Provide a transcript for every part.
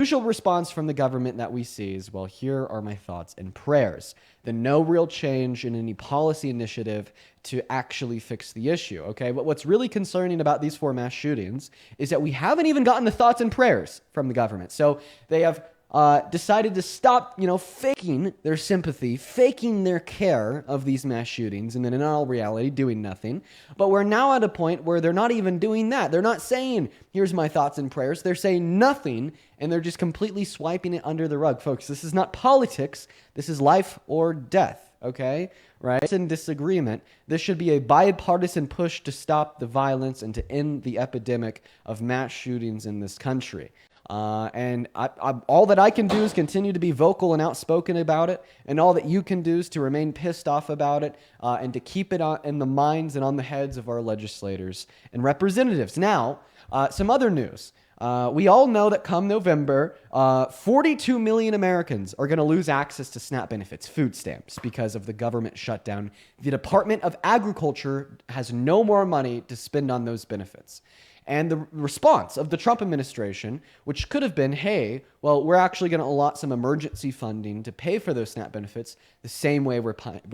Usual response from the government that we see is, well, here are my thoughts and prayers. Then no real change in any policy initiative to actually fix the issue, okay? But what's really concerning about these 4 mass shootings is that we haven't even gotten the thoughts and prayers from the government. So they have decided to stop, faking their sympathy, faking their care of these mass shootings, and then in all reality, doing nothing. But we're now at a point where they're not even doing that. They're not saying, here's my thoughts and prayers. They're saying nothing, and they're just completely swiping it under the rug. Folks, this is not politics. This is life or death, okay? Right? It's in disagreement. This should be a bipartisan push to stop the violence and to end the epidemic of mass shootings in this country. And all that I can do is continue to be vocal and outspoken about it, and all that you can do is to remain pissed off about it, and to keep it in the minds and on the heads of our legislators and representatives. Now, some other news. We all know that come November, 42 million Americans are going to lose access to SNAP benefits, food stamps, because of the government shutdown. The Department of Agriculture has no more money to spend on those benefits. And the response of the Trump administration, which could have been, hey, well, we're actually going to allot some emergency funding to pay for those SNAP benefits the same way we're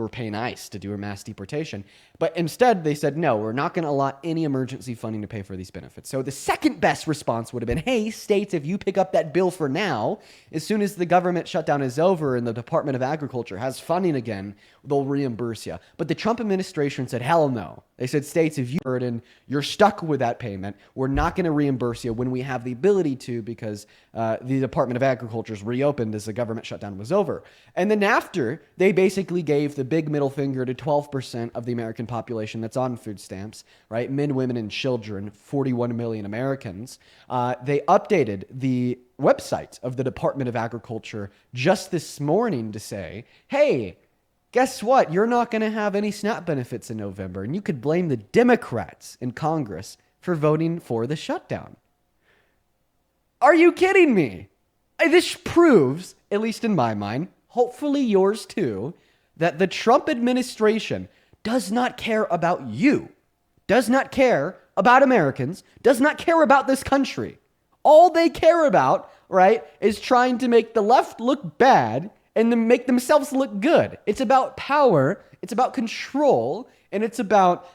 paying ICE to do a mass deportation. But instead, they said, no, we're not going to allot any emergency funding to pay for these benefits. So the second best response would have been, hey, states, if you pick up that bill for now, as soon as the government shutdown is over and the Department of Agriculture has funding again, they'll reimburse you. But the Trump administration said, hell no. They said, states, if you're stuck with that payment, we're not going to reimburse you when we have the ability to, because the Department of Agriculture's reopened as the government shutdown was over. And then after, they basically gave the big middle finger to 12% of the American population that's on food stamps, right? Men, women, and children, 41 million Americans. They updated the website of the Department of Agriculture just this morning to say, hey, guess what? You're not going to have any SNAP benefits in November, and you could blame the Democrats in Congress for voting for the shutdown. Are you kidding me? This proves, at least in my mind, hopefully yours too, that the Trump administration does not care about you, does not care about Americans, does not care about this country. All they care about, right, is trying to make the left look bad and to make themselves look good. It's about power, it's about control, and it's about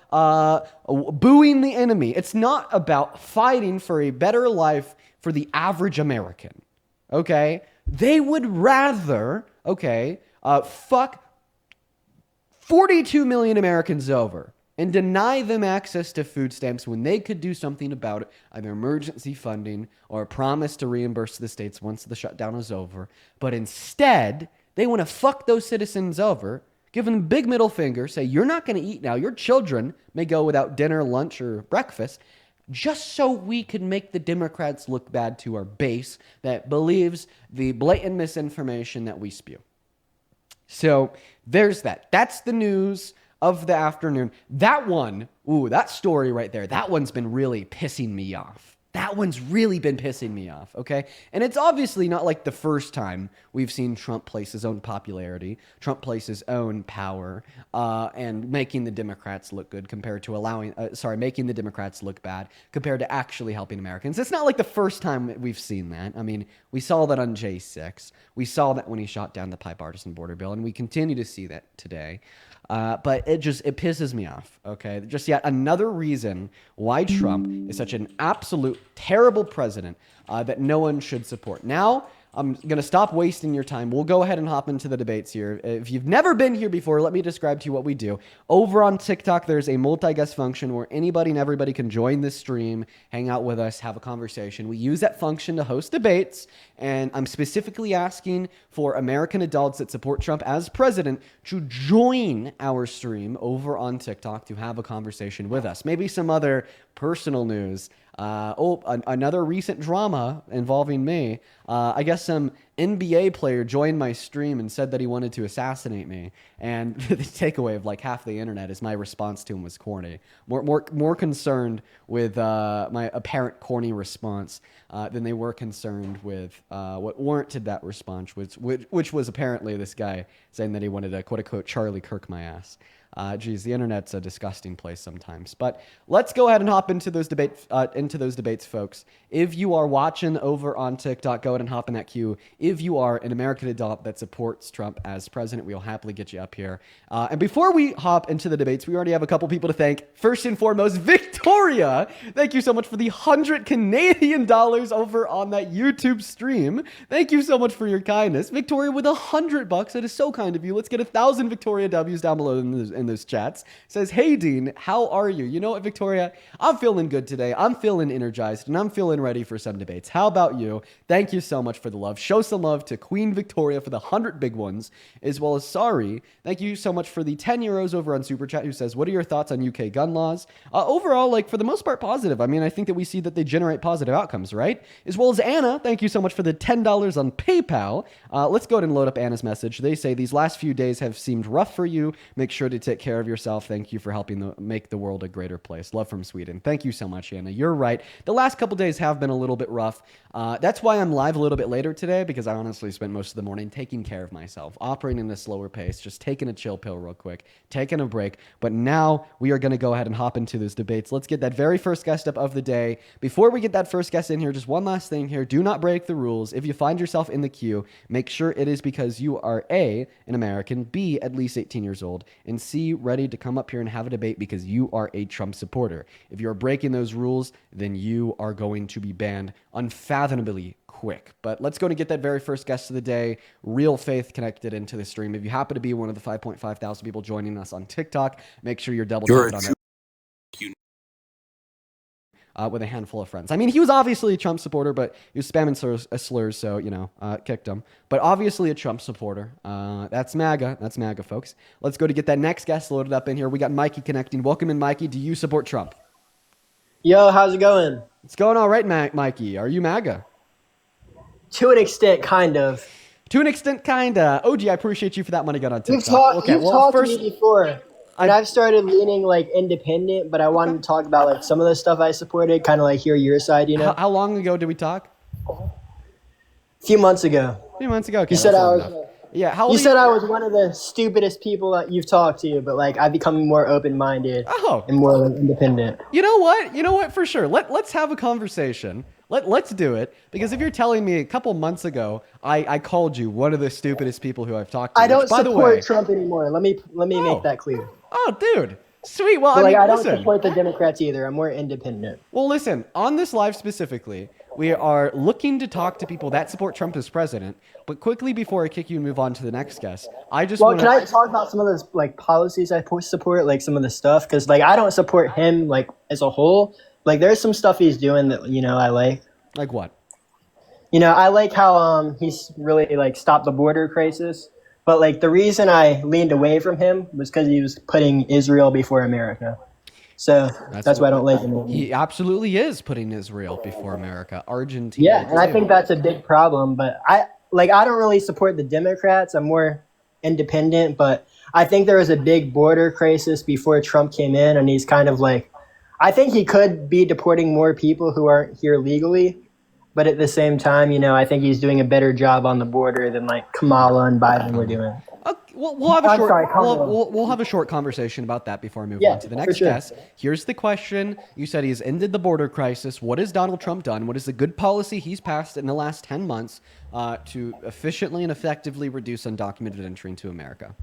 booing the enemy. It's not about fighting for a better life for the average American, okay? They would rather, fuck 42 million Americans over and deny them access to food stamps when they could do something about it, either emergency funding or a promise to reimburse the states once the shutdown is over. But instead, they want to fuck those citizens over, give them a big middle finger, say, you're not going to eat now. Your children may go without dinner, lunch, or breakfast, just so we can make the Democrats look bad to our base that believes the blatant misinformation that we spew. So there's that. That's the news of the afternoon. That one, that story right there, that one's been really pissing me off. That one's really been pissing me off, okay? And it's obviously not like the first time we've seen Trump place his own popularity, Trump place his own power, and making the Democrats look good compared to making the Democrats look bad compared to actually helping Americans. It's not like the first time we've seen that. I mean, we saw that on J6. We saw that when he shot down the bipartisan border bill, and we continue to see that today. But it pisses me off, okay? Just yet another reason why Trump is such an absolute terrible president that no one should support. Now, I'm going to stop wasting your time. We'll go ahead and hop into the debates here. If you've never been here before, let me describe to you what we do. Over on TikTok, there's a multi-guest function where anybody and everybody can join this stream, hang out with us, have a conversation. We use that function to host debates, and I'm specifically asking for American adults that support Trump as president to join our stream over on TikTok to have a conversation with us. Maybe some other personal news. Another recent drama involving me. I guess some NBA player joined my stream and said that he wanted to assassinate me. And the takeaway of like half the internet is my response to him was corny. More concerned with my apparent corny response than they were concerned with what warranted that response, which was apparently this guy saying that he wanted to quote unquote Charlie Kirk my ass. Geez, the internet's a disgusting place sometimes. But let's go ahead and hop into those debates, folks. If you are watching over on TikTok, go ahead and hop in that queue. If you are an American adult that supports Trump as president, we'll happily get you up here. And before we hop into the debates, we already have a couple people to thank. First and foremost, Victoria. Thank you so much for the 100 Canadian dollars over on that YouTube stream. Thank you so much for your kindness. Victoria with $100. That is so kind of you. Let's get 1,000 Victoria W's down below in those chats. Says, hey, Dean, how are you? You know what, Victoria? I'm feeling good today. I'm feeling energized, and I'm feeling ready for some debates. How about you? Thank you so much for the love. Show some love to Queen Victoria for the 100 big ones, as well as Sorry. Thank you so much for the 10 euros over on Super Chat, who says, what are your thoughts on UK gun laws? Overall, like, for the most part, positive. I mean, I think that we see that they generate positive outcomes, right? As well as Anna, thank you so much for the $10 on PayPal. Let's go ahead and load up Anna's message. They say, these last few days have seemed rough for you. Make sure to take care of yourself. Thank you for helping make the world a greater place. Love from Sweden. Thank you so much, Anna. You're right. The last couple days have been a little bit rough. That's why I'm live a little bit later today, because I honestly spent most of the morning taking care of myself, operating at a slower pace, just taking a chill pill real quick, taking a break. But now we are going to go ahead and hop into those debates. Let's get that very first guest up of the day. Before we get that first guest in here, just one last thing here. Do not break the rules. If you find yourself in the queue, make sure it is because you are A, an American, B, at least 18 years old, and C, ready to come up here and have a debate because you are a Trump supporter. If you're breaking those rules, then you are going to be banned unfathomably quick. But let's go and get that very first guest of the day, Real Faith, connected into the stream. If you happen to be one of the 5.5 thousand people joining us on TikTok, make sure you're double tapping on that. With a handful of friends. I mean, he was obviously a Trump supporter, but he was spamming slurs, so, kicked him. But obviously a Trump supporter. That's MAGA. That's MAGA, folks. Let's go to get that next guest loaded up in here. We got Mikey connecting. Welcome in, Mikey. Do you support Trump? Yo, how's it going? It's going all right, Mikey. Are you MAGA? To an extent, kind of. To an extent, kinda. OG, I appreciate you for that money gun on TikTok. You've talked to me before. And I've started leaning independent, but I wanted to talk about some of the stuff I supported, kind of hear your side, How long ago did we talk? A few months ago. Okay, you said I was. Yeah, how you said I was one of the stupidest people that you've talked to, but I've become more open-minded and more independent. You know what? For sure. Let's have a conversation. Let's do it, because if you're telling me a couple months ago I called you one of the stupidest people who I've talked to, I don't support Trump anymore. Let me make that clear. Oh, dude. Sweet. Well, I don't support the Democrats either. I'm more independent. Well, listen, on this live specifically, we are looking to talk to people that support Trump as president. But quickly before I kick you and move on to the next guest, I just can I talk about some of those policies I support, some of the stuff? Because I don't support him as a whole. There's some stuff he's doing that I like. Like what? I like how he's really stopped the border crisis. But the reason I leaned away from him was because he was putting Israel before America. So that's why I don't like him. He absolutely is putting Israel before America. Argentina. Yeah, and I think that's a big problem. But I don't really support the Democrats. I'm more independent. But I think there was a big border crisis before Trump came in, and he's kind of I think he could be deporting more people who aren't here legally. But at the same time, I think he's doing a better job on the border than Kamala and Biden were doing. We'll have a short conversation about that before I move on to the next guest. Here's the question. You said he's ended the border crisis. What has Donald Trump done? What is the good policy he's passed in the last 10 months to efficiently and effectively reduce undocumented entry into America?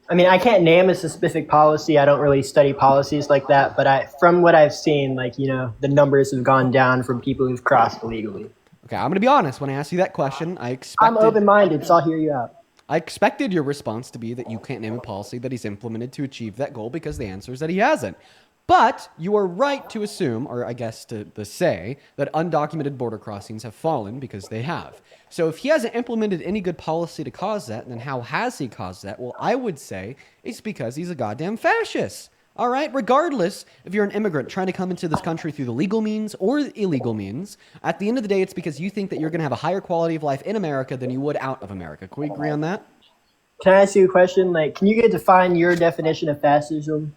I mean, I can't name a specific policy. I don't really study policies like that. But from what I've seen, the numbers have gone down from people who've crossed illegally. Okay, I'm going to be honest. When I asked you that question, I'm open-minded, so I'll hear you out. I expected your response to be that you can't name a policy that he's implemented to achieve that goal, because the answer is that he hasn't. But you are right to assume, or I guess to say, that undocumented border crossings have fallen, because they have. So if he hasn't implemented any good policy to cause that, then how has he caused that? Well, I would say it's because he's a goddamn fascist. All right? Regardless if you're an immigrant trying to come into this country through the legal means or the illegal means, at the end of the day, it's because you think that you're going to have a higher quality of life in America than you would out of America. Can we agree on that? Can I ask you a question? Can you define your definition of fascism?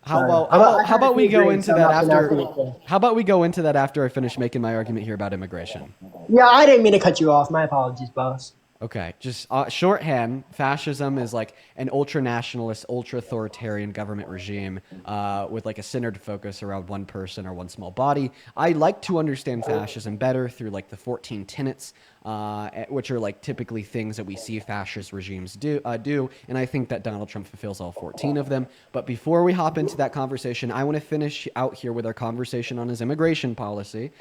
How about we go into that after? How about we go into that after I finish making my argument here about immigration? Yeah, I didn't mean to cut you off. My apologies, boss. Okay, just shorthand, fascism is like an ultra-nationalist, ultra-authoritarian government regime with like a centered focus around one person or one small body. I like to understand fascism better through like the 14 tenets, which are like typically things that we see fascist regimes do, and I think that Donald Trump fulfills all 14 of them. But before we hop into that conversation, I want to finish out here with our conversation on his immigration policy.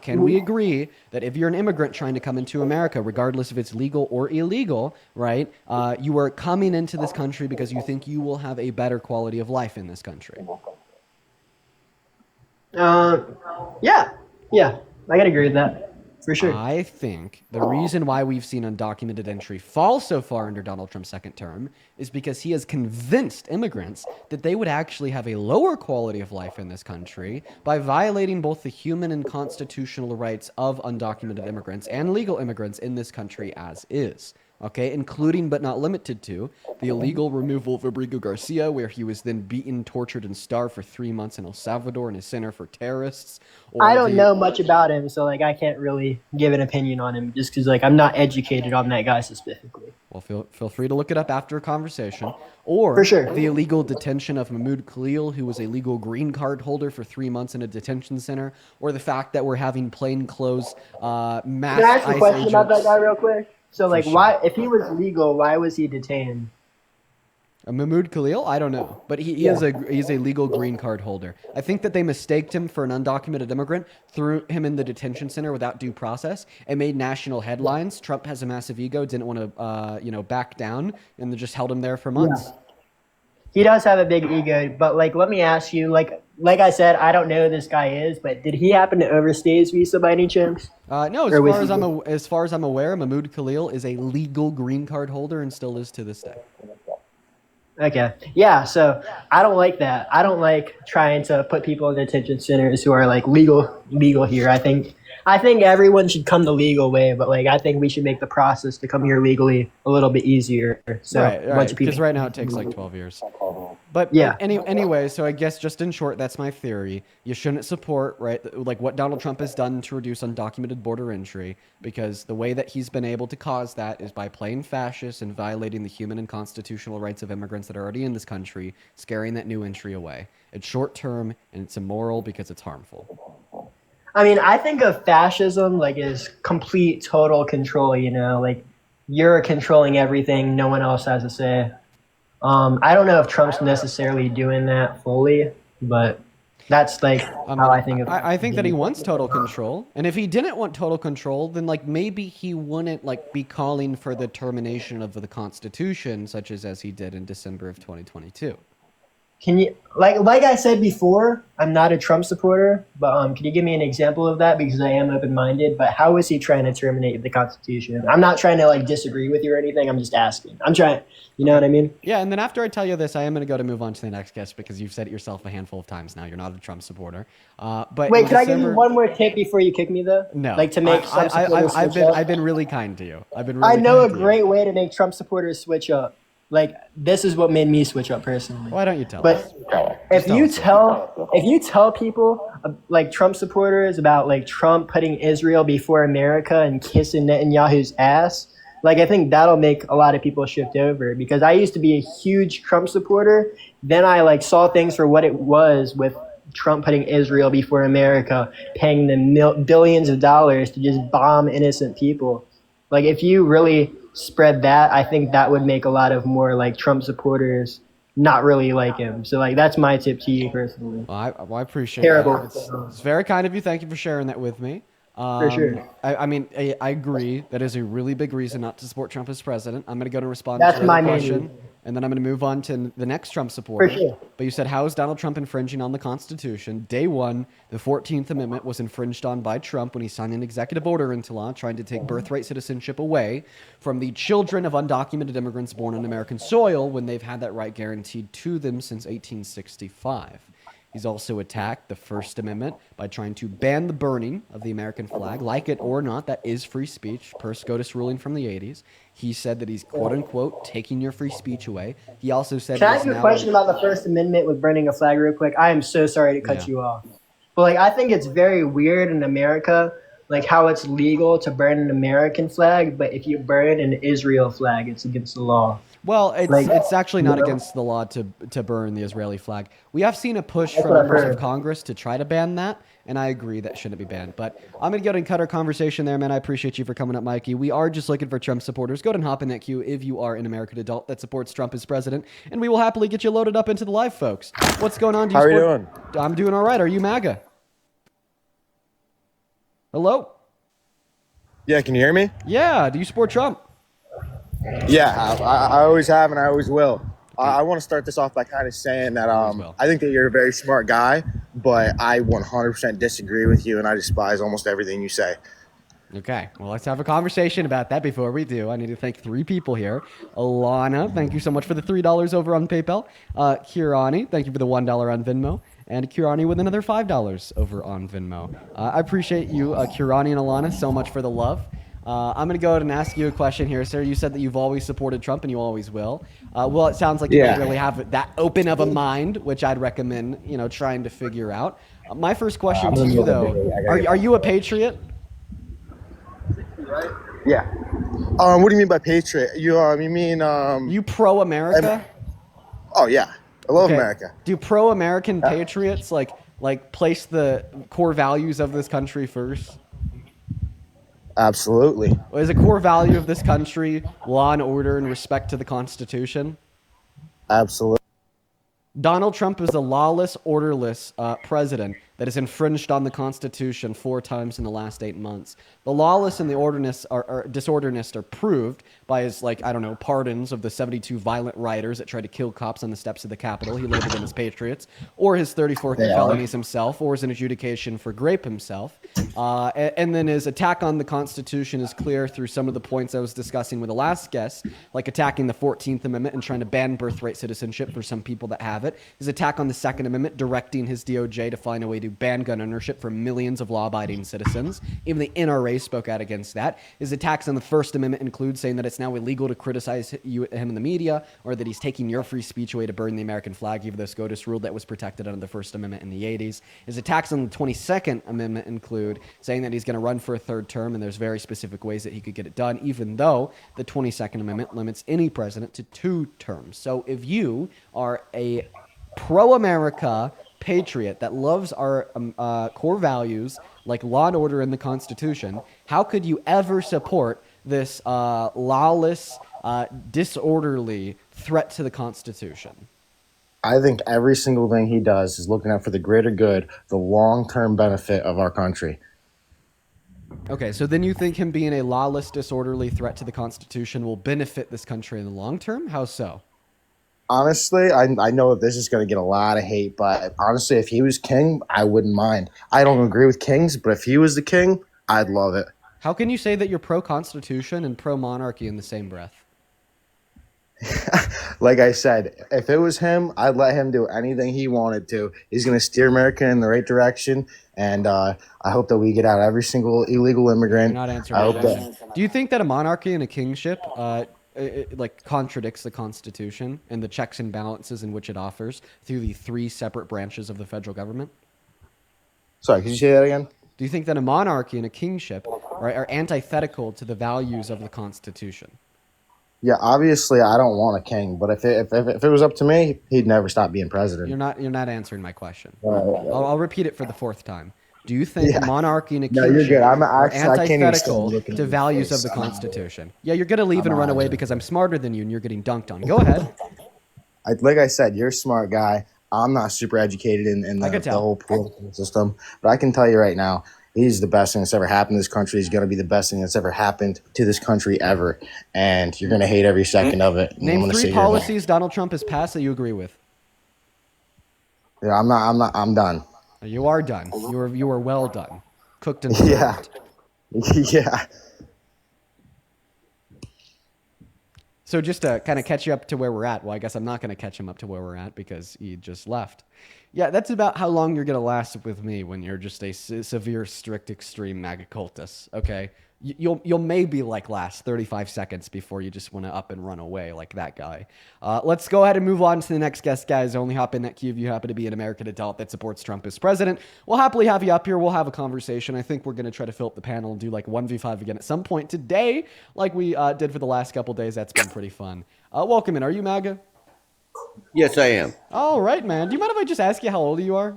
Can we agree that if you're an immigrant trying to come into America, regardless if it's legal or illegal, right, you are coming into this country because you think you will have a better quality of life in this country? Uh, yeah, yeah, I gotta agree with that for sure. I think the reason why we've seen undocumented entry fall so far under Donald Trump's second term is because he has convinced immigrants that they would actually have a lower quality of life in this country by violating both the human and constitutional rights of undocumented immigrants and legal immigrants in this country as is. Okay, including but not limited to the illegal removal of Rodrigo Garcia, where he was then beaten, tortured, and starved for 3 months in El Salvador in a center for terrorists, I or don't the know much about him, so like I can't really give an opinion on him just because like I'm not educated on that guy specifically. well, feel free to look it up after a conversation. For Or sure. the illegal detention of Mahmoud Khalil, who was a legal green card holder for 3 months in a detention center. Or the fact that we're having plainclothes Can I mass ask a ICE question about that agents. guy real quick? So For like, sure. why, if he was legal, why was he detained? Mahmoud Khalil? I don't know, but he is Yeah. he's a legal green card holder. I think that they mistaked him for an undocumented immigrant, threw him in the detention center without due process, and made national headlines. Trump has a massive ego, didn't want to back down, and they just held him there for Yeah. months. He does have a big ego, but like, let me ask you, like I said, I don't know who this guy is, but did he happen to overstay his visa by any chance, No, or was he? as far as I'm aware, Mahmoud Khalil is a legal green card holder and still is to this day. Okay. Yeah, so I don't like that. I don't like trying to put people in detention centers who are like legal here. I think everyone should come the legal way, but like I think we should make the process to come here legally a little bit easier. So Right, a bunch right. of Because people. right now it takes like 12 years. But Yeah. anyway, so I guess just in short, that's my theory. You shouldn't support, right, like what Donald Trump has done to reduce undocumented border entry, because the way that he's been able to cause that is by playing fascist and violating the human and constitutional rights of immigrants that are already in this country, scaring that new entry away. It's short term and it's immoral because it's harmful. I mean, I think of fascism like as complete total control, like you're controlling everything, no one else has a say. I don't know if Trump's necessarily doing that fully, but that's like I how mean, I think of I think that he it. wants total control, and if he didn't want total control, then like maybe he wouldn't like be calling for the termination of the Constitution, such as he did in December of 2022. Can you like I said before, I'm not a Trump supporter, but can you give me an example of that because I am open-minded, but how is he trying to terminate the Constitution? I'm not trying to like disagree with you or anything. I'm just asking. I'm trying, you know Okay. what I mean? Yeah, and then after I tell you this, I am going to move on to the next guest because you've said it yourself a handful of times now. You're not a Trump supporter. But in Wait, could I give you December, one more tip before you kick me though? no, Like to make Trump supporters switch up? I've been really kind to you. I've been I really know a kind to you. great way to make Trump supporters switch up. Like this is what made me switch up personally. Why don't you tell But us? if tell you us. tell people like Trump supporters about like Trump putting Israel before America and kissing Netanyahu's ass, like I think that'll make a lot of people shift over because I used to be a huge Trump supporter. Then I like saw things for what it was with Trump putting Israel before America, paying them billions of dollars to just bomb innocent people. Like if you really spread that, I think that would make a lot of more like Trump supporters not really like him. So like that's my tip to you personally. Well, I appreciate Terrible. that. It's very kind of you. Thank you for sharing that with me. For sure. I mean, I agree. That is a really big reason not to support Trump as president. I'm going to go to respond That's to your my other main question, reason. and then I'm going to move on to the next Trump supporter. For sure. But you said, how is Donald Trump infringing on the Constitution? Day one, the 14th Amendment was infringed on by Trump when he signed an executive order into law trying to take birthright citizenship away from the children of undocumented immigrants born on American soil when they've had that right guaranteed to them since 1865. He's also attacked the First Amendment by trying to ban the burning of the American flag. Like it or not, that is free speech, per SCOTUS ruling from the 80s. He said that he's, quote unquote, taking your free speech away. He also said Can I he's ask you a now question about the First Amendment with burning a flag real quick? I am so sorry to cut Yeah. you off. But like I think it's very weird in America like how it's legal to burn an American flag, but if you burn an Israel flag, it's against the law. Well, Like, it's actually you not know, against the law to burn the Israeli flag. We have seen a push that's from what I've members of heard. Congress to try to ban that, and I agree that shouldn't be banned. But I'm gonna go ahead and cut our conversation there, man. I appreciate you for coming up, Mikey. We are just looking for Trump supporters. Go ahead and hop in that queue if you are an American adult that supports Trump as president, and we will happily get you loaded up into the live, folks. What's going on? Do How you are you support? doing? I'm doing all right. Are you MAGA? Hello? Yeah, can you hear me? Yeah. Do you support Trump? Yeah, I always have and I always will. Okay. I want to start this off by kind of saying that Always will. I think that you're a very smart guy, but I 100% disagree with you and I despise almost everything you say. Okay, well, let's have a conversation about that. Before we do, I need to thank three people here. Alana, thank you so much for the $3 over on PayPal. Kirani, thank you for the $1 on Venmo. And Kirani with another $5 over on Venmo. I appreciate you, Kirani and Alana, so much for the love. I'm going to go ahead and ask you a question here, sir. You said that you've always supported Trump and you always will. Well, it sounds like you don't Yeah. really have that open of a mind, which I'd recommend, trying to figure out. My first question to you, though, are you a patriot? Yeah. What do you mean by patriot? You mean You pro-America? Oh yeah, I love Okay. America. Do pro-American patriots like place the core values of this country first? Absolutely. Is a core value of this country law and order and respect to the Constitution? Absolutely. Donald Trump is a lawless, orderless president that has infringed on the Constitution 4 times in the last 8 months. The lawless and the disorderness are proved by his, pardons of the 72 violent rioters that tried to kill cops on the steps of the Capitol. He labeled them as patriots, or his 34 felonies himself, or his adjudication for grape himself. And then his attack on the Constitution is clear through some of the points I was discussing with the last guest, like attacking the 14th Amendment and trying to ban birthright citizenship for some people that have it. His attack on the Second Amendment, directing his DOJ to find a way to ban gun ownership for millions of law-abiding citizens. Even the NRA spoke out against that. His attacks on the First Amendment include saying that it's now illegal to criticize him in the media, or that he's taking your free speech away to burn the American flag, even though SCOTUS ruled that was protected under the First Amendment in the 80s. His attacks on the 22nd Amendment include saying that he's going to run for a third term, and there's very specific ways that he could get it done, even though the 22nd Amendment limits any president to 2 terms. So if you are a pro-America patriot that loves our core values like law and order in the Constitution, how could you ever support this lawless, disorderly threat to the Constitution? I think every single thing he does is looking out for the greater good, the long-term benefit of our country. Okay, so then you think him being a lawless, disorderly threat to the Constitution will benefit this country in the long term? How so? Honestly, I know that this is going to get a lot of hate, but honestly, if he was king, I wouldn't mind. I don't agree with kings, but if he was the king, I'd love it. How can you say that you're pro-Constitution and pro-monarchy in the same breath? Like I said, if it was him, I'd let him do anything he wanted to. He's going to steer America in the right direction, and I hope that we get out every single illegal immigrant. You're not answering I my hope question. that. Do you think that a monarchy and a kingship contradicts the Constitution and the checks and balances in which it offers through the 3 separate branches of the federal government? Sorry, could you say that again? Do you think that a monarchy and a kingship are antithetical to the values of the Constitution? Yeah, obviously, I don't want a king, but if it was up to me, he'd never stop being president. You're not answering my question. Right. I'll repeat it for the 4th time. Do you think Yeah. a monarchy and a No, you're kingship good. are I can't even antithetical stand looking to at your values face. of the Constitution? Yeah, you're going to leave I'm and run out. away because I'm smarter than you and you're getting dunked on. Go ahead. Like I said, you're a smart guy. I'm not super educated in I could the tell. whole political system, but I can tell you right now, he's the best thing that's ever happened to this country. He's going to be the best thing that's ever happened to this country ever, and you're going to hate every second of it. And I'm Name gonna 3 sit here and- policies Donald Trump has passed that you agree with. Yeah, I'm done. You are done. You are well done. Cooked and Yeah. served. Yeah. So just to kind of catch you up to where we're at, well, I guess I'm not going to catch him up to where we're at because he just left. Yeah, that's about how long you're gonna last with me when you're just a severe, strict, extreme MAGA cultist. Okay, you'll maybe like last 35 seconds before you just want to up and run away like that guy. Let's go ahead and move on to the next guest, guys. Only hop in that queue if you happen to be an American adult that supports Trump as president. We'll happily have you up here. We'll have a conversation. I think we're gonna try to fill up the panel and do like 1v5 again at some point today, like we did for the last couple days. That's been pretty fun. Welcome in. Are you MAGA? Yes, I am. All right, man. Do you mind if I just ask you how old you are?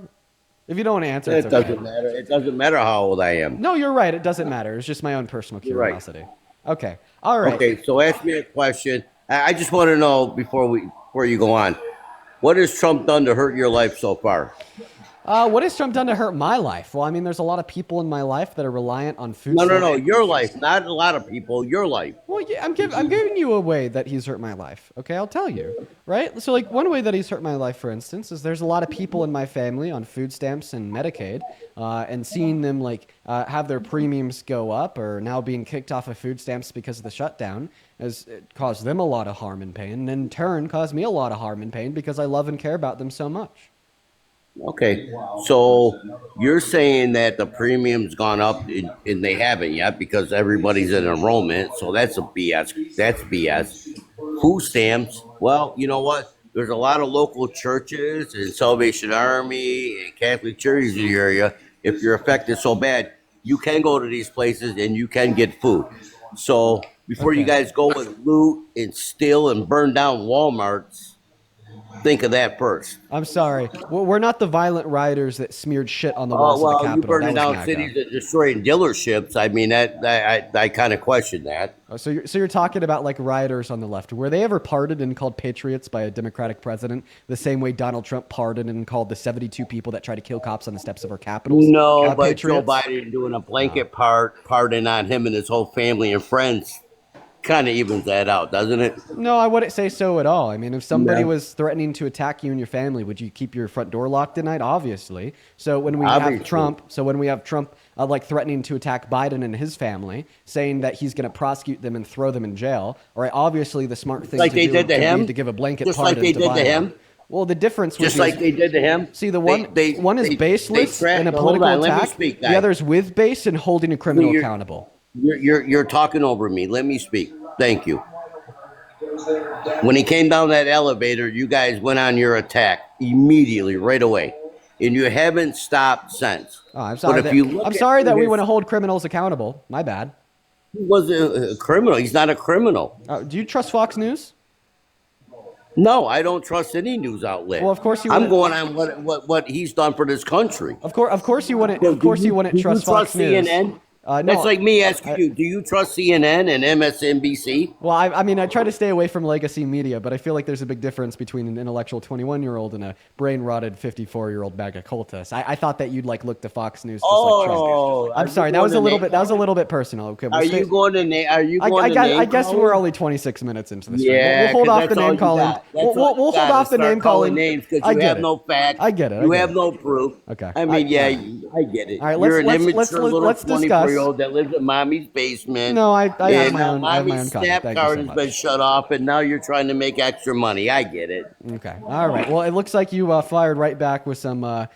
If you don't want to answer, it's It okay. doesn't matter. It doesn't matter how old I am. No, you're right. It doesn't matter. It's just my own personal You're right. curiosity. Okay. All right. Okay, so ask me a question. I just want to know before you go on, what has Trump done to hurt your life so far? What has Trump done to hurt my life? Well, I mean, there's a lot of people in my life that are reliant on food. No, your life, not a lot of people. Your life. Well, yeah, I'm giving you a way that he's hurt my life. Okay, I'll tell you. Right? So, like, one way that he's hurt my life, for instance, is there's a lot of people in my family on food stamps and Medicaid, and seeing them like have their premiums go up or now being kicked off of food stamps because of the shutdown has caused them a lot of harm and pain, and in turn caused me a lot of harm and pain because I love and care about them so much. Okay, so you're saying that the premium's gone up, and they haven't yet because everybody's in enrollment. So that's a BS. That's BS. Food stamps. Well, you know what? There's a lot of local churches and Salvation Army and Catholic churches in the area. If you're affected so bad, you can go to these places and you can get food. So before you Okay. guys go and loot and steal and burn down Walmarts, think of that first. I'm sorry. We're not the violent rioters that smeared shit on the Oh, walls of the well, you Capitol. burning That was down MAGA. cities and destroying dealerships. I mean, I kind of question that. Oh, so you're talking about like rioters on the left. Were they ever pardoned and called patriots by a Democratic president the same way Donald Trump pardoned and called the 72 people that tried to kill cops on the steps of our capitals? No, but Joe patriots? Biden doing a blanket pardon on him and his whole family and friends kind of evens that out, doesn't it? No, I wouldn't say so at all. I mean, if somebody No. was threatening to attack you and your family, would you keep your front door locked at night? Obviously. So when we Obviously. have Trump like threatening to attack Biden and his family, saying that he's going to prosecute them and throw them in jail, all right, obviously the smart thing Like to they do did to would be him? to give a blanket Just like pardon they did to Biden. him? Well, the difference would Just be like they did to him. see the one one is baseless in a hold political on, let me attack. speak, The guy. other is with base and holding a criminal you're- accountable. You're talking over me. Let me speak. Thank you. When he came down that elevator, you guys went on your attack immediately, right away, and you haven't stopped since. Oh, I'm sorry. But if you look I'm at sorry that we his- want to hold criminals accountable. My bad. He wasn't a criminal. He's not a criminal. Do you trust Fox News? No, I don't trust any news outlet. Well, of course you I'm wouldn't- going on what he's done for this country. Of course you wouldn't. So Of course do you wouldn't do trust Fox News. CNN? No, That's like me asking you, do you trust CNN and MSNBC? Well, I mean, I try to stay away from legacy media, but I feel like there's a big difference between an intellectual 21-year-old and a brain-rotted 54-year-old MAGA cultist. I thought that you'd like look to Fox News. Just like Trump. Oh, I'm sorry. That was a little bit personal. Okay. we'll Are stay- you going to name? Are you going to name? I guess calling? we're only 26 minutes into this. Yeah, we'll hold 'cause off that's the all name you calling. got. That's We'll all you hold got off is the start name calling. names because I you get have it. no facts. I get it. You have no proof. Okay. I mean, I I get it. All right, You're an let's immature little discuss. 24-year-old that lives in mommy's basement. No, I have and my now own. I have my own mommy's comment. snap Thank you card so has much. been shut off, and now you're trying to make extra money. I get it. Okay. All right. Well, it looks like you fired right back with some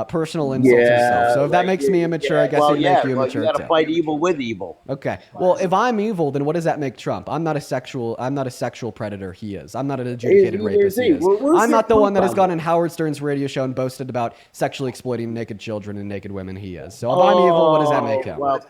personal insults yourself. So if that like, makes me immature, I guess well, it'd make you immature you got to too. fight evil with evil. Okay. Well, if I'm evil, then what does that make Trump? I'm not a sexual predator. He is. I'm not an adjudicated Neither rapist. is He he. is. Where's I'm your not the one proof that has on gone that? in Howard Stern's radio show and boasted about sexually exploiting naked children and naked women. He is. So if I'm evil, what does that make him? Well,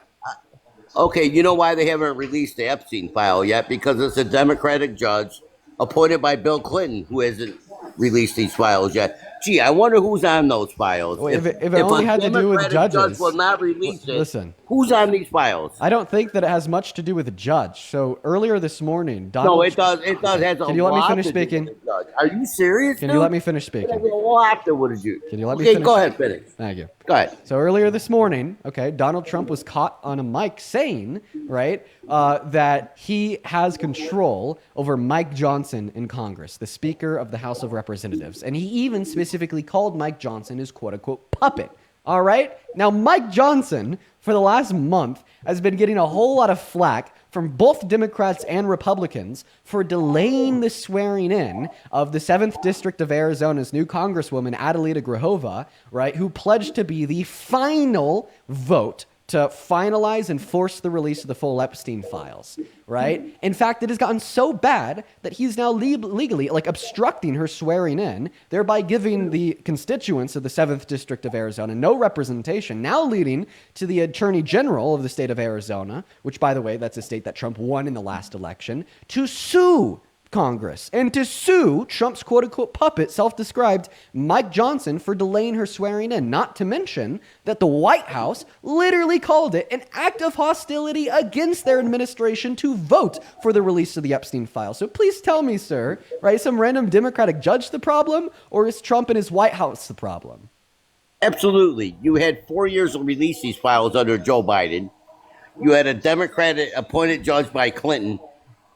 okay, you know why they haven't released the Epstein file yet? Because it's a Democratic judge appointed by Bill Clinton who hasn't released these files yet. Gee, I wonder who's on those files. Well, if it only a had to do with Democratic judges- judge will not release it. Listen. Who's on these files? I don't think that it has much to do with the judge. So earlier this morning, No, Donald. it does. It does. Has a Can you let me lot finish to do with speaking? the judge. Are you serious? Can you let me finish speaking? A lot to what did you? Can you let me Okay, finish? go ahead, finish. Thank you. Go ahead. So earlier this morning, okay, Donald Trump was caught on a mic saying, right, that he has control over Mike Johnson in Congress, the Speaker of the House of Representatives. And he even specifically called Mike Johnson his quote-unquote puppet. All right? Now, Mike Johnson, for the last month, has been getting a whole lot of flack from both Democrats and Republicans for delaying the swearing in of the 7th District of Arizona's new Congresswoman, Adelita Grajova, right, who pledged to be the final vote to finalize and force the release of the full Epstein files, right? In fact, it has gotten so bad that he's now legally like obstructing her swearing in, thereby giving the constituents of the 7th District of Arizona no representation, now leading to the Attorney General of the state of Arizona, which, by the way, that's a state that Trump won in the last election, to sue Congress and to sue Trump's quote-unquote puppet, self-described Mike Johnson, for delaying her swearing in, not to mention that the White House literally called it an act of hostility against their administration to vote for the release of the Epstein files. So please tell me, sir, right, some random Democratic judge the problem, or is Trump and his White House the problem? Absolutely. You had 4 years to release these files under Joe Biden. You had a Democratic appointed judge by Clinton,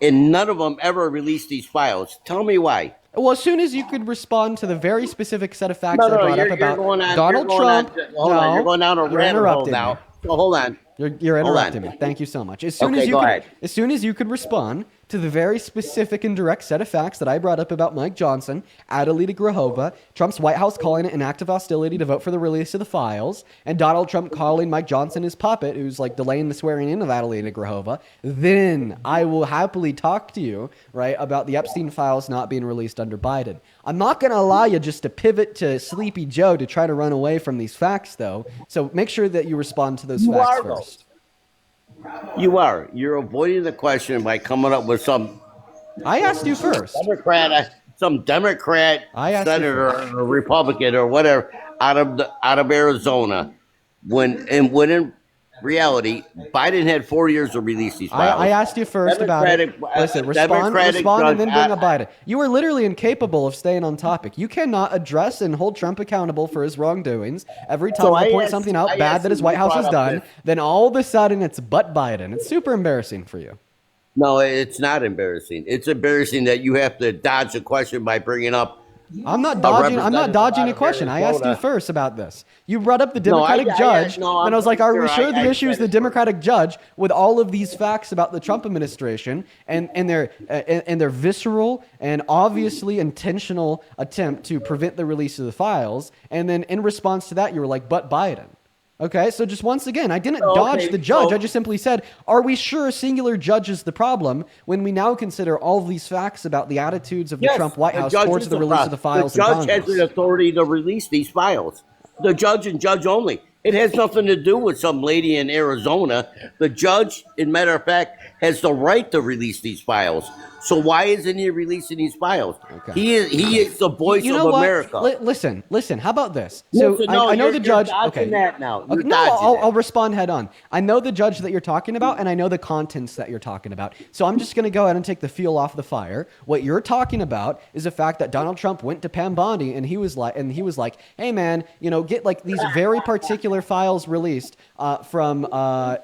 and none of them ever released these files. Tell me why. Well, as soon as you could respond to the very specific set of facts I brought up about Donald Trump. You're going down a rabbit hole now. So hold on. You're interrupting me. Thank you so much. As soon as you could respond to the very specific and direct set of facts that I brought up about Mike Johnson, Adelita Grajova, Trump's White House calling it an act of hostility to vote for the release of the files, and Donald Trump calling Mike Johnson his puppet, who's like delaying the swearing in of Adelita Grajova, then I will happily talk to you, right, about the Epstein files not being released under Biden. I'm not going to allow you just to pivot to Sleepy Joe to try to run away from these facts, though. So make sure that you respond to those facts first. You are. You're avoiding the question by coming up with some. I asked you first. Some Democrat senator or Republican or whatever out of Arizona, when in reality Biden had 4 years to release these files. I asked you first about it. Listen, respond, and then bring up Biden. You are literally incapable of staying on topic. You cannot address and hold Trump accountable for his wrongdoings. Every time I point something out bad that his White House has done, then all of a sudden it's but Biden. It's super embarrassing for you. No, it's not embarrassing. It's embarrassing that you have to dodge a question by bringing up. I'm not dodging a question. I asked you first about this. You brought up the Democratic judge, and I was like, are we sure the issue is the Democratic judge with all of these facts about the Trump administration and their visceral and obviously intentional attempt to prevent the release of the files? And then in response to that, you were like, but Biden. Okay, so just once again, I didn't dodge the judge. I just simply said, are we sure a singular judge is the problem when we now consider all of these facts about the attitudes of the Trump White House towards the release of the files? The judge has the authority to release these files. The judge and judge only. It has nothing to do with some lady in Arizona. The judge, in matter of fact, has the right to release these files. So why isn't he releasing these files? Okay. He is the voice of America. Listen. How about this? So I know the judge. Okay, that now. I'll respond head on. I know the judge that you're talking about, and I know the contents that you're talking about. So I'm just going to go ahead and take the fuel off the fire. What you're talking about is the fact that Donald Trump went to Pam Bondi, and he was like, hey man, get like these very particular files released from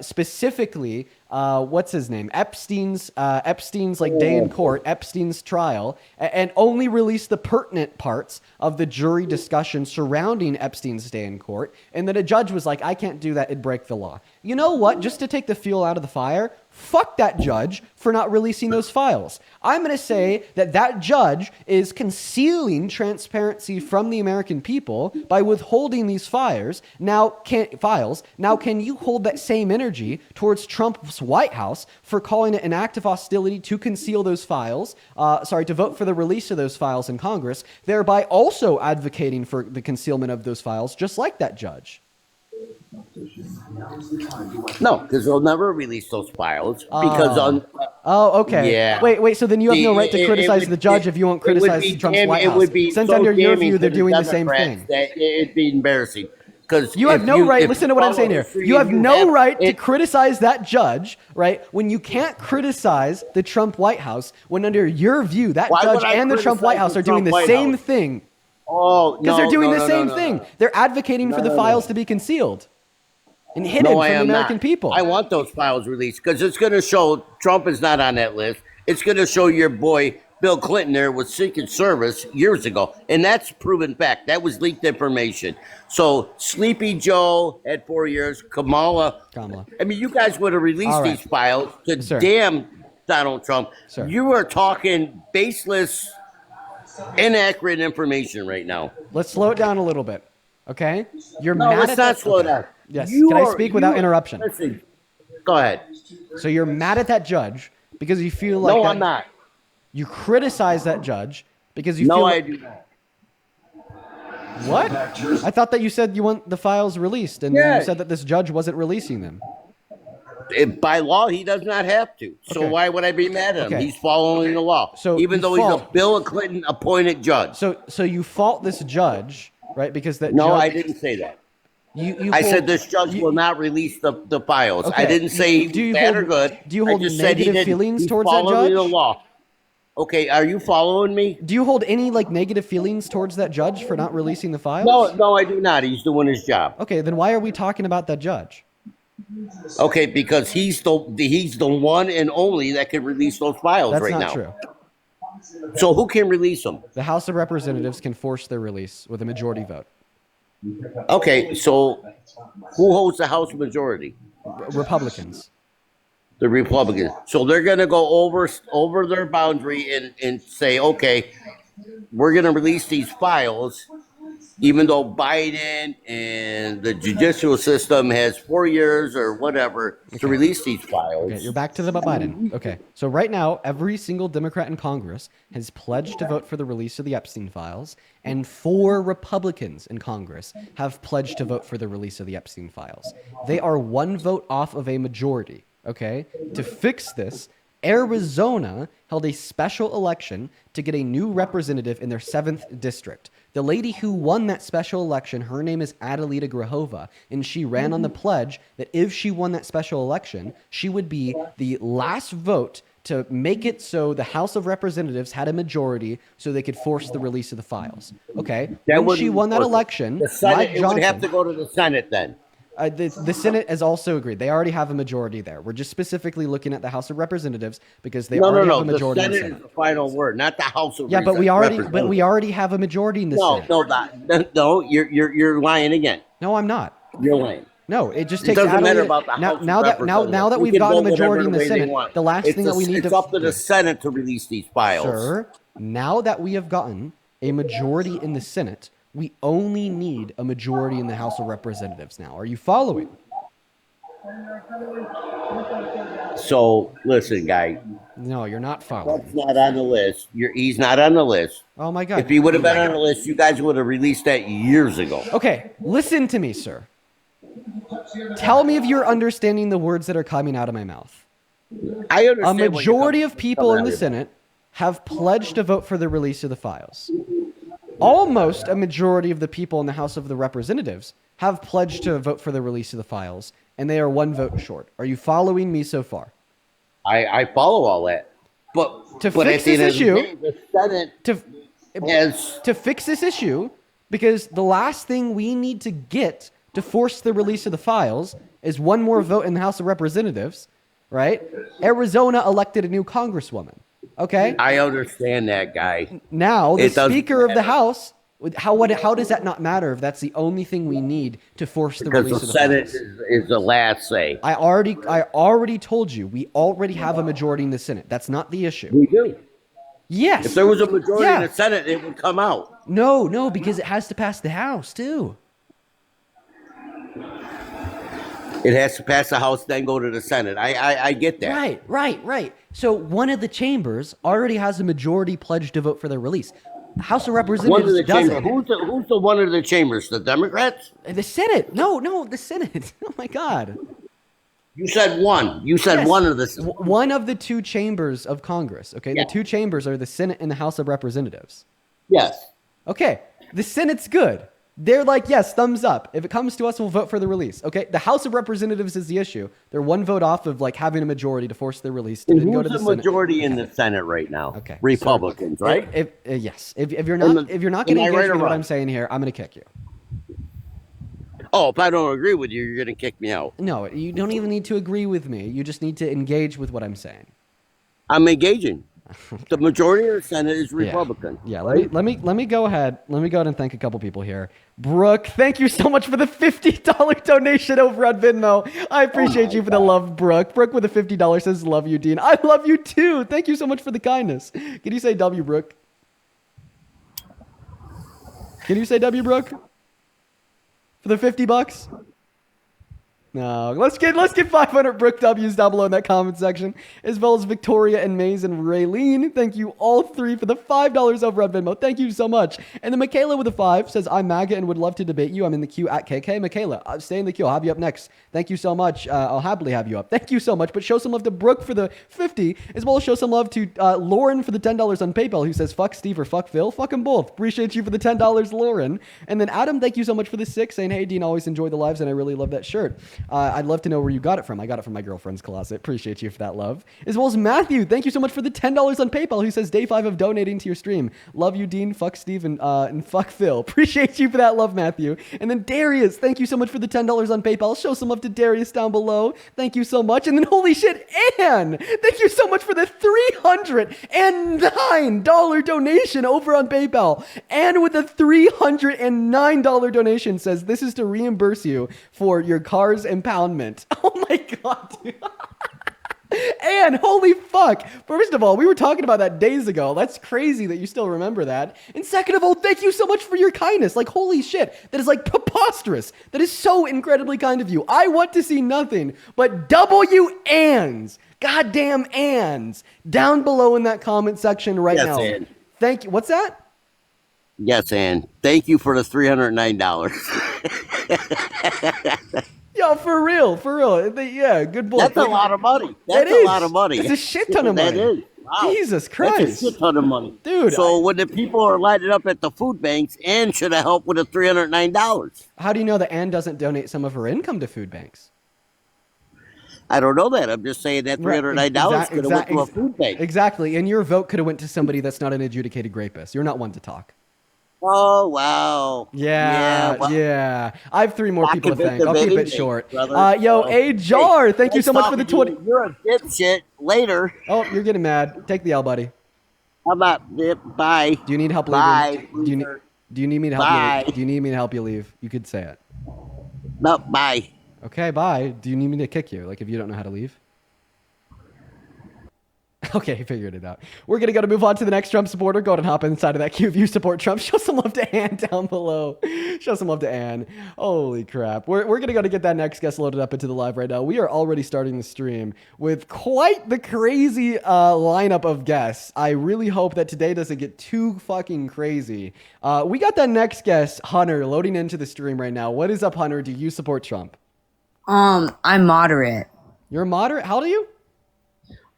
specifically. What's his name? Epstein's like day in court, Epstein's trial, and only release the pertinent parts of the jury discussion surrounding Epstein's day in court. And then a judge was like, I can't do that. It'd break the law. You know what? Just to take the fuel out of the fire, fuck that judge for not releasing those files. I'm going to say that judge is concealing transparency from the American people by withholding these files. Now, can you hold that same energy towards Trump's White House for calling it an act of hostility to conceal those files, to vote for the release of those files in Congress, thereby also advocating for the concealment of those files, just like that judge? No, because they'll never release those files because okay. Yeah. Wait. So then you have no right to criticize the judge if you won't criticize Trump's White House. Since under your view, they're doing the same thing. It'd be embarrassing. Because you have no right. Listen to what I'm saying here. You have no right to criticize that judge, right? When you can't criticize the Trump White House, when under your view, that judge and the Trump White House are doing the same thing. Oh, because they're doing the same thing. They're advocating for the files to be concealed and hidden from the American people. I want those files released because it's going to show Trump is not on that list. It's going to show your boy Bill Clinton there was Secret Service years ago, and that's proven fact. That was leaked information. So Sleepy Joe had 4 years. Kamala. I mean, you guys would have released these files to damn Donald Trump. You are talking baseless, inaccurate information right now. Let's slow it down a little bit, okay? You're no, mad let's at not slow it down. Yes. Can I speak without interruption? Listen, go ahead. So you're mad at that judge because you feel like no, I'm not. You criticize that judge because you feel no, like, I do not. What? I thought that you said you want the files released, and you said that this judge wasn't releasing them. By law, he does not have to. So why would I be mad at him? He's following the law. So even though he's a Bill Clinton appointed judge. So you fault this judge, right? Because that no, judge, I didn't say that. I said this judge will not release the files. I didn't say bad or good. Do you hold negative feelings towards that judge? The law. Okay, are you following me? Do you hold any negative feelings towards that judge for not releasing the files? No, I do not. He's doing his job. Okay, then why are we talking about that judge? Okay, because he's the one and only that can release those files right now. That's not true. So who can release them? The House of Representatives can force their release with a majority vote. Okay, so who holds the House majority? Republicans. The Republicans. So they're going to go over their boundary and say, okay, we're going to release these files, even though Biden and the judicial system has 4 years or whatever to release these files. Okay, you're back to the Biden. Okay, so right now, every single Democrat in Congress has pledged to vote for the release of the Epstein files, and 4 Republicans in Congress have pledged to vote for the release of the Epstein files. They are 1 vote off of a majority. Okay, to fix this, Arizona held a special election to get a new representative in their 7th district. The lady who won that special election, her name is Adelita Grahova, and she ran on the pledge that if she won that special election, she would be the last vote to make it so the House of Representatives had a majority so they could force the release of the files. Okay, when she won that election, the Senate, it would have to go to the Senate then. The Senate has also agreed. They already have a majority there. We're just specifically looking at the House of Representatives because they already have a majority in the Senate. Is the final word, not the House of Representatives. But we already have a majority in the Senate. No, you're lying again. No, I'm not. You're lying. No, it just takes. It doesn't matter about the House now that we've got a majority in the Senate, the last thing that we need it's up to the Senate to release these files. Sir, now that we have gotten a majority in the Senate, we only need a majority in the House of Representatives now. Are you following? So, listen, guy. No, you're not following. That's not on the list. He's not on the list. Oh, my God. If he would have been on the list, you guys would have released that years ago. Okay, listen to me, sir. Tell me if you're understanding the words that are coming out of my mouth. I understand. A majority of people in the Senate have pledged to vote for the release of the files. Almost a majority of the people in the House of the Representatives have pledged to vote for the release of the files, and they are 1 vote short. Are you following me so far? I follow all that. But fix this issue, the Senate to fix this issue, because the last thing we need to get to force the release of the files is 1 more vote in the House of Representatives, right? Arizona elected a new congresswoman. Okay. I understand that, guy. Now, the Speaker of the House, how does that not matter if that's the only thing we need to force the release of the Senate files? is the last say. I already told you, we already have a majority in the Senate. That's not the issue. We do. Yes. If there was a majority in the Senate, it would come out. No, because it has to pass the House, too. It has to pass the House, then go to the Senate. I get that. Right. So one of the chambers already has a majority pledged to vote for their release. The House of Representatives doesn't. Who's the one of the chambers? The Democrats? The Senate. No, the Senate. Oh, my God. You said one. You said one of the... One of the 2 chambers of Congress, okay? Yeah. The 2 chambers are the Senate and the House of Representatives. Yes. Okay, the Senate's good. They're like, yes, thumbs up. If it comes to us, we'll vote for the release. Okay, the House of Representatives is the issue. They're 1 vote off of having a majority to force their release. To go to the Senate. Majority in the Senate right now? Okay, Republicans, right? Yes. If you're not going to engage with what I'm saying here, I'm going to kick you. Oh, if I don't agree with you, you're going to kick me out. No, you don't even need to agree with me. You just need to engage with what I'm saying. I'm engaging. The majority of the Senate is Republican. Yeah, right? let me go ahead. Let me go ahead and thank a couple people here. Brooke, thank you so much for the $50 donation over on Venmo. I appreciate you for the love, Brooke. Brooke with the $50 says, "Love you, Dean." I love you too. Thank you so much for the kindness. Can you say W, Brooke? Can you say W, Brooke? For the $50? No, let's get 500 Brooke W's down below in that comment section, as well as Victoria and Maze and Raylene. Thank you all three for the $5 over on Venmo. Thank you so much. And then Michaela with a 5 says, "I'm MAGA and would love to debate you. I'm in the queue at KK." Michaela, stay in the queue. I'll have you up next. Thank you so much. I'll happily have you up. Thank you so much. But show some love to Brooke for the 50, as well as show some love to Lauren for the $10 on PayPal, who says, "Fuck Steve or fuck Phil." Fuck them both. Appreciate you for the $10, Lauren. And then Adam, thank you so much for the 6, saying, "Hey, Dean, always enjoy the lives, and I really love that shirt." I'd love to know where you got it from. I got it from my girlfriend's closet. Appreciate you for that love. As well as Matthew, thank you so much for the $10 on PayPal, who says, "Day 5 of donating to your stream. Love you, Dean. Fuck Steve and fuck Phil." Appreciate you for that love, Matthew. And then Darius, thank you so much for the $10 on PayPal. Show some love to Darius down below. Thank you so much. And then holy shit, Anne, thank you so much for the $309 donation over on PayPal. Anne with a $309 donation says, "This is to reimburse you for your car's impoundment." Oh my god, dude. And holy fuck. First of all, we were talking about that days ago. That's crazy that you still remember that. And second of all, thank you so much for your kindness. Like, holy shit. That is like preposterous. That is so incredibly kind of you. I want to see nothing but W-Anns. Goddamn Anns. Down below in that comment section right Yes, now. Ann. Thank you. What's that? Yes, Ann. Thank you for the $309. Yo, for real. Yeah, good boy. That's a lot of money. That's It is. a lot of money. It's a shit ton of money. That is. Wow. Jesus Christ. That's a shit ton of money. Dude, So when the people are lining up at the food banks, Ann should have helped with the $309. How do you know that Ann doesn't donate some of her income to food banks? I don't know that. I'm just saying that $309 could have went to a food bank. Exactly. And your vote could have went to somebody that's not an adjudicated rapist. You're not one to talk. Oh, wow. Yeah. Well, I have 3 more not people to thank. convicted I'll of keep it anything, short. brother. Yo, A Jar, thank you nice so much for the talking to 20. you. You're a dipshit. Later. Oh, you're getting mad. Take the L, buddy. How about bye? Do you need help Bye. leaving? Do you need me to help Bye. you? Do you need me to help you leave? You could say it. No, bye. Okay, bye. Do you need me to kick you? Like if you don't know how to leave? Okay, figured it out. We're going to move on to the next Trump supporter. Go ahead and hop inside of that queue if you support Trump. Show some love to Ann down below. Show some love to Ann. Holy crap. We're going to go to get that next guest loaded up into the live right now. We are already starting the stream with quite the crazy lineup of guests. I really hope that today doesn't get too fucking crazy. We got that next guest, Hunter, loading into the stream right now. What is up, Hunter? Do you support Trump? I'm moderate. You're a moderate? How old are you?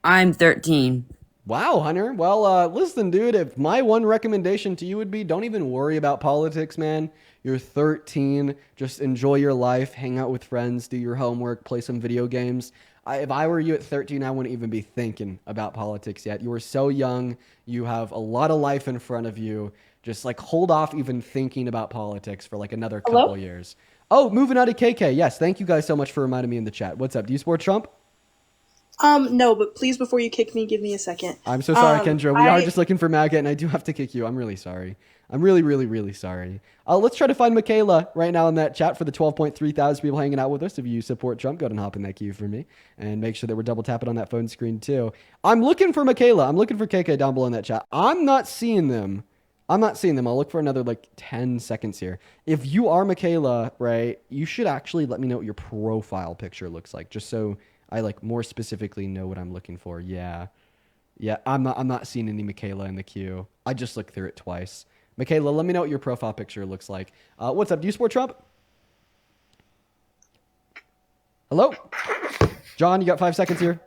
I'm 13. Wow, Hunter. Well, listen, dude, if my one recommendation to you would be don't even worry about politics, man. You're 13. Just enjoy your life, hang out with friends, do your homework, play some video games. If I were you at 13, I wouldn't even be thinking about politics yet. You are so young. You have a lot of life in front of you. Just like hold off even thinking about politics for like another couple years. Oh, moving on to KK. Yes, thank you guys so much for reminding me in the chat. What's up? Do you support Trump? No, but please, before you kick me, give me a second. I'm so sorry, Kendra. We are just looking for MAGA, and I do have to kick you. I'm really sorry. I'm really, really, really sorry. Let's try to find Michaela right now in that chat for the 12.3 thousand people hanging out with us. If you support Trump, go ahead and hop in that queue for me, and make sure that we're double tapping on that phone screen too. I'm looking for Michaela. I'm looking for KK down below in that chat. I'm not seeing them. I'll look for another like 10 seconds here. If you are Michaela, right, you should actually let me know what your profile picture looks like, just so I like more specifically know what I'm looking for. Yeah, I'm not seeing any Michaela in the queue. I just looked through it twice. Michaela, let me know what your profile picture looks like. What's up? Do you support Trump? Hello? John, you got 5 seconds here.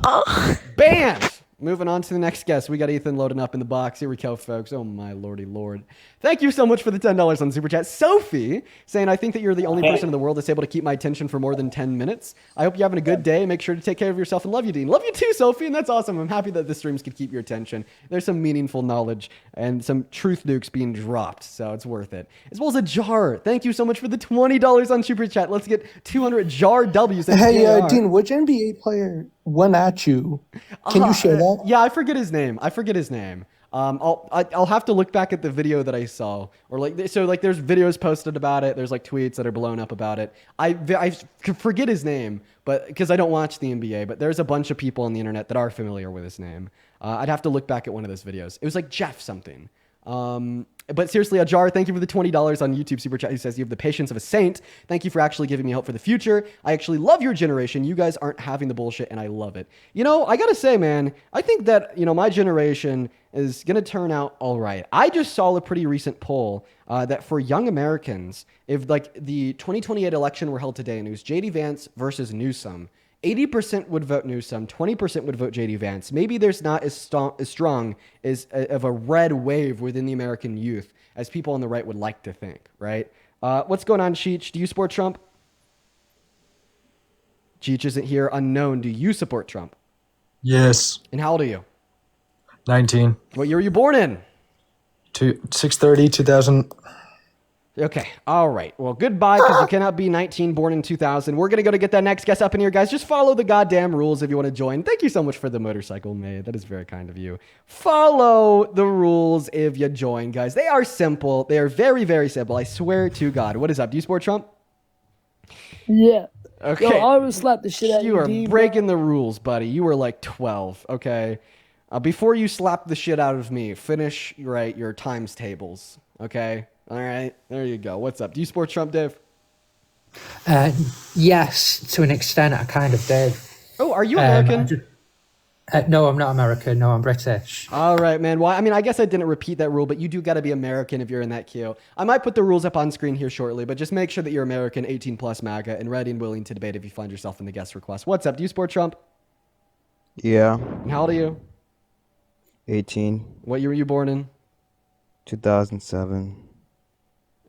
Oh. Banned! Moving on to the next guest. We got Ethan loading up in the box. Here we go, folks. Oh, my lordy lord. Thank you so much for the $10 on Super Chat. Sophie saying, I think that you're the only person in the world that's able to keep my attention for more than 10 minutes. I hope you're having a good day. Make sure to take care of yourself and love you, Dean. Love you too, Sophie, and that's awesome. I'm happy that the streams could keep your attention. There's some meaningful knowledge and some truth nukes being dropped, so it's worth it. As well as a Jar. Thank you so much for the $20 on Super Chat. Let's get 200 Jar W's. Hey, Dean, which NBA player went at you. Can you share that? Yeah, I forget his name. I'll have to look back at the video that I saw, or like there's videos posted about it. There's like tweets that are blown up about it. I forget his name, but because I don't watch the NBA, but there's a bunch of people on the internet that are familiar with his name. I'd have to look back at one of those videos. It was like Jeff something. But seriously, Ajar, thank you for the $20 on YouTube Super Chat. He says, you have the patience of a saint. Thank you for actually giving me hope for the future. I actually love your generation. You guys aren't having the bullshit, and I love it. You know, I gotta say, man, I think that, my generation is gonna turn out all right. I just saw a pretty recent poll that for young Americans, if like the 2028 election were held today and it was JD Vance versus Newsom, 80% would vote Newsom, 20% would vote JD Vance. Maybe there's not as strong as of a red wave within the American youth as people on the right would like to think, right? What's going on, Cheech? Do you support Trump? Cheech isn't here. Unknown. Do you support Trump? Yes. And how old are you? 19. What year were you born in? 6/30, 2000. Okay. All right. Well, goodbye, because you cannot be 19, born in 2000. We're going to go to get that next guest up in here, guys. Just follow the goddamn rules if you want to join. Thank you so much for the motorcycle, May. That is very kind of you. Follow the rules if you join, guys. They are simple. They are very, very simple. I swear to God. What is up? Do you support Trump? Yeah. Okay. Yo, I would slap the shit out of you. You are breaking the rules, buddy. You were like 12, okay? Before you slap the shit out of me, finish your times tables, okay? All right, there you go. What's up? Do you support Trump, Dave? Yes, to an extent, I kind of did. Oh, are you American? No, I'm not American. No, I'm British. All right, man. Well, I mean, I guess I didn't repeat that rule, but you do got to be American if you're in that queue. I might put the rules up on screen here shortly, but just make sure that you're American, 18 plus MAGA, and ready and willing to debate if you find yourself in the guest request. What's up? Do you support Trump? Yeah. And how old are you? 18. What year were you born in? 2007.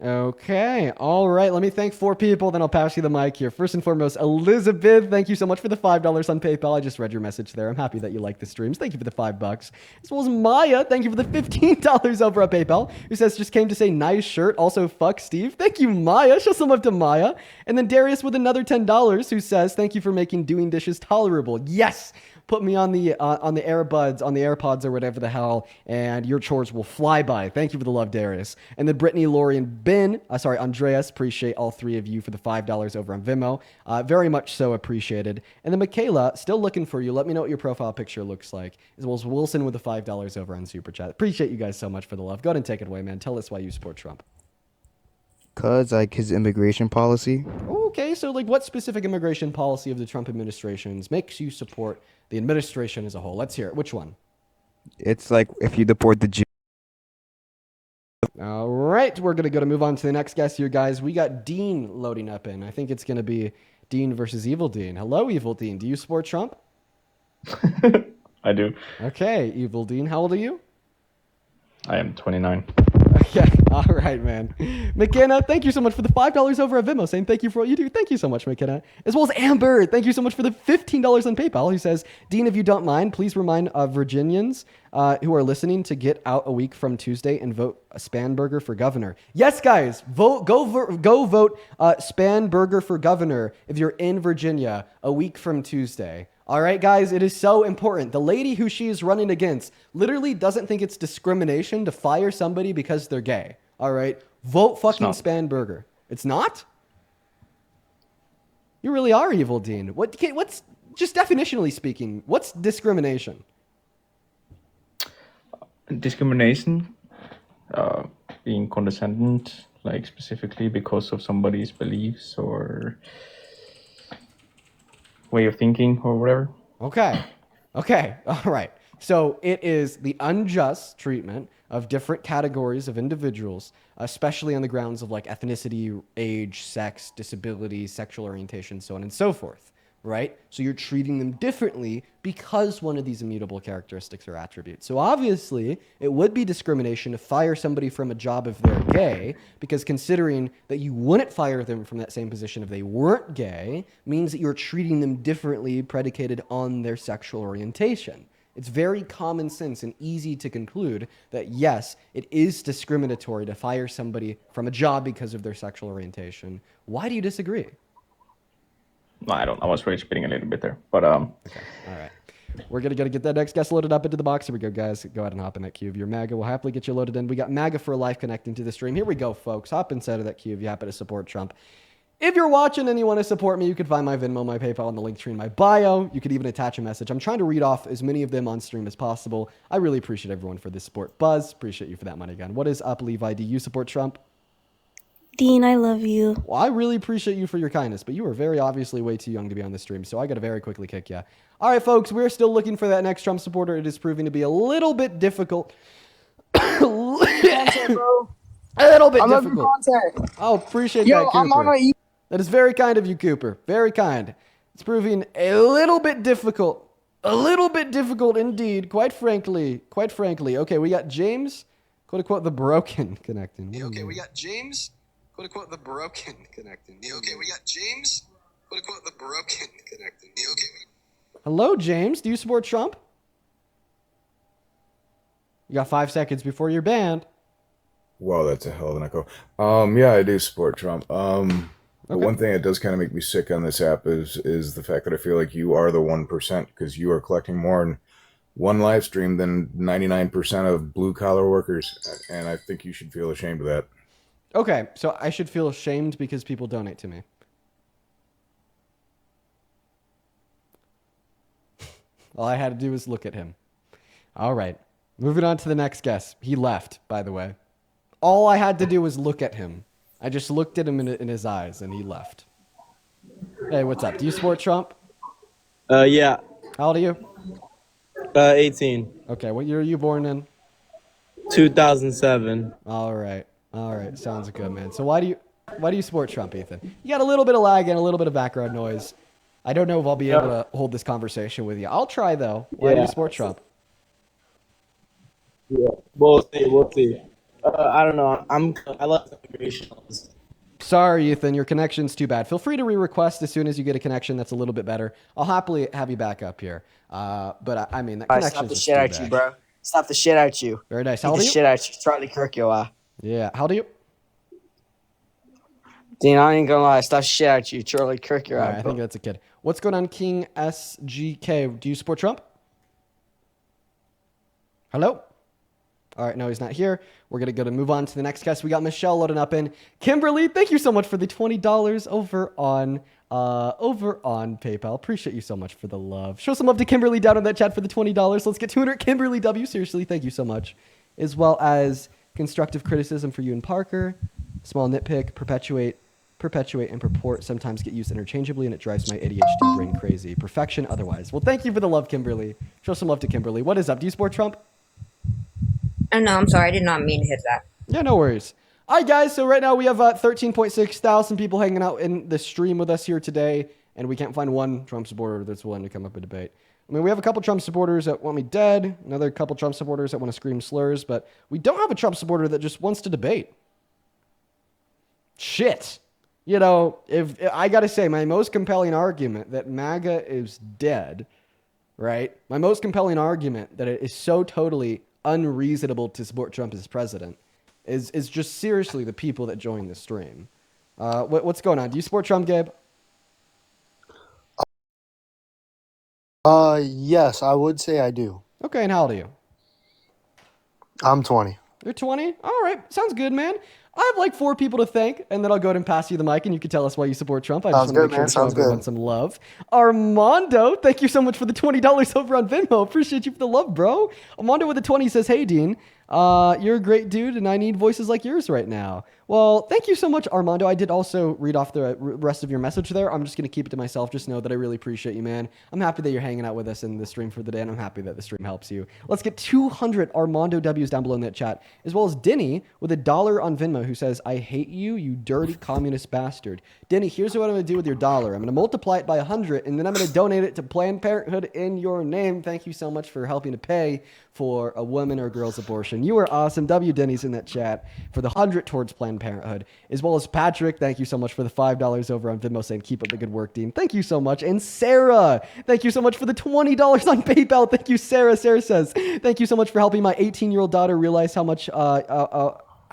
Okay. All right. Let me thank 4 people, then I'll pass you the mic here. First and foremost, Elizabeth, thank you so much for the $5 on PayPal. I just read your message there. I'm happy that you like the streams. Thank you for the $5. As well as Maya, thank you for the $15 over at PayPal, who says, just came to say nice shirt. Also, fuck Steve. Thank you, Maya. Show some love to Maya. And then Darius with another $10 who says, thank you for making doing dishes tolerable. Yes. Put me on the AirBuds, on the AirPods or whatever the hell, and your chores will fly by. Thank you for the love, Darius. And then Brittany, Lori, and Andreas, appreciate all 3 of you for the $5 over on Vimeo. Very much so appreciated. And then Michaela, still looking for you. Let me know what your profile picture looks like. As well as Wilson with the $5 over on Super Chat. Appreciate you guys so much for the love. Go ahead and take it away, man. Tell us why you support Trump. Cause like his immigration policy. Okay, so like what specific immigration policy of the Trump administrations makes you support the administration as a whole? Let's hear it. Which one? It's like if you deport the Jew. All right, we're going to move on to the next guest here, guys. We got Dean loading up in. I think it's going to be Dean versus Evil Dean. Hello, Evil Dean. Do you support Trump? I do. Okay, Evil Dean. How old are you? I am 29. Okay, all right, man. McKenna, thank you so much for the $5 over at Vimeo, saying thank you for what you do. Thank you so much, McKenna. As well as Amber, thank you so much for the $15 on PayPal, who says, Dean, if you don't mind, please remind Virginians who are listening to get out a week from Tuesday and vote Spanberger for governor. Yes, guys, go vote Spanberger for governor if you're in Virginia a week from Tuesday. All right, guys, it is so important. The lady who she is running against literally doesn't think it's discrimination to fire somebody because they're gay. All right, vote fucking Spanberger. It's not? You really are Evil Dean. What's just definitionally speaking, what's discrimination? Discrimination, being condescending, like specifically because of somebody's beliefs or way of thinking or whatever. Okay. All right. So it is the unjust treatment of different categories of individuals, especially on the grounds of like ethnicity, age, sex, disability, sexual orientation, so on and so forth, right? So you're treating them differently because one of these immutable characteristics or attributes. So obviously, it would be discrimination to fire somebody from a job if they're gay, because considering that you wouldn't fire them from that same position if they weren't gay means that you're treating them differently predicated on their sexual orientation. It's very common sense and easy to conclude that, yes, it is discriminatory to fire somebody from a job because of their sexual orientation. Why do you disagree? No, I don't. I was rage baiting a little bit there, but Okay. All right. We're going to get that next guest loaded up into the box. Here we go, guys. Go ahead and hop in that queue of your MAGA. We'll happily get you loaded in. We got MAGA for life connecting to the stream. Here we go, folks. Hop inside of that queue if you happen to support Trump. If you're watching and you want to support me, you can find my Venmo, my PayPal, and the link tree in my bio. You could even attach a message. I'm trying to read off as many of them on stream as possible. I really appreciate everyone for this support. Buzz, appreciate you for that money again. What is up, Levi? Do you support Trump? Dean, I love you. Well, I really appreciate you for your kindness, but you are very obviously way too young to be on this stream, so I got to very quickly kick you. All right, folks, we're still looking for that next Trump supporter. It is proving to be a little bit difficult. A little bit difficult. Oh, appreciate that, Cooper. That is very kind of you, Cooper. Very kind. It's proving a little bit difficult. A little bit difficult indeed, quite frankly. Quite frankly. Okay, we got James, quote-unquote, the broken connecting. Okay, we got James, quote-unquote, the broken connecting. Okay, we got James, quote-unquote, the broken connecting. Okay. Hello, James. Do you support Trump? You got 5 seconds before you're banned. Wow, that's a hell of an echo. Yeah, I do support Trump. But one thing that does kind of make me sick on this app is the fact that I feel like you are the 1% because you are collecting more in one live stream than 99% of blue collar workers, and I think you should feel ashamed of that. Okay, so I should feel ashamed because people donate to me. All I had to do was look at him. All right, moving on to the next guest. He left, by the way. All I had to do was look at him. I just looked at him in his eyes, and he left. Hey, what's up? Do you support Trump? Yeah. How old are you? 18. Okay, what year are you born in? 2007. All right, sounds good, man. So why do you support Trump, Ethan? You got a little bit of lag and a little bit of background noise. I don't know if I'll be able to hold this conversation with you. I'll try though. Why do you support Trump? Yeah, we'll see. I don't know. I love immigration laws. Sorry, Ethan, your connection's too bad. Feel free to re-request as soon as you get a connection that's a little bit better. I'll happily have you back up here. But I mean, that connection's Slap the shit out you, bro. Slap the shit out you. Very nice. How How old are the you? shit out you. Charlie Kirk, yo. Yeah. How old are you? Dean, I ain't gonna lie. Slap the shit out you. Charlie Kirk, yo. I think that's a kid. What's going on, King SGK? Do you support Trump? Hello? All right, no, he's not here. We're going to move on to the next guest. We got Michelle loading up in. Kimberly, thank you so much for the $20 over on PayPal. Appreciate you so much for the love. Show some love to Kimberly down in that chat for the $20. Let's get 200 Kimberly W. Seriously, thank you so much. As well as constructive criticism for you and Parker. Small nitpick, perpetuate, and purport sometimes get used interchangeably, and it drives my ADHD brain crazy. Perfection otherwise. Well, thank you for the love, Kimberly. Show some love to Kimberly. What is up? Do you support Trump? Oh, no, I'm sorry. I did not mean to hit that. Yeah, no worries. All right, guys. So right now we have 13.6 thousand people hanging out in the stream with us here today, and we can't find one Trump supporter that's willing to come up and debate. I mean, we have a couple Trump supporters that want me dead, another couple Trump supporters that want to scream slurs, but we don't have a Trump supporter that just wants to debate. Shit. You know, if I got to say, my most compelling argument that MAGA is dead, right? My most compelling argument that it is so totally unreasonable to support Trump as president is just seriously the people that join the stream. What's going on? Do you support Trump, Gabe? Yes, I would say I do. Okay, and how old are you? I'm 20. You're 20? All right, sounds good, man. I have like 4 people to thank, and then I'll go ahead and pass you the mic, and you can tell us why you support Trump. I just want to make sure to show everyone some love. Armando, thank you so much for the $20 over on Venmo. Appreciate you for the love, bro. Armando with the 20 says, hey, Dean, you're a great dude, and I need voices like yours right now. Well, thank you so much, Armando. I did also read off the rest of your message there. I'm just going to keep it to myself. Just know that I really appreciate you, man. I'm happy that you're hanging out with us in the stream for the day, and I'm happy that the stream helps you. Let's get 200 Armando W's down below in that chat, as well as Denny with $1 on Venmo who says, I hate you, you dirty communist bastard. Denny, here's what I'm going to do with your dollar. I'm going to multiply it by 100, and then I'm going to donate it to Planned Parenthood in your name. Thank you so much for helping to pay for a woman or girl's abortion. You are awesome. W. Denny's in that chat for the 100 towards Planned Parenthood, as well as Patrick. Thank you so much for the $5 over on Venmo saying, keep up the good work, Dean. Thank you so much. And Sarah, thank you so much for the $20 on PayPal. Thank you, Sarah. Sarah says, thank you so much for helping my 18-year-old daughter realize how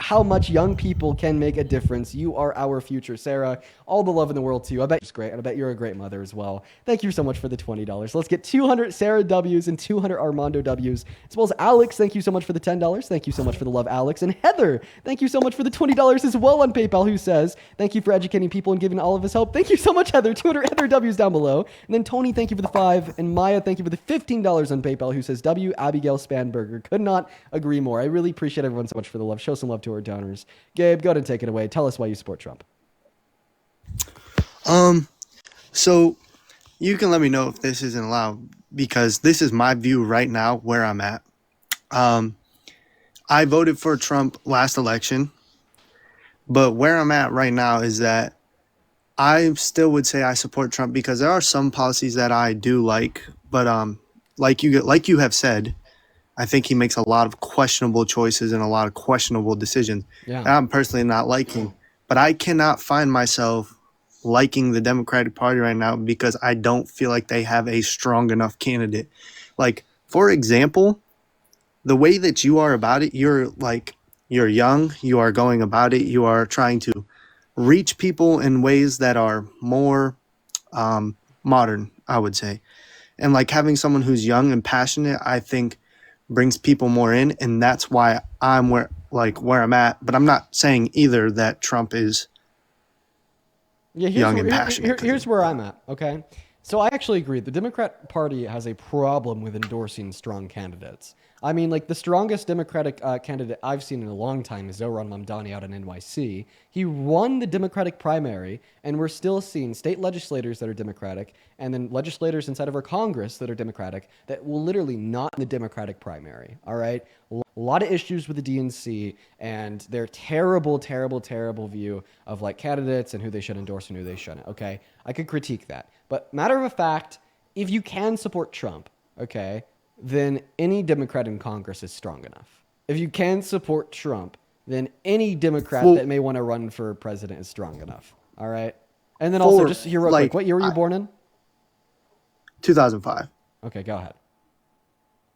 how much young people can make a difference. You are our future, Sarah. All the love in the world to you. I bet it's great, and I bet you're a great mother as well. Thank you so much for the $20. Let's get 200 Sarah W's and 200 Armando W's, as well as Alex. Thank you so much for the $10. Thank you so much for the love, Alex. And Heather, thank you so much for the $20 as well on PayPal, who says, thank you for educating people and giving all of us help. Thank you so much, Heather. 200 Heather W's down below. And then Tony, thank you for the 5. And Maya, thank you for the $15 on PayPal, who says, W. Abigail Spanberger. Could not agree more. I really appreciate everyone so much for the love. Show some love to our donors. Gabe, go ahead and take it away. Tell us why you support Trump. So you can let me know if this isn't allowed, because this is my view right now where I'm at. I voted for Trump last election, but where I'm at right now is that I still would say I support Trump because there are some policies that I do like, but like you have said, I think he makes a lot of questionable choices and a lot of questionable decisions that I'm personally not liking. But I cannot find myself liking the Democratic Party right now because I don't feel like they have a strong enough candidate. Like, for example, the way that you are about it, you're young, you are going about it, you are trying to reach people in ways that are more modern, I would say. And like having someone who's young and passionate, I think brings people more in, and that's why I'm where I'm at. But I'm not saying either that Trump is young and passionate. Here's where I'm at, okay? So I actually agree. The Democrat Party has a problem with endorsing strong candidates. I mean, like, the strongest Democratic candidate I've seen in a long time is Zohran Mamdani out in NYC. He won the Democratic primary, and we're still seeing state legislators that are Democratic, and then legislators inside of our Congress that are Democratic that will literally not in the Democratic primary, all right? A lot of issues with the DNC and their terrible, terrible, terrible view of, like, candidates and who they should endorse and who they shouldn't, okay? I could critique that. But matter of fact, if you can support Trump, okay, then any Democrat in Congress is strong enough. If you can support Trump, then any Democrat that may want to run for president is strong enough. All right. And then also, just here real quick, what year were you born in? 2005. Okay, go ahead.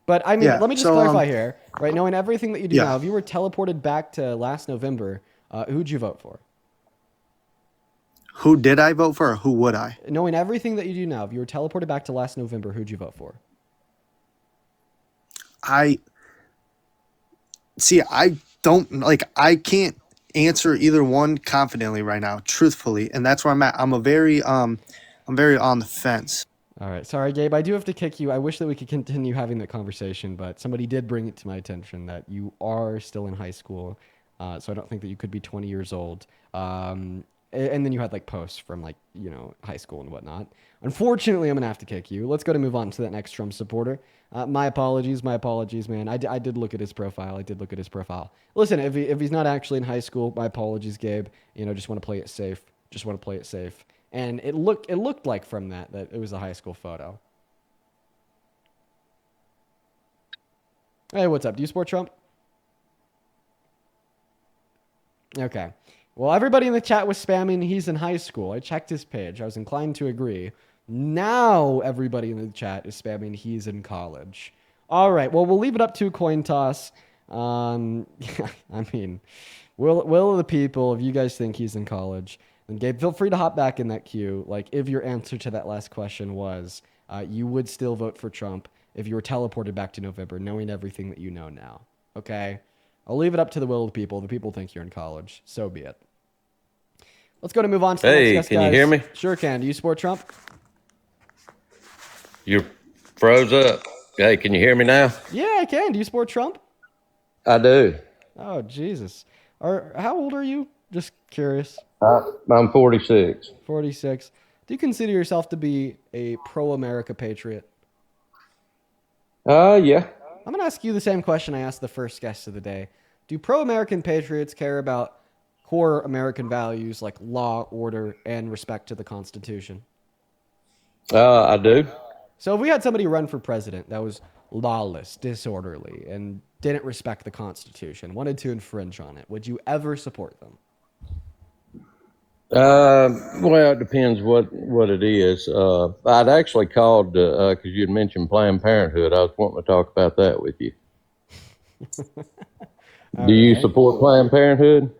But I mean, let me just clarify here, right? Knowing everything that you do now, if you were teleported back to last November, who'd you vote for? Who did I vote for, or who would I? Knowing everything that you do now, if you were teleported back to last November, who'd you vote for? I can't answer either one confidently right now, truthfully, and that's where I'm at. I'm very on the fence. All right, sorry, Gabe. I do have to kick you. I wish that we could continue having that conversation, but somebody did bring it to my attention that you are still in high school, so I don't think that you could be 20 years old. And then you had like posts from like, you know, high school and whatnot. Unfortunately, I'm gonna have to kick you. Let's go to move on to that next Trump supporter. My apologies, man. I did look at his profile. Listen, if he's not actually in high school, my apologies, Gabe. You know, just want to play it safe. And it looked like from that it was a high school photo. Hey, what's up? Do you support Trump? Okay. Well, everybody in the chat was spamming he's in high school. I checked his page. I was inclined to agree. Now everybody in the chat is spamming he's in college. All right. Well, we'll leave it up to a coin toss. I mean, will of the people, if you guys think he's in college, then Gabe, feel free to hop back in that queue. Like, if your answer to that last question was you would still vote for Trump if you were teleported back to November, knowing everything that you know now. Okay? I'll leave it up to the will of the people. The people think you're in college. So be it. Let's go to move on to the next guest, can you hear me? Sure can. Do you support Trump? You froze up. Hey, can you hear me now? Yeah, I can. Do you support Trump? I do. Oh, Jesus. How old are you? Just curious. I'm 46. 46. Do you consider yourself to be a pro-America patriot? Yeah. I'm going to ask you the same question I asked the first guest of the day. Do pro-American patriots care about core American values like law, order, and respect to the Constitution? I do. So if we had somebody run for president that was lawless, disorderly, and didn't respect the Constitution, wanted to infringe on it, would you ever support them? Well, it depends what it is. I'd actually called because you'd mentioned Planned Parenthood. I was wanting to talk about that with you. Do you right. support Planned Parenthood?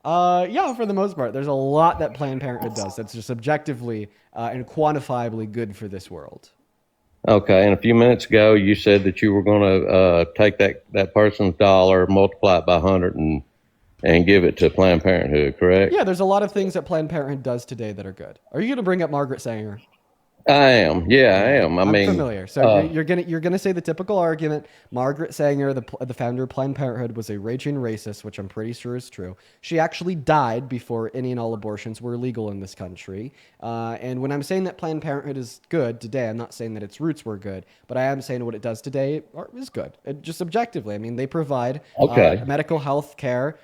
Yeah, for the most part. There's a lot that Planned Parenthood does that's just objectively and quantifiably good for this world. Okay, and a few minutes ago, you said that you were going to take that person's dollar, multiply it by 100, and give it to Planned Parenthood, correct? Yeah, there's a lot of things that Planned Parenthood does today that are good. Are you going to bring up Margaret Sanger? I am. Yeah, I am. I I'm mean, familiar. So you're gonna say the typical argument. Margaret Sanger, the founder of Planned Parenthood, was a raging racist, which I'm pretty sure is true. She actually died before any and all abortions were legal in this country. And when I'm saying that Planned Parenthood is good today, I'm not saying that its roots were good, but I am saying what it does today is good. Just objectively, I mean, they provide medical health care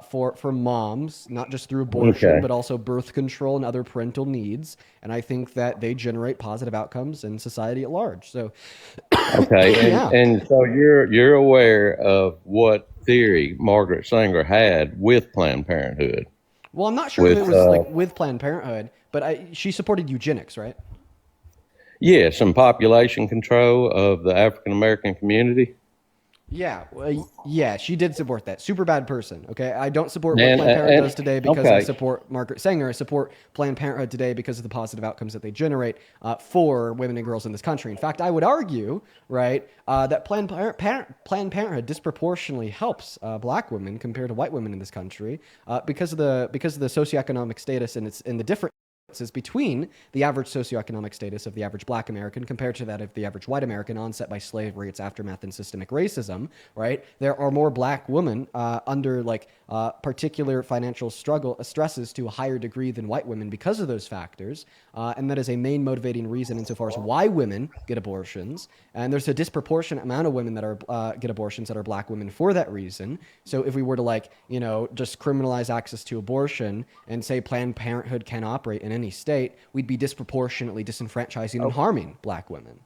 for moms, not just through abortion, but also birth control and other parental needs. And I think that they generate positive outcomes in society at large. So, okay, and so you're aware of what theory Margaret Sanger had with Planned Parenthood? Well, I'm not sure if it was like with Planned Parenthood, but she supported eugenics, right? Yes, and population control of the African American community. Yeah, yeah, she did support that. Super bad person. Okay, I don't support what Planned Parenthood does today because I support Margaret Sanger. I support Planned Parenthood today because of the positive outcomes that they generate for women and girls in this country. In fact, I would argue, right, that Planned Parenthood disproportionately helps black women compared to white women in this country because of the socioeconomic status and the difference between the average socioeconomic status of the average black American compared to that of the average white American onset by slavery, its aftermath, and systemic racism, right? There are more black women under particular financial stresses to a higher degree than white women because of those factors. And that is a main motivating reason insofar as why women get abortions. And there's a disproportionate amount of women that are get abortions that are black women for that reason. So if we were to just criminalize access to abortion and say Planned Parenthood can operate in any state, we'd be disproportionately disenfranchising and harming black women.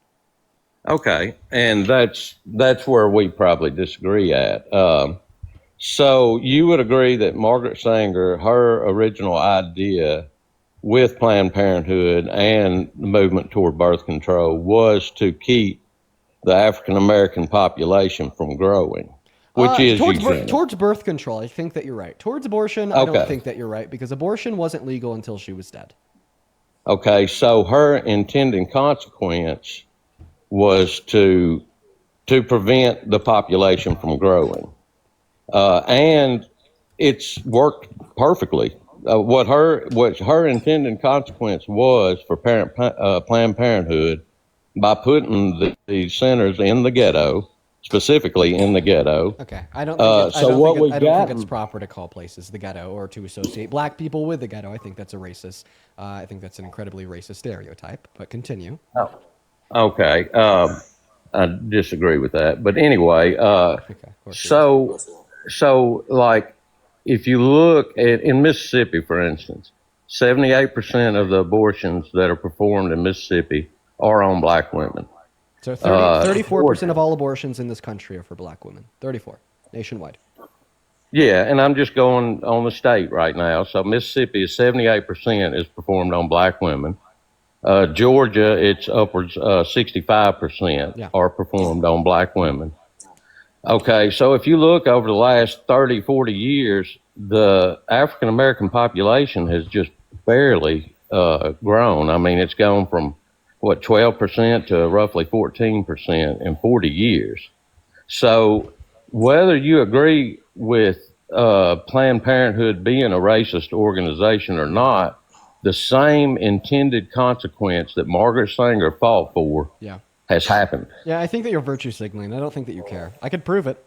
Okay, and that's where we probably disagree at. So you would agree that Margaret Sanger, her original idea with Planned Parenthood and the movement toward birth control was to keep the African American population from growing, which is towards birth control. I think that you're right. Towards abortion, I don't think that you're right because abortion wasn't legal until she was dead. Okay, so her intended consequence was to prevent the population from growing, and it's worked perfectly. What her intended consequence was for Planned Parenthood by putting the centers in the ghetto, specifically in the ghetto. Okay, I don't think it's proper to call places the ghetto or to associate black people with the ghetto. I think that's a racist. I think that's an incredibly racist stereotype. But continue. Oh, okay. I disagree with that, but anyway. So like, if you look in Mississippi, for instance, 78% of the abortions that are performed in Mississippi are on black women. So 34% of all abortions in this country are for black women. 34 nationwide. Yeah, and I'm just going on the state right now. So Mississippi is 78% is performed on black women. Georgia, it's upwards 65% are performed on black women. Okay, so if you look over the last 30, 40 years, the African American population has just barely grown. I mean, it's gone from 12% to roughly 14% in 40 years. So whether you agree with Planned Parenthood being a racist organization or not, the same intended consequence that Margaret Sanger fought for has happened. Yeah, I think that you're virtue signaling. I don't think that you care. I could prove it.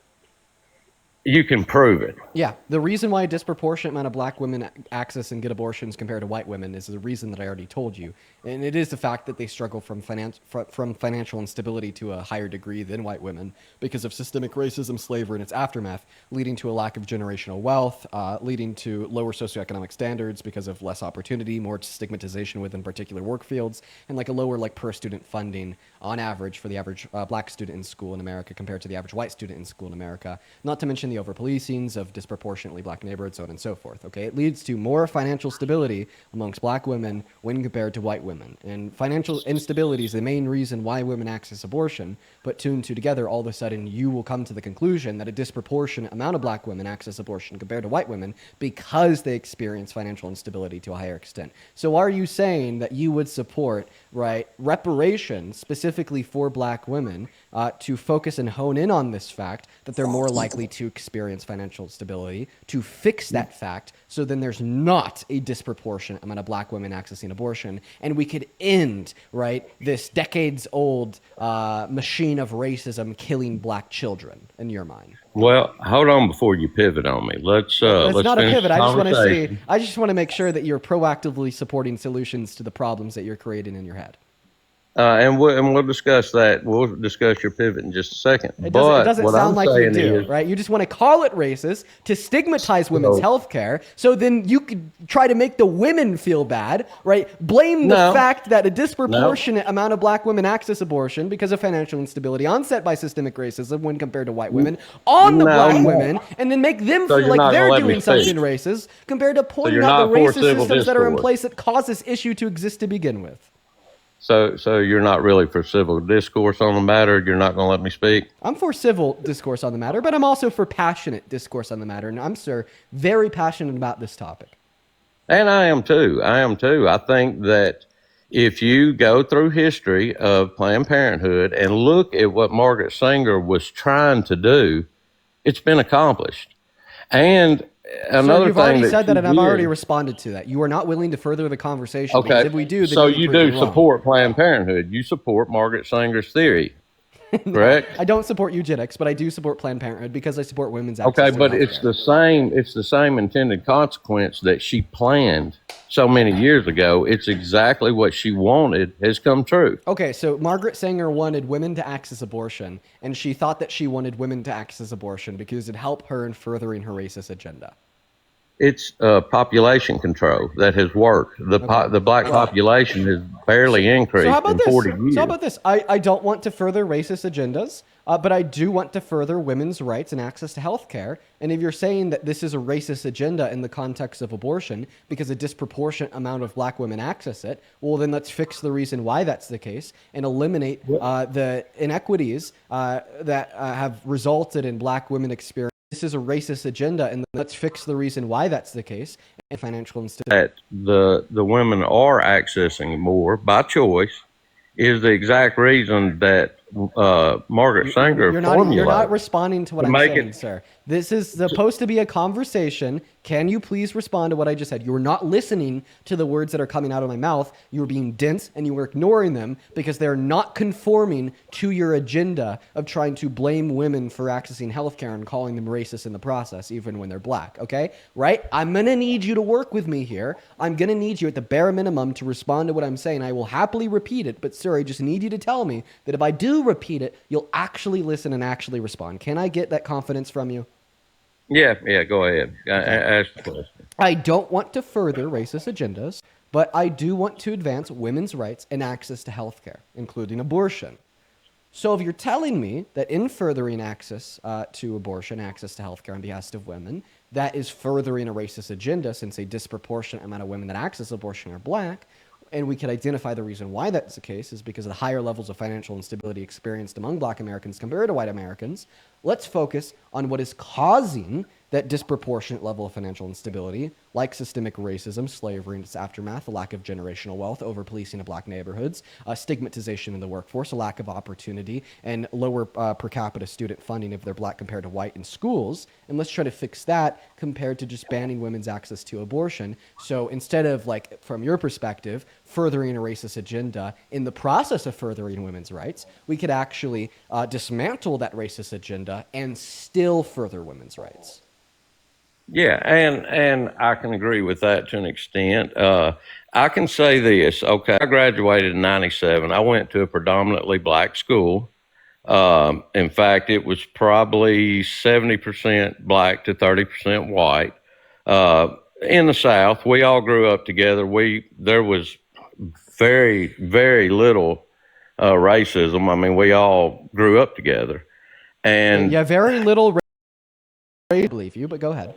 You can prove it. Yeah, the reason why a disproportionate amount of black women access and get abortions compared to white women is the reason that I already told you. And it is the fact that they struggle from financial instability to a higher degree than white women because of systemic racism, slavery, and its aftermath, leading to a lack of generational wealth, leading to lower socioeconomic standards because of less opportunity, more stigmatization within particular work fields, and a lower per student funding on average for the average black student in school in America compared to the average white student in school in America. Not to mention the over-policings of disproportionately black neighborhoods, so on and so forth. Okay, it leads to more financial stability amongst black women when compared to white women. And financial instability is the main reason why women access abortion. But two and two together, all of a sudden, you will come to the conclusion that a disproportionate amount of black women access abortion compared to white women because they experience financial instability to a higher extent. So are you saying that you would support, right, reparations specifically for black women to focus and hone in on this fact that they're more likely to experience financial stability, to fix that fact so then there's not a disproportionate amount of black women accessing abortion, and we could end, right, this decades-old machine of racism killing black children, in your mind? Well, hold on before you pivot on me. Let's It's not a finish pivot. the I just want to say, conversation. I just want to make sure that you're proactively supporting solutions to the problems that you're creating in your head. And we'll discuss that. We'll discuss your pivot in just a second. It But doesn't what sound I'm like you saying do, is, right? You just want to call it racist to stigmatize women's So- health care, so then you could try to make the women feel bad, right? Blame the No. fact that a disproportionate amount of black women access abortion because of financial instability onset by systemic racism when compared to white women on the No, black no. women, and then make them So feel you're like not gonna they're let me doing something speak. racist compared to pointing you're out the not for racist civil systems that are in discourse. place that cause this issue to exist to begin with. so you're not really for civil discourse on the matter. You're not going to let me speak. I'm for civil discourse on the matter, but I'm also for passionate discourse on the matter. And I'm, sir, very passionate about this topic. And I am too. I think that if you go through history of Planned Parenthood and look at what Margaret Sanger was trying to do, it's been accomplished. And another Sir, you've thing already that said she that, and I've already did- responded to that. You are not willing to further the conversation, Okay. because if we do, then So you'll be you proven do wrong. support Planned Parenthood. You support Margaret Sanger's theory, correct? I don't support eugenics, but I do support Planned Parenthood because I support women's access Okay, to but healthcare. it's the same intended consequence that she planned so many years ago. It's exactly what she wanted has come true. Okay, so Margaret Sanger wanted women to access abortion, and she thought that she wanted women to access abortion because it'd help her in furthering her racist agenda. It's population control that has worked. The black population has barely increased So how about in this? 40 years. So how about this? I don't want to further racist agendas, but I do want to further women's rights and access to health care. And if you're saying that this is a racist agenda in the context of abortion because a disproportionate amount of black women access it, well, then let's fix the reason why that's the case and eliminate the inequities that have resulted in black women experiencing. This is a racist agenda, and let's fix the reason why that's the case. And financial instability. That the women are accessing more by choice is the exact reason that Margaret Sanger You're formulated. not responding to what To I'm make saying, it- sir. This is supposed to be a conversation. Can you please respond to what I just said? You're not listening to the words that are coming out of my mouth. You were being dense and you were ignoring them because they're not conforming to your agenda of trying to blame women for accessing healthcare and calling them racist in the process, even when they're black, okay? Right? I'm going to need you to work with me here. I'm going to need you at the bare minimum to respond to what I'm saying. I will happily repeat it, but sir, I just need you to tell me that if I do repeat it, you'll actually listen and actually respond. Can I get that confidence from you? Yeah, go ahead. Ask the question. I don't want to further racist agendas, but I do want to advance women's rights and access to healthcare, including abortion. So if you're telling me that in furthering access to abortion, access to healthcare on behalf of women, that is furthering a racist agenda since a disproportionate amount of women that access abortion are black, and we could identify the reason why that's the case is because of the higher levels of financial instability experienced among black Americans compared to white Americans, let's focus on what is causing that disproportionate level of financial instability, like systemic racism, slavery and its aftermath, a lack of generational wealth, over-policing of black neighborhoods, stigmatization in the workforce, a lack of opportunity, and lower per capita student funding if they're black compared to white in schools. And let's try to fix that compared to just banning women's access to abortion. So instead of, like, from your perspective, furthering a racist agenda in the process of furthering women's rights, we could actually dismantle that racist agenda and still further women's rights. Yeah, and I can agree with that to an extent. I can say this. Okay, I graduated in '97. I went to a predominantly black school. In fact, it was probably 70% black to 30% white. In the South, we all grew up together. There was very, very little racism. I mean, we all grew up together, and Yeah, very little. I believe you, but go ahead.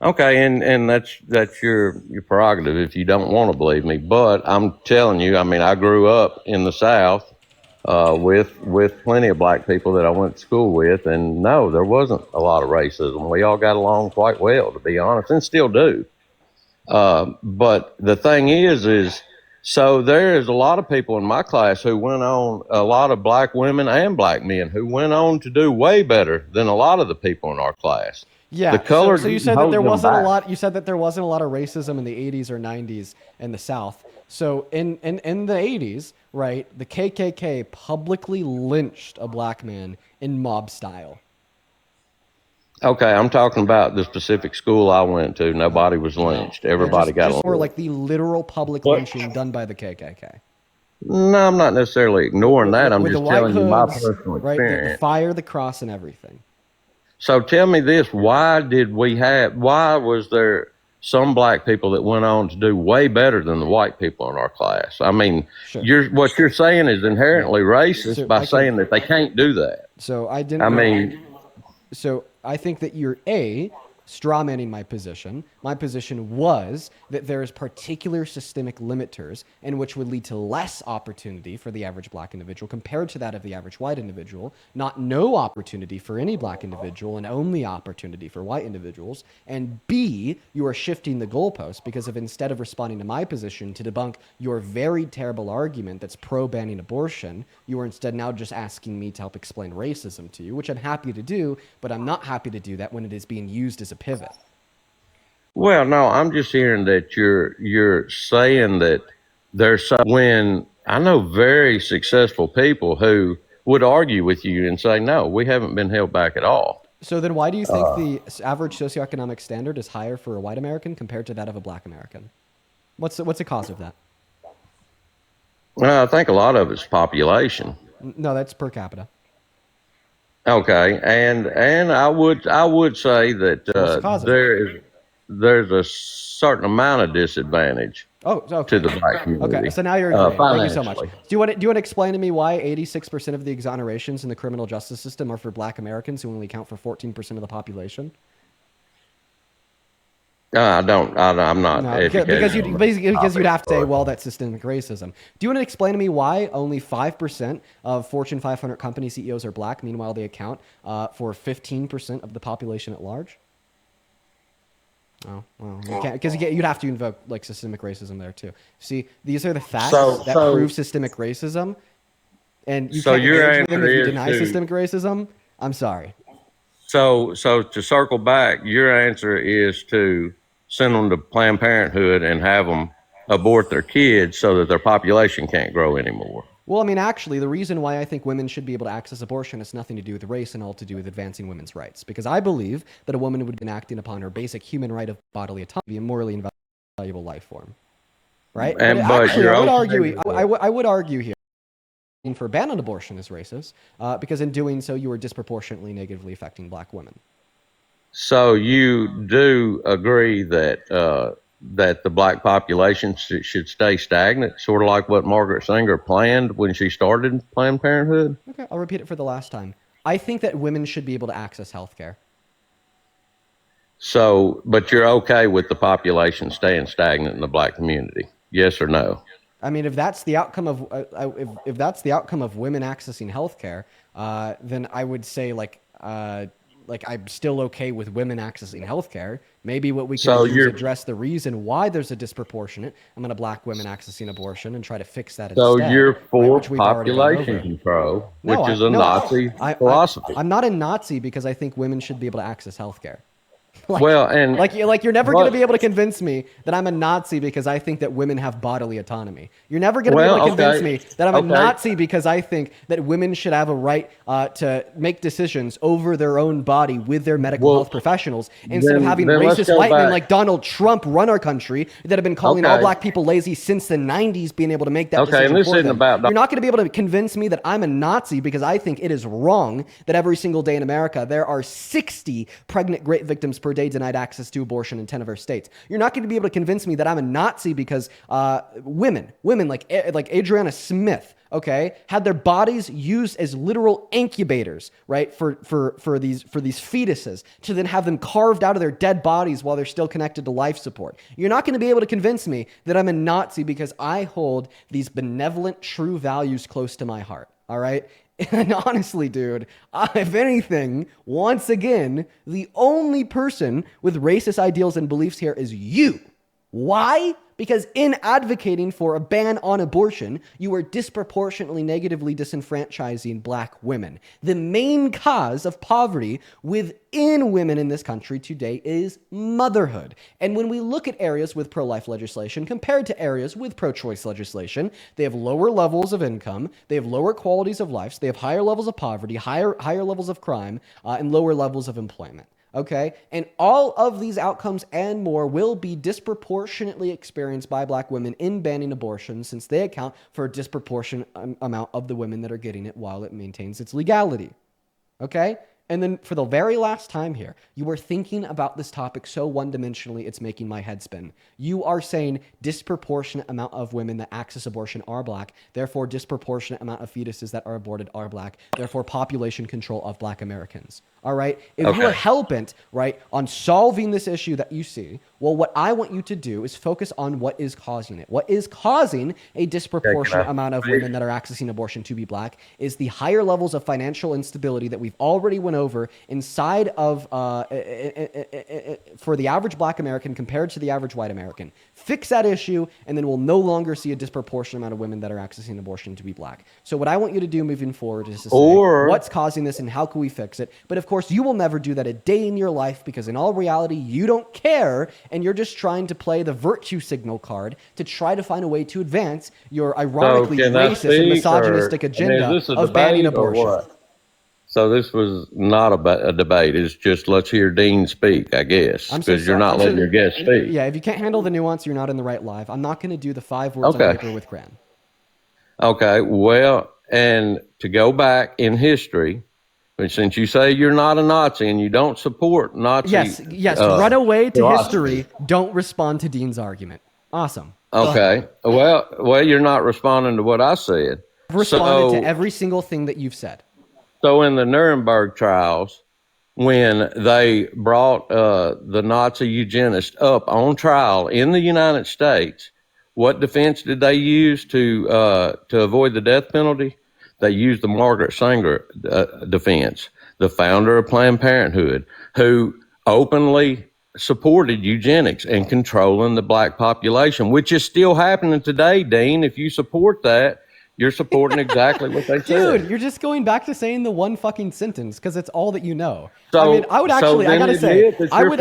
okay, and that's your prerogative if you don't want to believe me. But I'm telling you, I mean, I grew up in the South with plenty of black people that I went to school with, and no, there wasn't a lot of racism. We all got along quite well, to be honest, and still do. But the thing is so there is a lot of people in my class who went on, a lot of black women and black men who went on to do way better than a lot of the people in our class. Yeah. The color So you said that holds there them wasn't a back. lot. You said that there wasn't a lot of racism in the 80s or 90s in the South. So in the 80s, right, the KKK publicly lynched a black man in mob style. Okay, I'm talking about the specific school I went to. Nobody was lynched. Everybody got Just along. more like the literal public lynching done by the KKK. No, I'm not necessarily ignoring that. I'm With the just white telling you my hoods, personal right? The experience. fire, the cross, and everything. So tell me this: why was there some black people that went on to do way better than the white people in our class? I mean, what you're saying is inherently racist So by I can- saying that they can't do that. So I didn't. I mean, So I think that you're strawmanning my position. My position was that there is particular systemic limiters in which would lead to less opportunity for the average black individual compared to that of the average white individual, not no opportunity for any black individual and only opportunity for white individuals. And B, you are shifting the goalpost because of instead of responding to my position to debunk your very terrible argument that's pro-banning abortion, you are instead now just asking me to help explain racism to you, which I'm happy to do, but I'm not happy to do that when it is being used as a pivot. well, no, I'm just hearing that you're saying that there's when I know very successful people who would argue with you and say, no, we haven't been held back at all. So then why do you think the average socioeconomic standard is higher for a white American compared to that of a black American? What's the cause of that? Well, I think a lot of it's population. No, that's per capita. Okay, and I would say that there's a certain amount of disadvantage to the black community. Okay, so now you're agreeing. Thank you so much. financially. Do you want to explain to me why 86% of the exonerations in the criminal justice system are for black Americans who only account for 14% of the population? I'm not educated. Because you'd have to say, well, that's systemic racism. Do you want to explain to me why only 5% of Fortune 500 company CEOs are black, meanwhile they account for 15% of the population at large? Oh, well, you can't, because you'd have to invoke like systemic racism there too. See, these are the facts that prove systemic racism, and you can't engage with them if you deny systemic racism. I'm sorry. So to circle back, your answer is to send them to Planned Parenthood and have them abort their kids so that their population can't grow anymore. Well, I mean, actually, the reason why I think women should be able to access abortion has nothing to do with race and all to do with advancing women's rights. Because I believe that a woman would be acting upon her basic human right of bodily autonomy, a morally invaluable life form. Right? And, but actually, I would argue here for a ban on abortion is racist because in doing so, you are disproportionately negatively affecting black women. So you do agree that that the black population should stay stagnant, sort of like what Margaret Sanger planned when she started Planned Parenthood? Okay, I'll repeat it for the last time. I think that women should be able to access health care. So, but you're okay with the population staying stagnant in the black community? Yes or no? I mean, if that's the outcome of if that's the outcome of women accessing healthcare, then I would say like I'm still okay with women accessing healthcare. Maybe what we can do is address the reason why there's a disproportionate amount of black women accessing abortion and try to fix that instead. So you're for which we've already gone population over. control, which is a Nazi philosophy. I'm not a Nazi because I think women should be able to access healthcare. Like, you're never going to be able to convince me that I'm a Nazi because I think that women have bodily autonomy. You're never going to be able to convince me that I'm a Nazi because I think that women should have a right to make decisions over their own body with their medical health professionals instead of having racist white men like Donald Trump run our country that have been calling all black people lazy since the 90s being able to make that decision for them. You're not going to be able to convince me that I'm a Nazi because I think it is wrong that every single day in America there are 60 pregnant rape victims per per day denied access to abortion in 10 of our states. You're not going to be able to convince me that I'm a Nazi because women like Adriana Smith, okay, had their bodies used as literal incubators, right, for these fetuses to then have them carved out of their dead bodies while they're still connected to life support. You're not going to be able to convince me that I'm a Nazi because I hold these benevolent, true values close to my heart, all right? And honestly, dude, if anything, once again, the only person with racist ideals and beliefs here is you. Why? Because in advocating for a ban on abortion, you are disproportionately negatively disenfranchising black women. The main cause of poverty within women in this country today is motherhood. And when we look at areas with pro-life legislation compared to areas with pro-choice legislation, they have lower levels of income, they have lower qualities of life, so they have higher levels of poverty, higher levels of crime, and lower levels of employment. Okay, and all of these outcomes and more will be disproportionately experienced by black women in banning abortion, since they account for a disproportionate amount of the women that are getting it while it maintains its legality. Okay? And then for the very last time here, you are thinking about this topic so one-dimensionally, it's making my head spin. You are saying disproportionate amount of women that access abortion are black, therefore disproportionate amount of fetuses that are aborted are black, therefore population control of black Americans. All right? If you are hell-bent, right, on solving this issue that you see, well, what I want you to do is focus on what is causing it. What is causing a disproportionate amount of women that are accessing abortion to be black is the higher levels of financial instability that we've already went over inside of, for the average black American compared to the average white American. Fix that issue, and then we'll no longer see a disproportionate amount of women that are accessing abortion to be black. So what I want you to do moving forward is to say what's causing this and how can we fix it. But of course, you will never do that a day in your life because in all reality, you don't care, and you're just trying to play the virtue signal card to try to find a way to advance your ironically racist and misogynistic agenda of banning abortion. So this was not a debate. It's just let's hear Dean speak, I guess, because you're not letting your guest speak. Yeah, if you can't handle the nuance, you're not in the right live. I'm not going to do the 5 words on paper with Cran. Okay, well, and to go back in history, since you say you're not a Nazi and you don't support Nazi... Yes, run away to history. Don't respond to Dean's argument. Awesome. Okay, well, you're not responding to what I said. I've responded to every single thing that you've said. So in the Nuremberg trials, when they brought the Nazi eugenist up on trial in the United States, what defense did they use to avoid the death penalty? They used the Margaret Sanger defense, the founder of Planned Parenthood, who openly supported eugenics and controlling the black population, which is still happening today, Dean. If you support that, you're supporting exactly what they said. Dude, you're just going back to saying the one fucking sentence because it's all that you know. So, I mean, I would actually, I gotta say, I would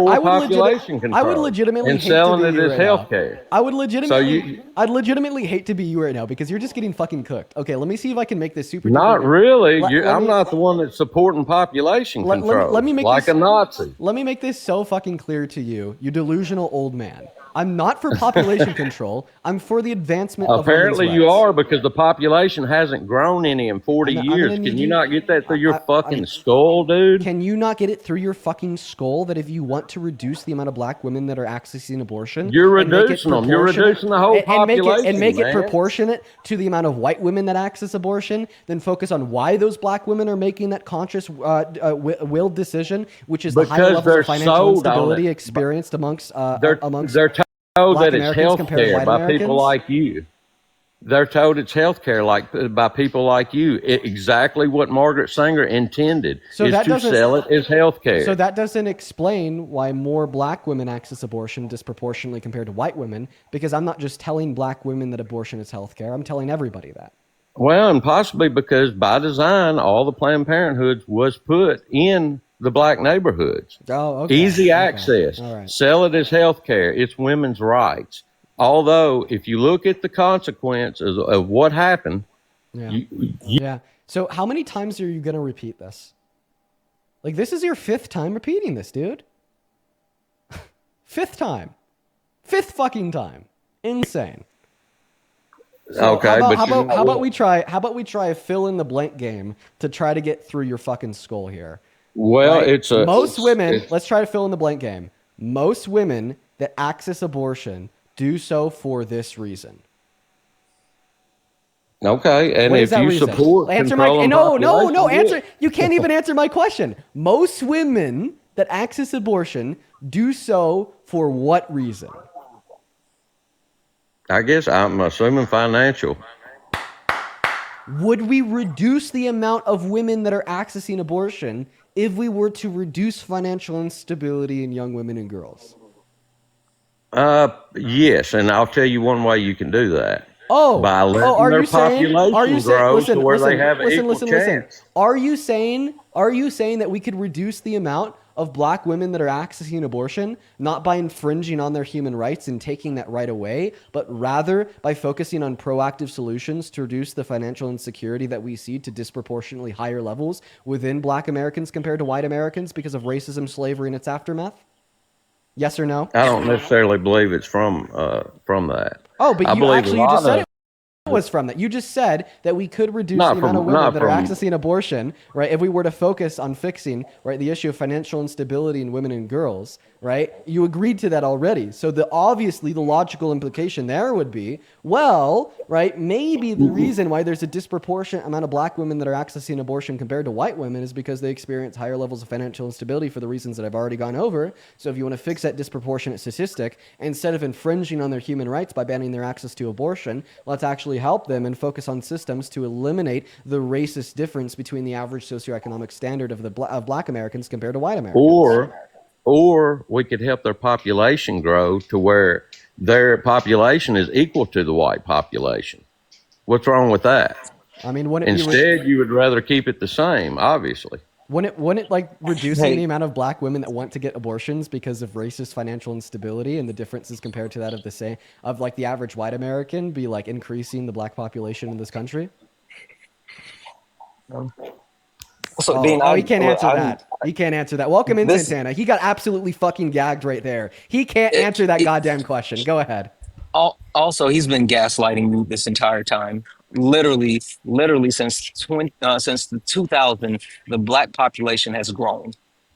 legitimately and hate selling to be it you as right healthcare. now. I'd legitimately hate to be you right now because you're just getting fucking cooked. Okay, let me see if I can make this super. Not really. I'm not the one that's supporting population control. Let me make like this, a Nazi. Let me make this so fucking clear to you, you delusional old man. I'm not for population control. I'm for the advancement of women's rights. You are, because the population hasn't grown any in 40 years. Can you not get that through your fucking skull, dude? Can you not get it through your fucking skull that if you want to reduce the amount of black women that are accessing abortion, you're reducing them. You're reducing the whole population, and make it proportionate to the amount of white women that access abortion, then focus on why those black women are making that conscious will decision, which is the higher levels of financial instability experienced amongst they're told that it's health care by people like you. They're told it's health care by people like you. Exactly what Margaret Sanger intended is to sell it as health care. So that doesn't explain why more black women access abortion disproportionately compared to white women, because I'm not just telling black women that abortion is health care. I'm telling everybody that. Well, and possibly because by design, all the Planned Parenthoods was put in the black neighborhoods. Oh, okay. Easy access. All right. Sell it as health care. It's women's rights. Although, if you look at the consequences of what happened, yeah. So how many times are you going to repeat this? Like, this is your 5th time repeating this, dude. 5th time. 5th fucking time. Insane. So okay, how about we try a fill in the blank game to try to get through your fucking skull here. Well, right? it's a Most women, it's- let's try to fill in the blank game. Most women that access abortion do so for this reason. okay. And What is if that you reason? support Answer my controlling no, population, answer. yeah. You can't even answer my question. Most women that access abortion do so for what reason? I guess I'm assuming financial. Would we reduce the amount of women that are accessing abortion if we were to reduce financial instability in young women and girls? Yes, and I'll tell you one way you can do that. Oh, By letting are their you saying? Are you population saying? grow to Listen, where they listen, have an listen, equal listen, listen. chance. Are you saying? Are you saying that we could reduce the amount of black women that are accessing abortion, not by infringing on their human rights and taking that right away, but rather by focusing on proactive solutions to reduce the financial insecurity that we see to disproportionately higher levels within black Americans compared to white Americans because of racism, slavery, and its aftermath? Yes or no? I don't necessarily believe it's from that. Oh, but I you believe a actually you lot just said of it was from that. You just said that we could reduce not the amount of from women not that are from accessing abortion, right? If we were to focus on fixing, right, the issue of financial instability in women and girls, right? You agreed to that already. So obviously the logical implication there would be, well, right, maybe the reason why there's a disproportionate amount of black women that are accessing abortion compared to white women is because they experience higher levels of financial instability for the reasons that I've already gone over. So if you want to fix that disproportionate statistic, instead of infringing on their human rights by banning their access to abortion, let's actually help them and focus on systems to eliminate the racist difference between the average socioeconomic standard of of black Americans compared to white Americans. or we could help their population grow to where their population is equal to the white population. What's wrong with that? I mean, wouldn't it be Instead, you would rather keep it the same, obviously. Wouldn't it like reducing Hey. the amount of black women that want to get abortions because of racist financial instability and the differences compared to that of like the average white American be like increasing the black population in this country? So, Dean, He can't answer that. He can't answer that. Welcome in, Santana. He got absolutely fucking gagged right there. He can't answer that goddamn question. Go ahead. Also, he's been gaslighting me this entire time. Literally since the 2000, the black population has grown,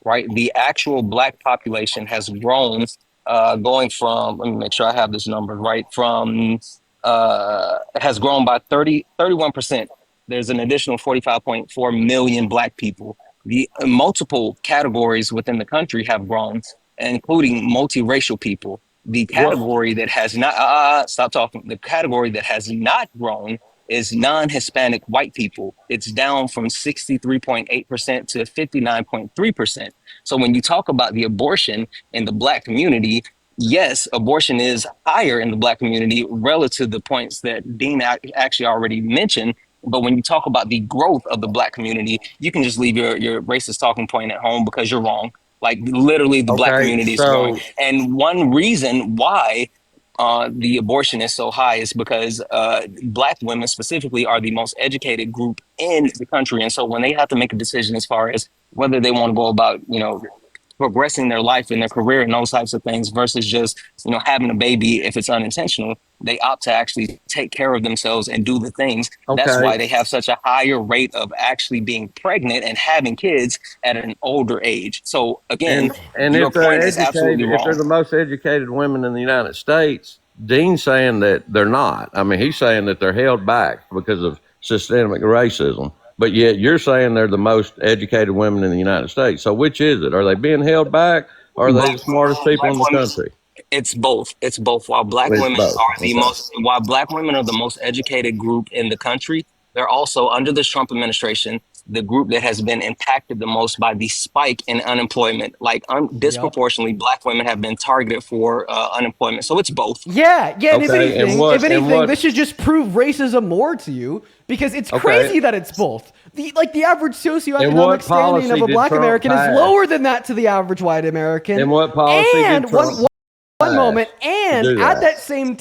right? The actual black population has grown, going from, let me make sure I have this number right, from, it has grown by 31%. There's an additional 45.4 million black people. The multiple categories within the country have grown, including multiracial people. The category that has not stop talking. The category that has not grown is non-Hispanic white people. It's down from 63.8% to 59.3%. So when you talk about the abortion in the black community, yes, abortion is higher in the black community relative to the points that Dean actually already mentioned. But when you talk about the growth of the black community, you can just leave your racist talking point at home because you're wrong. Like literally the black Okay, community is growing. so And one reason why the abortion is so high is because black women specifically are the most educated group in the country. And so when they have to make a decision as far as whether they want to go about, progressing their life and their career and those types of things versus just, having a baby if it's unintentional, they opt to actually take care of themselves and do the things. That's okay, why they have such a higher rate of actually being pregnant and having kids at an older age. So again, and your if they're point is absolutely educated, if they're wrong. the most educated women in the United States, Dean's saying that they're not. I mean, he's saying that they're held back because of systemic racism. But yet you're saying they're the most educated women in the United States. So which is it? Are they being held back, or are they the smartest people in the country? It's both. It's both. While black It's women both. are Okay. while black women are the most educated group in the country, they're also under this Trump administration the group that has been impacted the most by the spike in unemployment. Like disproportionately, black women have been targeted for unemployment. So it's both. Yeah. And Okay. if anything, what? this should just prove racism more to you because it's Okay. crazy that it's both. The average And socioeconomic what standing of policy a did black Trump American is pass? lower than that to the average white American. And what policy And did Trump one moment, and do at that? that same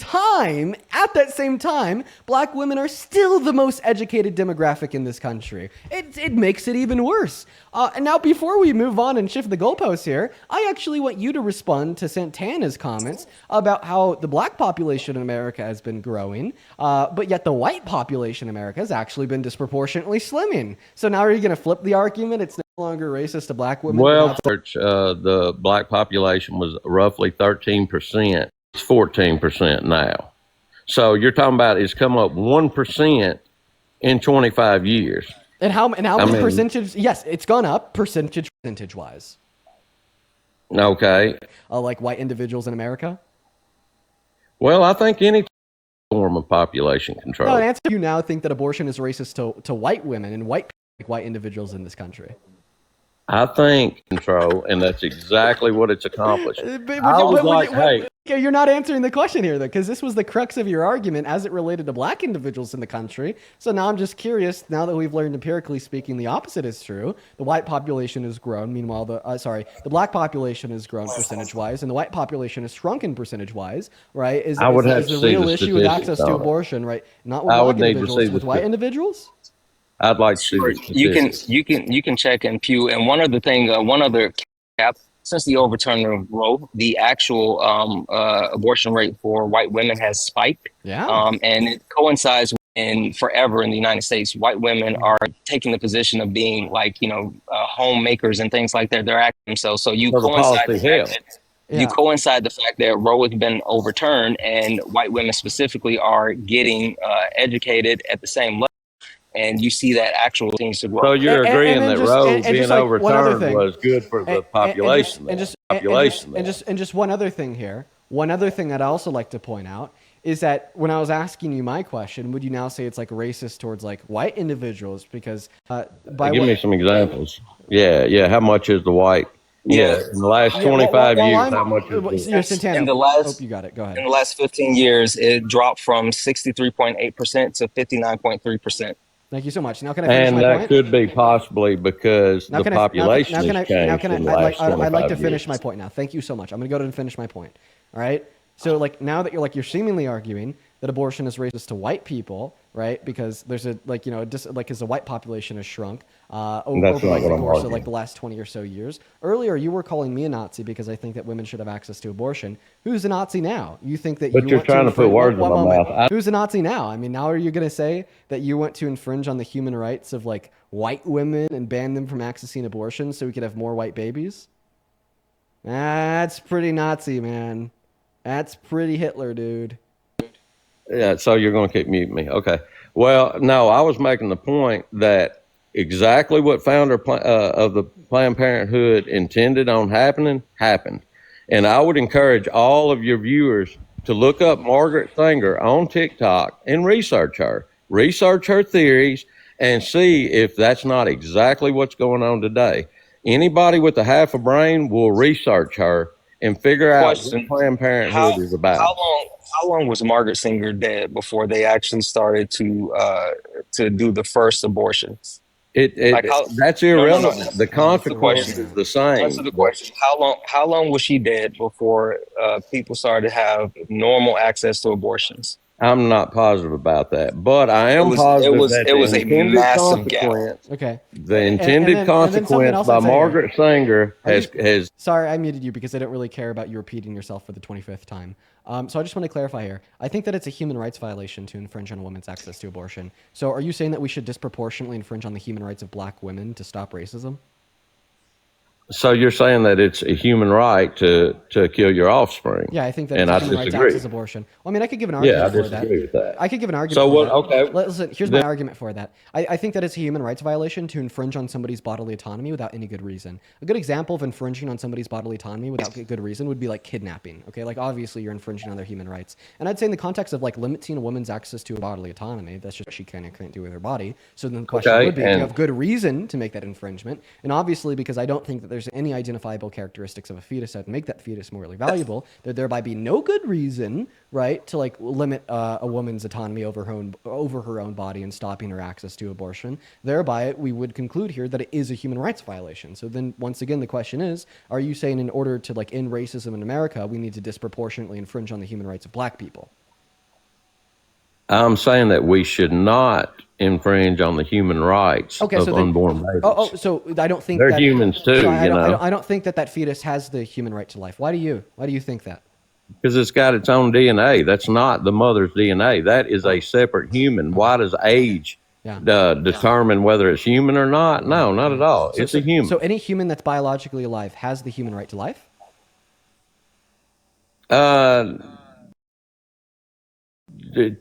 time, black women are still the most educated demographic in this country. It makes it even worse. And now, before we move on and shift the goalposts here, I actually want you to respond to Santana's comments about how the black population in America has been growing, but yet the white population in America has actually been disproportionately slimming. So now are you going to flip the argument? It's longer racist to black women? Well, the black population was roughly 13%. It's 14% now. So you're talking about it's come up 1% in 25 years. And how many percentage? Yes, it's gone up percentage wise. Okay. Like white individuals in America. Well, I think any form of population control. No, an answer. You now think that abortion is racist to white women and white individuals in this country. I think control, and that's exactly what it's accomplished. You're not answering the question here, though, because this was the crux of your argument as it related to black individuals in the country. So now I'm just curious, now that we've learned empirically speaking, the opposite is true. The white population has grown. Meanwhile, the black population has grown percentage-wise, and the white population has shrunken percentage-wise, right? Is the real issue with access to abortion, right? Not with black individuals, with white individuals? I'd like to see you can check in Pew, and one other cap, since the overturning of Roe, the actual abortion rate for white women has spiked. Yeah. And it coincides forever in the United States, white women are taking the position of being homemakers and things like that. They're acting themselves. So you coincide the fact that Roe has been overturned, and white women specifically are getting educated at the same level. And you see that actual things to grow. So you're agreeing that Roe being overturned was good for the population. And just one other thing here. One other thing that I also like to point out is that when I was asking you my question, would you now say it's like racist towards like white individuals? Because give me some examples. Yeah. How much is the white? Yeah, in the last 25 years, how much is Santana, in the last, hope you got it. Go ahead. In the last 15 years, it dropped from 63.8% to 59.3%. Thank you so much. Now can I finish my point? And that could be possibly because the population has changed in the last 25 years. I'd like to finish my point now. Thank you so much. I'm going to go and finish my point. All right? So like now that you're seemingly arguing that abortion is racist to white people, right? Because there's because the white population has shrunk over the course of like the last 20 or so years. Earlier, you were calling me a Nazi because I think that women should have access to abortion. Who's a Nazi now? You think that? But you're trying to put words in my mouth. Who's a Nazi now? I mean, now are you going to say that you want to infringe on the human rights of like white women and ban them from accessing abortion so we could have more white babies? That's pretty Nazi, man. That's pretty Hitler, dude. Yeah, so you're going to keep muting me. Okay. Well, no, I was making the point that exactly what founder of the Planned Parenthood intended on happening, happened. And I would encourage all of your viewers to look up Margaret Sanger on TikTok and research her theories, and see if that's not exactly what's going on today. Anybody with a half a brain will research her and figure out what Planned Parenthood is about. How long was Margaret Sanger dead before they actually started to do the first abortions? That's irrelevant. No. The consequence is the same. Answer the question. How long was she dead before people started to have normal access to abortions? I'm not positive about that, but I am positive that it was a massive gap. Okay. The intended consequence by Margaret Sanger has. Sorry, I muted you because I don't really care about you repeating yourself for the 25th time. So I just want to clarify here. I think that it's a human rights violation to infringe on a woman's access to abortion. So are you saying that we should disproportionately infringe on the human rights of black women to stop racism? So you're saying that it's a human right to kill your offspring? Yeah, I think that it's a human right to access abortion. Well, I mean, I could give an argument for that. I disagree with that. I could give an argument for that. Okay. Listen, here's my argument for that. I think that it's a human rights violation to infringe on somebody's bodily autonomy without any good reason. A good example of infringing on somebody's bodily autonomy without good reason would be like kidnapping. Okay, like obviously you're infringing on their human rights. And I'd say in the context of like limiting a woman's access to bodily autonomy, that's just what she can and can't do with her body. So then the question would be, do you have good reason to make that infringement? And obviously, because I don't think that there's any identifiable characteristics of a fetus that make that fetus morally valuable, there thereby be no good reason, right, to like limit a woman's autonomy over her own body and stopping her access to abortion. Thereby, we would conclude here that it is a human rights violation. So then, once again, the question is: are you saying in order to like end racism in America, we need to disproportionately infringe on the human rights of black people? I'm saying that we should not infringe on the human rights of unborn babies. So I don't think they're humans too. So I don't think that fetus has the human right to life. Why do you think that? Because it's got its own DNA. That's not the mother's DNA. That is a separate human. Why does age determine whether it's human or not? No, not at all. It's a human. So any human that's biologically alive has the human right to life?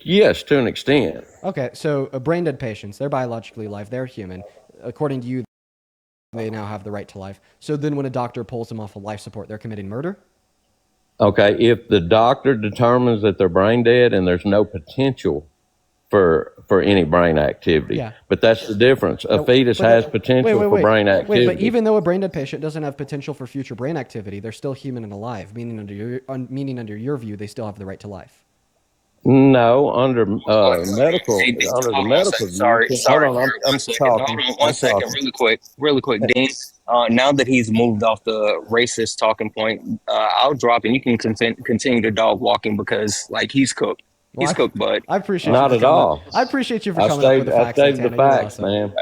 Yes, to an extent. Okay, so brain dead patients, they're biologically alive, they're human. According to you, they now have the right to life. So then when a doctor pulls them off of life support, they're committing murder? Okay, if the doctor determines that they're brain dead and there's no potential for any brain activity, Yeah. but that's the difference. A fetus has potential for brain activity. Wait, but even though a brain dead patient doesn't have potential for future brain activity, they're still human and alive, meaning under your view, they still have the right to life. No, under medical, Hey, under the hold on one medical second. view. Sorry, Hold sorry. on, I'm One second. Hold talking. on one second, really quick, Dean. Now that he's moved off the racist talking point, I'll drop and you can continue the dog walking because like he's cooked. Well, He's cooked, bud. I appreciate Not you for at coming all. up. I appreciate you for I coming up with the facts, stated the Santana. You're facts, awesome. man.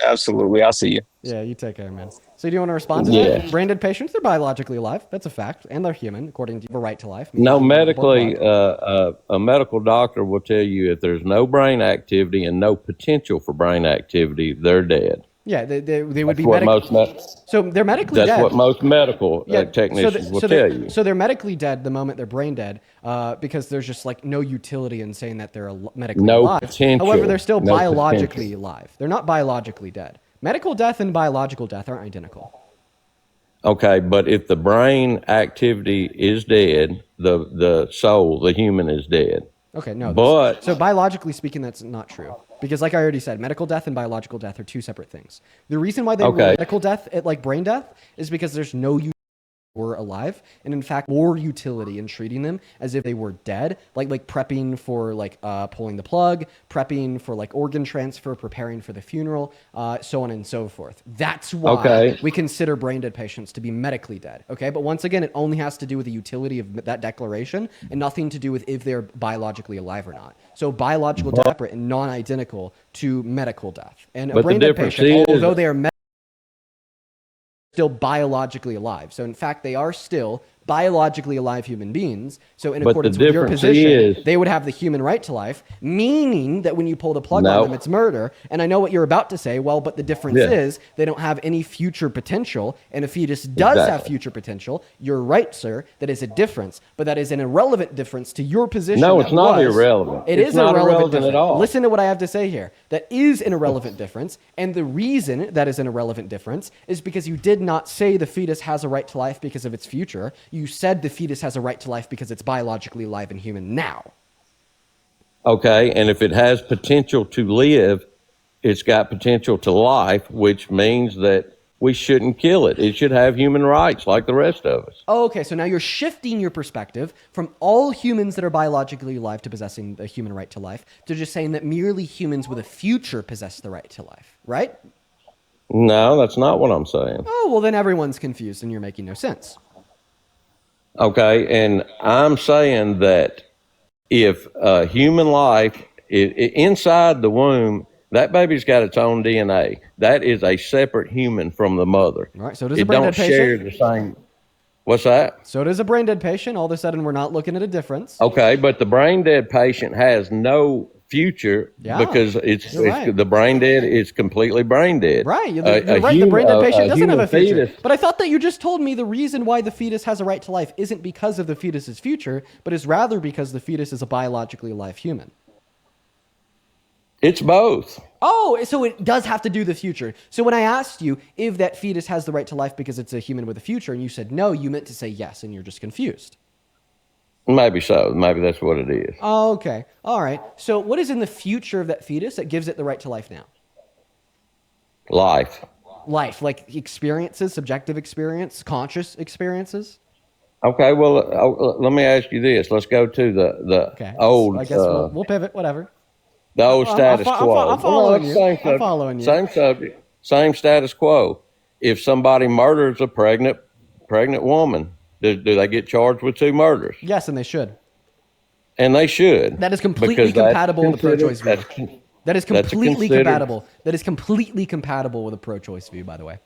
Absolutely. I'll see you. Yeah, you take care, man. So do you want to respond to Yeah. that? Brain dead patients, they're biologically alive. That's a fact. And they're human, according to the right to life. No, medically, a medical doctor will tell you if there's no brain activity and no potential for brain activity, they're dead. Yeah, they would be What medically. So they're medically That's dead. what most medical technicians will tell you. So they're medically dead the moment they're brain dead, because there's just like no utility in saying that they're medically No alive. potential. However, they're still No biologically potential. alive. They're not biologically dead. Medical death and biological death aren't identical. Okay, but if the brain activity is dead, the soul, the human is dead. Okay, no. But So biologically speaking, that's not true. Because like I already said, medical death and biological death are two separate things. The reason why they rule medical death at like brain death is because there's no were alive, and in fact more utility in treating them as if they were dead, like prepping for like pulling the plug, prepping for like organ transfer, preparing for the funeral, so on and so forth. That's why we consider brain dead patients to be medically dead. Okay, but once again, it only has to do with the utility of that declaration and nothing to do with if they're biologically alive or not. So biological death is separate and non-identical to medical death. And a brain dead patient, although they are still biologically alive. So in fact, they are still biologically alive human beings. So in accordance with your position, they would have the human right to life, meaning that when you pull the plug on them, it's murder. And I know what you're about to say. Well, but the difference is they don't have any future potential. And a fetus does have future potential. You're right, sir. That is a difference. But that is an irrelevant difference to your position. No, it's not irrelevant. It is not irrelevant at all. Listen to what I have to say here. That is an irrelevant difference. And the reason that is an irrelevant difference is because you did not say the fetus has a right to life because of its future. You said the fetus has a right to life because it's biologically alive and human now. Okay, and if it has potential to live, it's got potential to life, which means that we shouldn't kill it. It should have human rights like the rest of us. Oh, okay, so now you're shifting your perspective from all humans that are biologically alive to possessing the human right to life to just saying that merely humans with a future possess the right to life, right? No, that's not what I'm saying. Oh, well, then everyone's confused and you're making no sense. Okay, and I'm saying that if human life inside the womb, that baby's got its own DNA. That is a separate human from the mother. All right, so does a brain dead patient. Share the same. What's that? So does a brain dead patient. All of a sudden, we're not looking at a difference. Okay, but the brain dead patient has no future because it's the brain dead is completely brain dead. Right, you're right. The brain dead patient doesn't have a future. But I thought that you just told me the reason why the fetus has a right to life isn't because of the fetus's future, but is rather because the fetus is a biologically alive human. It's both. Oh, so it does have to do the future. So when I asked you if that fetus has the right to life because it's a human with a future, and you said no, you meant to say yes, and you're just confused. Maybe so. Maybe that's what it is. Oh, okay. All right. So what is in the future of that fetus that gives it the right to life now? Life. Life, like experiences, subjective experience, conscious experiences? Okay, well, let me ask you this. Let's go to the old... I guess we'll pivot, whatever. The old status quo. I'm following you. I'm following you. Same subject, same status quo. If somebody murders a pregnant woman, do they get charged with 2 murders? Yes, and they should. And they should. That is completely compatible with the pro-choice view. That is completely compatible. That is completely compatible with a pro-choice view, by the way.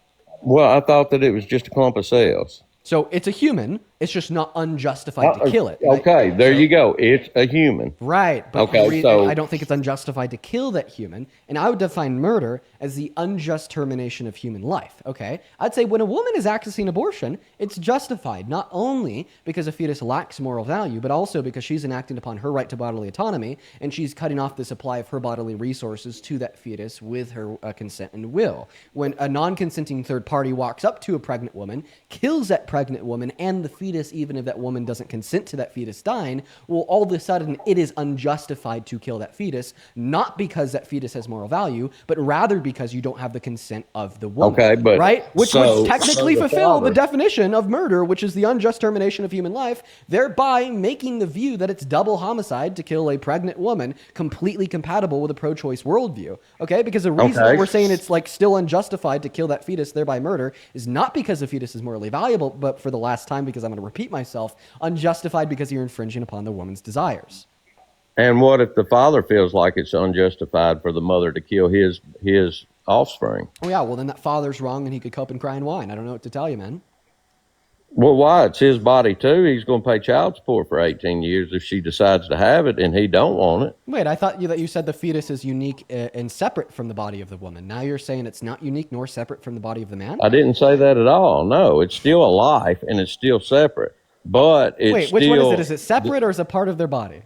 Well, I thought that it was just a clump of cells. So it's a human It's just not unjustified to kill it. Okay, there you go. It's a human. Right, but Okay, so I don't think it's unjustified to kill that human, and I would define murder as the unjust termination of human life, okay? I'd say when a woman is accessing abortion, it's justified, not only because a fetus lacks moral value, but also because she's enacting upon her right to bodily autonomy, and she's cutting off the supply of her bodily resources to that fetus with her consent and will. When a non-consenting third party walks up to a pregnant woman, kills that pregnant woman and the fetus, even if that woman doesn't consent to that fetus dying, well, all of a sudden it is unjustified to kill that fetus, not because that fetus has moral value, but rather because you don't have the consent of the woman. Okay, but right? Which would technically fulfill the father- definition of murder, which is the unjust termination of human life, thereby making the view that it's double homicide to kill a pregnant woman completely compatible with a pro-choice worldview. Okay, because the reason that we're saying it's like still unjustified to kill that fetus, thereby murder, is not because the fetus is morally valuable, but for the last time, because I'm going to repeat myself, unjustified because you're infringing upon the woman's desires. And what if the father feels like it's unjustified for the mother to kill his offspring? Oh yeah, well then that father's wrong and he could cope and cry and whine. I don't know what to tell you, man. Well, why? It's his body too. He's going to pay child support for 18 years if she decides to have it and he don't want it. Wait, I thought that you said the fetus is unique and separate from the body of the woman. Now you're saying it's not unique nor separate from the body of the man? I didn't say that at all. No, it's still a life and it's still separate. But it's Wait, which one is it? Is it separate or is it part of their body?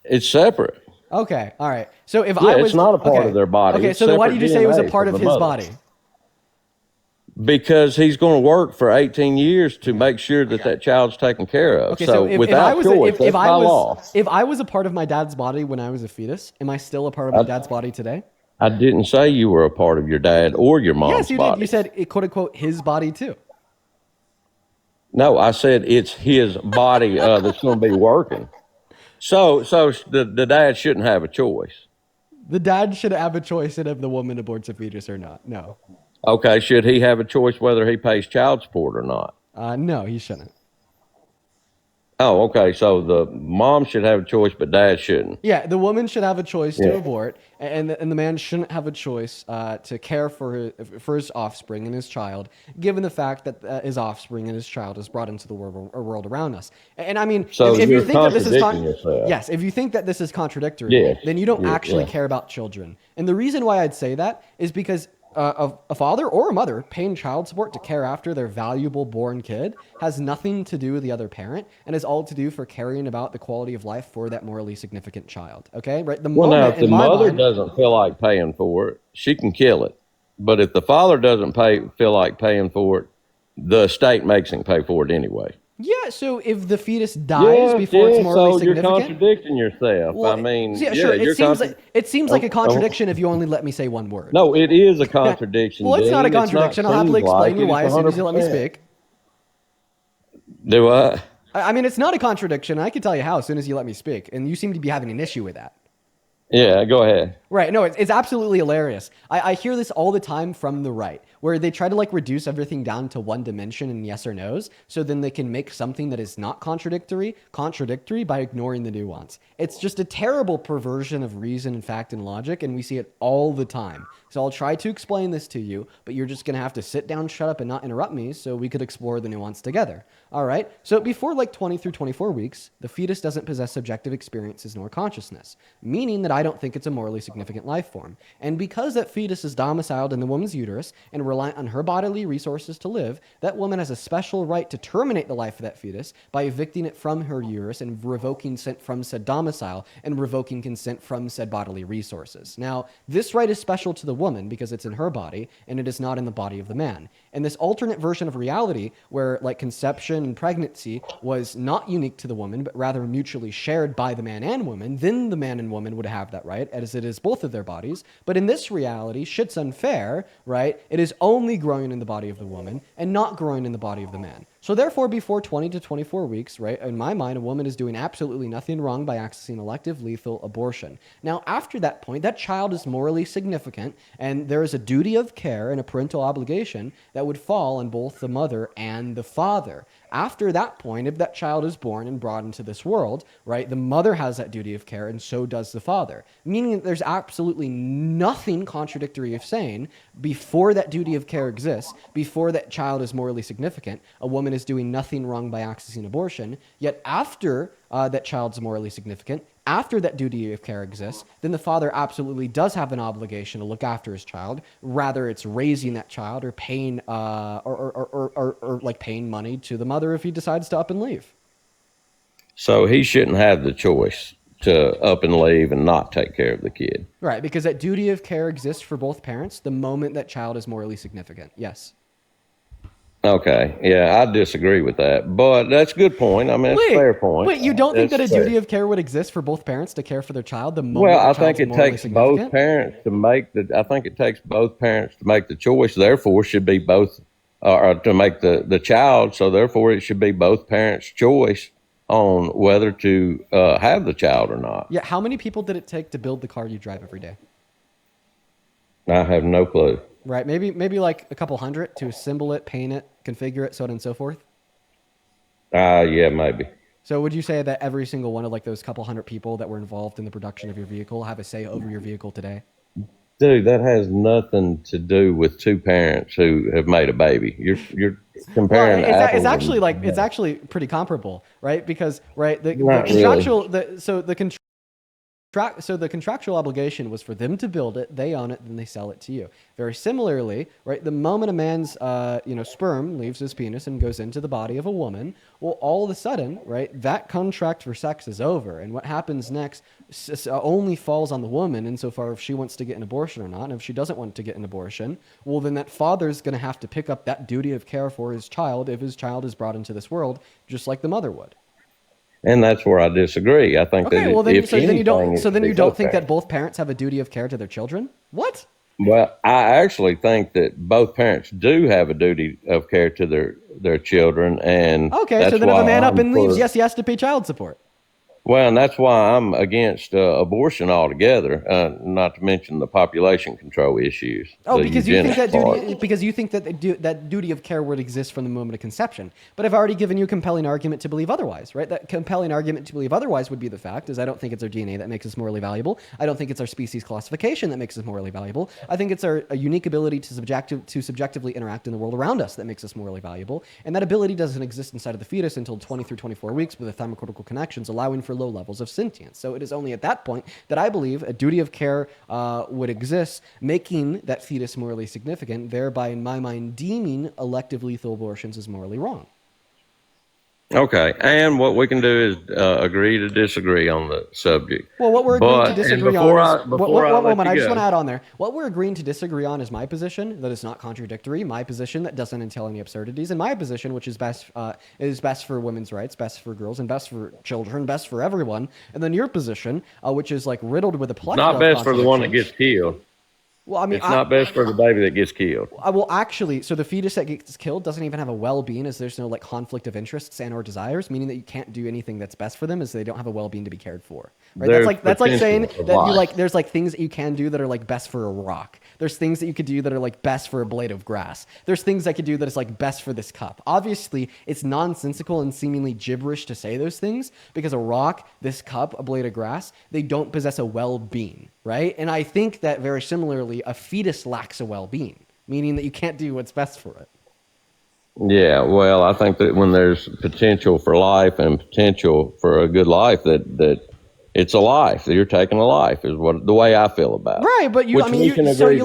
It's separate. Okay, all right. So if Yeah, I was it's not a part of their body. Okay, It's so then why separate did you say it was a DNA part from of the his mother. body? Because he's going to work for 18 years to make sure that that child's taken care of. Okay, so so if without I was choice, that's by law. if I was a part of my dad's body when I was a fetus, am I still a part of my dad's body today? I didn't say you were a part of your dad or your mom's Yes, you body. did. You said quote unquote his body too. No, I said it's his body that's going to be working. So the dad shouldn't have a choice. The dad should have a choice in if the woman aborts a fetus or not. No. Okay, should he have a choice whether he pays child support or not? No, he shouldn't. Oh, okay. So the mom should have a choice, but dad shouldn't. Yeah, the woman should have a choice Yeah. to abort, and the man shouldn't have a choice to care for his offspring and his child, given the fact that his offspring and his child is brought into the world around us. And I mean, So if you're you think that this is contradicting yourself. yes, if you think that this is contradictory, Yes. then you don't Yeah, actually yeah. care about children. And the reason why I'd say that is because a father or a mother paying child support to care after their valuable born kid has nothing to do with the other parent and is all to do for caring about the quality of life for that morally significant child. Okay, right? The Well, now, moment if the in my mother mind, doesn't feel like paying for it, she can kill it. But if the father doesn't feel like paying for it, the state makes him pay for it anyway. yeah. So if the fetus dies before it's morally so you're significant, contradicting yourself. well, I mean, yeah, sure. you're It seems like a contradiction if you only let me say one word. No, it is a contradiction. Well, it's not a Dean. contradiction. I'll happily seems like explain you it. why It's as soon as you let me 100%. speak. Do I? I mean, it's not a contradiction. I can tell you how as soon as you let me speak, and you seem to be having an issue with that. Yeah, go ahead. Right. No, it's absolutely hilarious. I hear this all the time from the right, where they try to like reduce everything down to one dimension and yes or no's, so then they can make something that is not contradictory by ignoring the nuance. It's just a terrible perversion of reason and fact and logic, and we see it all the time. So I'll try to explain this to you, but you're just going to have to sit down, shut up, and not interrupt me so we could explore the nuance together. All right? So before like 20 through 24 weeks, the fetus doesn't possess subjective experiences nor consciousness, meaning that I don't think it's a morally significant life form. And because that fetus is domiciled in the woman's uterus and reliant on her bodily resources to live, that woman has a special right to terminate the life of that fetus by evicting it from her uterus and revoking consent from said domicile and revoking consent from said bodily resources. Now, this right is special to the woman because it's in her body and it is not in the body of the man. And this alternate version of reality where like conception and pregnancy was not unique to the woman, but rather mutually shared by the man and woman, then the man and woman would have that right, as it is both of their bodies. But in this reality, shit's unfair, right? It is only growing in the body of the woman and not growing in the body of the man. So therefore, before 20 to 24 weeks, right, in my mind, a woman is doing absolutely nothing wrong by accessing elective lethal abortion. Now, after that point, that child is morally significant, and there is a duty of care and a parental obligation that would fall on both the mother and the father. After that point, if that child is born and brought into this world, right, the mother has that duty of care and so does the father. Meaning that there's absolutely nothing contradictory of saying before that duty of care exists, before that child is morally significant, a woman is doing nothing wrong by accessing abortion. Yet after that child's morally significant, after that duty of care exists, then the father absolutely does have an obligation to look after his child. Rather, it's raising that child or paying or like paying money to the mother if he decides to up and leave. So he shouldn't have the choice to up and leave and not take care of the kid. Right, because that duty of care exists for both parents the moment that child is morally significant. Yes. Okay, yeah, I disagree with that, but that's a good point. I mean, it's a fair point. Wait, you don't think that a It's fair. duty of care would exist for both parents to care for their child the moment Well, the I child's think it morally takes significant? both parents to make the. I think it takes both parents to make the choice. Therefore, should be both, or to make the child. So therefore, it should be both parents' choice on whether to have the child or not. Yeah, how many people did it take to build the car you drive every day? I have no clue. Right, maybe like a couple hundred to assemble it, paint it, configure it, so on and so forth. Yeah, maybe. So would you say that every single one of like those couple hundred people that were involved in the production of your vehicle have a say over your vehicle today? Dude, that has nothing to do with two parents who have made a baby. You're comparing Well, apples. it's actually like it's actually pretty comparable, right? Because the Not contractual so the contractual obligation was for them to build it, they own it, then they sell it to you. Very similarly, right? The moment a man's sperm leaves his penis and goes into the body of a woman, well, all of a sudden, right, that contract for sex is over, and what happens next only falls on the woman insofar if she wants to get an abortion or not. And if she doesn't want to get an abortion, well, then that father's going to have to pick up that duty of care for his child if his child is brought into this world, just like the mother would. And that's where I disagree. I think Okay, that well then, if anything, you don't think that both parents have a duty of care to their children? What? Well, I actually think that both parents do have a duty of care to their children, and Okay, that's so then if why a man up I'm and leaves, for- yes, he has to pay child support. Well, and that's why I'm against abortion altogether. Not to mention the population control issues. Oh, the because you think eugenics that part. duty, because you think that that duty of care would exist from the moment of conception. But I've already given you a compelling argument to believe otherwise, right? That compelling argument to believe otherwise would be the fact is I don't think it's our DNA that makes us morally valuable. I don't think it's our species classification that makes us morally valuable. I think it's a unique ability to subjectively interact in the world around us that makes us morally valuable. And that ability doesn't exist inside of the fetus until 20 through 24 weeks with the thymocortical connections, allowing for low levels of sentience. So it is only at that point that I believe a duty of care would exist, making that fetus morally significant, thereby, in my mind, deeming elective lethal abortions as morally wrong. Okay, and what we can do is agree to disagree on the subject. Well, what we're agreeing to disagree on is... One moment, I just want to add on there. What we're agreeing to disagree on is my position, that is not contradictory, my position that doesn't entail any absurdities, and my position, which is best for women's rights, best for girls, and best for children, best for everyone, and then your position, which is like riddled with a plethora Not of best for the one that contradictions. gets killed. Well, I mean, it's not best for the baby that gets killed. Well, actually, so the fetus that gets killed doesn't even have a well-being, as there's no like conflict of interests and or desires, meaning that you can't do anything that's best for them, as they don't have a well-being to be cared for. Right? That's like saying that there's like things that you can do that are like best for a rock. There's things that you could do that are like best for a blade of grass. There's things I could do that is like best for this cup. Obviously, it's nonsensical and seemingly gibberish to say those things because a rock, this cup, a blade of grass, they don't possess a well-being, right? And I think that very similarly, a fetus lacks a well-being, meaning that you can't do what's best for it. Yeah, well, I think that when there's potential for life and potential for a good life, that it's a life. That you're taking a life is what the way I feel about it. Right, but you take disagree.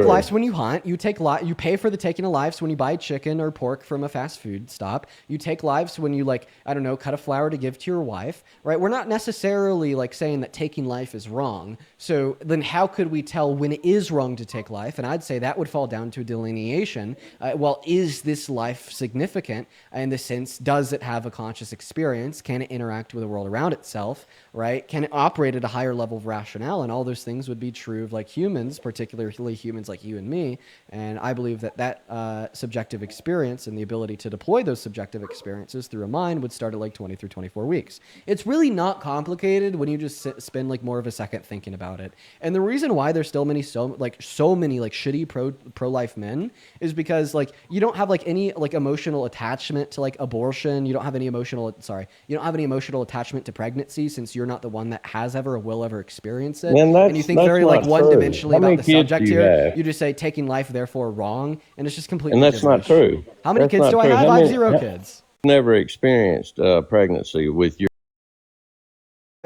lives when you hunt. You pay for the taking of lives when you buy chicken or pork from a fast food stop. You take lives when you cut a flower to give to your wife. Right? We're not necessarily like saying that taking life is wrong. So then, how could we tell when it is wrong to take life? And I'd say that would fall down to a delineation. Well, is this life significant in the sense? Does it have a conscious experience? Can it interact with the world around itself? Right? Can it operate at a higher level of rationale? And all those things would be true of like humans, particularly humans like you and me. And I believe that subjective experience and the ability to deploy those subjective experiences through a mind would start at like 20 through 24 weeks. It's really not complicated when you just spend like more of a second thinking about it. And the reason why there's so many shitty pro-life men is because like you don't have like any like emotional attachment to like abortion. You don't have any emotional attachment to pregnancy since you're not the one one that has ever or will ever experience it. Man, And you think very like not one true. dimensionally How about many the kids subject do you here. have? You just say taking life therefore wrong, and it's just completely And that's not gibberish. true. How many That's kids not do I true. have? How I have many- 0 kids. Never experienced pregnancy with your.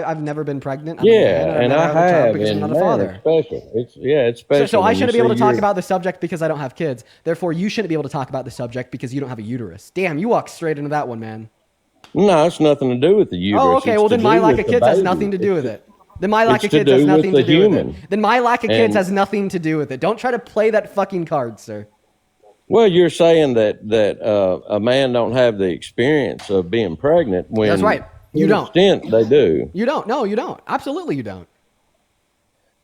I've never been pregnant. I'm a man, Yeah, and I've and never I had a child have, because I'm and not a man, father. it's special. It's special. So I when you shouldn't be able to see talk your- about the subject because I don't have kids. Therefore, you shouldn't be able to talk about the subject because you don't have a uterus. Damn, you walked straight into that one, man. No, it's nothing to do with the uterus. Oh, okay. It's Well, to then my do lack with of the kids has baby. nothing to do with It's it. Then my lack it's of to kids has do with nothing the to do with human. it. Then my lack of kids And- has nothing to do with it. Don't try to play that fucking card, sir. Well, you're saying that a man don't have the experience of being pregnant when That's right. You to an don't. extent they do. You don't. No, you don't. Absolutely, you don't.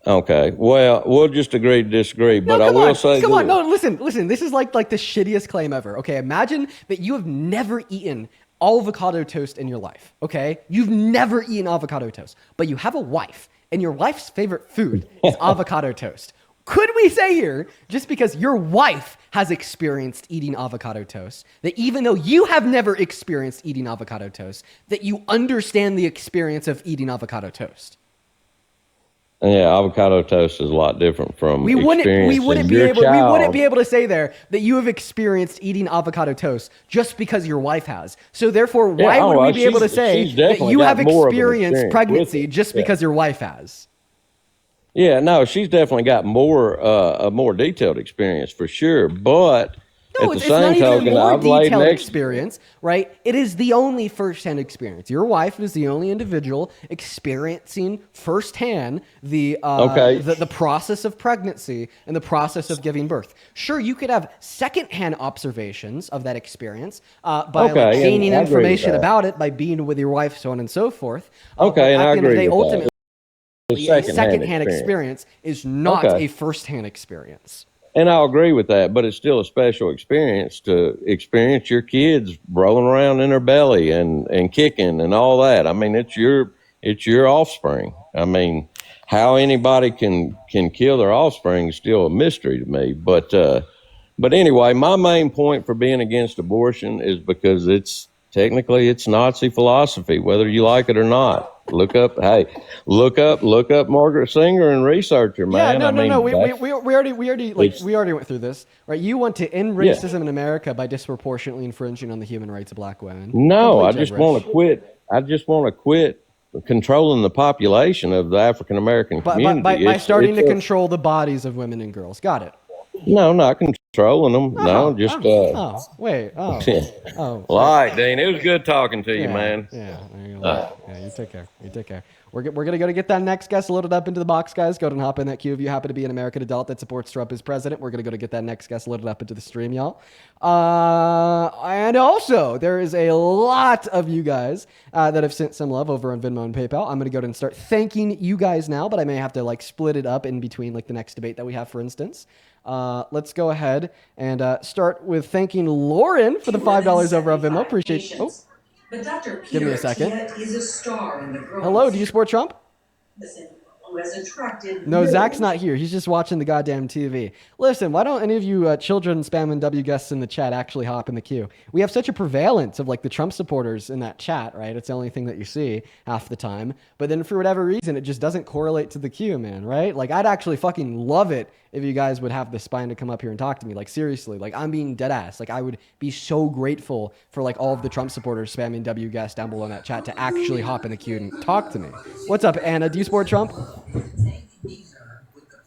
Okay. Well, we'll just agree to disagree. But No, I come will on. say Come on. this. No, listen. This is like the shittiest claim ever. Okay, imagine that you have never eaten avocado toast in your life. Okay, you've never eaten avocado toast, but you have a wife, and your wife's favorite food is avocado toast. Could we say here, just because your wife has experienced eating avocado toast, that even though you have never experienced eating avocado toast, that you understand the experience of eating avocado toast? Yeah, avocado toast is a lot different from We wouldn't be your able child. to say there that you have experienced eating avocado toast just because your wife has. So therefore, why would we be able to say she's that definitely you got have more of an experienced experience pregnancy with it. just Yeah. because your wife has? Yeah, no, she's definitely got a more detailed experience for sure. But No, at the it's not same even a token, more I've laid detailed next. experience, right? It is the only firsthand experience. Your wife is the only individual experiencing firsthand the Okay. the process of pregnancy and the process of giving birth. Sure, you could have secondhand observations of that experience by Okay, like, and gaining I agree with information that. about it by being with your wife, so on and so forth. Okay, but and at I the end of the agree day, with that. ultimately, The a secondhand experience is not Okay. a firsthand experience. And I'll agree with that, but it's still a special experience to experience your kids rolling around in their belly and kicking and all that. I mean, it's your offspring. I mean, how anybody can kill their offspring is still a mystery to me. But anyway, my main point for being against abortion is because it's Nazi philosophy, whether you like it or not. Look up Margaret Singer and research her, man. Yeah, no. We that's- already went through this, right? You want to end Yeah. racism in America by disproportionately infringing on the human rights of black women. No, I Complete just gibberish. want to quit. I just want to quit controlling the population of the African American community. By It's- starting it's to a- control the bodies of women and girls. Got it. No, not controlling them. No, just Wait. Oh. Yeah. Oh. All right, Dean. It was good talking to you, man. Yeah. You take care. We're gonna go to get that next guest loaded up into the box, guys. Go ahead and hop in that queue if you happen to be an American adult that supports Trump as president. We're gonna go to get that next guest loaded up into the stream, y'all. And also, there is a lot of you guys that have sent some love over on Venmo and PayPal. I'm gonna go ahead and start thanking you guys now, but I may have to like split it up in between like the next debate that we have, for instance. Let's go ahead and start with thanking Lauren for the $5 over on Venmo. Appreciate it. Oh. But Dr. Give me a Peter second. Attia is a star in the growing Hello, do you support Trump? citizen who has attracted No, millions. Zach's not here. He's just watching the goddamn TV. Listen, why don't any of you children spamming W guests in the chat actually hop in the queue? We have such a prevalence of like the Trump supporters in that chat, right? It's the only thing that you see half the time. But then for whatever reason, it just doesn't correlate to the queue, man, right? Like I'd actually fucking love it if you guys would have the spine to come up here and talk to me. Like seriously, like I'm being dead ass. Like I would be so grateful for like all of the Trump supporters spamming W guests down below in that chat to actually hop in the queue and talk to me. What's up, Anna? Do you support Trump?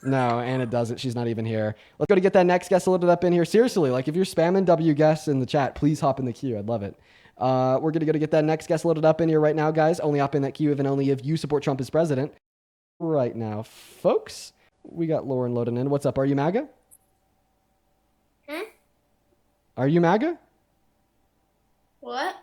No, Anna doesn't. She's not even here. Let's go to get that next guest loaded up in here. Seriously, like if you're spamming W guests in the chat, please hop in the queue. I'd love it. We're going to go to get that next guest loaded up in here right now, guys. Only hop in that queue if and only if you support Trump as president. Right now, folks, we got Lauren loading in. What's up? Are you MAGA? Are you MAGA? What?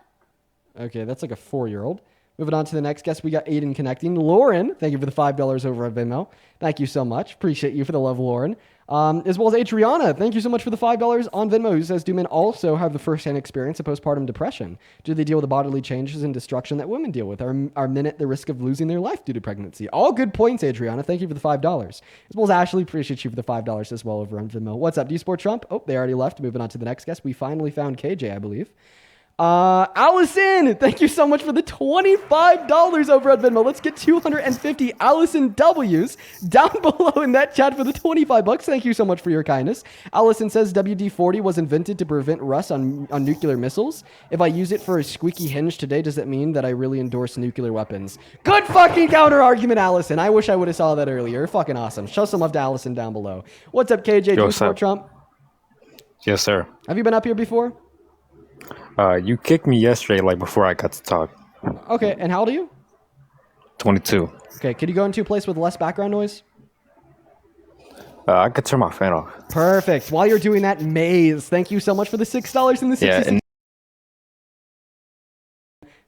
Okay, that's like a 4-year-old. Moving on to the next guest, we got Aiden connecting. Lauren, thank you for the $5 over at Venmo. Thank you so much. Appreciate you for the love, Lauren. As well as Adriana, thank you so much for the $5 on Venmo, who says, do men also have the first-hand experience of postpartum depression? Do they deal with the bodily changes and destruction that women deal with? Are men at the risk of losing their life due to pregnancy? All good points, Adriana. Thank you for the $5. As well as Ashley, appreciate you for the $5 as well over on Venmo. What's up? Do you support Trump? Oh, they already left. Moving on to the next guest. We finally found KJ, I believe. Allison, thank you so much for the $25 over at Venmo. Let's get 250 Allison W's down below in that chat for the 25 bucks. Thank you so much for your kindness. Allison says WD-40 was invented to prevent rust on nuclear missiles. If I use it for a squeaky hinge today, does that mean that I really endorse nuclear weapons? Good fucking counter argument, Allison. I wish I would have saw that earlier. You're fucking awesome. Show some love to Allison down below. What's up, KJ? Do you support Trump? Yes, sir. Have you been up here before? You kicked me yesterday, like before I got to talk. Okay, and how old are you? 22. Okay, could you go into a place with less background noise? I could turn my fan off. Perfect. While you're doing that, Maze, thank you so much for the $6 and the 66. Yeah,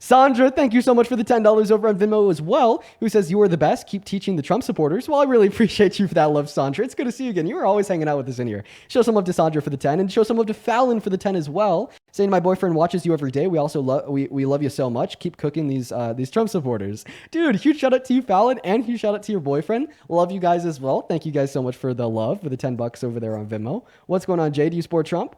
Sandra, thank you so much for the $10 over on Venmo as well, who says you are the best. Keep teaching the Trump supporters. Well, I really appreciate you for that love, Sandra. It's good to see you again. You are always hanging out with us in here. Show some love to Sandra for the 10 and show some love to Fallon for the 10 as well. Saying my boyfriend watches you every day. We also we love you so much. Keep cooking these Trump supporters. Dude, huge shout out to you, Fallon, and huge shout out to your boyfriend. Love you guys as well. Thank you guys so much for the love, for the $10 over there on Venmo. What's going on, Jay? Do you support Trump?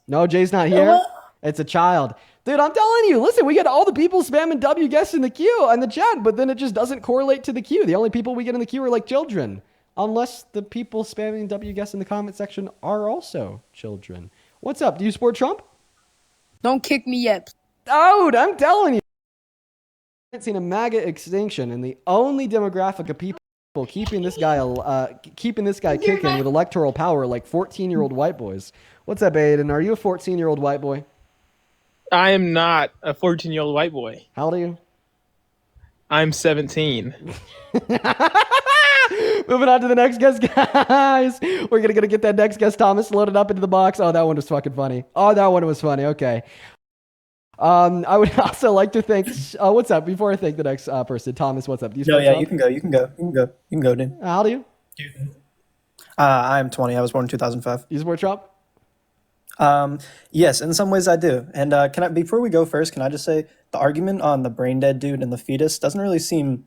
No, Jay's not here. It's a child. Dude, I'm telling you, listen, we get all the people spamming W guests in the queue and the chat, but then it just doesn't correlate to the queue. The only people we get in the queue are like children, unless the people spamming W guests in the comment section are also children. What's up? Do you support Trump? Don't kick me yet. Dude, I'm telling you. I haven't seen a MAGA extinction, and the only demographic of people keeping this guy kicking with electoral power like 14-year-old white boys. What's up, Aiden? Are you a 14-year-old white boy? I am not a 14-year-old white boy. How old are you? I'm 17. Moving on to the next guest, guys. We're gonna get that next guest, Thomas, loaded up into the box. Oh, that one was fucking funny. Okay. I would also like to thank. What's up? Before I thank the next person, Thomas. What's up? Do you No, yeah, Trump? you can go. You can go, dude. How old are you? I'm 20. I was born in 2005. Do you support Trump? Yes, in some ways I do. And before we go first, can I just say the argument on the brain dead dude and the fetus doesn't really seem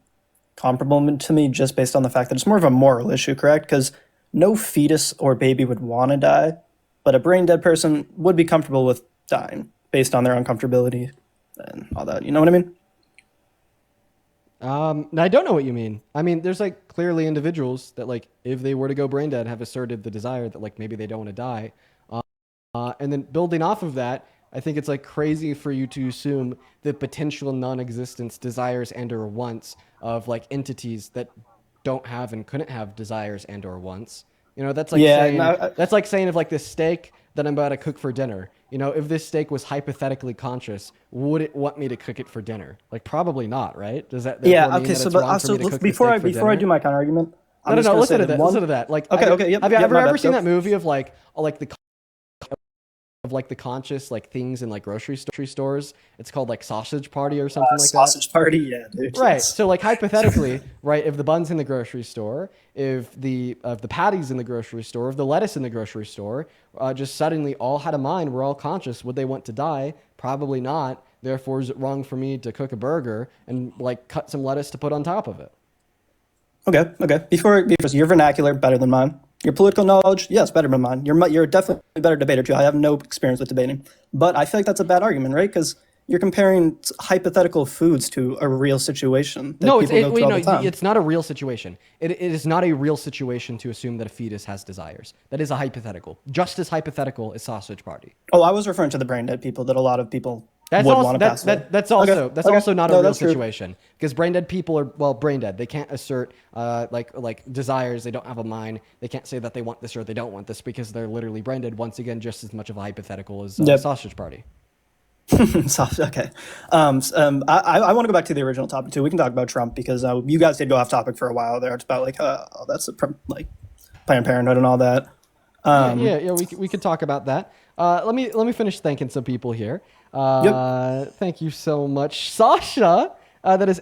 comparable to me, just based on the fact that it's more of a moral issue, correct? Because no fetus or baby would want to die, but a brain dead person would be comfortable with dying based on their uncomfortability and all that. You know what I mean? I don't know what you mean. I mean, there's like clearly individuals that like if they were to go brain dead have asserted the desire that like maybe they don't want to die. And then building off of that, I think it's like crazy for you to assume the potential non-existence desires and or wants of like entities that don't have and couldn't have desires and or wants. You know, that's like that's like saying if like this steak that I'm about to cook for dinner, you know, if this steak was hypothetically conscious, would it want me to cook it for dinner? Like probably not, right? Does that yeah, okay, so but also before I do my counter argument, no, listen to that. Like okay, have you ever seen that movie of like the conscious like things in like grocery stores? It's called like Sausage Party or something like that. Sausage Party, yeah, dude. Right. So like hypothetically, right, if the bun's in the grocery store, if the patties in the grocery store, if the lettuce in the grocery store, just suddenly all had a mind, we're all conscious, would they want to die? Probably not. Therefore, is it wrong for me to cook a burger and like cut some lettuce to put on top of it? Okay. Before your vernacular better than mine. Your political knowledge, yes, better than mine. You're definitely a better debater too. I have no experience with debating, but I feel like that's a bad argument, right? Because you're comparing hypothetical foods to a real situation. No, it's not a real situation. It is not a real situation to assume that a fetus has desires. That is a hypothetical. Just as hypothetical as Sausage Party. Oh, I was referring to the brain dead people that a lot of people would want to pass away. That's also not a real situation because brain dead people are brain dead. They can't assert like desires. They don't have a mind. They can't say that they want this or they don't want this because they're literally brain dead. Once again, just as much of a hypothetical as Sausage Party. Okay. I want to go back to the original topic too. We can talk about Trump because you guys did go off topic for a while there. It's about like that's like Planned Parenthood and all that. We could talk about that. Let me finish thanking some people here. Thank you so much, Sasha. That is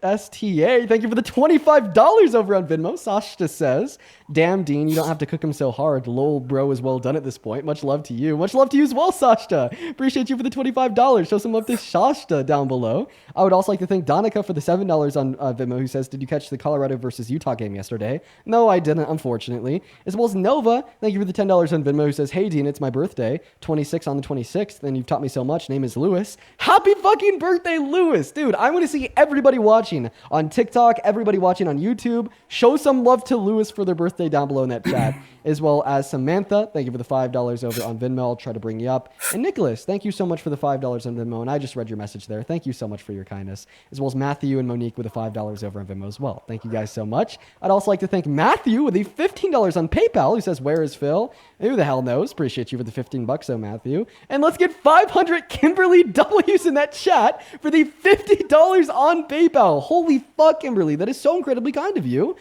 STA, thank you for the $25 over on Venmo. Sashta says, damn, Dean, you don't have to cook him so hard. Lol, bro is well done at this point. Much love to you. Much love to you as well, Sashta. Appreciate you for the $25. Show some love to Shasta down below. I would also like to thank Donica for the $7 on Venmo, who says, did you catch the Colorado versus Utah game yesterday? No, I didn't, unfortunately. As well as Nova, thank you for the $10 on Venmo, who says, hey, Dean, it's my birthday. 26 on the 26th, and you've taught me so much. Name is Lewis. Happy fucking birthday, Lewis. Dude, I want to see everybody watching on TikTok, everybody watching on YouTube. Show some love to Lewis for their birthday down below in that chat. As well as Samantha, thank you for the $5 over on Venmo. I'll try to bring you up. And Nicholas, thank you so much for the $5 on Venmo. And I just read your message there. Thank you so much for your kindness. As well as Matthew and Monique with the $5 over on Venmo as well. Thank you guys so much. I'd also like to thank Matthew with the $15 on PayPal, who says, where is Phil? Who the hell knows? Appreciate you for the $15, though, Matthew. And let's get 500 Kimberly W's in that chat for the $50 on PayPal. Holy fuck, Kimberly. That is so incredibly kind of you.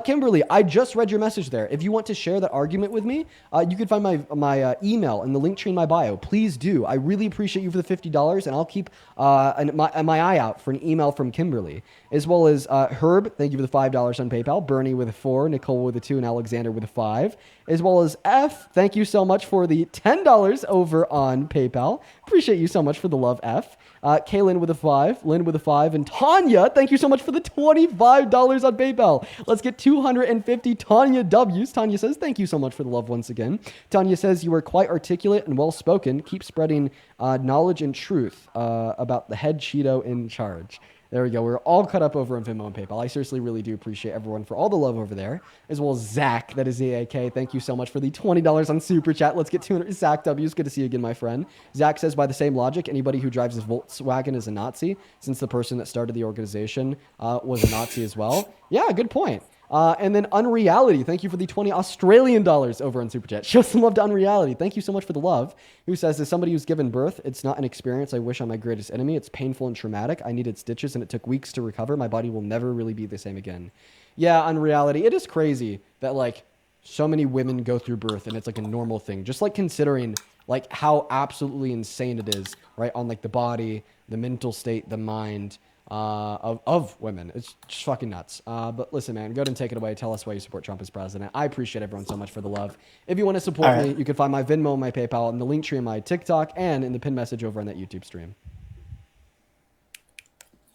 Kimberly, I just read your message there. If you want to share that argument with me, you can find my email in the link tree in my bio. Please do. I really appreciate you for the $50, and I'll keep my eye out for an email from Kimberly. As well as Herb, thank you for the $5 on PayPal. Bernie with a 4, Nicole with a 2, and Alexander with a 5. As well as F, thank you so much for the $10 over on PayPal. Appreciate you so much for the love, F. Kaylin with a 5, Lynn with a 5, and Tanya, thank you so much for the $25 on PayPal. Let's get 250 Tanya W's. Tanya says, thank you so much for the love once again. Tanya says, you are quite articulate and well-spoken. Keep spreading knowledge and truth about the head Cheeto in charge. There we go. We're all cut up over on Venmo and PayPal. I seriously really do appreciate everyone for all the love over there, as well as Zach. That is ZAK. Thank you so much for the $20 on Super Chat. Let's get 200. Zach W's. Good to see you again, my friend. Zach says, by the same logic, anybody who drives a Volkswagen is a Nazi, since the person that started the organization was a Nazi as well. Yeah, good point. And then Unreality, thank you for the 20 Australian dollars over on Super Chat. Show some love to Unreality. Thank you so much for the love. Who says, as somebody who's given birth, it's not an experience I wish on my greatest enemy. It's painful and traumatic. I needed stitches and it took weeks to recover. My body will never really be the same again. Yeah, Unreality, it is crazy that like so many women go through birth and it's like a normal thing. Just like considering like how absolutely insane it is, right? On like the body, the mental state, the mind, of women. It's just fucking nuts. But listen, man, go ahead and take it away. Tell us why you support Trump as president. I appreciate everyone so much for the love. If you want to support me, you can find my Venmo and my PayPal in the link tree in my TikTok and in the pin message over on that YouTube stream.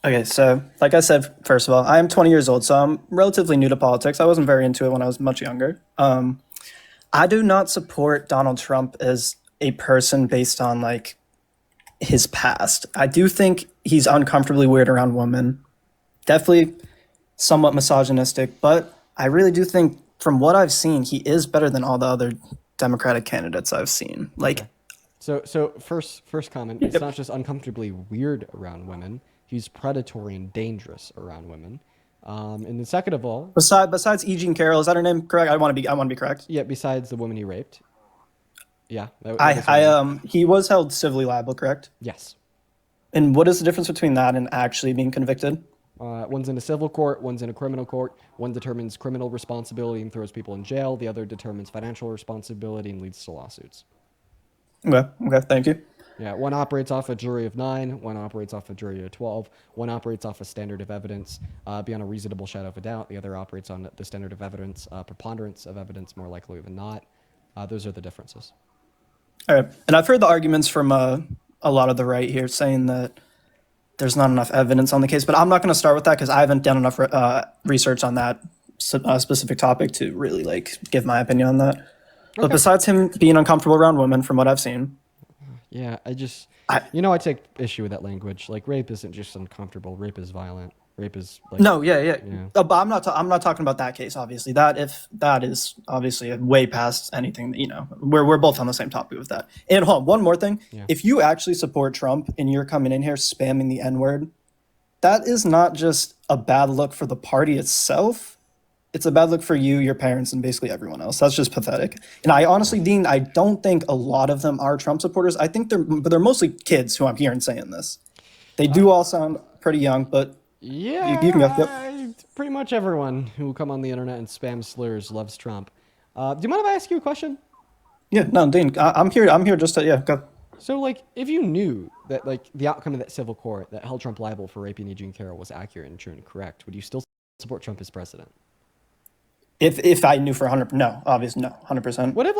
Okay, so like I said, first of all, I am 20 years old, so I'm relatively new to politics. I wasn't very into it when I was much younger. I do not support Donald Trump as a person based on like his past. I do think he's uncomfortably weird around women. Definitely somewhat misogynistic, but I really do think from what I've seen, he is better than all the other Democratic candidates I've seen. Like, so first comment, it's not just uncomfortably weird around women. He's predatory and dangerous around women. And then second of all, besides E. Jean Carroll, is that her name? Correct. I want to be correct. Yeah. Besides the woman he raped. Yeah. He was held civilly liable, correct? Yes. And what is the difference between that and actually being convicted? One's in a civil court, one's in a criminal court. One determines criminal responsibility and throws people in jail. The other determines financial responsibility and leads to lawsuits. Okay, thank you. Yeah, one operates off a jury of 9, one operates off a jury of 12, one operates off a standard of evidence beyond a reasonable shadow of a doubt. The other operates on the standard of evidence, preponderance of evidence more likely than not. Those are the differences. All right, and I've heard the arguments from a lot of the right here saying that there's not enough evidence on the case, but I'm not going to start with that because I haven't done enough research on that specific topic to really like give my opinion on that. Okay. But besides him being uncomfortable around women, from what I've seen, yeah, I take issue with that language. Like, rape isn't just uncomfortable. Rape is violent. Rape is like, no, yeah. But I'm not talking about that case. Obviously, that is obviously way past anything. You know, we're both on the same topic with that. And hold on, one more thing. Yeah. If you actually support Trump and you're coming in here spamming the N-word, that is not just a bad look for the party itself. It's a bad look for you, your parents, and basically everyone else. That's just pathetic. And I honestly, Dean, I don't think a lot of them are Trump supporters. I think they're mostly kids who I'm hearing saying this. They do all sound pretty young, but yeah, you can go. Yep. Pretty much everyone who come on the internet and spam slurs loves Trump. Do you mind if I ask you a question? Yeah, no, Dean, I'm here just to, go. So, like, if you knew that, like, the outcome of that civil court that held Trump liable for raping Eugene Carroll was accurate and true and correct, would you still support Trump as president? If I knew for 100, no, obviously no, 100%. What if,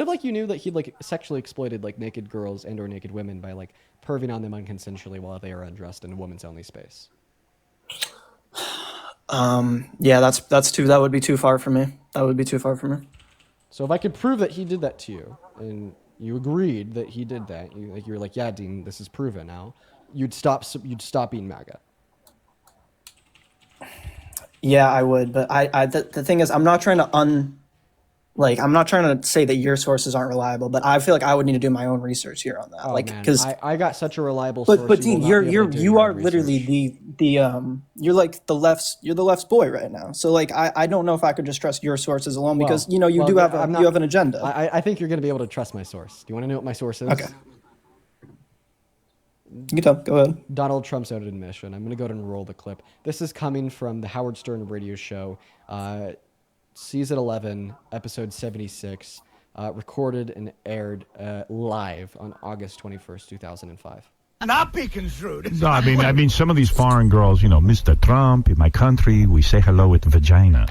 like, you knew that he'd, like, sexually exploited, like, naked girls and or naked women by, like, perving on them unconsensually while they are undressed in a woman's only space? Yeah, that would be too far for me. That would be too far for me. So if I could prove that he did that to you, and you agreed that he did that, you were like, yeah, Dean, this is proven now, you'd stop being MAGA. Yeah, I would, but the thing is, I'm not trying to say that your sources aren't reliable, but I feel like I would need to do my own research here on that. Oh, like, man, because I got such a reliable source. but Dean, you are literally you're like the left's boy right now. So like, I don't know if I could just trust your sources alone because you have an agenda. I think you're going to be able to trust my source. Do you want to know what my source is? Okay. You can go ahead. Donald Trump's own admission. I'm going to go ahead and roll the clip. This is coming from the Howard Stern radio show, season 11, episode 76, recorded and aired live on August 21st, 2005. Not be construed. No, I mean, some of these foreign girls, Mr. Trump, in my country, we say hello with vagina.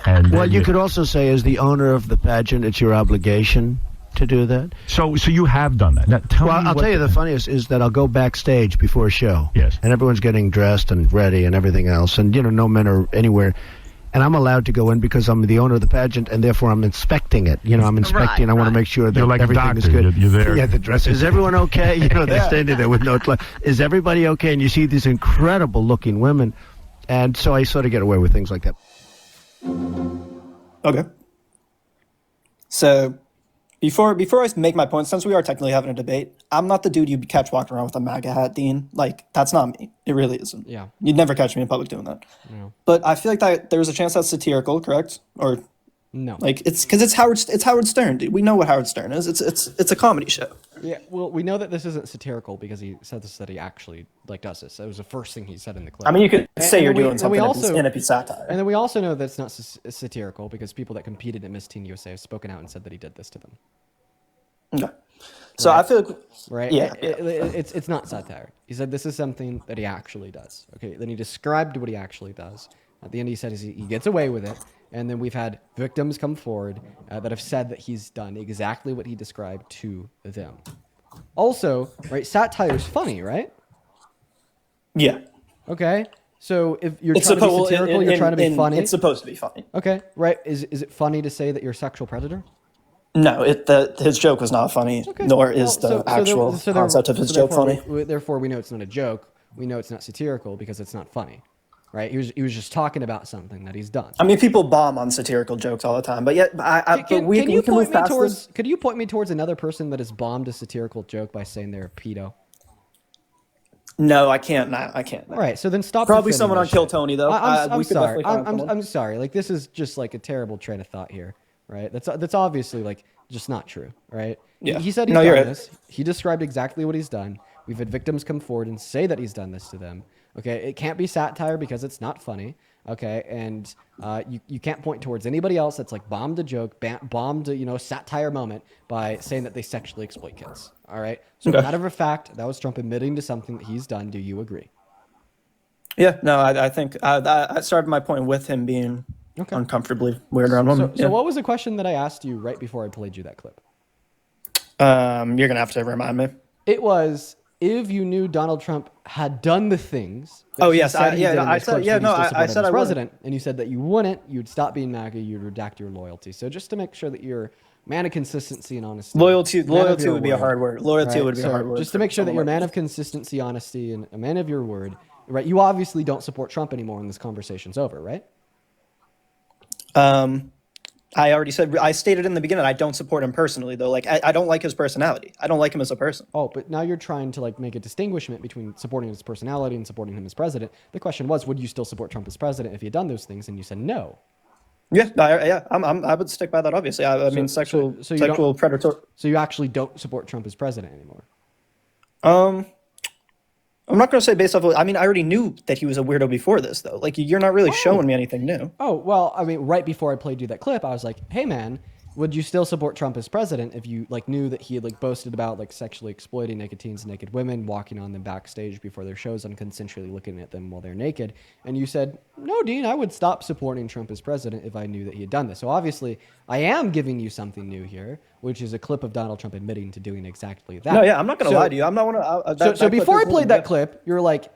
And well, you could also say, as the owner of the pageant, it's your obligation to do that. So you have done that. Now, I'll tell you the funniest is that I'll go backstage before a show. Yes. And everyone's getting dressed and ready and everything else. And, no men are anywhere. And I'm allowed to go in because I'm the owner of the pageant, and therefore I'm inspecting it. I'm inspecting. I want to make sure that like everything is doctor. good. You're there. Yeah, the dress. Is everyone okay? They're standing there with no. Is everybody okay? And you see these incredible-looking women, and so I sort of get away with things like that. Okay. So, before I make my point, since we are technically having a debate, I'm not the dude you'd catch walking around with a MAGA hat, Dean. Like, that's not me. It really isn't. Yeah. You'd never catch me in public doing that. No. But I feel like that there's a chance that's satirical, correct? Or no? Like it's because it's Howard Stern, dude. We know what Howard Stern is. It's a comedy show. Yeah. Well, we know that this isn't satirical because he said this, that he actually does this. That was the first thing he said in the clip. I mean, you could say you're doing something in a satire. And then we also know that it's not satirical because people that competed at Miss Teen USA have spoken out and said that he did this to them. Okay. So I feel like, right. Yeah. It's not satire. He said this is something that he actually does. Okay. Then he described what he actually does. At the end, he said he gets away with it. And then we've had victims come forward that have said that he's done exactly what he described to them. Also, right, satire is funny, right? Yeah. Okay. So if you're trying to be satirical, you're trying to be funny. It's supposed to be funny. Okay. Right. Is it funny to say that you're a sexual predator? No, his joke was not funny, nor is the actual concept of his joke funny. Therefore, we know it's not a joke. We know it's not satirical because it's not funny, right? He was just talking about something that he's done. I mean, people bomb on satirical jokes all the time, but yet, Could you point me towards another person that has bombed a satirical joke by saying they're a pedo? No, I can't. I can't. All right, so then stop. Probably someone on Kill Tony though. I'm sorry. I'm sorry. Like this is just like a terrible train of thought here. Right, that's obviously like just not true, right? Yeah. He said he's done this. He described exactly what he's done. We've had victims come forward and say that he's done this to them. Okay, it can't be satire because it's not funny. Okay, and you can't point towards anybody else that's like bombed a joke, bombed a satire moment by saying that they sexually exploit kids. All right, so matter of fact, that was Trump admitting to something that he's done. Do you agree? Yeah, no, I think I started my point with him being uncomfortably weird around women. So what was the question that I asked you right before I played you that clip? You're gonna have to remind me. It was if you knew Donald Trump had done the things. I said I president, and you said that you wouldn't. You'd stop being MAGA. You'd redact your loyalty. So just to make sure that you're a man of consistency and honesty. Loyalty would be a hard word. Loyalty would be a hard word. Just to make sure that you're a man of consistency, honesty, and a man of your word. Right? You obviously don't support Trump anymore, and this conversation's over, right? I already said, I stated in the beginning, I don't support him personally, though. Like, I don't like his personality. I don't like him as a person. Oh, but now you're trying to like make a distinguishment between supporting his personality and supporting him as president. The question was, would you still support Trump as president if he had done those things? And you said no. Yeah, I would stick by that. Obviously, I mean, sexual predator. So you actually don't support Trump as president anymore? I'm not going to say based off of, I mean, I already knew that he was a weirdo before this, though. Like, you're not really showing me anything new. Oh, well, I mean, right before I played you that clip, I was like, hey, man, would you still support Trump as president if you like knew that he had like boasted about like sexually exploiting naked teens and naked women, walking on them backstage before their shows and consensually looking at them while they're naked? And you said, no, Dean, I would stop supporting Trump as president if I knew that he had done this. So obviously I am giving you something new here, which is a clip of Donald Trump admitting to doing exactly that. No, yeah, I'm not going to lie to you. I'm not want to. So before I played that clip, you're like,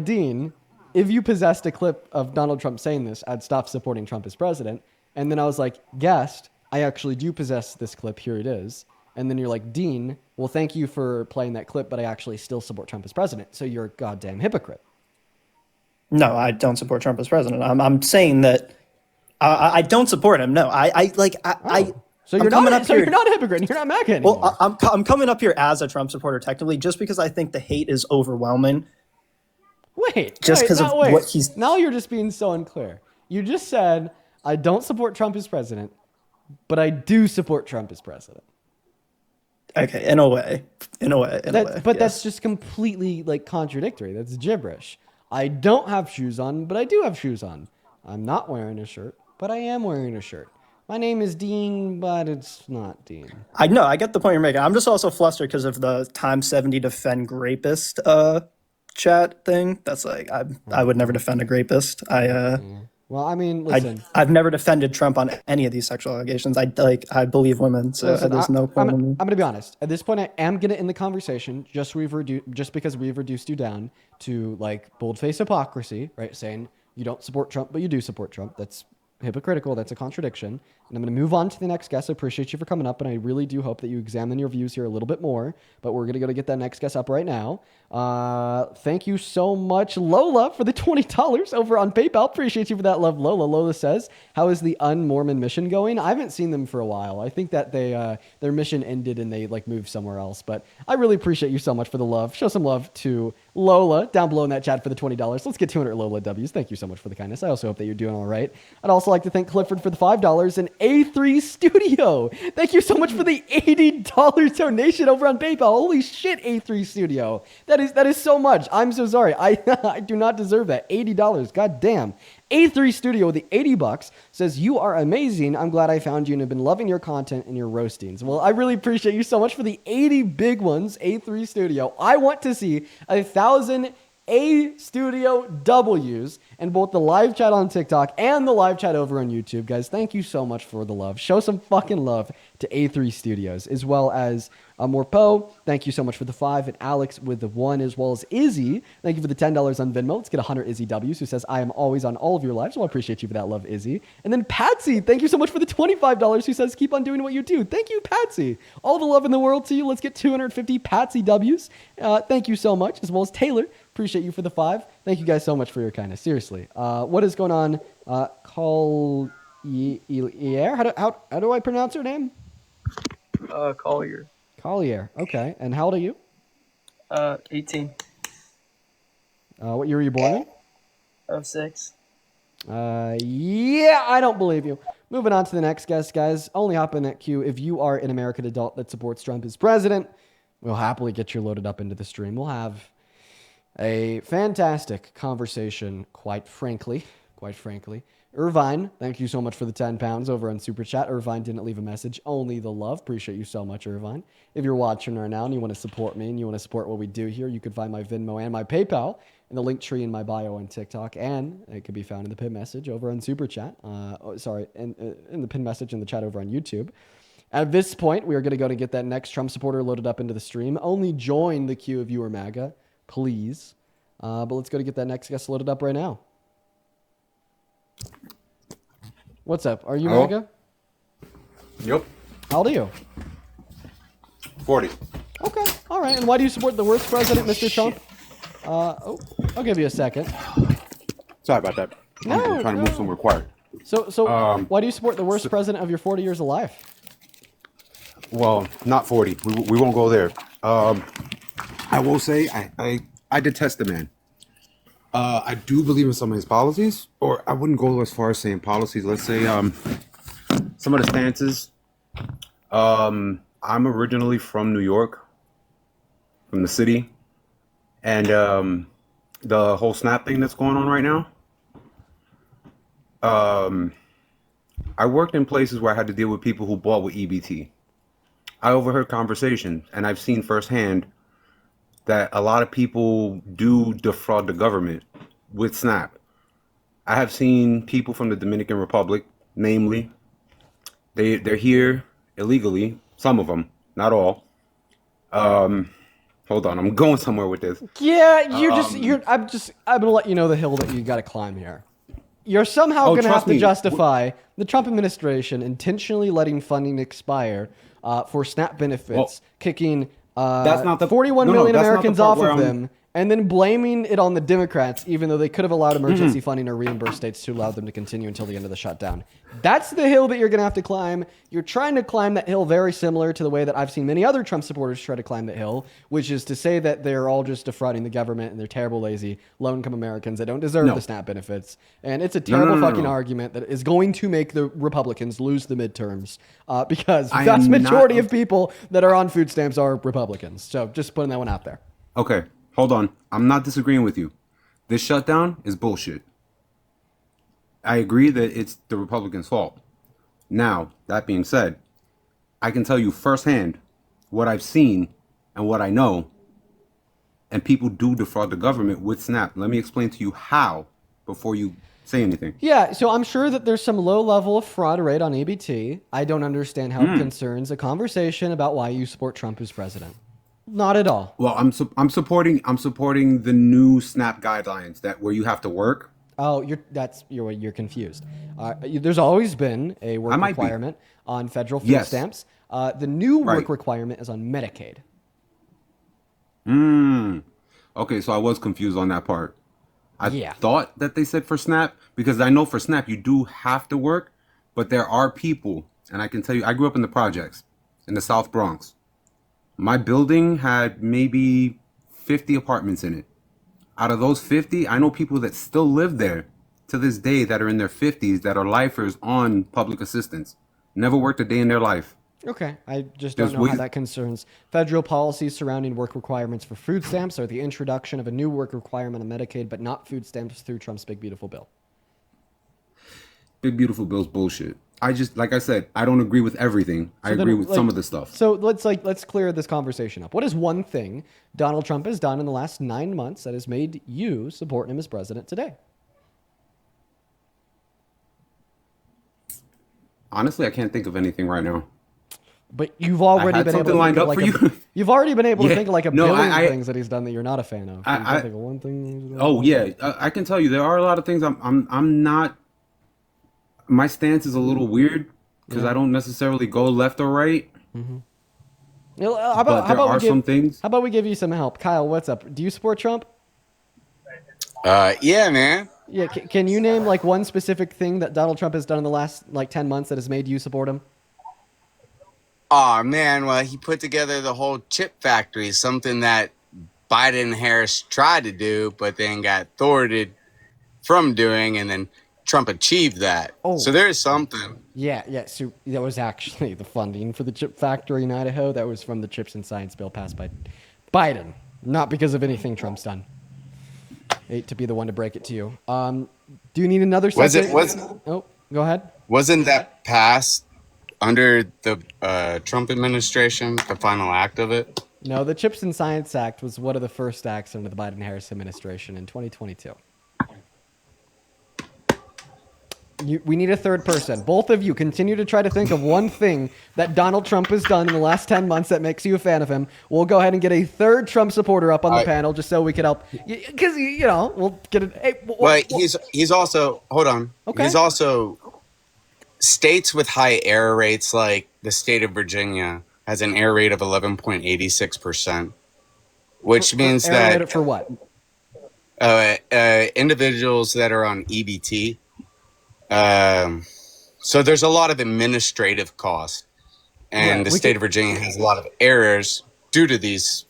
Dean, if you possessed a clip of Donald Trump saying this, I'd stop supporting Trump as president. And then I was like, guest, I actually do possess this clip. Here it is. And then you're like, Dean, well, thank you for playing that clip, but I actually still support Trump as president. So you're a goddamn hypocrite. No, I don't support Trump as president. I'm saying that I don't support him. No, So you're not a hypocrite. You're not MAGA anymore. Well, I'm coming up here as a Trump supporter, technically, just because I think the hate is overwhelming. Wait, just because of what he's. Now you're just being so unclear. You just said I don't support Trump as president, but I do support Trump as president. Okay, in a way. But that's just completely like contradictory. That's gibberish. I don't have shoes on, but I do have shoes on. I'm not wearing a shirt, but I am wearing a shirt. My name is Dean, but it's not Dean. I know. I get the point you're making. I'm just also flustered because of the Time 70 defend rapist chat thing. That's like I would never defend a rapist. Well, I mean, listen. I've never defended Trump on any of these sexual allegations. I believe women, so listen, there's no point. I'm going to be honest. At this point, I am going to end the conversation just because we've reduced you down to like bold-faced hypocrisy, right? Saying you don't support Trump, but you do support Trump. That's hypocritical. That's a contradiction. And I'm going to move on to the next guest. I appreciate you for coming up, and I really do hope that you examine your views here a little bit more. But we're going to go to get that next guest up right now. Thank you so much, Lola, for the $20 over on PayPal. Appreciate you for that love, Lola. Lola says, how is the Un-Mormon mission going? I haven't seen them for a while. I think that they their mission ended and they like moved somewhere else. But I really appreciate you so much for the love. Show some love to Lola down below in that chat for the $20. Let's get 200 Lola W's. Thank you so much for the kindness. I also hope that you're doing all right. I'd also like to thank Clifford for the $5 and A3 Studio. Thank you so much for the $80 donation over on PayPal. Holy shit, A3 Studio. That is so much. I'm so sorry. I do not deserve that. $80. God damn. A3 Studio with the $80 says, you are amazing. I'm glad I found you and have been loving your content and your roastings. Well, I really appreciate you so much for the 80 big ones, A3 Studio. I want to see 1,000 A Studio W's in both the live chat on TikTok and the live chat over on YouTube. Guys, thank you so much for the love. Show some fucking love to A3 Studios, as well as Morpo. Thank you so much for the 5, and Alex with the 1, as well as Izzy. Thank you for the $10 on Venmo. Let's get 100 Izzy W's, who says, I am always on all of your lives. Well, I appreciate you for that love, Izzy. And then Patsy, thank you so much for the $25, who says, keep on doing what you do. Thank you, Patsy. All the love in the world to you. Let's get 250 Patsy W's. Thank you so much, as well as Taylor. Appreciate you for the 5. Thank you guys so much for your kindness. Seriously. What is going on? Collier. How do I pronounce her name? Collier. Collier. Okay. And how old are you? 18. What year were you born in? 06. Yeah, I don't believe you. Moving on to the next guest, guys. Only hop in that queue if you are an American adult that supports Trump as president. We'll happily get you loaded up into the stream. We'll have a fantastic conversation, quite frankly. Irvine, thank you so much for the 10 pounds over on Super Chat. Irvine didn't leave a message, only the love. Appreciate you so much, Irvine. If you're watching right now and you want to support me and you want to support what we do here, you can find my Venmo and my PayPal in the link tree in my bio on TikTok, and it can be found in the pin message over on Super Chat. In the pin message in the chat over on YouTube. At this point, we are going to go to get that next Trump supporter loaded up into the stream. Only join the queue if you are MAGA, please. But let's go to get that next guest loaded up right now. What's up? Are you MAGA? Yep. How old are you? 40. Okay. All right. And why do you support the worst president, Mr. Trump? I'll give you a second. Sorry about that. I'm trying to move somewhere quiet. So why do you support the worst president of your 40 years of life? Well, not 40. We won't go there. I will say I detest the man. I do believe in some of his policies, or I wouldn't go as far as saying policies. Let's say some of the stances. I'm originally from New York, from the city, and the whole snap thing that's going on right now. I worked in places where I had to deal with people who bought with EBT. I overheard conversations, and I've seen firsthand that a lot of people do defraud the government with SNAP. I have seen people from the Dominican Republic, namely, they're here illegally. Some of them, not all. Hold on, I'm going somewhere with this. Yeah, I'm gonna let you know the hill that you got to climb here. You're somehow going to have to justify the Trump administration intentionally letting funding expire for SNAP benefits, kicking that's not the 41 million Americans off of I'm- them, and then blaming it on the Democrats, even though they could have allowed emergency funding or reimbursed states to allow them to continue until the end of the shutdown. That's the hill that you're going to have to climb. You're trying to climb that hill very similar to the way that I've seen many other Trump supporters try to climb that hill, which is to say that they're all just defrauding the government and they're terrible, lazy, low-income Americans that don't deserve the SNAP benefits. And it's a terrible fucking argument that is going to make the Republicans lose the midterms because the vast majority of people that are on food stamps are Republicans. So just putting that one out there. Okay, hold on. I'm not disagreeing with you. This shutdown is bullshit. I agree that it's the Republicans' fault. Now, that being said, I can tell you firsthand what I've seen and what I know, and people do defraud the government with SNAP. Let me explain to you how before you say anything. Yeah, so I'm sure that there's some low level of fraud rate on EBT. I don't understand how it concerns a conversation about why you support Trump as president. Not at all. Well, I'm supporting the new SNAP guidelines that where you have to work. Oh, you're confused. There's always been a work requirement on federal food stamps. The new work requirement is on Medicaid. Okay, so I was confused on that part. I thought that they said for SNAP, because I know for SNAP you do have to work, but there are people, and I can tell you, I grew up in the projects in the South Bronx. My building had maybe 50 apartments in it. Out of those 50, I know people that still live there to this day that are in their 50s that are lifers on public assistance. Never worked a day in their life. Okay, I just don't know how that concerns federal policies surrounding work requirements for food stamps or the introduction of a new work requirement on Medicaid, but not food stamps through Trump's Big Beautiful Bill. Big Beautiful Bill's bullshit. I just, like I said, I don't agree with everything. I agree with some of the stuff. So let's clear this conversation up. What is one thing Donald Trump has done in the last 9 months that has made you support him as president today? Honestly, I can't think of anything right now. But you've already been able to lined up for you. You've already been able to think of like a billion things that he's done that you're not a fan of. I think of one thing. Oh yeah, I can tell you there are a lot of things I'm not. My stance is a little weird because I don't necessarily go left or right. How about some things. How about we give you some help, Kyle? What's up? Do you support Trump? Yeah, man. Yeah. Can you name like one specific thing that Donald Trump has done in the last like 10 months that has made you support him? Oh man, well he put together the whole chip factory, something that Biden and Harris tried to do, but then got thwarted from doing, and then Trump achieved that. Oh. So there's something. Yeah. So that was actually the funding for the chip factory in Idaho. That was from the Chips and Science bill passed by Biden, not because of anything Trump's done. Hate to be the one to break it to you. Do you need another second? Oh, go ahead. Wasn't that passed under the Trump administration, the final act of it? No, the Chips and Science Act was one of the first acts under the Biden-Harris administration in 2022. We need a third person. Both of you continue to try to think of one thing that Donald Trump has done in the last 10 months that makes you a fan of him. We'll go ahead and get a third Trump supporter up on the panel just so we can help. Because, we'll get it. Hey, well, he's also, hold on. Okay. He's also, states with high error rates like the state of Virginia has an error rate of 11.86%, which means that. For what? Individuals that are on EBT. So there's a lot of administrative costs, and the state of Virginia has a lot of errors due to these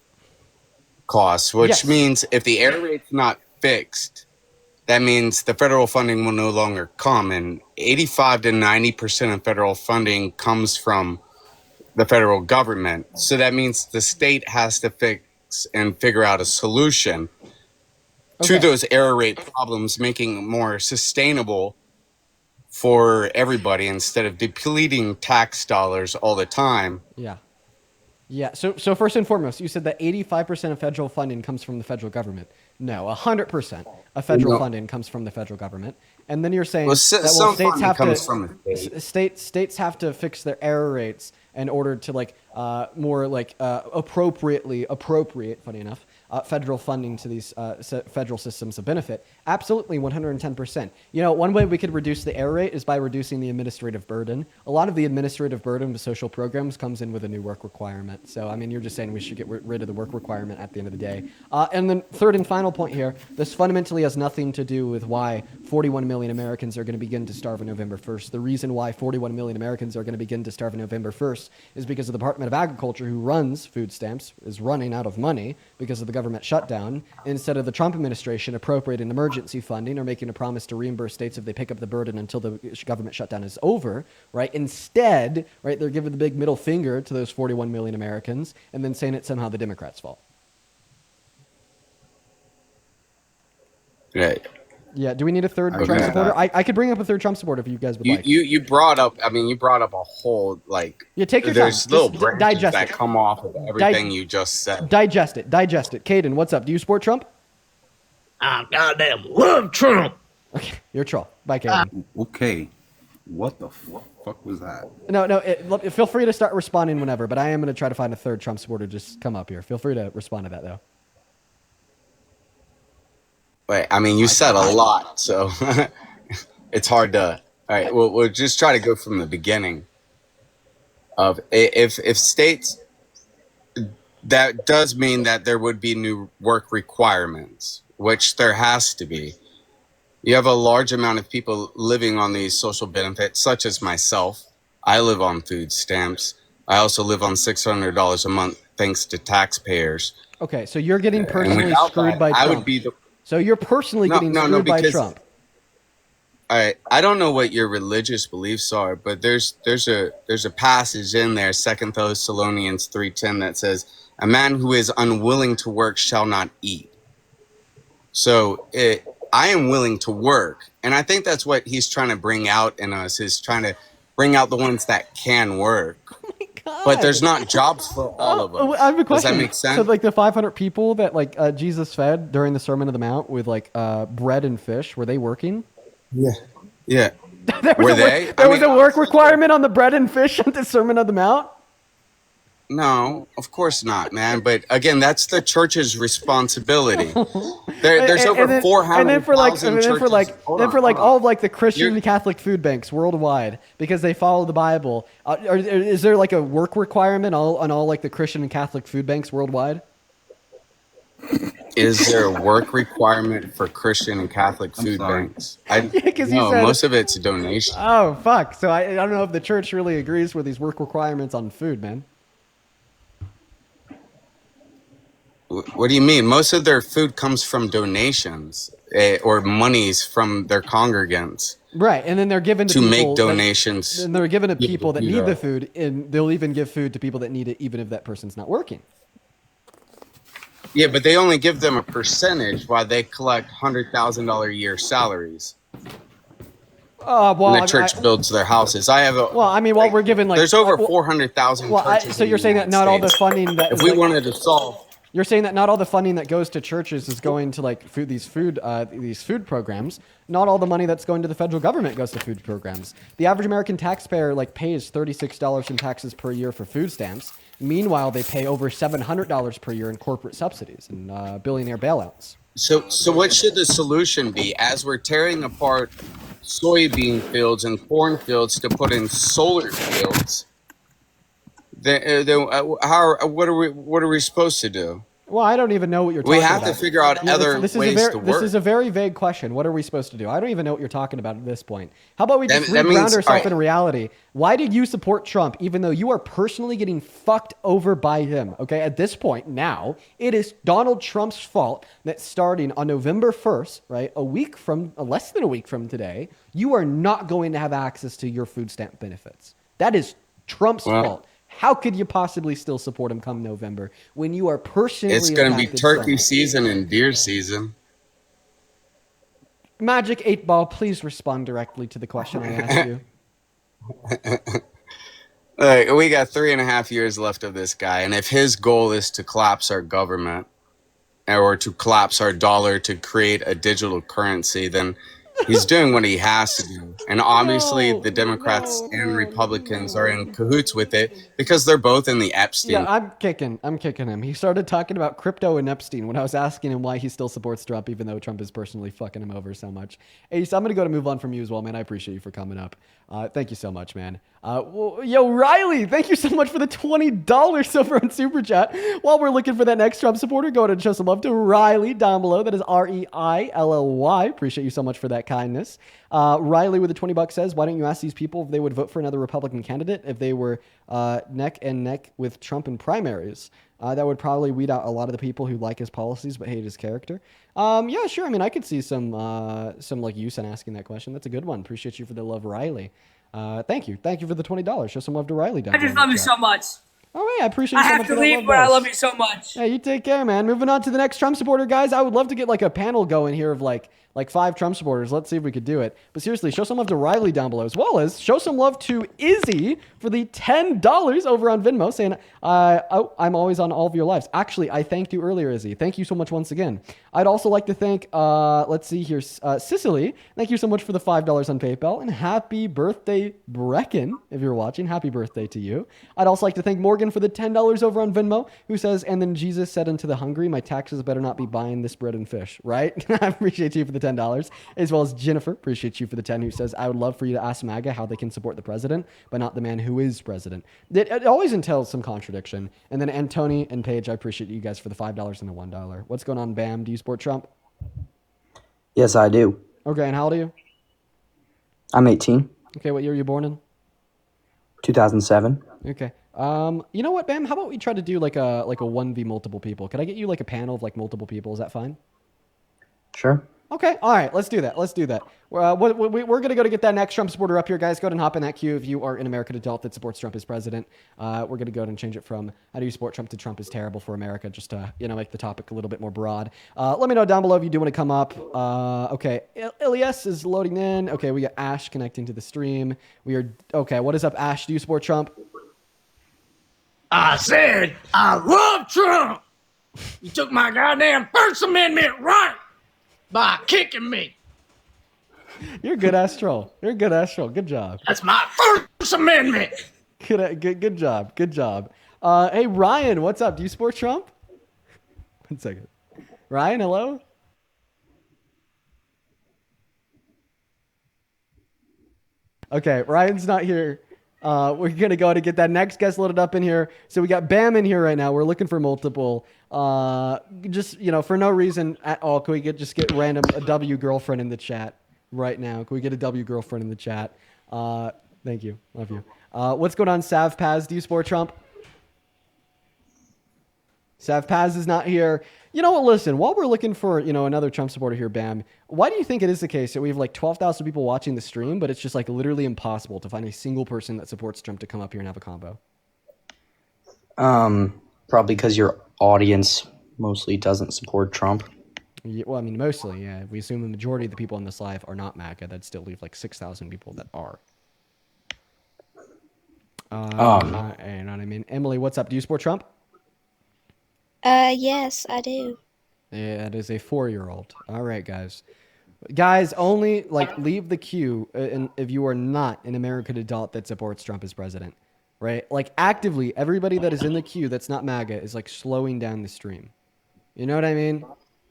costs, which means if the error rate's not fixed, that means the federal funding will no longer come, and 85 to 90% of federal funding comes from the federal government. So that means the state has to fix and figure out a solution to those error rate problems, making it more sustainable for everybody instead of depleting tax dollars all the time. Yeah. Yeah. So first and foremost, you said that 85% of federal funding comes from the federal government. No, 100% of federal funding comes from the federal government. And then you're saying some states funding have comes to from the state. states have to fix their error rates in order to more appropriate, funny enough, federal funding to these federal systems of benefit. Absolutely, 110%. You know, one way we could reduce the error rate is by reducing the administrative burden. A lot of the administrative burden with social programs comes in with a new work requirement. So, I mean, you're just saying we should get rid of the work requirement at the end of the day. And then third and final point here, this fundamentally has nothing to do with why 41 million Americans are going to begin to starve on November 1st. The reason why 41 million Americans are going to begin to starve on November 1st is because the Department of Agriculture, who runs food stamps, is running out of money because of the government shutdown. Instead of the Trump administration appropriating emergency funding or making a promise to reimburse states if they pick up the burden until the government shutdown is over, right? Instead, right, they're giving the big middle finger to those 41 million Americans and then saying it's somehow the Democrats' fault. Right. Yeah. Do we need a third Trump supporter? I could bring up a third Trump supporter if you guys would like. You brought up. I mean, you brought up a whole take your there's time. little Just branches digest that it. come off of everything you just said. Digest it. Caden, what's up? Do you support Trump? I goddamn love Trump. Okay, you're a troll. Bye, Caden. Okay. What the fuck was that? No. Feel free to start responding whenever, but I am going to try to find a third Trump supporter. Just come up here. Feel free to respond to that, though. Wait, I mean, you said a lot, so it's hard to. All right, we'll just try to go from the beginning. Of if states, that does mean that there would be new work requirements, which there has to be. You have a large amount of people living on these social benefits, such as myself. I live on food stamps. I also live on $600 a month, thanks to taxpayers. Okay, so you're getting personally screwed by Trump. I would be the. So you're personally getting screwed by Trump. I don't know what your religious beliefs are, but there's a passage in there, 2 Thessalonians 3:10, that says, "A man who is unwilling to work shall not eat." So I am willing to work, and I think that's what he's trying to bring out in us, is trying to bring out the ones that can work. But there's not jobs for all of us. I have a question. Does that make sense? So, the 500 people that Jesus fed during the Sermon on the Mount with bread and fish, were they working? Yeah. There was a work requirement on the bread and fish at the Sermon on the Mount? No, of course not, man. But again, that's the church's responsibility. There's over 400,000 and then for churches. all of the Christian and Catholic food banks worldwide, because they follow the Bible. Is there a work requirement on all the Christian and Catholic food banks worldwide? Is there a work requirement for Christian and Catholic food banks? No, most of it's donation. Oh fuck! So I don't know if the church really agrees with these work requirements on food, man. What do you mean? Most of their food comes from donations or monies from their congregants. Right, and then they're given to make donations. And they're given to people that need the food, and they'll even give food to people that need it, even if that person's not working. Yeah, but they only give them a percentage while they collect $100,000 a year salaries. And the church builds their houses. We're given there's over 400,000 churches. So you're saying that not all the funding that if we wanted to solve. You're saying that not all the funding that goes to churches is going to these food programs. Not all the money that's going to the federal government goes to food programs. The average American taxpayer pays $36 in taxes per year for food stamps. Meanwhile, they pay over $700 per year in corporate subsidies and billionaire bailouts. So what should the solution be? As we're tearing apart soybean fields and corn fields to put in solar fields, what are we supposed to do? Well, I don't even know what you're talking about. We have to figure out other ways to work. This is a very vague question. What are we supposed to do? I don't even know what you're talking about at this point. How about we just ground ourselves in reality? Why did you support Trump, even though you are personally getting fucked over by him? Okay, at this point now, it is Donald Trump's fault that starting on November 1st, right, less than a week from today, you are not going to have access to your food stamp benefits. That is Trump's fault. How could you possibly still support him come November when you are personally? It's going to be turkey season and deer season. Magic 8 Ball, please respond directly to the question I asked you. Look, we got 3.5 years left of this guy, and if his goal is to collapse our government or to collapse our dollar to create a digital currency, then he's doing what he has to do. And obviously, the Democrats and Republicans are in cahoots with it because they're both in the Epstein. Yeah, I'm kicking him. He started talking about crypto and Epstein when I was asking him why he still supports Trump, even though Trump is personally fucking him over so much. Ace, I'm going to move on from you as well, man. I appreciate you for coming up. Thank you so much, man. Yo, Riley, thank you so much for the $20 over on Super Chat. While we're looking for that next Trump supporter, go ahead and show some love to Riley down below. That is Reilly. Appreciate you so much for that kindness. Riley with the $20 says, why don't you ask these people if they would vote for another Republican candidate if they were neck and neck with Trump in primaries? That would probably weed out a lot of the people who like his policies but hate his character. Yeah, sure. I mean, I could see some like use in asking that question. That's a good one. Appreciate you for the love, Riley. Thank you for the $20. Show some love to Riley down I just there in love the you chat. so much. Oh, yeah, I appreciate you I so have much to for that leave, love, but I guys. love you so much. Yeah, you take care, man. Moving on to the next Trump supporter, guys. I would love to get like a panel going here of like 5 Trump supporters. Let's see if we could do it. But seriously, show some love to Riley down below, as well as show some love to Izzy for the $10 over on Venmo, saying, I'm always on all of your lives. Actually, I thanked you earlier, Izzy. Thank you so much once again. I'd also like to thank, let's see here, Sicily. Thank you so much for the $5 on PayPal. And happy birthday, Brecken, if you're watching. Happy birthday to you. I'd also like to thank Morgan for the $10 over on Venmo, who says, and then Jesus said unto the hungry, my taxes better not be buying this bread and fish, right? I appreciate you for the $10, as well as Jennifer. Appreciate you for the 10, who says, I would love for you to ask MAGA how they can support the president, but not the man who is president. It always entails some contradiction. And then Antony and Paige, I appreciate you guys for the $5 and the $1. What's going on, Bam? Do you support Trump? Yes, I do. Okay, and how old are you? I'm 18. Okay, what year were you born in? 2007. Okay. You know what, Bam? How about we try to do like a 1v multiple people? Could I get you like a panel of like multiple people? Is that fine? Sure. Okay. All right. Let's do that. We're going to go to get that next Trump supporter up here, guys. Go ahead and hop in that queue if you are an American adult that supports Trump as president. We're going to go ahead and change it from how do you support Trump to Trump is terrible for America, just to, make the topic a little bit more broad. Let me know down below if you do want to come up. Okay. Ilias is loading in. Okay. We got Ash connecting to the stream. Okay. What is up, Ash? Do you support Trump? I said I love Trump. You took my goddamn First Amendment right by kicking me. You're a good ass troll. Good job. That's my First Amendment. Good job. Hey, Ryan, what's up? Do you support Trump? 1 second. Ryan, hello? Okay, Ryan's not here. We're going to go ahead and get that next guest loaded up in here. So we got Bam in here right now. We're looking for multiple. Just, for no reason at all, can we get random a W girlfriend in the chat right now? Can we get a W girlfriend in the chat? Thank you. Love you. What's going on, Sav Paz? Do you support Trump? Sav Paz is not here. You know what? Listen, while we're looking for, another Trump supporter here, Bam, why do you think it is the case that we have like 12,000 people watching the stream, but it's just like literally impossible to find a single person that supports Trump to come up here and have a combo? Probably because your audience mostly doesn't support Trump. Yeah, well, I mean, mostly, yeah. If we assume the majority of the people in this live are not MAGA, that'd still leave like 6,000 people that are. You know what I mean? Emily, what's up? Do you support Trump? Yes, I do. Yeah, it is a 4-year-old. All right, guys. Guys, only leave the queue if you are not an American adult that supports Trump as president, right? Like actively, everybody that is in the queue that's not MAGA is like slowing down the stream. You know what I mean?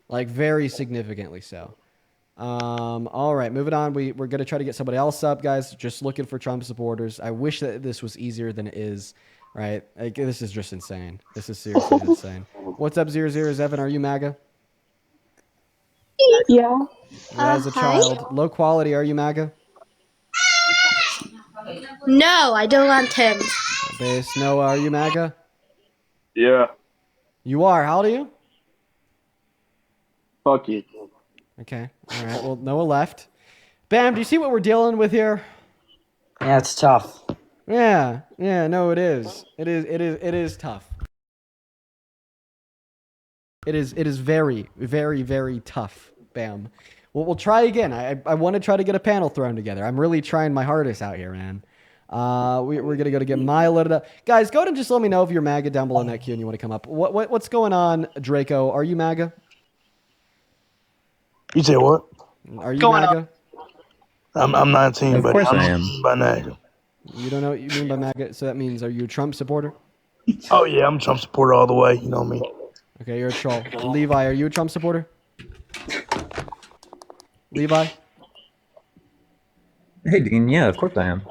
Like very significantly so. All right, moving on. We're going to try to get somebody else up, guys. Just looking for Trump supporters. I wish that this was easier than it is. Right? Like, this is just insane. This is seriously insane. What's up, 007? Are you MAGA? Yeah. As a child. Low quality, are you MAGA? No, I don't want him. Base Noah, are you MAGA? Yeah. You are. How old are you? Fuck you. Okay. All right. Well, Noah left. Bam, do you see what we're dealing with here? Yeah, it's tough. Yeah, no, it is. It is tough. It is very, very, very tough, Bam. We'll try again. I want to try to get a panel thrown together. I'm really trying my hardest out here, man. We're going to go to get Maya loaded up. Guys, go ahead and just let me know if you're MAGA down below in that queue and you want to come up. What's going on, Draco? Are you MAGA? You say what? Are you MAGA? I'm 19, Of but course I'm I am. by MAGA. You don't know what you mean by MAGA? So that means, are you a Trump supporter? Oh yeah, I'm a Trump supporter all the way. You know me. Okay, you're a troll. Levi, are you a Trump supporter? Levi? Hey, Dean. Yeah, of course I am.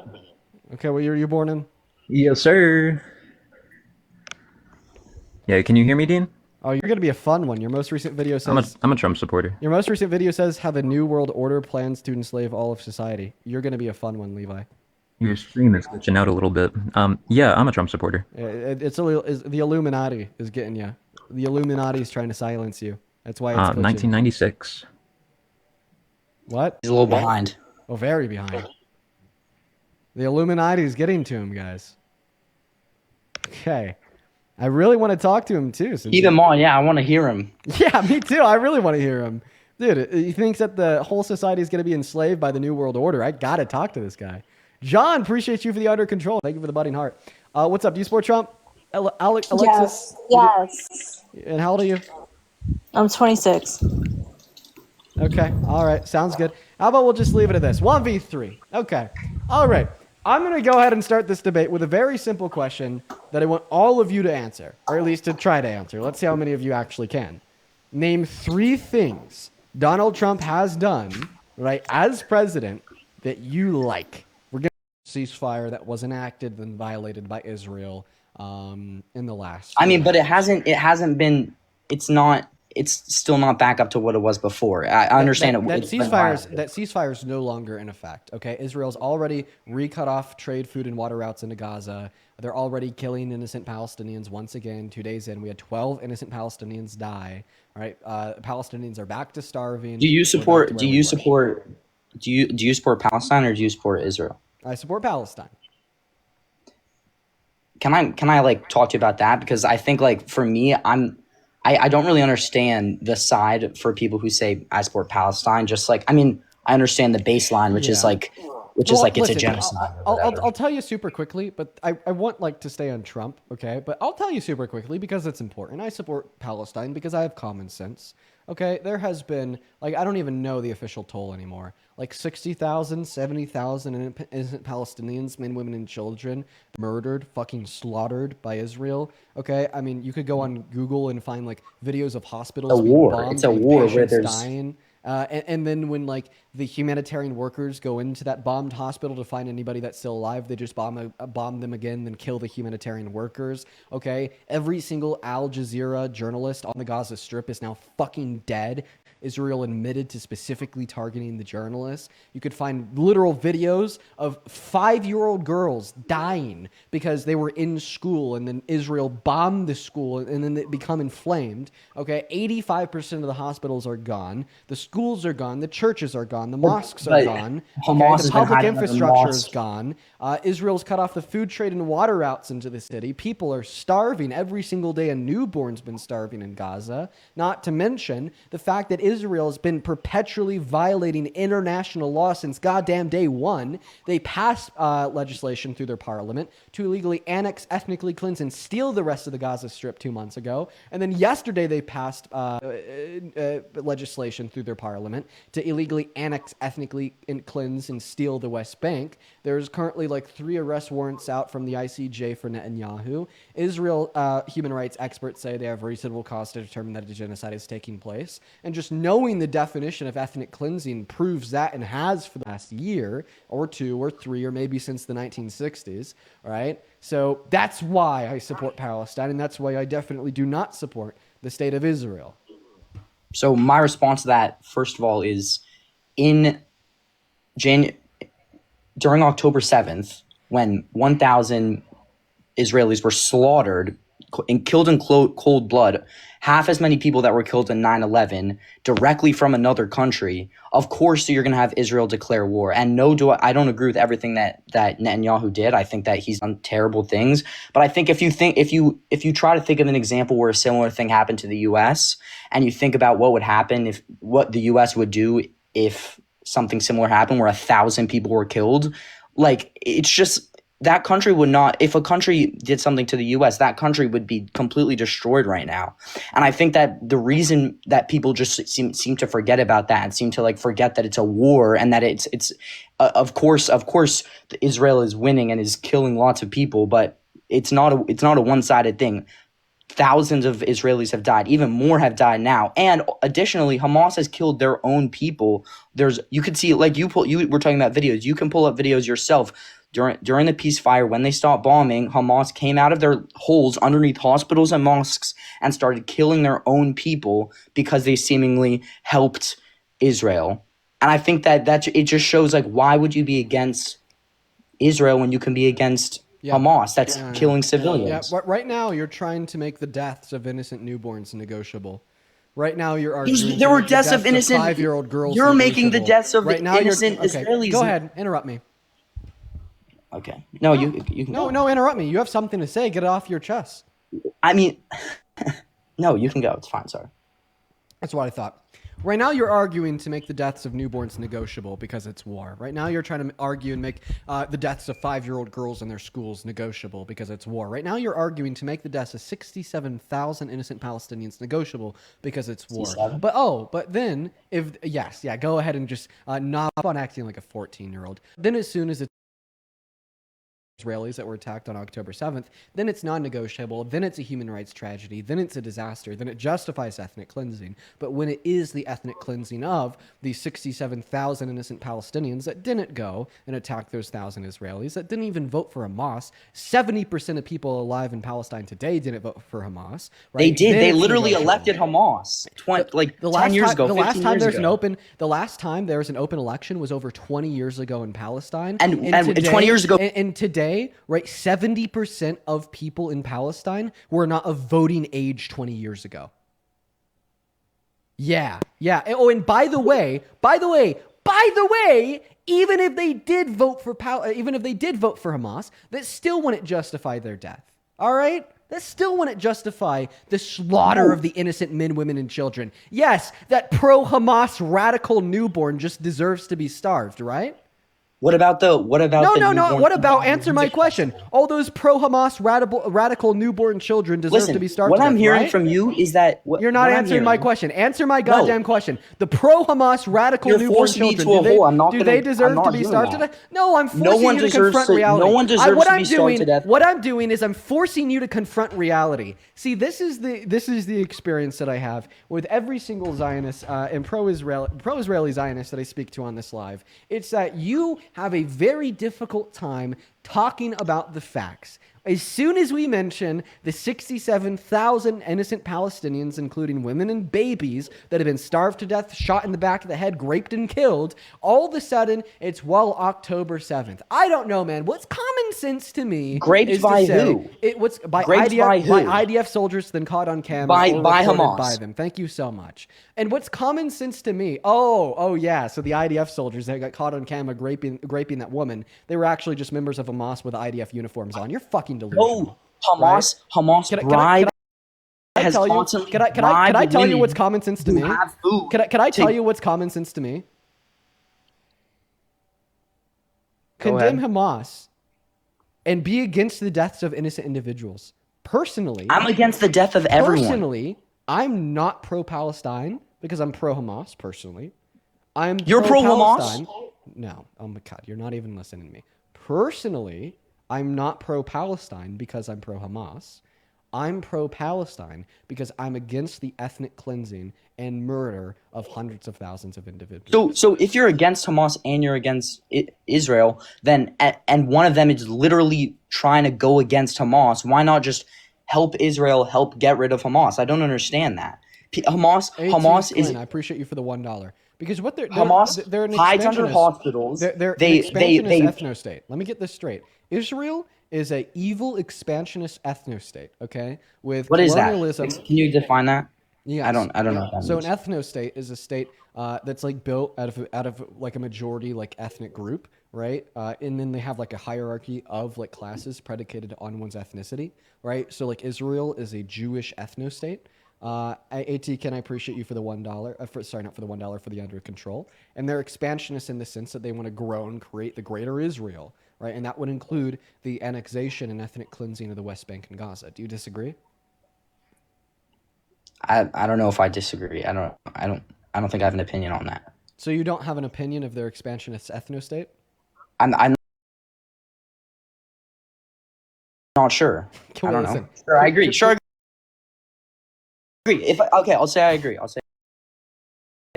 Okay, what year were you born in? Yes, sir. Yeah, can you hear me, Dean? Oh, you're going to be a fun one. Your most recent video says... I'm a Trump supporter. Your most recent video says how the New World Order plans to enslave all of society. You're going to be a fun one, Levi. Your stream is glitching out a little bit. Yeah, I'm a Trump supporter. The Illuminati is getting you. The Illuminati is trying to silence you. That's why it's glitching. 1996. What? He's a little behind. Oh, very behind. The Illuminati is getting to him, guys. Okay. I really want to talk to him, too. Keep him on. Yeah, I want to hear him. Yeah, me too. I really want to hear him. Dude, he thinks that the whole society is going to be enslaved by the New World Order. I got to talk to this guy. John, appreciate you for the under control. Thank you for the budding heart. What's up? Do you support Trump? Alexis? Yes. And how old are you? I'm 26. Okay. All right. Sounds good. How about we'll just leave it at this? 1v3. Okay. All right. I'm going to go ahead and start this debate with a very simple question that I want all of you to answer, or at least to try to answer. Let's see how many of you actually can. Name 3 things Donald Trump has done, right, as president that you like. We're going to ceasefire that was enacted and violated by Israel in the last. I mean, but it hasn't been. It's still not back up to what it was before. I understand that ceasefire is no longer in effect. Okay, Israel's already recut off trade, food, and water routes into Gaza. They're already killing innocent Palestinians once again. 2 days in, we had 12 innocent Palestinians die. All right, Palestinians are back to starving. Do you support Palestine or do you support Israel? I support Palestine. Can I like talk to you about that? Because I think like for me, I don't really understand the side for people who say I support Palestine. Just like, I mean, I understand the baseline, which is like it's a genocide. I'll tell you super quickly, but I want like to stay on Trump, okay? But I'll tell you super quickly because it's important. I support Palestine because I have common sense. Okay, there has been, like, I don't even know the official toll anymore. Like 60,000, 70,000 innocent Palestinians, men, women, and children, murdered, fucking slaughtered by Israel. Okay, I mean, you could go on Google and find like videos of hospitals being bombed, it's a war where there's dying. And then when like the humanitarian workers go into that bombed hospital to find anybody that's still alive, they just bomb them again, then kill the humanitarian workers. Okay, every single Al Jazeera journalist on the Gaza Strip is now fucking dead. Israel admitted to specifically targeting the journalists. You could find literal videos of 5-year-old girls dying because they were in school and then Israel bombed the school and then it become inflamed. Okay, 85% of the hospitals are gone. The schools are gone. The churches are gone. The mosques are gone. Okay, the public infrastructure is gone. Israel's cut off the food trade and water routes into the city. People are starving every single day. A newborn's been starving in Gaza. Not to mention the fact that Israel has been perpetually violating international law since goddamn day one. They passed legislation through their parliament to illegally annex, ethnically cleanse, and steal the rest of the Gaza Strip 2 months ago. And then yesterday they passed legislation through their parliament to illegally annex, ethnically cleanse, and steal the West Bank. There's currently like 3 arrest warrants out from the ICJ for Netanyahu. Israel human rights experts say they have reasonable cause to determine that a genocide is taking place. And just knowing the definition of ethnic cleansing proves that, and has for the last year or 2 or 3 or maybe since the 1960s, right? So that's why I support Palestine, and that's why I definitely do not support the state of Israel. So my response to that, first of all, is during October 7th, when 1,000 Israelis were slaughtered and killed in cold blood, half as many people that were killed in 9/11 directly from another country, of course you're going to have Israel declare war. And I don't agree with everything that Netanyahu did. I think that he's done terrible things. But I think if you try to think of an example where a similar thing happened to the U.S. and you think about what would happen what the U.S. would do if something similar happened where 1,000 people were killed. Like, it's just that country would not, if a country did something to the US, that country would be completely destroyed right now. And I think that the reason that people just seem to forget about that and seem to like forget that it's a war and that it's of course Israel is winning and is killing lots of people, but it's not a one-sided thing. Thousands of Israelis have died. Even more have died now. And additionally, Hamas has killed their own people. You could see, like you were talking about videos. You can pull up videos yourself. During the ceasefire, when they stopped bombing, Hamas came out of their holes underneath hospitals and mosques and started killing their own people because they seemingly helped Israel. And I think that it just shows, like, why would you be against Israel when you can be against Hamas that's killing civilians? Yeah, right now you're trying to make the deaths of innocent newborns negotiable. Right now you're arguing there were deaths of innocent 5-year-old girls. You're making the deaths of right now innocent Israelis. Go ahead, interrupt me. Okay. No, you can No, go. no, interrupt me. You have something to say. Get it off your chest. I mean, no, you can go. It's fine. Sorry. That's what I thought. Right now you're arguing to make the deaths of newborns negotiable because it's war. Right now you're trying to argue and make the deaths of 5-year-old girls in their schools negotiable because it's war. Right now you're arguing to make the deaths of 67,000 innocent Palestinians negotiable because it's war. 67? But then go ahead and just not on acting like a 14-year-old. Then as soon as it's Israelis that were attacked on October 7th, then it's non-negotiable, then it's a human rights tragedy, then it's a disaster, then it justifies ethnic cleansing. But when it is the ethnic cleansing of the 67,000 innocent Palestinians that didn't go and attack those 1,000 Israelis, that didn't even vote for Hamas, 70% of people alive in Palestine today didn't vote for Hamas. Right? They did. Then They it's literally negotiable. elected Hamas 10 years ago. The last time there was an open election was over 20 years ago in Palestine. And today, 20 years ago. And today, right, 70% of people in Palestine were not of voting age 20 years ago. Yeah. Oh, and by the way, even if they did vote for Hamas, that still wouldn't justify their death. All right? That still wouldn't justify the slaughter of the innocent men, women, and children. Yes, that pro-Hamas radical newborn just deserves to be starved, right? What about No. What about, answer my question. All those pro-Hamas radical newborn children deserve to be starved. What to I'm death, hearing right? from you is that you're not answering my question. Answer my goddamn question. The pro-Hamas radical newborn children, do they deserve to be starved to death? No, I'm forcing you to confront reality. No one deserves to be starved to death. What I'm doing is I'm forcing you to confront reality. See, this is the experience that I have with every single Zionist and pro-Israeli Zionist that I speak to on this live. It's that you have a very difficult time talking about the facts. As soon as we mention the 67,000 innocent Palestinians, including women and babies that have been starved to death, shot in the back of the head, raped and killed, all of a sudden it's October 7th. I don't know, man. What's common sense to me Raped by who? By IDF soldiers, then caught on camera by Hamas. Hamas. By them. Thank you so much. And what's common sense to me? Oh yeah. So the IDF soldiers that got caught on camera raping that woman, they were actually just members of Hamas with IDF uniforms on. You're fucking delusional. No, Hamas bribed. Can I tell you what's common sense to me? Can I tell you what's common sense to me? Condemn Hamas and be against the deaths of innocent individuals. Personally, I'm against the death of everyone. Personally, I'm not pro-Palestine because I'm pro-Hamas. Personally, You're pro-Hamas? No, oh my God, you're not even listening to me. Personally, I'm not pro-Palestine because I'm pro-Hamas. I'm pro-Palestine because I'm against the ethnic cleansing and murder of hundreds of thousands of individuals. So if you're against Hamas and you're against Israel, then and one of them is literally trying to go against Hamas, why not just help Israel help get rid of Hamas? I don't understand that. Hamas is. I appreciate you for the $1 because what they're an hides under hospitals. They're an expansionist ethno-state. Let me get this straight. Israel is an evil expansionist ethno-state. Okay, with what is that? Colonialism. Can you define that? Yeah, I don't know. What that so means. An ethno-state is a state that's like built out of like a majority like ethnic group, right? And then they have like a hierarchy of like classes predicated on one's ethnicity, right? So like Israel is a Jewish ethno-state. At, can I appreciate you for the $1? Not for the $1, for the under control. And they're expansionists in the sense that they want to grow and create the greater Israel, right? And that would include the annexation and ethnic cleansing of the West Bank and Gaza. Do you disagree? I don't know if I disagree. I don't think I have an opinion on that. So you don't have an opinion of their expansionist ethno-state? I'm not sure. I don't know. Sure, I agree. Sure, I agree. I'll say I agree. I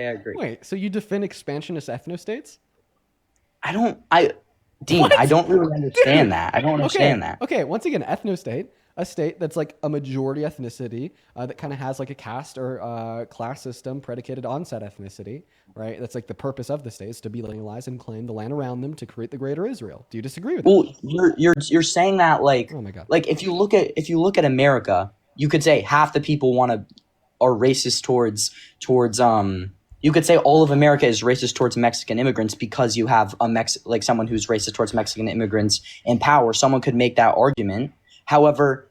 agree. Wait, so you defend expansionist ethno-states? Dean, What? I don't really understand that. I don't understand that. Okay, once again, ethno-state, a state that's like a majority ethnicity that kind of has like a caste or class system predicated on said ethnicity, right? That's like the purpose of the state is to be legalized and claim the land around them to create the greater Israel. Do you disagree with that? Well, you're saying that like, oh my God. Like if you look at America, you could say half the people are racist towards you could say all of America is racist towards Mexican immigrants because you have someone who's racist towards Mexican immigrants in power. Someone could make that argument. However,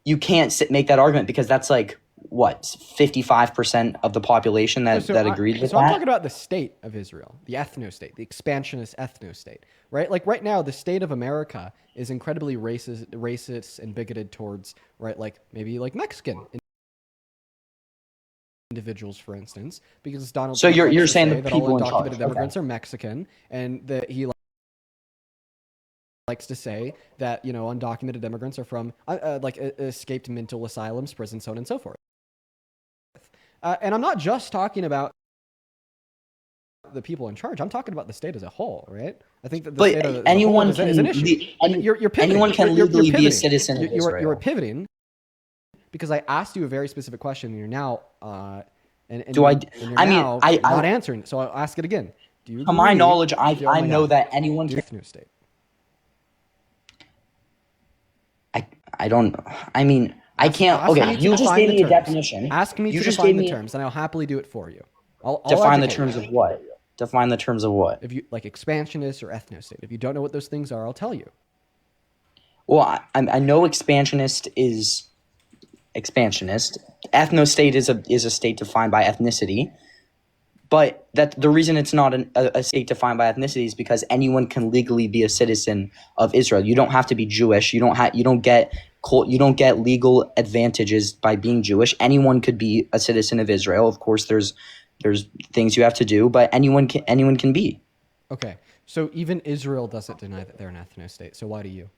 you can't make that argument because that's like what 55% of the population that agrees with that. So I'm talking about the state of Israel, the ethno-state, the expansionist ethno-state, right? Like right now, the state of America is incredibly racist and bigoted towards, right? Like maybe like Mexican individuals, for instance, because Donald. So Trump you're saying that the people all in charge. undocumented immigrants are Mexican, and that he likes to say that undocumented immigrants are from escaped mental asylums, prisons, so on and so forth. And I'm not just talking about the people in charge. I'm talking about the state as a whole, right? I think that the state as anyone a whole is an issue. You're pivoting. Anyone can legally be a citizen of Israel. You're Israel. pivoting because I asked you a very specific question, and you're now not answering. So I'll ask it again. Do you? To my knowledge, I know that anyone can. State. I don't. I mean, I can't. Okay, you just gave me a definition. Ask me to define the terms, and I'll happily do it for you. I'll define the terms of what? Define the terms of what? If you like expansionist or ethno-state. If you don't know what those things are, I'll tell you. Well, I know expansionist is expansionist. Ethno-state is a state defined by ethnicity. But that the reason it's not a state defined by ethnicity is because anyone can legally be a citizen of Israel. You don't have to be Jewish. You don't get legal advantages by being Jewish. Anyone could be a citizen of Israel. Of course, there's things you have to do, but anyone can be. Okay, so even Israel doesn't deny that they're an ethno-state. So why do you?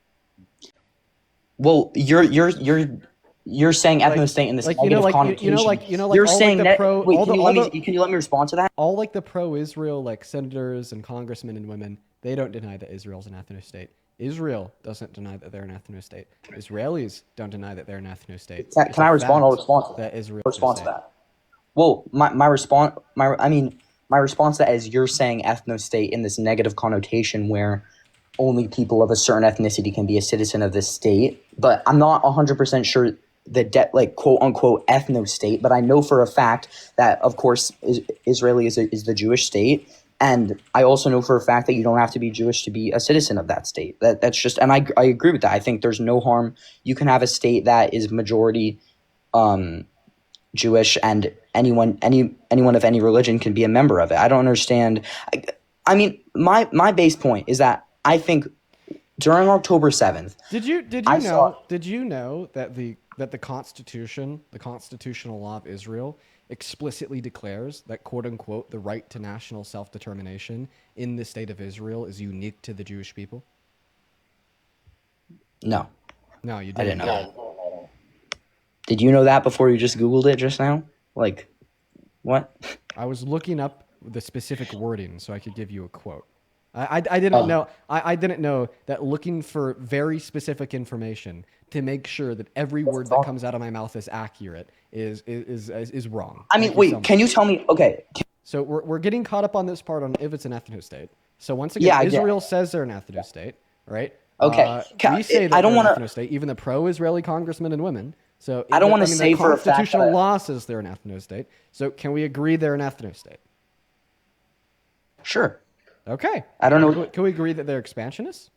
Well, you're saying ethno-state in this negative connotation. You're saying that. Can you let me respond to that? All like the pro-Israel like senators and congressmen and women, they don't deny that Israel's an ethno-state. Israel doesn't deny that they're an ethno-state. Israelis don't deny that they're an ethno-state. Can I respond? I'll respond to that. Israel respond to that. Well, my response to that is you're saying ethno-state in this negative connotation where only people of a certain ethnicity can be a citizen of this state. But I'm not 100% sure the quote unquote ethno-state, but I know for a fact that of course Israeli is the Jewish state, and I also know for a fact that you don't have to be Jewish to be a citizen of that state. That's just, and I agree with that. I think there's no harm. You can have a state that is majority Jewish, and anyone of any religion can be a member of it. I don't understand. I mean, my base point is that I think during October 7th, did you know that the Constitution, the constitutional law of Israel, explicitly declares that, quote unquote, the right to national self-determination in the state of Israel is unique to the Jewish people? No, you didn't. I didn't know that. Did you know that before you just Googled it just now? Like, what? I was looking up the specific wording so I could give you a quote. I didn't know. I didn't know that looking for very specific information to make sure that every word that comes out of my mouth is accurate is wrong. I mean, wait. Can you tell me? Okay. So we're getting caught up on this part on if it's an ethno-state. So once again, Israel says they're an ethno-state, right? Okay. We say that they're an ethno-state, even the pro-Israeli congressmen and women. So I don't want to say for a fact that constitutional law says they're an ethno-state. So can we agree they're an ethno-state? Sure. Okay. I don't know. Can we agree that they're expansionists?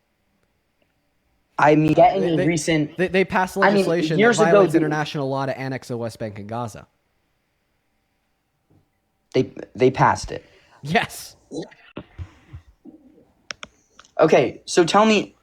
I mean, getting a recent. They passed I mean, legislation years that ago, violates international law to annex the West Bank and Gaza. They passed it. Yes. Okay, so tell me.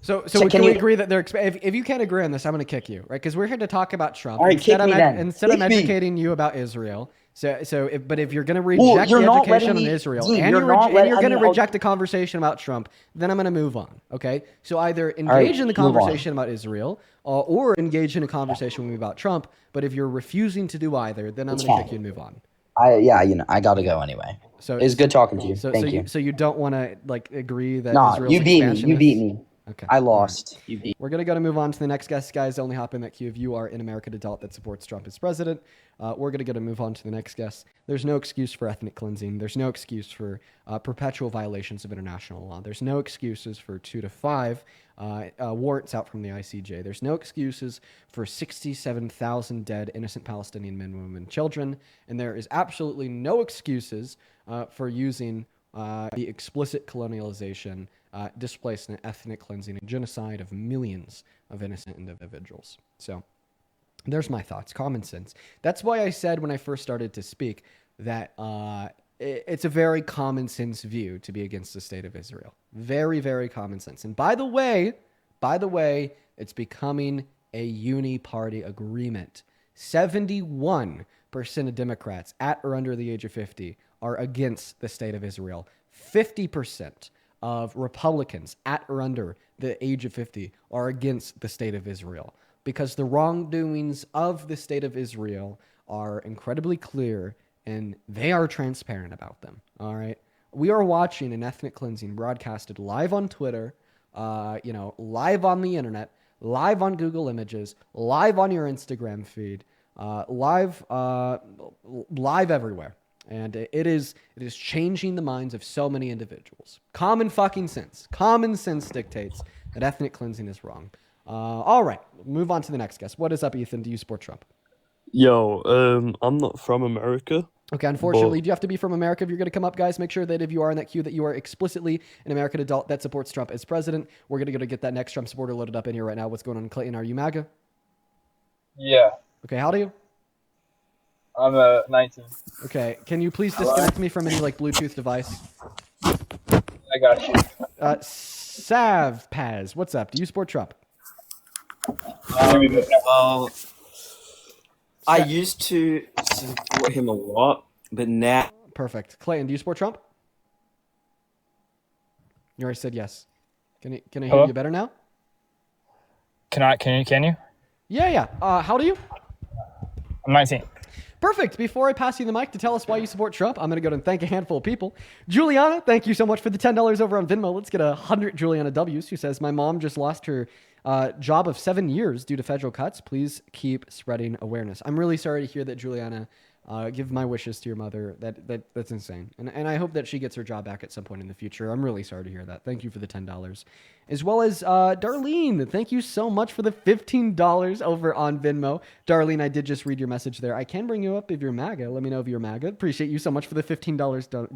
So can we agree that they're if you can't agree on this, I'm going to kick you, right? Because we're here to talk about Trump. All right, kick me then. Instead, I'm educating you about Israel. But if you're going to reject the education on Israel and you're going to reject the conversation about Trump, then I'm going to move on. Okay. So either engage in the conversation about Israel or engage in a conversation with me about Trump. But if you're refusing to do either, then I'm going to kick you and move on. I got to go anyway. So it's good talking to you. Thank you. So you don't want to agree that Israel's you beat me. You beat me. Okay. I lost. Right. You beat. We're going to move on to the next guest, guys. Only hop in that queue if you are an American adult that supports Trump as president. We're going to move on to the next guest. There's no excuse for ethnic cleansing. There's no excuse for perpetual violations of international law. There's no excuses for 2 to 5 warrants out from the ICJ. There's no excuses for 67,000 dead innocent Palestinian men, women, and children. And there is absolutely no excuses for using the explicit colonialization, displacement, ethnic cleansing, and genocide of millions of innocent individuals. So there's my thoughts. Common sense. That's why I said when I first started to speak that it's a very common sense view to be against the state of Israel. Very, very common sense. And by the way, it's becoming a uni-party agreement. 71% of Democrats at or under the age of 50 are against the state of Israel. 50% of Republicans at or under the age of 50 are against the state of Israel because the wrongdoings of the state of Israel are incredibly clear and they are transparent about them. All right. We are watching an ethnic cleansing broadcasted live on Twitter, live on the internet, live on Google Images, live on your Instagram feed, live everywhere. And it is changing the minds of so many individuals. Common fucking sense. Common sense dictates that ethnic cleansing is wrong. All right, move on to the next guest. What is up, Ethan? Do you support Trump? Yo, I'm not from America. Okay, unfortunately, do you have to be from America if you're going to come up, guys? Make sure that if you are in that queue that you are explicitly an American adult that supports Trump as president. We're going to go to get that next Trump supporter loaded up in here right now. What's going on, Clayton? Are you MAGA? Yeah. Okay, how old are you? I'm 19. Okay, can you please disconnect me from any Bluetooth device? I got you. Sav Paz, what's up? Do you support Trump? Well, I used to support him a lot, but now. Perfect. Clayton, do you support Trump? You already said yes. Can I hear you better now? Can you? Yeah. How old are you? I'm 19. Perfect. Before I pass you the mic to tell us why you support Trump, I'm going to go and thank a handful of people. Juliana, thank you so much for the $10 over on Venmo. Let's get 100 Juliana W's, who says, my mom just lost her job of 7 years due to federal cuts. Please keep spreading awareness. I'm really sorry to hear that, Juliana. Give my wishes to your mother. That's insane. And I hope that she gets her job back at some point in the future. I'm really sorry to hear that. Thank you for the $10. As well as Darlene. Thank you so much for the $15 over on Venmo. Darlene, I did just read your message there. I can bring you up if you're MAGA. Let me know if you're MAGA. Appreciate you so much for the $15,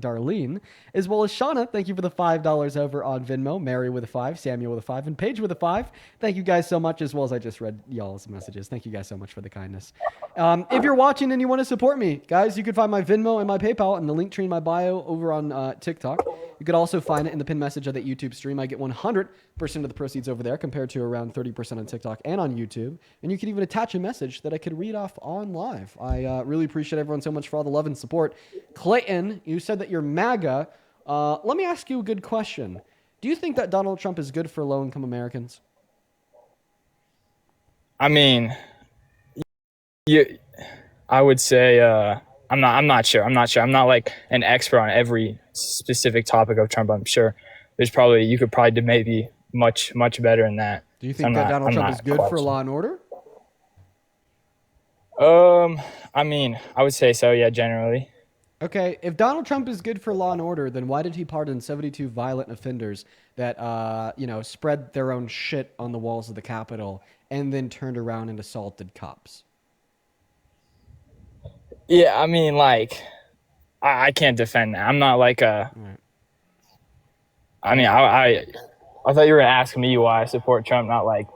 Darlene. As well as Shauna. Thank you for the $5 over on Venmo. Mary with a 5, Samuel with a 5, and Paige with a 5. Thank you guys so much, as well as I just read y'all's messages. Thank you guys so much for the kindness. If you're watching and you want to support me, guys, you can find my Venmo and my PayPal in the link tree in my bio over on TikTok. You could also find it in the pinned message of that YouTube stream. I get 100% of the proceeds over there compared to around 30% on TikTok and on YouTube. And you can even attach a message that I could read off on live. I really appreciate everyone so much for all the love and support. Clayton, you said that you're MAGA. Let me ask you a good question. Do you think that Donald Trump is good for low-income Americans? I mean, I would say I'm not sure. I'm not like an expert on every specific topic of Trump. I'm sure you could probably do maybe much better than that. Do you think that Donald Trump is good for law and order? I mean, I would say so, yeah, generally. Okay, if Donald Trump is good for law and order, then why did he pardon 72 violent offenders that, spread their own shit on the walls of the Capitol and then turned around and assaulted cops? Yeah, I mean, I can't defend that. I'm not like a. Right. I mean, I thought you were gonna ask me why I support Trump, not like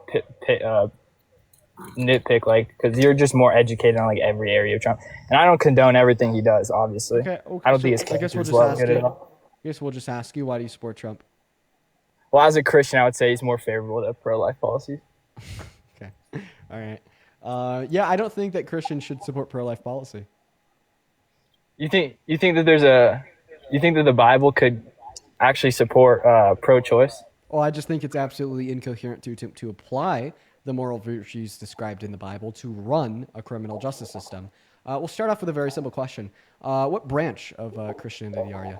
nitpick, like, because you're just more educated on like every area of Trump, and I don't condone everything he does. Obviously, Okay. I don't So think his I guess we'll character's just well ask good you. at all. I guess we'll just ask you, why do you support Trump? Well, as a Christian, I would say he's more favorable to pro-life policies. Okay. All right. Yeah, I don't think that Christians should support pro-life policy. You think that you think that the Bible could actually support pro-choice? Well, I just think it's absolutely incoherent to apply the moral virtues described in the Bible to run a criminal justice system. We'll start off with a very simple question. What branch of Christianity are you?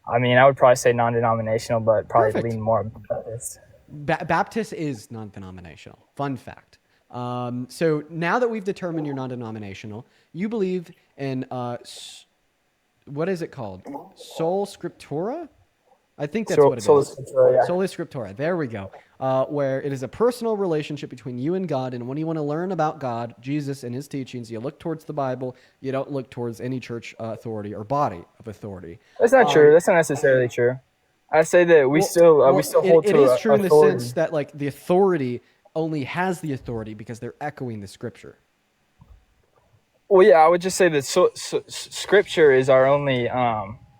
I mean, I would probably say non-denominational, but probably Perfect. lean more Baptist. Baptist is non-denominational. Fun fact. So now that we've determined you're non-denominational, you believe in what is it called? Sola Scriptura? I think that's what it is. Sola Scriptura, yeah. Sola Scriptura. There we go. Where it is a personal relationship between you and God, and when you want to learn about God, Jesus, and his teachings, you look towards the Bible. You don't look towards any church authority or body of authority. That's not true. That's not necessarily true. I say that we still hold it to is true authority. in the sense that like the authority only has the authority because they're echoing the Scripture. Well, yeah, I would just say that Scripture is our only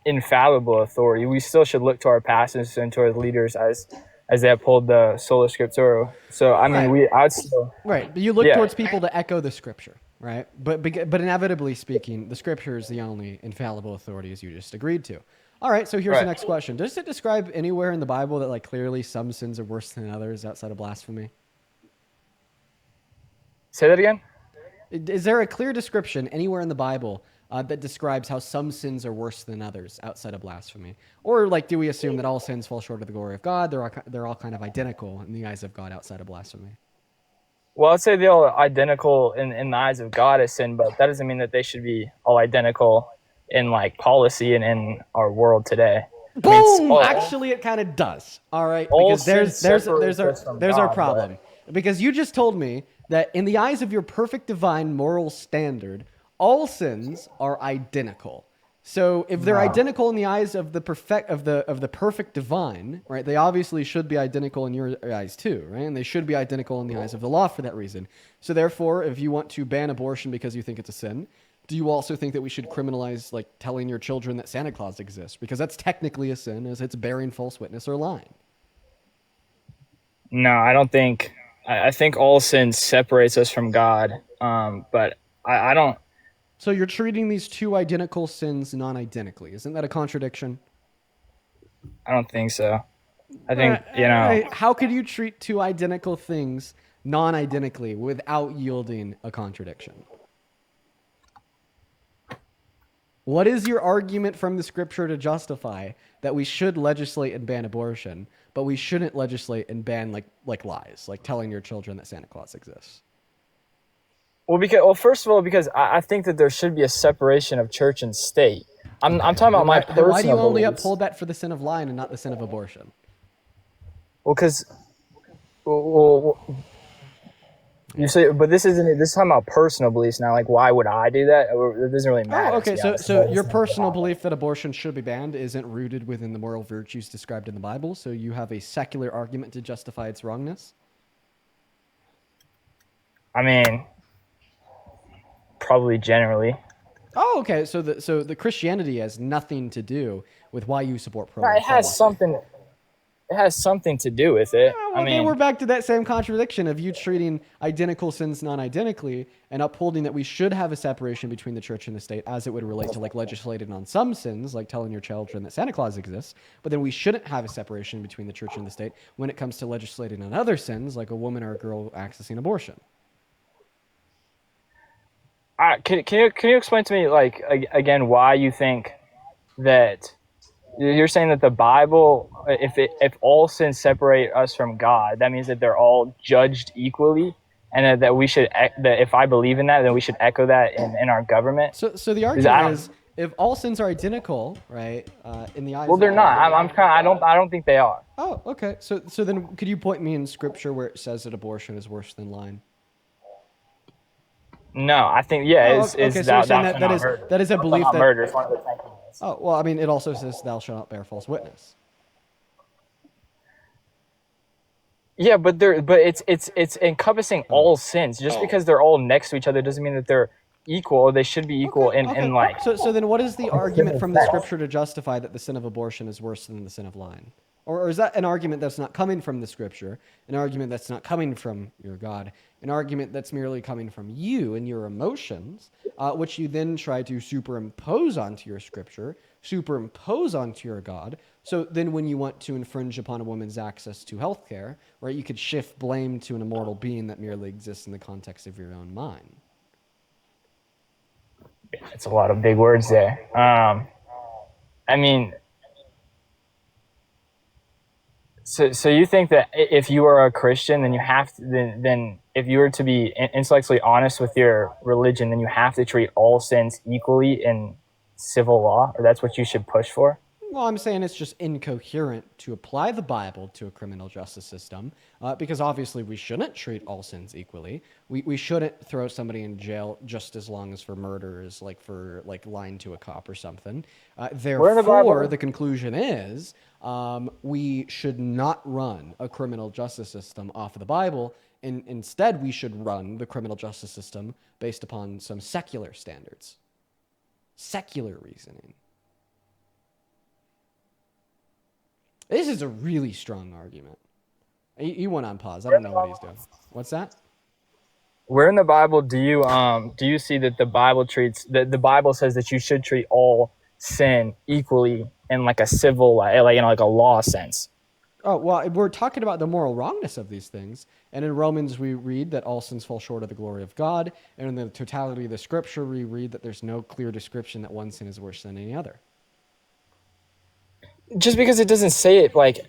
infallible authority. We still should look to our pastors and to our leaders as they uphold the sola scriptura. So I mean, I'd still right. But you look towards people to echo the Scripture, right? But inevitably speaking, the Scripture is the only infallible authority, as you just agreed to. All right. So here's the next question: does it describe anywhere in the Bible that like clearly some sins are worse than others outside of blasphemy? Say that again. Is there a clear description anywhere in the Bible that describes how some sins are worse than others outside of blasphemy? Or like, do we assume that all sins fall short of the glory of God? They're all kind of identical in the eyes of God outside of blasphemy. Well, I'd say they're all identical in the eyes of God as sin, but that doesn't mean that they should be all identical in like policy and in our world today. Boom! Actually, it kind of does. All right, because there's our problem. Because you just told me that in the eyes of your perfect divine moral standard, all sins are identical. So if they're identical in the eyes of the perfect divine, right? They obviously should be identical in your eyes too, right? And they should be identical in the eyes of the law for that reason. So therefore, if you want to ban abortion because you think it's a sin, do you also think that we should criminalize like telling your children that Santa Claus exists? Because that's technically a sin, as it's bearing false witness or lying. No, I don't think. I think all sin separates us from God, but I don't. So you're treating these two identical sins non-identically. Isn't that a contradiction? I don't think so. I think, you know. How could you treat two identical things non-identically without yielding a contradiction? What is your argument from the Scripture to justify that we should legislate and ban abortion, but we shouldn't legislate and ban like lies, like telling your children that Santa Claus exists? Well, first of all, because I think that there should be a separation of church and state. I'm talking about my personal Why do you only beliefs. uphold that for the sin of lying and not the sin of abortion? Well, because you say, but this is talking about personal beliefs now. Like, why would I do that? It doesn't really matter. Oh, okay. So your personal belief that abortion should be banned isn't rooted within the moral virtues described in the Bible. So you have a secular argument to justify its wrongness. I mean, probably generally. Oh, okay. So the Christianity has nothing to do with why you support pro. No, it has something. It has something to do with it. Yeah, well, then we're back to that same contradiction of you treating identical sins non-identically and upholding that we should have a separation between the church and the state as it would relate to like legislating on some sins, like telling your children that Santa Claus exists. But then we shouldn't have a separation between the church and the state when it comes to legislating on other sins, like a woman or a girl accessing abortion. Can you explain to me, like, again, why you think that you're saying that the Bible, if all sins separate us from God, that means that they're all judged equally, and that we should, that if I believe in that, then we should echo that in our government? So the argument is, if all sins are identical, right, in the eyes. Well, they're not. I don't think they are. Oh, okay. So then, could you point me in Scripture where it says that abortion is worse than lying? No, I think that is a belief that murder is one of the Ten Commandments. Oh well, I mean, it also says thou shalt not bear false witness. Yeah, but it's encompassing all sins. Just because they're all next to each other doesn't mean that they're equal. They should be equal in like. So then what is the argument from the scripture to justify that the sin of abortion is worse than the sin of lying? Or is that an argument that's not coming from the scripture, an argument that's not coming from your God, an argument that's merely coming from you and your emotions, which you then try to superimpose onto your scripture, superimpose onto your God? So then when you want to infringe upon a woman's access to healthcare, right, you could shift blame to an immortal being that merely exists in the context of your own mind. It's a lot of big words there. I mean, so you think that if you are a Christian, then you have to, then if you were to be intellectually honest with your religion, then you have to treat all sins equally in civil law, or that's what you should push for? Well, I'm saying it's just incoherent to apply the Bible to a criminal justice system, because obviously we shouldn't treat all sins equally. We shouldn't throw somebody in jail just as long as for murder as like for like lying to a cop or something. Therefore, the conclusion is we should not run a criminal justice system off of the Bible. And instead, we should run the criminal justice system based upon some secular standards, secular reasoning. This is a really strong argument. He went on pause. I don't know what he's doing. What's that? Where in the Bible do you see that the Bible the Bible says that you should treat all sin equally in like a civil, like like a law sense? Oh, well, we're talking about the moral wrongness of these things. And in Romans, we read that all sins fall short of the glory of God. And in the totality of the scripture, we read that there's no clear description that one sin is worse than any other. Just because it doesn't say it like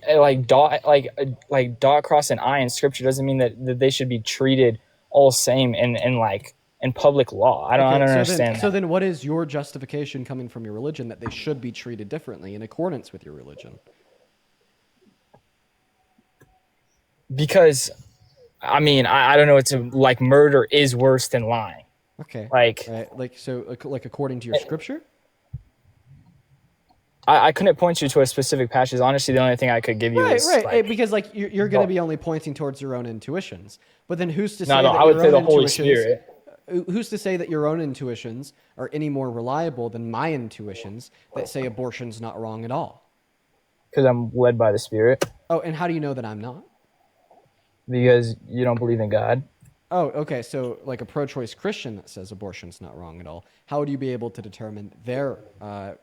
dot cross an I in scripture doesn't mean that they should be treated all same in public law. I don't understand. So then what is your justification coming from your religion that they should be treated differently in accordance with your religion? Because I mean, I don't know, it's like murder is worse than lying. Okay. Like according to your scripture? I couldn't point you to a specific passage. Honestly, the only thing I could give you is because like you're going to be only pointing towards your own intuitions. But then who's to say that I would say the Holy Spirit. Who's to say that your own intuitions are any more reliable than my intuitions that say abortion's not wrong at all? Because I'm led by the Spirit. Oh, and how do you know that I'm not? Because you don't believe in God. Oh, okay. So like a pro-choice Christian that says abortion's not wrong at all, how would you be able to determine their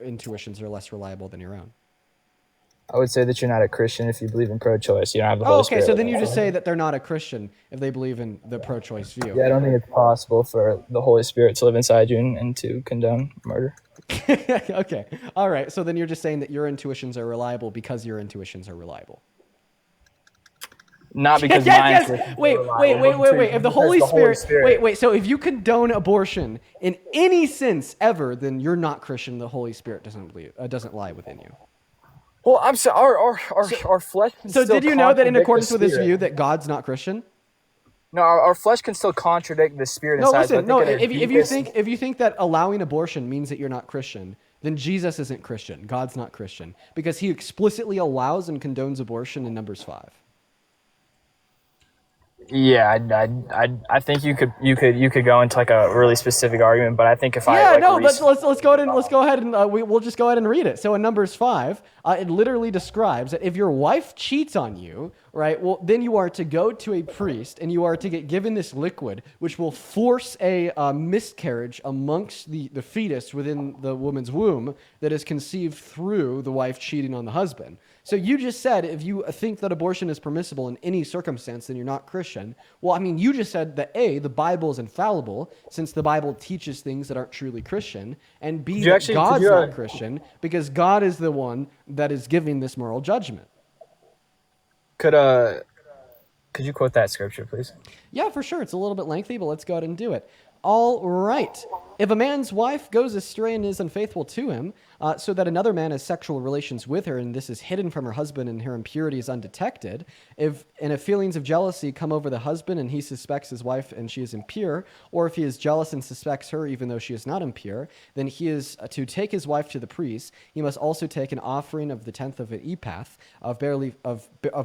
intuitions are less reliable than your own? I would say that you're not a Christian if you believe in pro-choice. You don't have the Holy Spirit. Okay, so then you just say that they're not a Christian if they believe in the pro-choice view. Yeah, I don't think it's possible for the Holy Spirit to live inside you and to condone murder. Okay. All right. So then you're just saying that your intuitions are reliable because your intuitions are reliable. Not because yes. Wait. If the Holy Spirit, wait. So if you condone abortion in any sense ever, then you're not Christian. The Holy Spirit doesn't lie within you. Well, I'm sorry. Our flesh. So did you know that in accordance with this view that God's not Christian? No, our flesh can still contradict the Spirit inside. Listen. No, if you think that allowing abortion means that you're not Christian, then Jesus isn't Christian. God's not Christian because He explicitly allows and condones abortion in Numbers 5. Yeah, I think you could go into like a really specific argument, but I think if let's go ahead and we'll just go ahead and read it. So in Numbers 5, it literally describes that if your wife cheats on you, right, well then you are to go to a priest and you are to get given this liquid, which will force a miscarriage amongst the fetus within the woman's womb that is conceived through the wife cheating on the husband. So you just said if you think that abortion is permissible in any circumstance, then you're not Christian. Well, I mean, you just said that A, the Bible is infallible, since the Bible teaches things that aren't truly Christian, and B, that God's not Christian, because God is the one that is giving this moral judgment. Could you quote that scripture, please? Yeah, for sure. It's a little bit lengthy, but let's go ahead and do it. All right. If a man's wife goes astray and is unfaithful to him, so that another man has sexual relations with her, and this is hidden from her husband and her impurity is undetected, if feelings of jealousy come over the husband and he suspects his wife and she is impure, or if he is jealous and suspects her even though she is not impure, then he is to take his wife to the priest. He must also take an offering of the tenth of an ephah of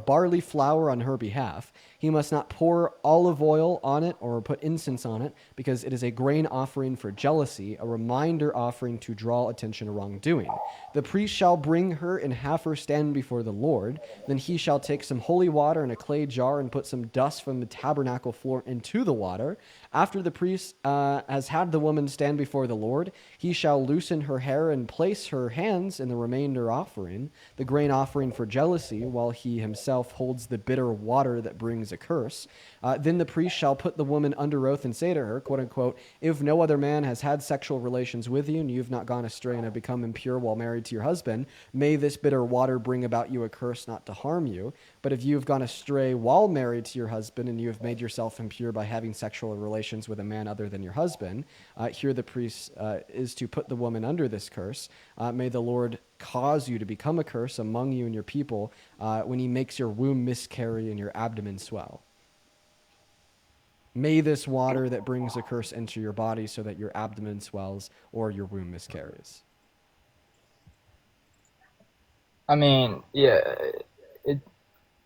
barley flour on her behalf. He must not pour olive oil on it or put incense on it, because it is a grain offering for jealousy, a reminder offering to draw attention to wrongdoing. The priest shall bring her and have her stand before the Lord. Then he shall take some holy water in a clay jar and put some dust from the tabernacle floor into the water. After the priest has had the woman stand before the Lord, he shall loosen her hair and place her hands in the remainder offering, the grain offering for jealousy, while he himself holds the bitter water that brings a curse. Then the priest shall put the woman under oath and say to her, quote unquote, if no other man has had sexual relations with you and you have not gone astray and have become impure while married to your husband, may this bitter water bring about you a curse not to harm you. But if you have gone astray while married to your husband and you have made yourself impure by having sexual relations with a man other than your husband, here the priest is to put the woman under this curse. May the Lord cause you to become a curse among you and your people when he makes your womb miscarry and your abdomen swell. May this water that brings a curse enter your body so that your abdomen swells or your womb miscarries. I mean, yeah,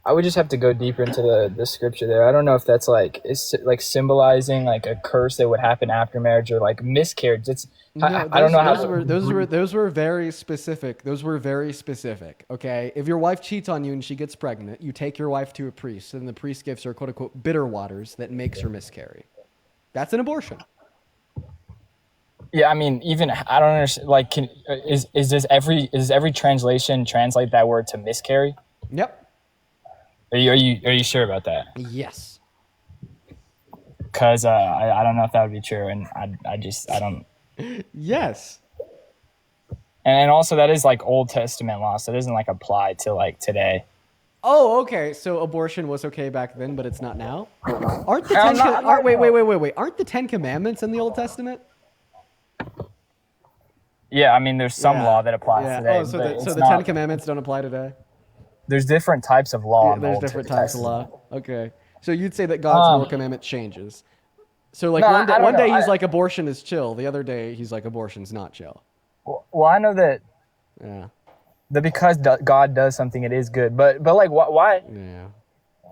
I would just have to go deeper into the scripture there. I don't know if that's like it's like symbolizing like a curse that would happen after marriage or like miscarriage. It's I don't know how those were very specific. Those were very specific. Okay, if your wife cheats on you and she gets pregnant, you take your wife to a priest, and the priest gives her quote unquote bitter waters that makes her miscarry. That's an abortion. Yeah, I mean, even I don't understand. Like, does every translation translate that word to miscarry? Yep. Are you sure about that? Yes. Because I don't know if that would be true, and I don't. Yes. And also that is like Old Testament law, so it doesn't like apply to like today. Oh, okay. So abortion was okay back then, but it's not now. Aren't the wait? Aren't the 10 Commandments in the Old Testament? Yeah, I mean, there's some law that applies today. Oh, so the 10 Commandments don't apply today? There's different types of law. Yeah, there's different types of law. Okay. So you'd say that God's moral commandment changes. So like one day he's like abortion is chill. The other day he's like abortion's not chill. Well, I know that. Yeah. That because God does something, it is good. But like why? Yeah.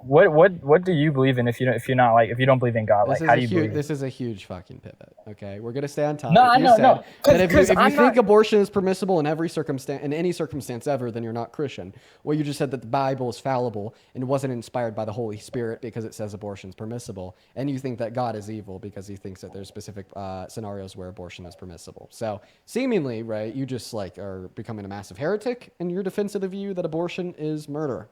What do you believe in if you don't believe in God? Like how do you believe? This is a huge fucking pivot. Okay, we're gonna stay on topic. No, I know. If you think abortion is permissible in every circumstance, in any circumstance ever, then you're not Christian. Well, you just said that the Bible is fallible and wasn't inspired by the Holy Spirit because it says abortion is permissible, and you think that God is evil because he thinks that there's specific scenarios where abortion is permissible. So seemingly, right, you just like are becoming a massive heretic in your defense of the view that abortion is murder.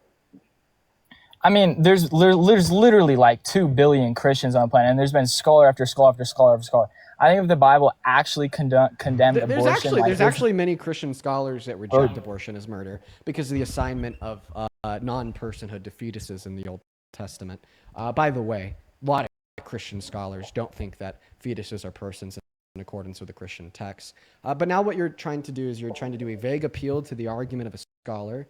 I mean, there's literally like 2 billion Christians on the planet, and there's been scholar after scholar after scholar after scholar. I think if the Bible actually condemned abortion, there's actually many Christian scholars that reject abortion as murder because of the assignment of non-personhood to fetuses in the Old Testament. By the way, a lot of Christian scholars don't think that fetuses are persons in accordance with the Christian text. But now what you're trying to do is you're trying to do a vague appeal to the argument of a scholar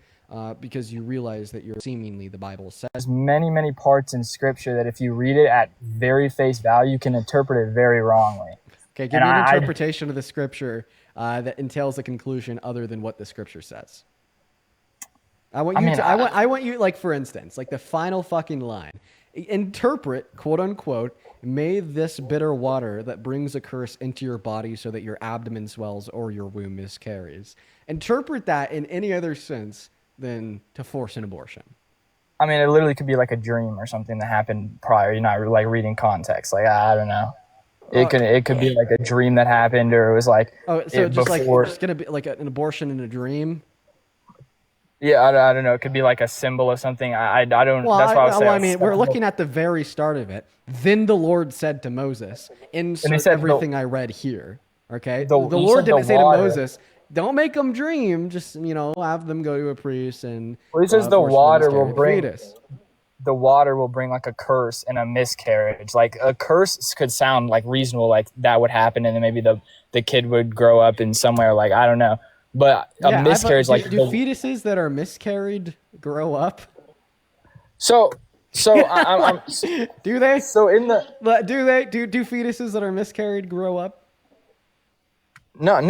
because you realize that you're seemingly the Bible says. There's many parts in Scripture that if you read it at very face value, you can interpret it very wrongly. Okay, give me an interpretation of the Scripture that entails a conclusion other than what the Scripture says. I want you, like, for instance, like the final fucking line. Interpret, quote unquote, may this bitter water that brings a curse into your body so that your abdomen swells or your womb miscarries. Interpret that in any other sense than to force an abortion. I mean, it literally could be like a dream or something that happened prior. You're not like reading context. Like, I don't know. It could be like a dream that happened, or it was like. Oh, so it's gonna be like an abortion in a dream. Yeah, I don't know. It could be like a symbol or something. I don't. Well, that's why I was saying. I mean, we're looking at the very start of it. Then the Lord said to Moses, "Insert everything I read here." Okay. The Lord didn't say to Moses, "Don't make them dream. Just have them go to a priest and." Well, he says the water will bring. the water will bring like a curse and a miscarriage. Like a curse could sound like reasonable, like that would happen, and then maybe the kid would grow up in somewhere like I don't know. But a Yeah, miscarriage, do fetuses that are miscarried grow up? So I'm do they? So in the do fetuses that are miscarried grow up? No,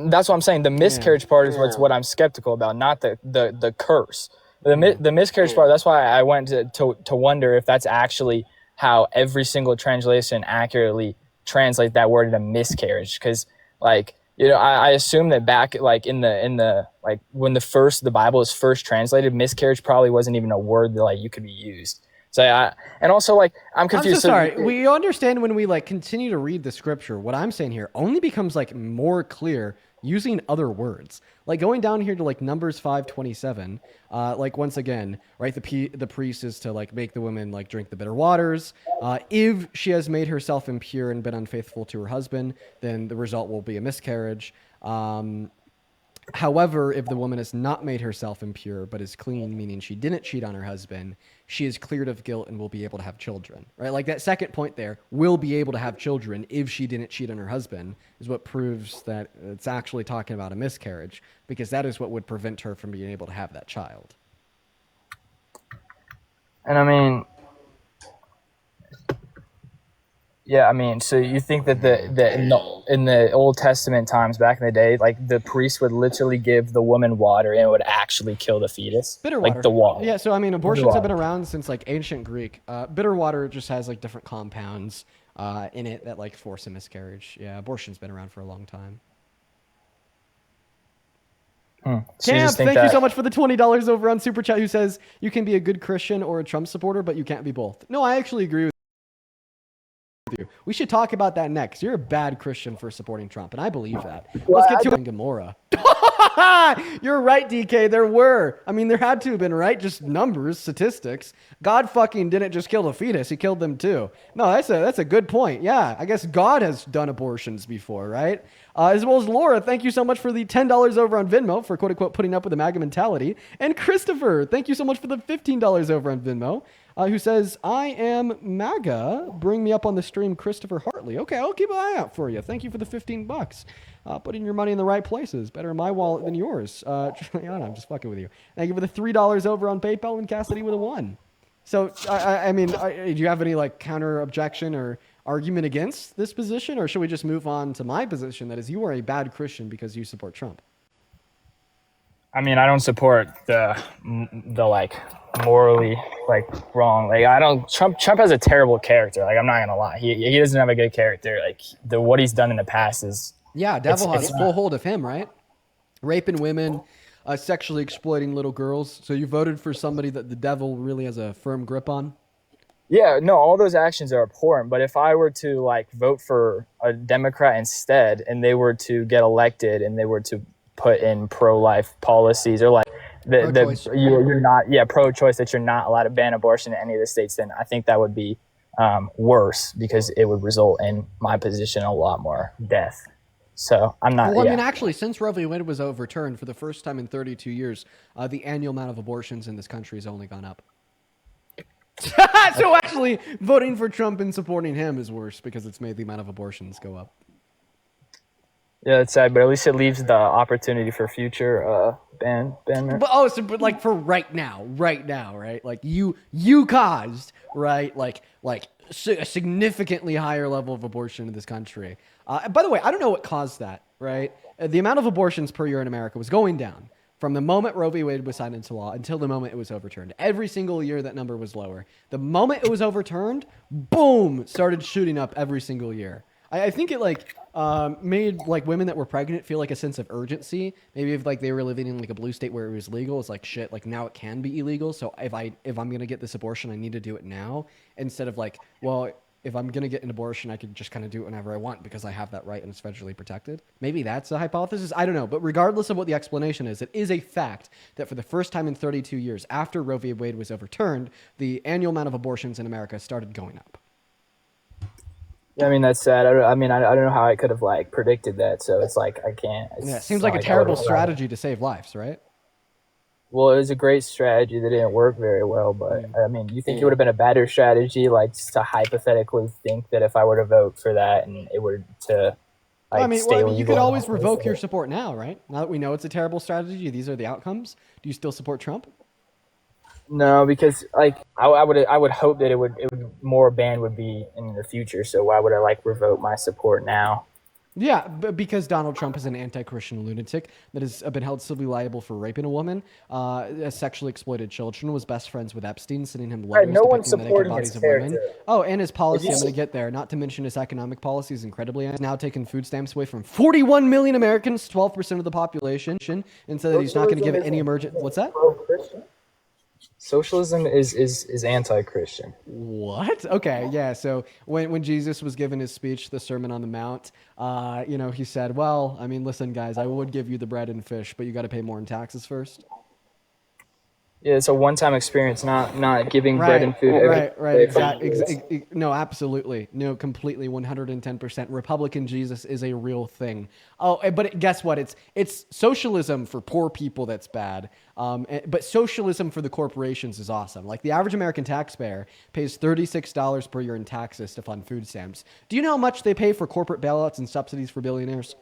that's what I'm saying. The miscarriage part is what I'm skeptical about, not the curse. The miscarriage part. That's why I went to wonder if that's actually how every single translation accurately translate that word into miscarriage. Because I assume that back like in the like when the Bible is first translated, miscarriage probably wasn't even a word that like you could be used. So and also like I'm confused. I'm so sorry. We understand when we like continue to read the scripture. What I'm saying here only becomes like more clear using other words. Like going down here to like Numbers 5:27. Like once again, right? The priest is to like make the woman like drink the bitter waters. If she has made herself impure and been unfaithful to her husband, then the result will be a miscarriage. However, if the woman has not made herself impure but is clean, meaning she didn't cheat on her husband, she is cleared of guilt and will be able to have children, right? Like that second point there, will be able to have children if she didn't cheat on her husband, is what proves that it's actually talking about a miscarriage, because that is what would prevent her from being able to have that child. And I mean, yeah, I mean, so you think that in the Old Testament times back in the day, like the priest would literally give the woman water and it would actually kill the fetus? Bitter water. Like the water. Yeah, so I mean, abortions have been around since like ancient Greek. Bitter water just has like different compounds in it that like force a miscarriage. Yeah, abortion's been around for a long time. So Camp, thank you so much for the $20 over on Super Chat, who says you can be a good Christian or a Trump supporter, but you can't be both. No, I actually agree with you. We should talk about that next. You're a bad Christian for supporting Trump, and I believe that. Let's get to Gomorrah. You're right, DK. There were. I mean, there had to have been, right? Just numbers, statistics. God fucking didn't just kill the fetus. He killed them too. No, that's a good point. Yeah, I guess God has done abortions before, right? As well as Laura, thank you so much for the $10 over on Venmo for quote-unquote putting up with the MAGA mentality. And Christopher, thank you so much for the $15 over on Venmo. Who says, I am MAGA. Bring me up on the stream, Christopher Hartley. Okay, I'll keep an eye out for you. Thank you for the $15. Putting your money in the right places. Better in my wallet than yours. I'm just fucking with you. Thank you for the $3 over on PayPal, and Cassidy with a 1. So, I mean, do you have any like counter objection or argument against this position? Or should we just move on to my position, that is you are a bad Christian because you support Trump? I mean, I don't support the like morally like wrong. Like I don't. Trump has a terrible character. Like I'm not gonna lie, he doesn't have a good character. Like what he's done in the past is devil has full hold of him, right? Raping women, sexually exploiting little girls. So you voted for somebody that the devil really has a firm grip on. Yeah, no, all those actions are abhorrent. But if I were to like vote for a Democrat instead, and they were to get elected, and they were to put in pro-life policies, or like you're not pro-choice, that you're not allowed to ban abortion in any of the states, then I think that would be worse, because it would result in my position a lot more death. So I'm not. Well, I mean, actually, since Roe v. Wade was overturned for the first time in 32 years, the annual amount of abortions in this country has only gone up. So actually, voting for Trump and supporting him is worse because it's made the amount of abortions go up. Yeah, it's sad, but at least it leaves the opportunity for future ban. But like for right now, right? Like you caused, right? Like a significantly higher level of abortion in this country. By the way, I don't know what caused that, right? The amount of abortions per year in America was going down from the moment Roe v. Wade was signed into law until the moment it was overturned. Every single year that number was lower. The moment it was overturned, boom, started shooting up every single year. I think it made like women that were pregnant feel like a sense of urgency. Maybe if like they were living in like a blue state where it was legal, it's like shit, like now it can be illegal. So if I'm gonna get this abortion, I need to do it now, instead of like, well, if I'm gonna get an abortion, I could just kind of do it whenever I want because I have that right and it's federally protected. Maybe that's a hypothesis. I don't know. But regardless of what the explanation is, it is a fact that for the first time in 32 years after Roe v. Wade was overturned, the annual amount of abortions in America started going up. Yeah, I mean, that's sad. I don't know how I could have like predicted that. So it's like I can't. It seems like a terrible strategy to save lives, right? Well, it was a great strategy that didn't work very well, but I mean, you think it would have been a better strategy, like just to hypothetically think that if I were to vote for that and it were to like stay legal. You could and all always this, revoke your support now, right? Now that we know it's a terrible strategy, these are the outcomes. Do you still support Trump? No, because like I would hope that it would more ban would be in the future. So why would I like revoke my support now? Yeah, because Donald Trump is an anti-Christian lunatic that has been held civilly liable for raping a woman, sexually exploited children, was best friends with Epstein, sending him letters no one's depicting the naked supporting bodies his of women. character. Oh, and his policy, If I'm you going to get there, not to mention his economic policy is incredibly now taking food stamps away from 41 million Americans, 12% of the population, and said that he's not going to give any emergent... What's that? Socialism is anti-Christian. What? Okay, yeah. So when Jesus was giving his speech, the Sermon on the Mount, he said, "Well, I mean, listen, guys, I would give you the bread and fish, but you got to pay more in taxes first." Yeah, it's a one-time experience, not giving bread and food. Right. Exactly. No, absolutely. No, completely. 110%. Republican Jesus is a real thing. Oh, but guess what? It's socialism for poor people that's bad. But socialism for the corporations is awesome. Like the average American taxpayer pays $36 per year in taxes to fund food stamps. Do you know how much they pay for corporate bailouts and subsidies for billionaires?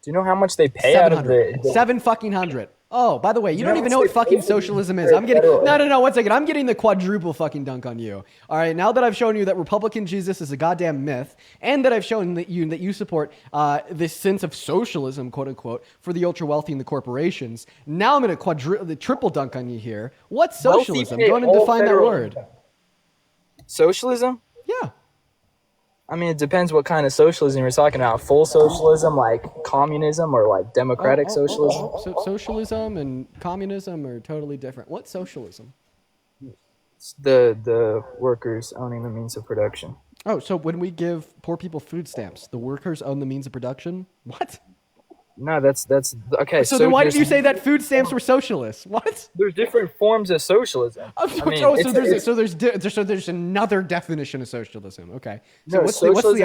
Do you know how much they pay out of the $700? Oh, by the way, you don't even know what fucking socialism is. I'm getting no. 1 second. I'm getting the quadruple fucking dunk on you. All right, now that I've shown you that Republican Jesus is a goddamn myth, and that I've shown that you support this sense of socialism, quote unquote, for the ultra wealthy and the corporations. Now I'm gonna the triple dunk on you here. What's socialism? Go ahead and define that word. Socialism? Yeah. I mean, it depends what kind of socialism you're talking about. Full socialism, like communism, or like democratic socialism? So socialism and communism are totally different. What's socialism? It's the workers owning the means of production. Oh, so when we give poor people food stamps, the workers own the means of production? What? No, that's okay. So then why did you say that food stamps were socialist? What? There's different forms of socialism. There's another definition of socialism. Okay. So No,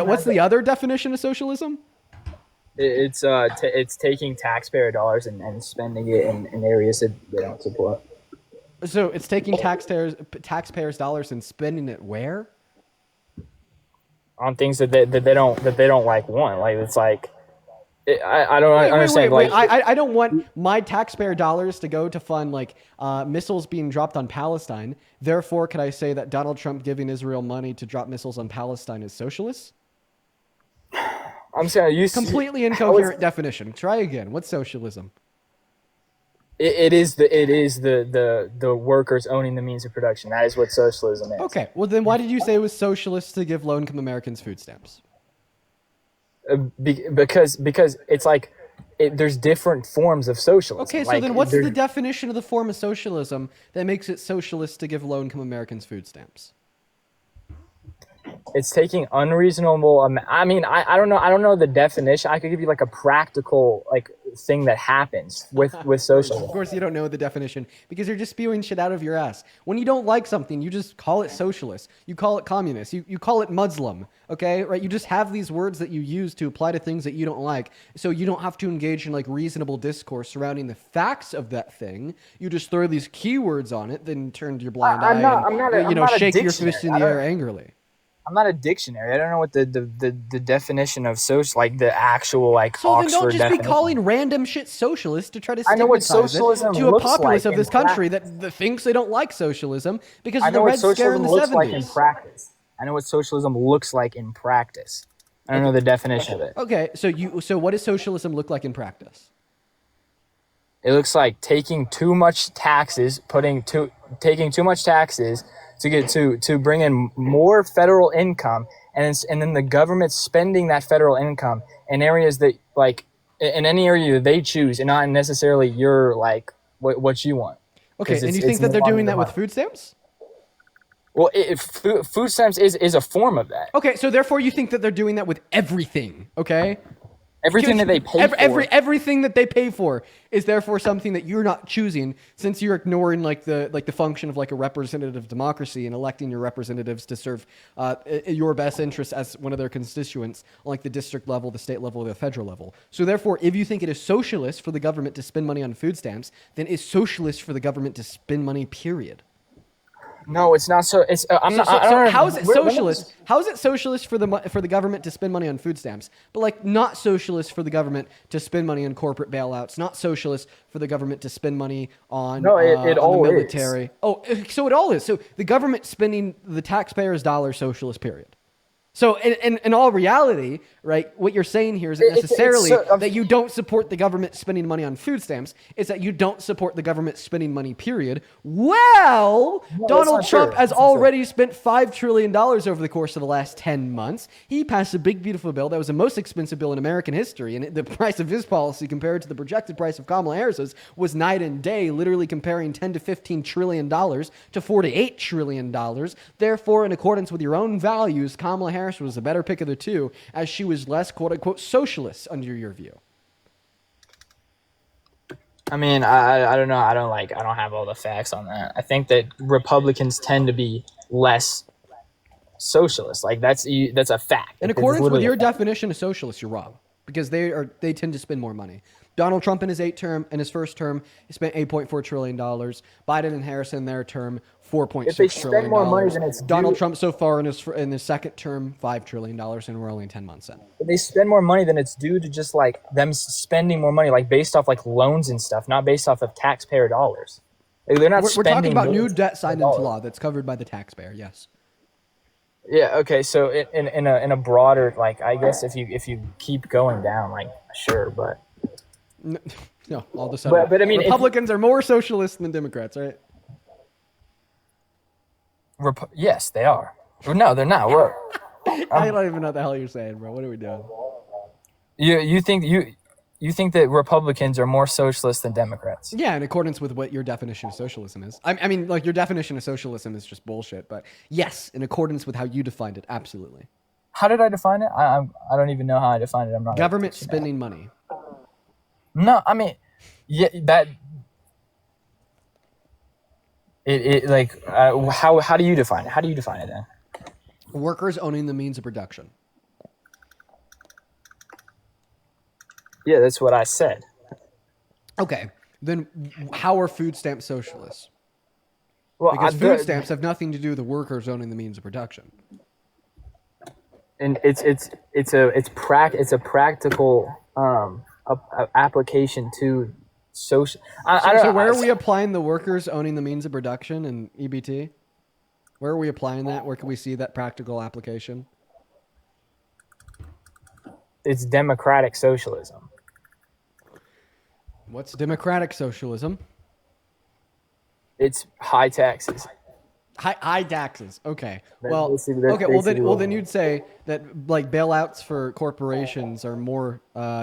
what's the other definition of socialism? It's taking taxpayer dollars and spending it in areas that they don't support. So it's taking taxpayers' dollars and spending it where? On things that they don't like want. Like it's like. I don't understand. Wait. I don't want my taxpayer dollars to go to fund like missiles being dropped on Palestine. Therefore, could I say that Donald Trump giving Israel money to drop missiles on Palestine is socialist? I'm saying completely incoherent definition. Try again. What's socialism? It is the workers owning the means of production. That is what socialism is. Okay. Well, then why did you say it was socialist to give low-income Americans food stamps? Because it's like there's different forms of socialism. Okay, so then what's the definition of the form of socialism that makes it socialist to give low-income Americans food stamps? It's taking unreasonable. I mean, I don't know. I don't know the definition. I could give you like a practical thing that happens with socialism. Of course, you don't know the definition because you're just spewing shit out of your ass. When you don't like something, you just call it socialist. You call it communist. You call it Muslim. Okay, right? You just have these words that you use to apply to things that you don't like, so you don't have to engage in like reasonable discourse surrounding the facts of that thing. You just throw these keywords on it, then turn your blind eye and shake your fist in the air angrily. I'm not a dictionary. I don't know what the definition of social, like the actual like so Oxford then don't just definition. be calling random shit socialist to try to I know what stigmatize socialism it to a looks populace like of this in country that thinks they don't like socialism because I of know the what Red Scare in socialism the looks 70s. like in practice. I know what socialism looks like in practice. I don't know the definition of it. Okay, so what does socialism look like in practice? It looks like taking too much taxes, taking too much taxes to get to bring in more federal income, and then the government spending that federal income in areas that like in any area that they choose, and not necessarily your like what you want. Okay, and you think that they're doing that with food stamps? Well, food stamps is a form of that. Okay, so therefore you think that they're doing that with everything, okay? Everything that they pay for. Everything that they pay for is therefore something that you're not choosing, since you're ignoring like the function of like a representative democracy and electing your representatives to serve your best interests as one of their constituents on like the district level, the state level, or the federal level. So therefore, if you think it is socialist for the government to spend money on food stamps, then it's socialist for the government to spend money, period. No, it's not. So it's. I'm not. So how is it socialist? How is it socialist for the government to spend money on food stamps, but like not socialist for the government to spend money on corporate bailouts? Not socialist for the government to spend money on it on all the military. is. Oh, so it all is. So the government spending the taxpayers' dollars, socialist. Period. So in all reality, right, what you're saying here isn't necessarily that you don't support the government spending money on food stamps. It's that you don't support the government spending money, period. Well, Donald Trump has already spent $5 trillion over the course of the last 10 months. He passed a big, beautiful bill that was the most expensive bill in American history. And the price of his policy compared to the projected price of Kamala Harris's was night and day, literally comparing $10 to $15 trillion to $48 trillion. Therefore, in accordance with your own values, Kamala Harris was the better pick of the two, as she was less quote-unquote socialist under your view. I mean, I don't know. I don't have all the facts on that. I think that Republicans tend to be less socialist. Like that's a fact. In accordance with your definition of socialist, you're wrong, because they tend to spend more money. Donald Trump in his first term, he spent $8.4 trillion. Biden and Harris in their term, $4.6 trillion. Spend more money than it's Donald due. Trump so far in his second term, $5 trillion, and we're only 10 months in. If they spend more money than it's due to just like them spending more money, like based off like loans and stuff, not based off of taxpayer dollars. Like, they're not. We're talking about new millions debt signed of into dollars. law that's covered by the taxpayer. Yes. Yeah. Okay. So in a broader, like, I guess if you keep going down, like, sure, but. No, all of a sudden, but I mean, Republicans are more socialist than Democrats, right? Yes, they are. No, they're not. What? I don't even know what the hell you're saying, bro. What are we doing? You think that Republicans are more socialist than Democrats? Yeah, in accordance with what your definition of socialism is. I mean, like, your definition of socialism is just bullshit. But yes, in accordance with how you defined it, absolutely. How did I define it? I don't even know how I defined it. I'm not. Government spending money. No, I mean, yeah, that. How do you define it? How do you define it then? Workers owning the means of production. Yeah, that's what I said. Okay, then how are food stamps socialists? Well, because food stamps have nothing to do with the workers owning the means of production. And it's a practical application to social. So where are we applying the workers owning the means of production in EBT? Where are we applying that? Where can we see that practical application? It's democratic socialism. What's democratic socialism? It's high taxes. High taxes. Okay. Well, then you'd say that like bailouts for corporations are more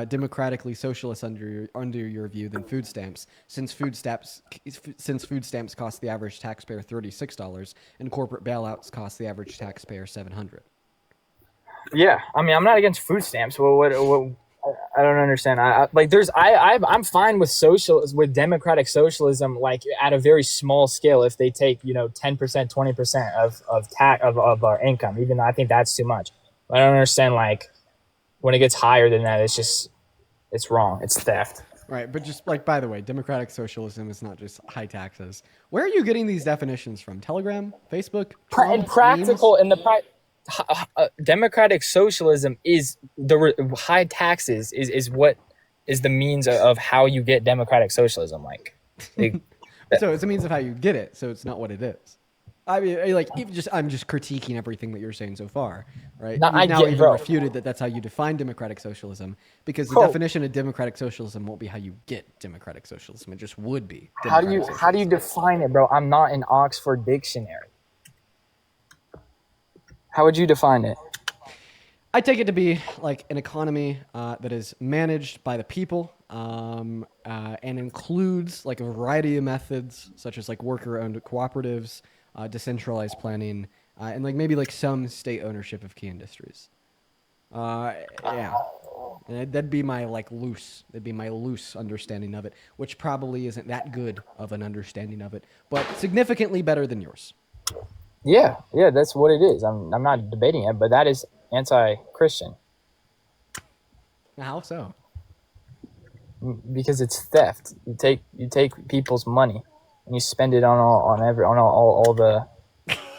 democratically socialist under your view than food stamps, since food stamps cost the average taxpayer $36 and corporate bailouts cost the average taxpayer $700. Yeah, I mean, I'm not against food stamps. Well, what I don't understand. I'm fine with democratic socialism, like at a very small scale. If they take 10%, 20% of our income, even though I think that's too much. I don't understand, like, when it gets higher than that, it's wrong. It's theft. Right, but just like, by the way, democratic socialism is not just high taxes. Where are you getting these definitions from? Telegram, Facebook, and practical in the democratic socialism is high taxes is what is the means of how you get democratic socialism. Like, so it's a means of how you get it. So it's not what it is. I mean, I'm just critiquing everything that you're saying so far, right? You've now refuted that that's how you define democratic socialism, because the definition of democratic socialism won't be how you get democratic socialism. It just would be. How do you define it, bro? I'm not an Oxford dictionary. How would you define it? I take it to be like an economy that is managed by the people and includes like a variety of methods, such as like worker-owned cooperatives, decentralized planning, and like maybe like some state ownership of key industries. Yeah. And that'd be my loose understanding of it, which probably isn't that good of an understanding of it, but significantly better than yours. Yeah, that's what it is. I'm not debating it, but that is anti-Christian. How so? Because it's theft. You take people's money and you spend it on all the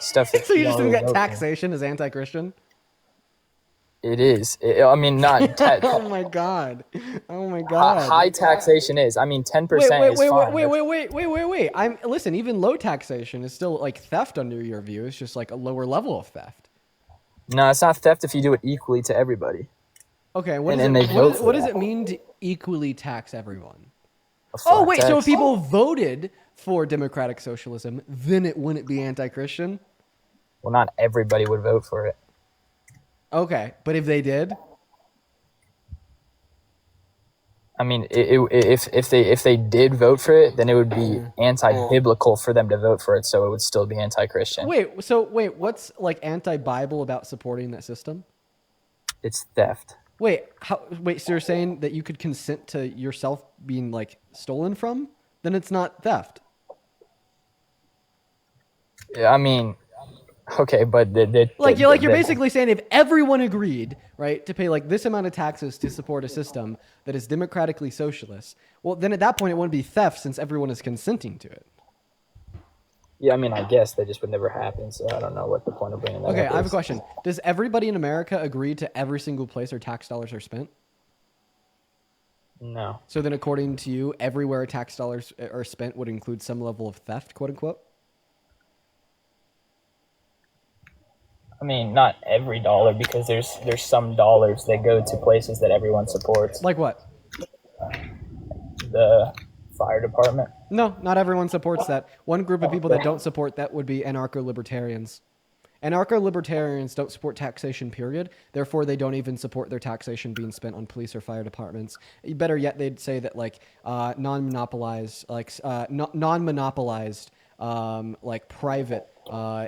stuff that So you don't just think really that vote for. taxation is anti-Christian? It is. I mean, not. Oh my god! Oh my god! High taxation is. I mean, 10% is fine. Wait. Listen. Even low taxation is still like theft under your view. It's just like a lower level of theft. No, it's not theft if you do it equally to everybody. Okay. What does it mean to equally tax everyone? Oh wait. So if people voted for democratic socialism, then it wouldn't be anti-Christian? Well, not everybody would vote for it. Okay, but if they did, I mean, if they did vote for it, then it would be anti-biblical for them to vote for it, so it would still be anti-Christian. Wait, what's like anti-Bible about supporting that system? It's theft. Wait, so you're saying that you could consent to yourself being like stolen from? Then it's not theft. Yeah, I mean, okay, but you're basically saying if everyone agreed, right, to pay like this amount of taxes to support a system that is democratically socialist, well, then at that point it wouldn't be theft since everyone is consenting to it. Yeah, I mean, I guess that just would never happen, so I don't know what the point of bringing that up is. Okay, I have a question. Does everybody in America agree to every single place where tax dollars are spent? No. So then according to you, everywhere tax dollars are spent would include some level of theft, quote unquote? I mean, not every dollar, because there's some dollars that go to places that everyone supports. Like what? The fire department. No, not everyone supports that. One group of people that don't support that would be anarcho-libertarians. Anarcho-libertarians don't support taxation, period. Therefore, they don't even support their taxation being spent on police or fire departments. Better yet, they'd say that like non-monopolized, like private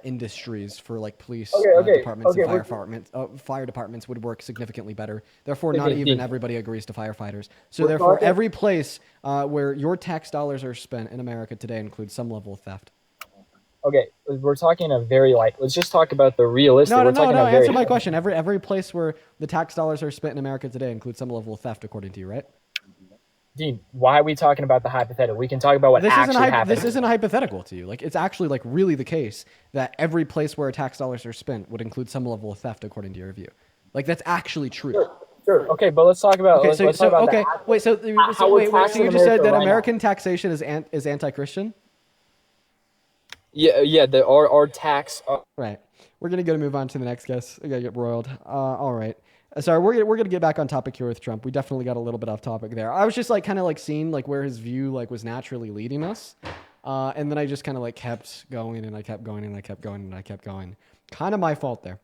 industries for like police departments and fire departments would work significantly better. Therefore, not even everybody agrees to firefighters. So therefore, every place where your tax dollars are spent in America today includes some level of theft. Okay, we're talking let's just talk about the realistic. No, answer my question. Every place where the tax dollars are spent in America today includes some level of theft, according to you, right? Dean, why are we talking about the hypothetical? We can talk about what actually happened. This isn't hypothetical to you. Like, it's actually like really the case that every place where tax dollars are spent would include some level of theft, according to your view. Like, that's actually true. Sure. Okay, but let's talk about. So you just said that American taxation is anti-Christian? Yeah. Our tax. Right. We're gonna move on to the next guest. I gotta get roiled. All right. Sorry, we're gonna get back on topic here with Trump. We definitely got a little bit off topic there. I was just like kind of like seeing like where his view like was naturally leading us, and then I just kind of like kept going and I kept going and I kept going and I kept going. Kind of my fault there.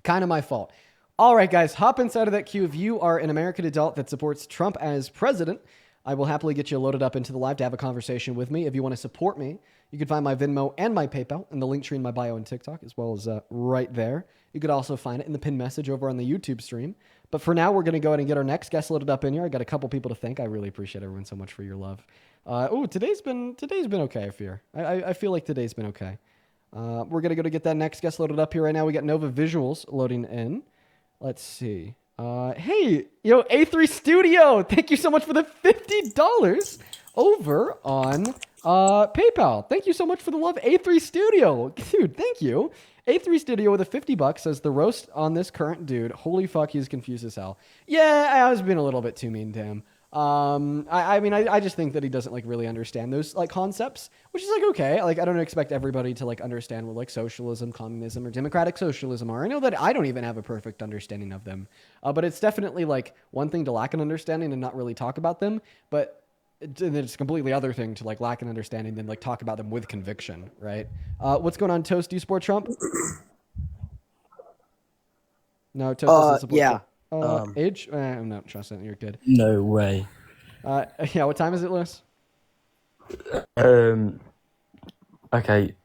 Kind of my fault. All right, guys, hop inside of that queue. If you are an American adult that supports Trump as president, I will happily get you loaded up into the live to have a conversation with me. If you want to support me, you can find my Venmo and my PayPal in the link tree in my bio and TikTok, as well as right there. You could also find it in the pinned message over on the YouTube stream. But for now, we're going to go ahead and get our next guest loaded up in here. I got a couple people to thank. I really appreciate everyone so much for your love. Today's been okay, I fear. I feel like today's been okay. We're going to go to get that next guest loaded up here right now. We got Nova Visuals loading in. Let's see. Hey, A3 Studio, thank you so much for the $50 over on PayPal. Thank you so much for the love, A3 Studio. Dude, thank you. A3 Studio with a $50 says the roast on this current dude. Holy fuck, he's confused as hell. Yeah, I was being a little bit too mean to him. I just think that he doesn't like really understand those like concepts, which is like okay. Like I don't expect everybody to like understand what like socialism, communism, or democratic socialism are. I know that I don't even have a perfect understanding of them, but it's definitely like one thing to lack an understanding and not really talk about them. But it's a completely other thing to like lack an understanding than like talk about them with conviction, right? What's going on, Toast? Do you support Trump? No, Toast doesn't support Trump. Age? I'm not trusting you're good. No way. Yeah, what time is it, Lewis? Okay.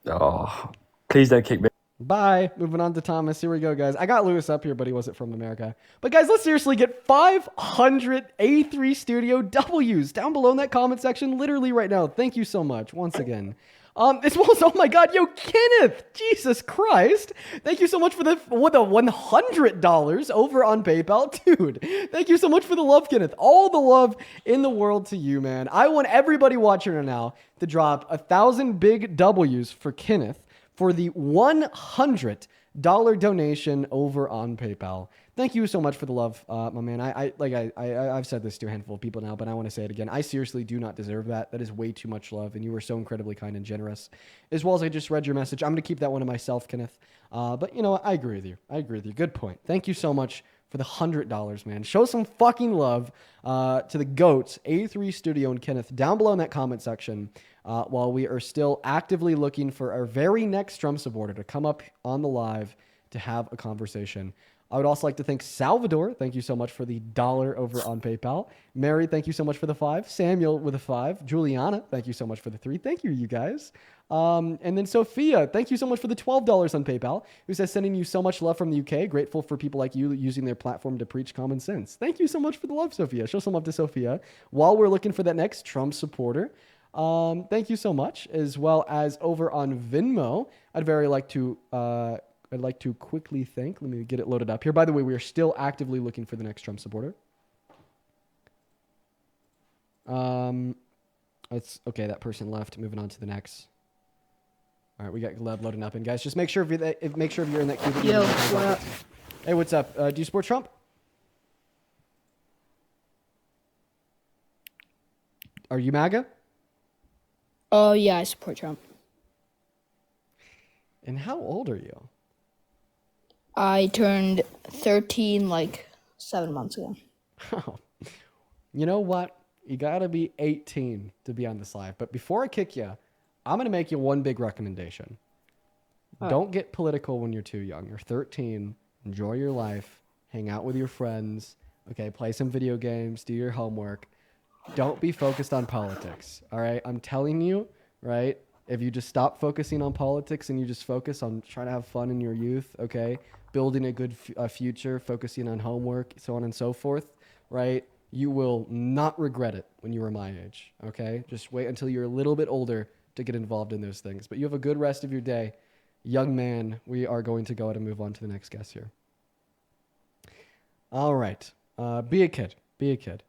Oh, please don't kick me. Bye. Moving on to Thomas. Here we go, guys. I got Lewis up here, but he wasn't from America. But guys, let's seriously get 500 A3 Studio W's down below in that comment section, literally right now. Thank you so much once again. As well as, oh my God, yo, Kenneth, Jesus Christ. Thank you so much for the $100 over on PayPal. Dude, thank you so much for the love, Kenneth. All the love in the world to you, man. I want everybody watching right now to drop 1,000 big W's for Kenneth for the $100 donation over on PayPal. Thank you so much for the love, my man. I've said this to a handful of people now, but I want to say it again. I seriously do not deserve that. That is way too much love, and you were so incredibly kind and generous. As well as I just read your message. I'm going to keep that one to myself, Kenneth. But you know what? I agree with you. Good point. Thank you so much for the $100, man. Show some fucking love to the GOATs, A3 Studio and Kenneth, down below in that comment section. While we are still actively looking for our very next Trump supporter to come up on the live to have a conversation. I would also like to thank Salvador. Thank you so much for the $1 over on PayPal. Mary, thank you so much for the 5. Samuel with a 5. Juliana, thank you so much for the 3. Thank you, you guys. And then Sophia, thank you so much for the $12 on PayPal, who says, sending you so much love from the UK. Grateful for people like you using their platform to preach common sense. Thank you so much for the love, Sophia. Show some love to Sophia while we're looking for that next Trump supporter. Thank you so much. As well as over on Venmo, I'd like to quickly thank, let me get it loaded up here. By the way, we are still actively looking for the next Trump supporter. Okay, that person left. Moving on to the next. All right, we got Gleb loading up. And guys, just make sure if you're in that queue. Yo, what up? Hey, what's up? Do you support Trump? Are you MAGA? Oh, yeah, I support Trump. And how old are you? I turned 13 like 7 months ago. Oh. You know what? You got to be 18 to be on this live. But before I kick you, I'm going to make you one big recommendation. All right. Don't get political when you're too young. You're 13. Enjoy your life. Hang out with your friends. Okay, play some video games. Do your homework. Don't be focused on politics. All right? I'm telling you, right? If you just stop focusing on politics and you just focus on trying to have fun in your youth, okay? Building a good future, focusing on homework, so on and so forth, right? You will not regret it when you are my age, okay? Just wait until you're a little bit older to get involved in those things. But you have a good rest of your day. Young man, we are going to go ahead and move on to the next guest here. All right. Be a kid. Be a kid.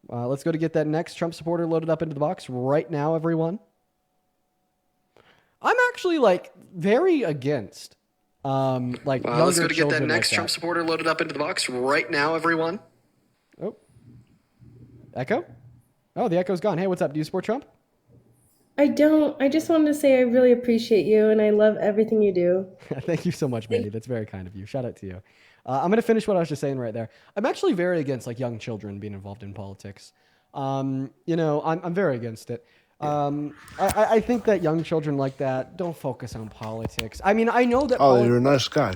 Let's go to get that next Trump supporter loaded up into the box right now, everyone. I'm actually very against younger let's go to get that next Trump supporter loaded up into the box right now, everyone. Oh, echo. Oh, the echo's gone. Hey, what's up? Do you support Trump? I don't. I just wanted to say I really appreciate you and I love everything you do. Thank you so much, Mandy. That's very kind of you. Shout out to you. I'm going to finish what I was just saying right there. I'm actually very against young children being involved in politics. I'm very against it. I think that young children like that don't focus on politics. I mean, I know that. Oh, you're a nice guy.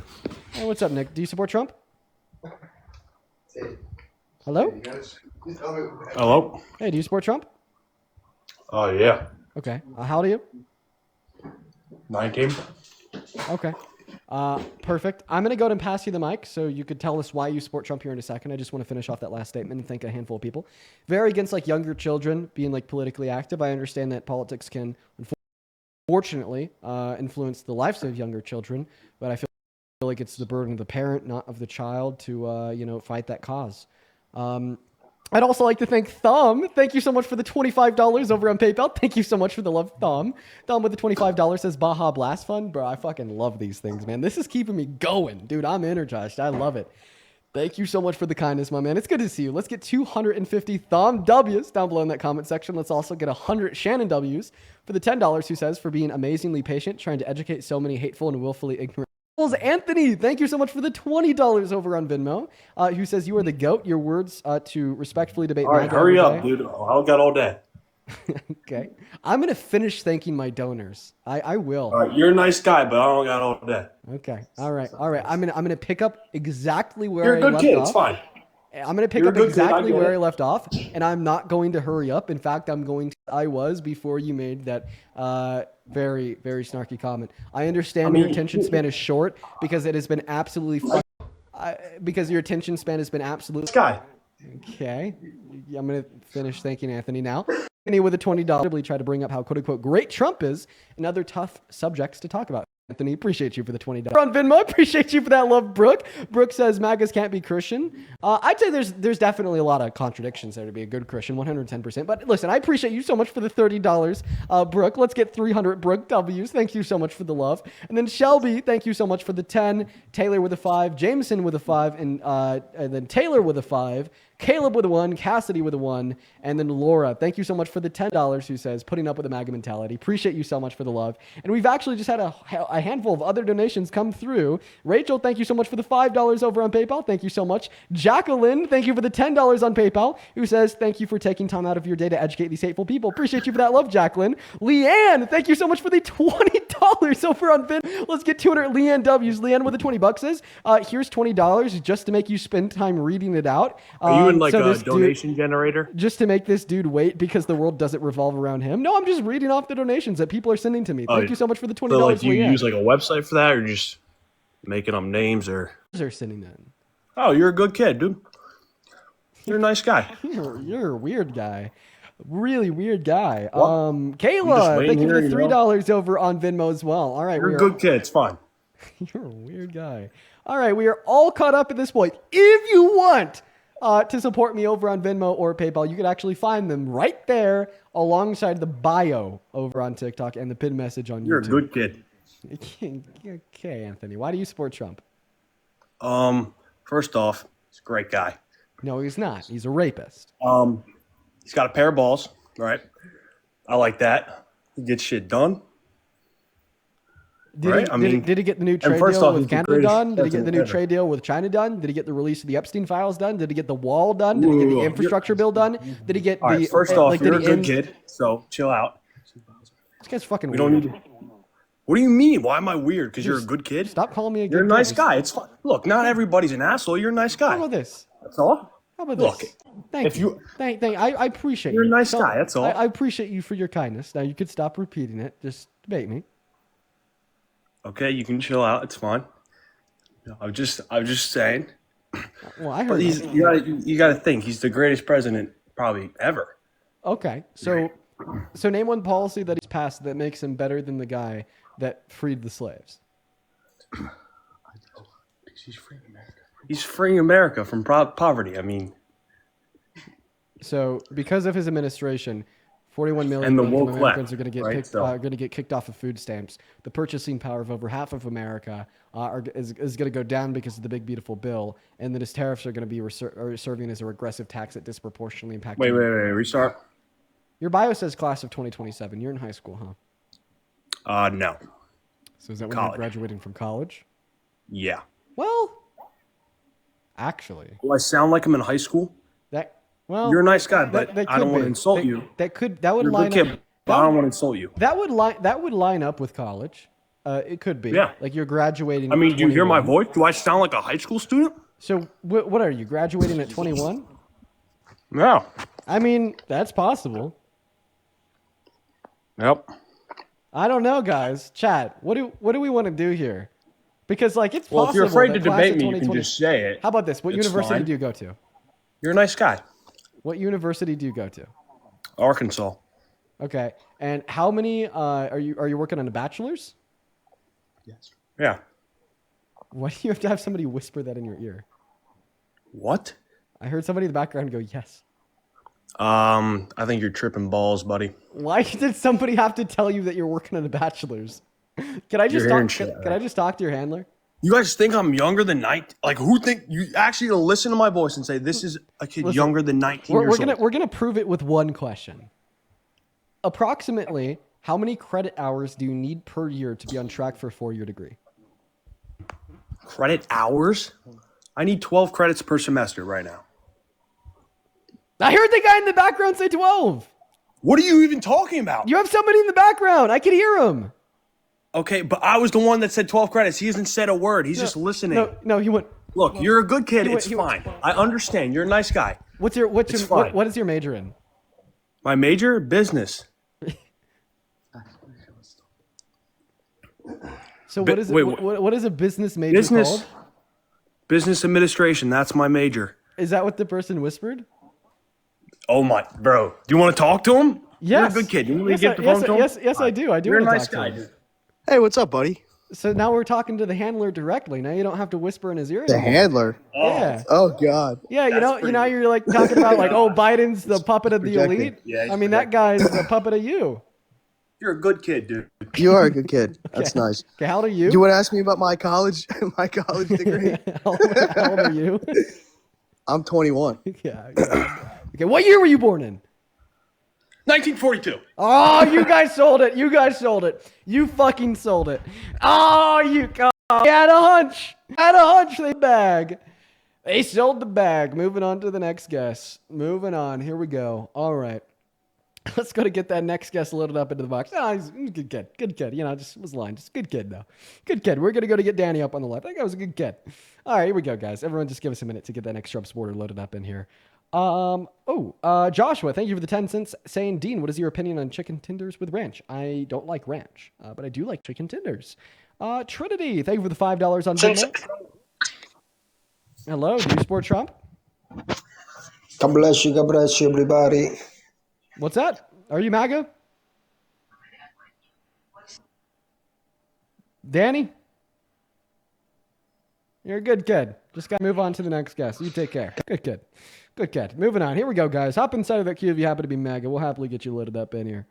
Hey, what's up, Nick? Do you support Trump? Hello? Hello? Hey, do you support Trump? Oh, yeah. Okay. How old are you? 19. Okay. Perfect. I'm going to go ahead and pass you the mic so you could tell us why you support Trump here in a second. I just want to finish off that last statement and thank a handful of people. Very against younger children being politically active. I understand that politics can unfortunately influence the lives of younger children, but I feel like it's the burden of the parent, not of the child, to fight that cause. I'd also like to thank Thumb. Thank you so much for the $25 over on PayPal. Thank you so much for the love, Thumb. Thumb with the $25 says Baja Blast Fund. Bro, I fucking love these things, man. This is keeping me going. Dude, I'm energized. I love it. Thank you so much for the kindness, my man. It's good to see you. Let's get 250 Thumb W's down below in that comment section. Let's also get 100 Shannon W's for the $10, who says, for being amazingly patient, trying to educate so many hateful and willfully ignorant. Anthony, thank you so much for the $20 over on Venmo, who says you are the GOAT. Your words to respectfully debate. All right, hurry up, dude. I got all day. Okay. I'm going to finish thanking my donors. I will. All right, you're a nice guy, but I don't got all day. Okay. All right. I'm going to pick up exactly where You're a I good left kid. off. It's fine. I'm going to pick You're up a good kid, I exactly get where it. I left off, and I'm not going to hurry up. In fact, I was before you made that very, very snarky comment. I understand your attention span is short because it has been absolutely because your attention span has been absolutely. Sky. Okay. I'm going to finish thanking Anthony now. Anthony with a $20 try to bring up how quote unquote great Trump is and other tough subjects to talk about. Anthony, appreciate you for the $20. On Venmo, appreciate you for that love, Brooke. Brooke says MAGAs can't be Christian. I'd say there's definitely a lot of contradictions there to be a good Christian, 110%. But listen, I appreciate you so much for the $30, Brooke. Let's get 300 Brooke W's. Thank you so much for the love. And then Shelby, thank you so much for the 10. Taylor with a 5. Jameson with a 5. And then Taylor with a 5. Caleb with a 1, Cassidy with a 1, and then Laura, thank you so much for the $10 who says, putting up with the MAGA mentality. Appreciate you so much for the love. And we've actually just had a handful of other donations come through. Rachel, thank you so much for the $5 over on PayPal. Thank you so much. Jacqueline, thank you for the $10 on PayPal, who says, thank you for taking time out of your day to educate these hateful people. Appreciate you for that love, Jacqueline. Leanne, thank you so much for the $20 over on Vin. Let's get 200 Leanne W's. Leanne with the 20 bucks says, here's $20 just to make you spend time reading it out. Are you in like so a donation generator? Just to make this dude wait because the world doesn't revolve around him? No, I'm just reading off the donations that people are sending to me. Thank you so much for the $20. So like, do you Leanne. use like a website for that, or just making up names, or? They're sending in. Oh, you're a good kid, dude. You're a nice guy. You're a weird guy. Really weird guy. What? Kayla, thank you for the $3 over on Venmo as well. All right, you're a good kid. It's fine. You're a weird guy. All right, we are all caught up at this point. If you want to support me over on Venmo or PayPal, you can actually find them right there alongside the bio over on TikTok and the pin message on You're YouTube. a good kid. Okay, Anthony. Why do you support Trump? First off, he's a great guy. No, he's not. He's a rapist. He's got a pair of balls, right? I like that. He gets shit done. Did he get the new trade deal with Canada done? Did he get the new ever. trade deal with China done? Did he get the release of the Epstein files done? Did he get the wall done? Did he get the infrastructure bill done? Did he get All the right, first off, did you're a he good end- kid, so chill out. This guy's fucking We weird. don't need to. What do you mean? Why am I weird? Because you're a good kid? Stop calling me a good You're a nice kid. guy. It's fine. Look, not everybody's an asshole. You're a nice guy. How about this? That's all. How about Look, this? Thank you. I appreciate You're you. a nice guy, that's all. I appreciate you for your kindness. Now you could stop repeating it. Just debate me. Okay, you can chill out. It's fine. I'm just saying. Well, I But heard. you got to think he's the greatest president probably ever. Okay, so name one policy that he's passed that makes him better than the guy that freed the slaves. He's freeing America from poverty. I mean, So because of his administration, 41 million And the low-income woke Americans left, are going to get right? going to get kicked off of food stamps. The purchasing power of over half of America is going to go down because of the big beautiful bill, and then his tariffs are going to be serving as a regressive tax that disproportionately impacts. wait, restart. Your bio says class of 2027. You're in high school, huh? No. So is that when College. you're graduating from college? Yeah. Well, actually, Do I sound like I'm in high school? You're a nice guy, but that I don't could want to be. insult you. That would You're a line good up. kid, but I don't want to insult you. That would line up with college. It could be. Yeah. Like you're graduating. I mean, at do you hear my 21. voice? Do I sound like a high school student? So what are you graduating at 21? No. I mean, that's possible. Yep. I don't know, guys. Chat. What do we want to do here? Because like it's Well, if possible. you're afraid that to class debate of me, you can 2020 just say it. How about this? What It's university fine. do you go to? You're a nice guy. What university do you go to? Arkansas. Okay. And how many are you working on a bachelor's? Yes. Yeah. Why do you have to have somebody whisper that in your ear? What? I heard somebody in the background go, yes. I think you're tripping balls, buddy. Why did somebody have to tell you that you're working on a bachelor's? Can I just You're hearing talk? shit, Can I just talk to your handler? You guys think I'm younger than 19? Like, who think you actually gonna listen to my voice and say this is a kid Listen, younger than 19 We're years gonna old? we're gonna prove it with one question. Approximately, how many credit hours do you need per year to be on track for a 4-year degree? Credit hours? I need 12 credits per semester right now. I heard the guy in the background say 12. What are you even talking about? You have somebody in the background. I can hear him. Okay, but I was the one that said 12 credits. He hasn't said a word. He's just listening. No, he went Look, you're a good kid. He went- It's he went- fine. I understand. You're a nice guy. What is your major in? My major, business. So what is it? Wait, What is a business major business. called? Business administration. That's my major. Is that what the person whispered? Oh my, bro. Do you want to talk to him? Yes. You're a good kid. You want me to Yes, get the phone to him? yes, I do. I do. You're a want to nice talk to guy, him. dude. Hey, what's up, buddy? So now we're talking to the handler directly. Now you don't have to whisper in his ear The anymore. handler. Yeah. Oh God. Yeah, you know, you're like talking about like, oh, Biden's the puppet of the Projecting. elite. Yeah, he's I mean, that guy's the puppet of you. You're a good kid, dude. You are a good kid. That's Okay. nice. Okay, how old are you? You want to ask me about my college degree? How old are you? I'm 21. Yeah. Okay, what year were you born in? 1942. Oh, you guys sold it. You guys sold it. You fucking sold it. Oh, you had a hunch. Had a hunch they bag. They sold the bag. Moving on to the next guess. Moving on. Here we go. All right. Let's go to get that next guest loaded up into the box. Oh, he's a good kid. Good kid. You know, just was lying. Just good kid, though. Good kid. We're going to go to get Danny up on the left. That guy was a good kid. All right, here we go, guys. Everyone just give us a minute to get that next Trump supporter loaded up in here. Joshua, thank you for the 10 cents. Saying, Dean, what is your opinion on chicken tenders with ranch? I don't like ranch, but I do like chicken tenders. Trinity, thank you for the $5 on Venmo. Hello, do you support Trump? God bless you, everybody. What's that? Are you MAGA? Danny? You're a good kid. Just got to move on to the next guest. You take care. Good kid. Good kid. Moving on. Here we go, guys. Hop inside of that queue if you happen to be MAGA. We'll happily get you loaded up in here.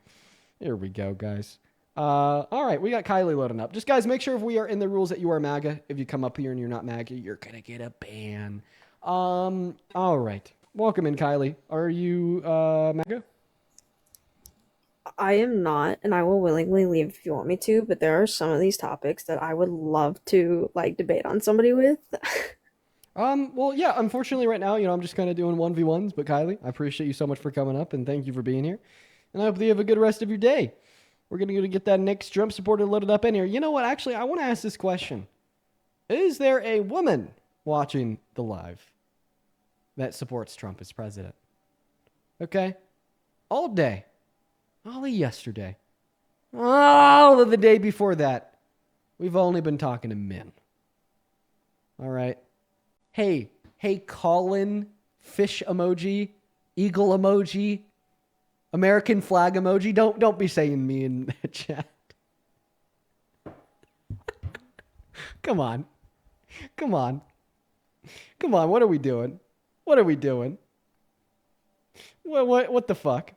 Here we go, guys. All right, we got Kylie loading up. Just, guys, make sure if we are in the rules that you are MAGA. If you come up here and you're not MAGA, you're going to get a ban. All right. Welcome in, Kylie. Are you MAGA? I am not, and I will willingly leave if you want me to, but there are some of these topics that I would love to like debate on somebody with. Well, yeah, unfortunately right now, I'm just kind of doing 1v1s, but Kylie, I appreciate you so much for coming up and thank you for being here. And I hope you have a good rest of your day. We're going to go to get that next Trump supporter loaded up in here. You know what? Actually, I want to ask this question. Is there a woman watching the live that supports Trump as president? Okay. All day. All of yesterday. All of the day before that. We've only been talking to men. All right. Hey, Colin, fish emoji, eagle emoji, American flag emoji. Don't be saying me in the chat. Come on. What are we doing? What the fuck?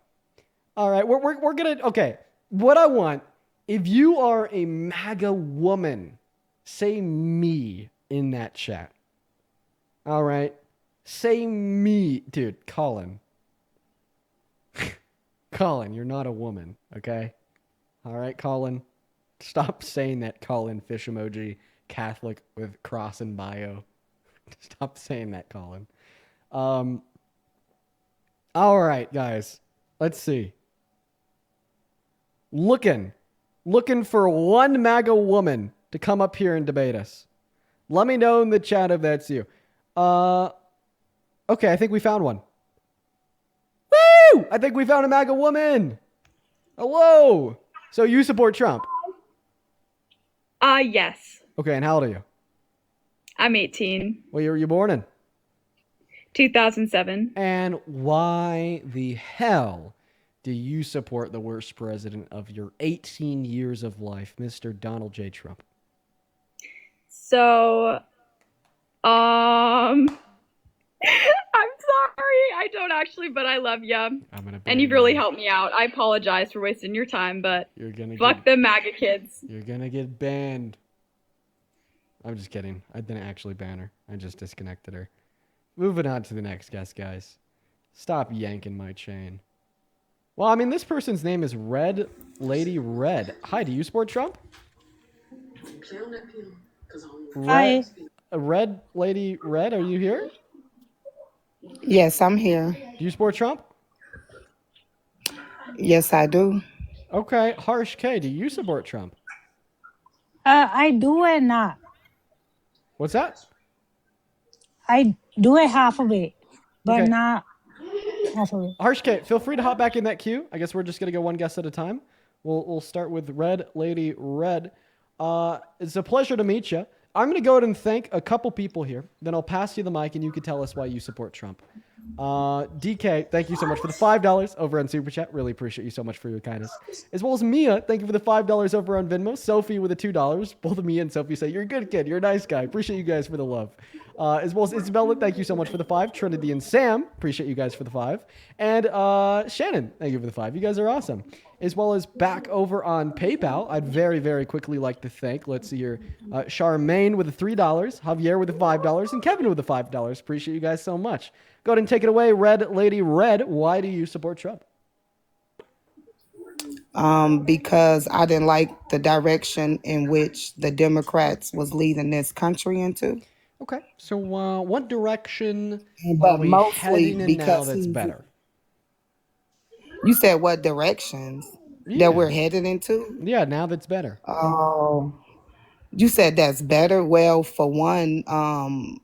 All right, we're gonna, okay. What I want, if you are a MAGA woman, say me in that chat. All right, say me, dude. Colin, you're not a woman, okay? All right, Colin, stop saying that. Colin fish emoji, Catholic with cross in bio. Stop saying that, Colin. All right, guys, let's see. Looking for one MAGA woman to come up here and debate us. Let me know in the chat if that's you. Okay, I think we found one. Woo! I think we found a MAGA woman. Hello. So you support Trump? Yes. Okay, and how old are you? I'm 18. What year were you born in? 2007. And why the hell do you support the worst president of your 18 years of life, Mr. Donald J. Trump? So, I'm sorry. I don't actually, but I love you. And you've really helped me out. I apologize for wasting your time, but fuck the MAGA kids. You're gonna get banned. I'm just kidding. I didn't actually ban her. I just disconnected her. Moving on to the next guest, guys. Stop yanking my chain. Well, I mean, this person's name is Red Lady Red. Hi, do you support Trump? Hi. Red Lady Red, are you here? Yes, I'm here. Do you support Trump? Yes, I do. Okay, Harsh K, do you support Trump? I do and not. What's that? I do it half of it, but Okay. not half of it. Harshkate, feel free to hop back in that queue. I guess we're just gonna go one guest at a time. We'll start with Red Lady Red. It's a pleasure to meet you. I'm gonna go ahead and thank a couple people here. Then I'll pass you the mic, and you can tell us why you support Trump. DK, thank you so much for the $5 over on Super Chat. Really appreciate you so much for your kindness. As well as Mia, thank you for the $5 over on Venmo. Sophie with the $2. Both Mia and Sophie say, you're a good kid. You're a nice guy. Appreciate you guys for the love. As well as Isabella, thank you so much for the 5. Trinity and Sam, appreciate you guys for the 5. And Shannon, thank you for the 5. You guys are awesome. As well as back over on PayPal, I'd very, very quickly like to thank, let's see here, Charmaine with the $3, Javier with the $5, and Kevin with the $5. Appreciate you guys so much. Go ahead and take it away, Red Lady Red. Why do you support Trump? Because I didn't like the direction in which the Democrats was leading this country into. Okay, so what direction are But we mostly heading in now because that's better? You said what directions that we're headed into? Yeah, now that's better. Oh, you said that's better. Well, for one,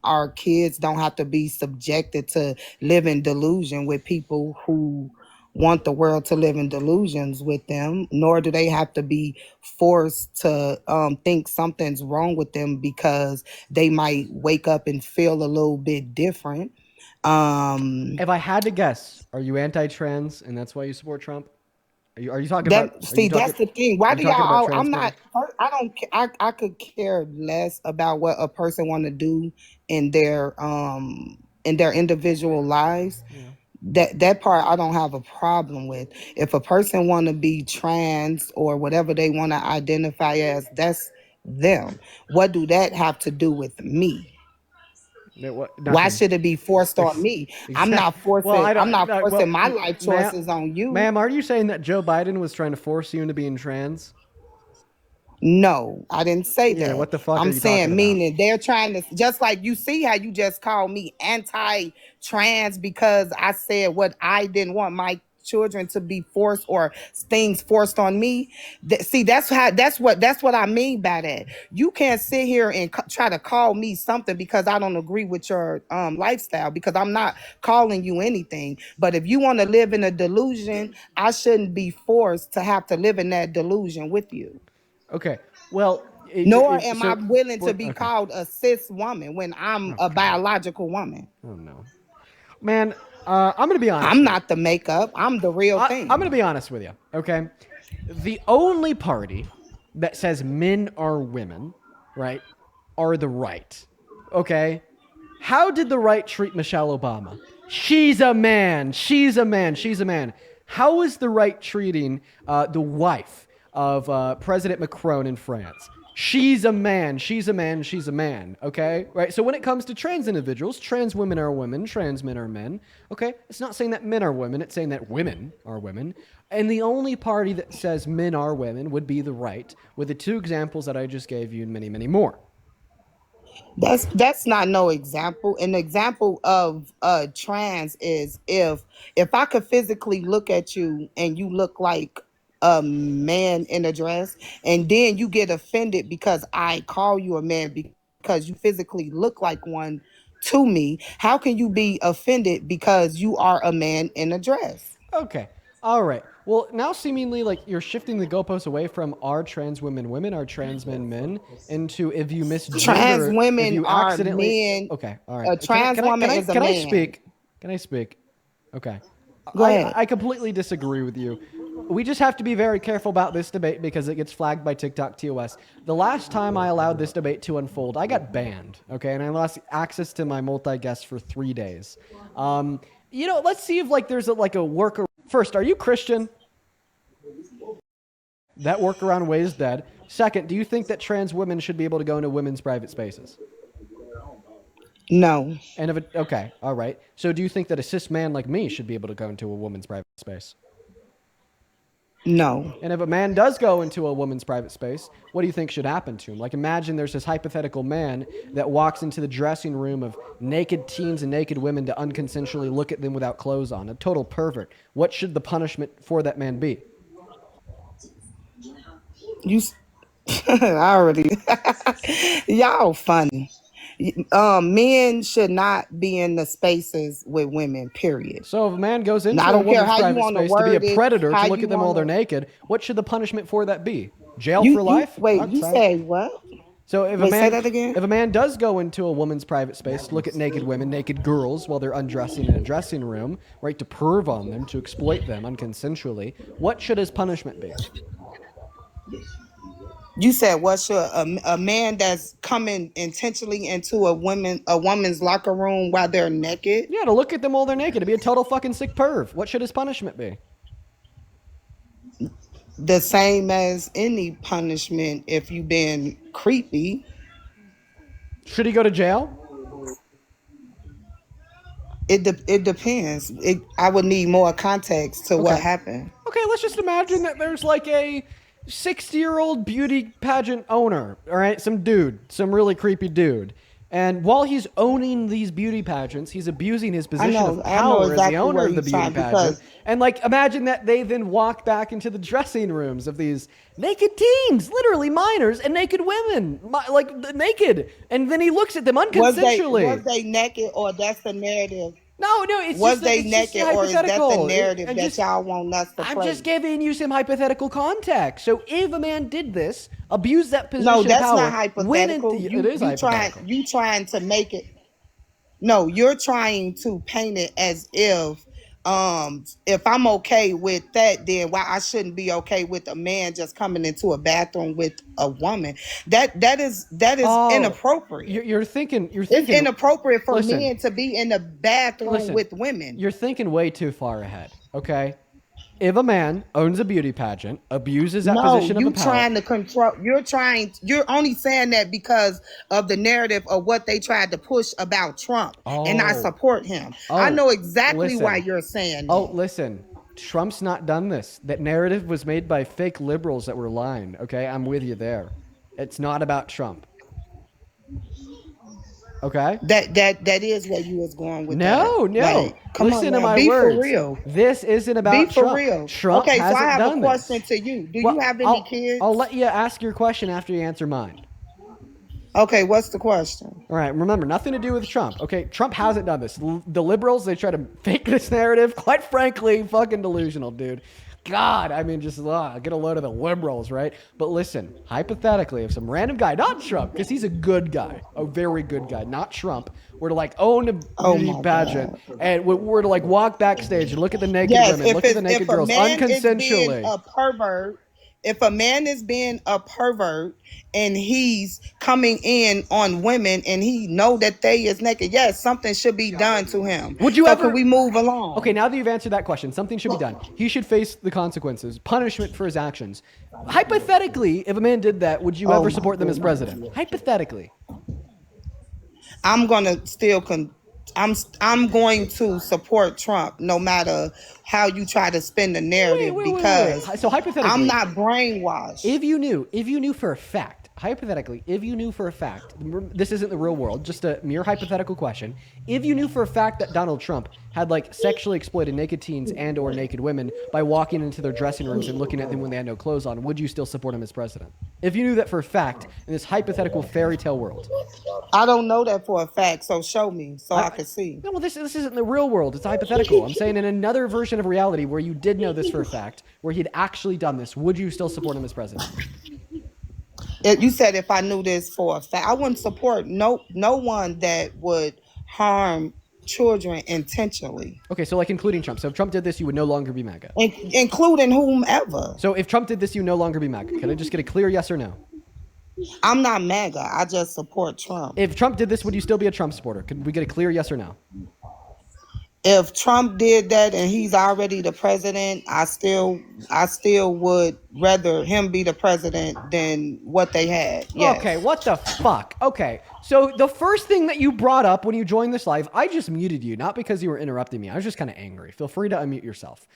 our kids don't have to be subjected to live in delusion with people who want the world to live in delusions with them, nor do they have to be forced to think something's wrong with them because they might wake up and feel a little bit different. If I had to guess, are you anti-trans and that's why you support Trump? Are you talking about? That's the thing. Why do talking about y'all? I'm not. trans I don't. I could care less about what a person want to do in their individual lives. That part I don't have a problem with. If a person want to be trans or whatever they want to identify as, that's them. What do that have to do with me? Why should it be forced on me? I'm not forcing. I'm not forcing my life choices on you. Ma'am, are you saying that Joe Biden was trying to force you into being trans? No, I didn't say that. What the fuck I'm are you saying talking meaning they're trying to, just like you see how you just called me anti-trans because I said what I didn't want my children to be forced or things forced on me. See, that's what I mean by that. You can't sit here and try to call me something because I don't agree with your lifestyle, because I'm not calling you anything. But if you want to live in a delusion, I shouldn't be forced to have to live in that delusion with you. Okay. Well, nor am I willing to be called a cis woman when I'm a biological woman. Oh no, man. I'm gonna be honest. I'm not the makeup. I'm the real thing. I'm gonna be honest with you. Okay. The only party that says men are women, right, are the right. Okay. How did the right treat Michelle Obama? She's a man. She's a man. She's a man. How is the right treating the wife of President Macron in France? She's a man. She's a man. She's a man. Okay? Right? So when it comes to trans individuals, trans women are women, trans men are men. Okay? It's not saying that men are women. It's saying that women are women. And the only party that says men are women would be the right, with the 2 examples that I just gave you and many, many more. That's not no example. An example of trans is if I could physically look at you and you look like a man in a dress, and then you get offended because I call you a man because you physically look like one to me. How can you be offended because you are a man in a dress? Okay. All right. Well, now seemingly like you're shifting the goalposts away from are trans women women, are trans men men, into if you misgender, trans women if you are accidentally, men. Okay. All right. A trans woman is a man. Can I speak? Can I speak? Okay. Go ahead. I completely disagree with you. We just have to be very careful about this debate because it gets flagged by TikTok TOS. The last time I allowed this debate to unfold, I got banned, okay? And I lost access to my multi-guest for 3 days. Let's see if there's a workaround. First, are you Christian? That workaround way is dead. Second, do you think that trans women should be able to go into women's private spaces? No. And okay, all right. So do you think that a cis man like me should be able to go into a woman's private space? No. And if a man does go into a woman's private space, what do you think should happen to him? Like, imagine there's this hypothetical man that walks into the dressing room of naked teens and naked women to unconsensually look at them without clothes on. A total pervert. What should the punishment for that man be? I already. Y'all funny. Men should not be in the spaces with women, period. So if a man goes into Now, I a don't care woman's how you private want to space to be a word it, predator, how to look you at them while want they're to. naked, what should the punishment for that be? Jail for life? Wait, I'd you say. say what? So if Wait, say that again? if a man does go into a woman's private space to look at naked women, naked girls while they're undressing in a dressing room, right, to perv on them, to exploit them unconsensually, what should his punishment be? You said what should a man that's coming intentionally into a woman's locker room while they're naked? Yeah, to look at them while they're naked, to be a total fucking sick perv. What should his punishment be? The same as any punishment if you been creepy. Should he go to jail? It depends. I would need more context to what Okay. happened. Okay, let's just imagine that there's like a 60-year-old beauty pageant owner, all right? Some dude, some really creepy dude. And while he's owning these beauty pageants, he's abusing his position of power as the owner of the beauty pageant. And like, imagine that they then walk back into the dressing rooms of these naked teens, literally minors, and naked women, like naked. And then he looks at them unconsensually. Was they naked, or that's the narrative? No, it's was just they it's naked, just or is that the hypothetical. narrative that y'all want us to play? I'm just giving you some hypothetical context. So if a man did this, abused that position No, of that's power, not hypothetical. it is hypothetical. You trying to make it. No, you're trying to paint it as if I'm okay with that, then why I shouldn't be okay with a man just coming into a bathroom with a woman. That is inappropriate. You're thinking it's inappropriate for listen, men to be in the bathroom with women. You're thinking way too far ahead, okay? If a man owns a beauty pageant, abuses that position of power. Trying to control. You're only saying that because of the narrative of what they tried to push about Trump, and I support him. I know exactly why you're saying that. Listen. Trump's not done this. That narrative was made by fake liberals that were lying, okay? I'm with you there. It's not about Trump. Okay? That is where you was going with no. Like, listen to my be words. For real. This isn't about be Trump. For real. Trump okay, so I hasn't have done a question this. to you. Do you have any kids? I'll let you ask your question after you answer mine. Okay, what's the question? All right, remember, nothing to do with Trump. Okay, Trump hasn't done this. The liberals, they try to fake this narrative. Quite frankly, fucking delusional, dude. God, I mean, just get a load of the liberals, right? But listen, hypothetically, if some random guy, not Trump, because he's a good guy, a very good guy, not Trump, were to like own a beauty pageant and were to like walk backstage and look at the naked women, look at the naked girls unconsensually. If a man is being a pervert and he's coming in on women and he know that they is naked, yes, something should be done to him. Would you ever? Can we move along? Okay, now that you've answered that question, something should be done. He should face the consequences, punishment for his actions. Hypothetically, if a man did that, would you ever support them as president? Hypothetically. I'm gonna still I'm going to support Trump no matter how you try to spin the narrative because So hypothetically, I'm not brainwashed. If you knew for a fact, hypothetically, if you knew for a fact, this isn't the real world, just a mere hypothetical question. If you knew for a fact that Donald Trump had like sexually exploited naked teens and or naked women by walking into their dressing rooms and looking at them when they had no clothes on, would you still support him as president? If you knew that for a fact in this hypothetical fairy tale world. I don't know that for a fact, so show me so I can see. No, well, this isn't the real world. It's hypothetical. I'm saying in another version of reality where you did know this for a fact, where he'd actually done this, would you still support him as president? You said if I knew this for a fact, I wouldn't support no one that would harm children intentionally. Okay, so like including Trump. So if Trump did this, you would no longer be MAGA. Including whomever. So if Trump did this, you would no longer be MAGA. Can I just get a clear yes or no? I'm not MAGA. I just support Trump. If Trump did this, would you still be a Trump supporter? Could we get a clear yes or no? If Trump did that and he's already the president, I still would rather him be the president than what they had. Yes. Okay, what the fuck? Okay, so the first thing that you brought up when you joined this live, I just muted you, not because you were interrupting me. I was just kind of angry. Feel free to unmute yourself.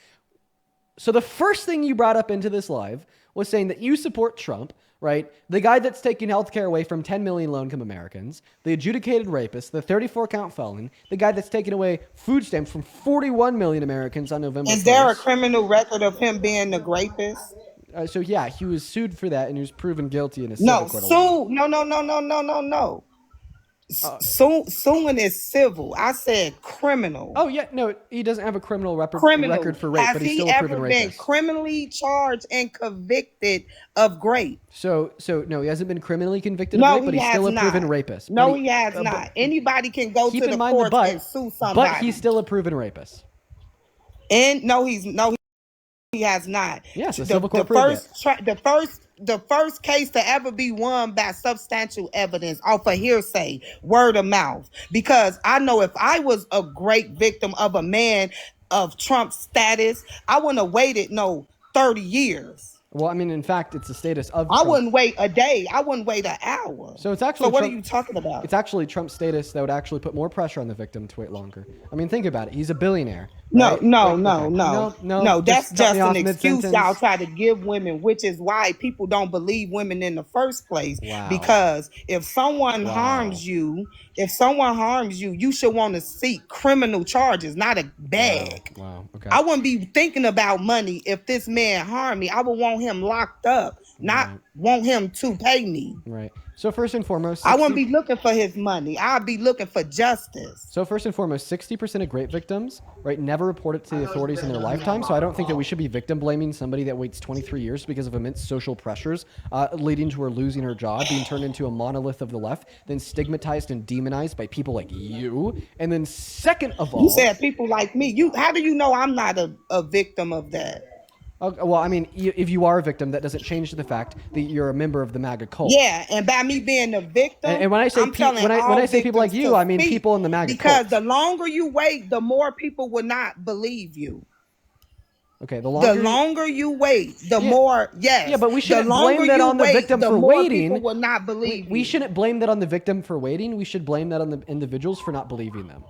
So the first thing you brought up into this live was saying that you support Trump, right? The guy that's taking healthcare away from 10 million low-income Americans, the adjudicated rapist, the 34-count felon, the guy that's taking away food stamps from 41 million Americans on November 1st. Is there a criminal record of him being the rapist? So yeah, he was sued for that and he was proven guilty in a No, civil court. No. Suing is civil. I said criminal. Oh yeah, no, he doesn't have a criminal record for rape, Has but he's he still a proven ever been rapist. criminally charged and convicted of rape? So no, he hasn't been criminally convicted of No, rape, but he he's has still a not. proven rapist. No, But he has not. Anybody can go keep to in the mind the courts and sue somebody. but he's still a proven rapist. And no, he has not. Yes, the civil court proved it. The first case to ever be won by substantial evidence off of hearsay, word of mouth. Because I know if I was a great victim of a man of Trump's status, I wouldn't have waited 30 years. Well, I mean, in fact, it's the status of I Trump. wouldn't wait a day. I wouldn't wait an hour. So it's actually. So what Trump, are you talking about? It's actually Trump's status that would actually put more pressure on the victim to wait longer. I mean, think about it. He's a billionaire. Right? No. That's just an excuse mid-sentence. y'all try to give women, which is why people don't believe women in the first place. Wow. Because if someone harms you, you should want to seek criminal charges, not a bag. Wow. Okay. I wouldn't be thinking about money if this man harmed me. I would want him locked up, not want him to pay me. Right. So first and foremost, I wouldn't be looking for his money. I'd be looking for justice. So first and foremost, 60% of grape victims, right, never report it to the authorities in their lifetime. So I don't think that we should be victim blaming somebody that waits 23 years because of immense social pressures, leading to her losing her job, being turned into a monolith of the left, then stigmatized and demonized by people like you. And then second of all, you said people like me. How do you know I'm not a victim of that? Well, I mean, if you are a victim, that doesn't change the fact that you're a member of the MAGA cult. Yeah, and by me being a victim, and when I say when I say people like you, I mean people in the MAGA because cult. The longer you wait, the more people will not believe you. Okay, the longer you wait, the more Yeah, but we shouldn't blame that on the victim for waiting. People will not believe we shouldn't blame that on the victim for waiting. We should blame that on the individuals for not believing them.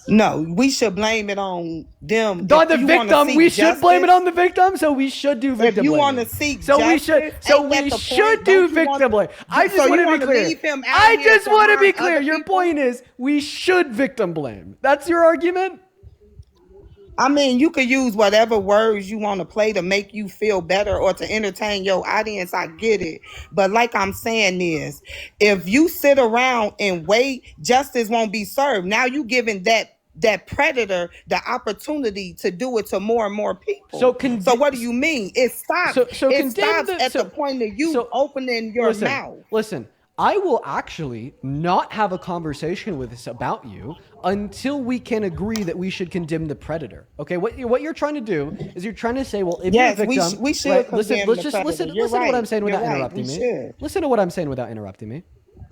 No, we should blame it on them. On the victim, we should blame it on the victim. So we should do victim. If you want to seek so justice, we should do victim blame. I just want to be clear. I just want to be clear. Your point is we should victim blame. That's your argument. I mean, you could use whatever words you want to play to make you feel better or to entertain your audience. I get it. But like I'm saying is, if you sit around and wait, justice won't be served. Now you giving that predator the opportunity to do it to more and more people. So what do you mean? It stops. It stops at the point of you opening your mouth. Listen. I will actually not have a conversation with us about you until we can agree that we should condemn the predator. Okay, what you're trying to do is you're trying to say, well, if you're a victim, we should condemn the predator. Listen to what I'm saying without interrupting me. Listen to what I'm saying without interrupting me.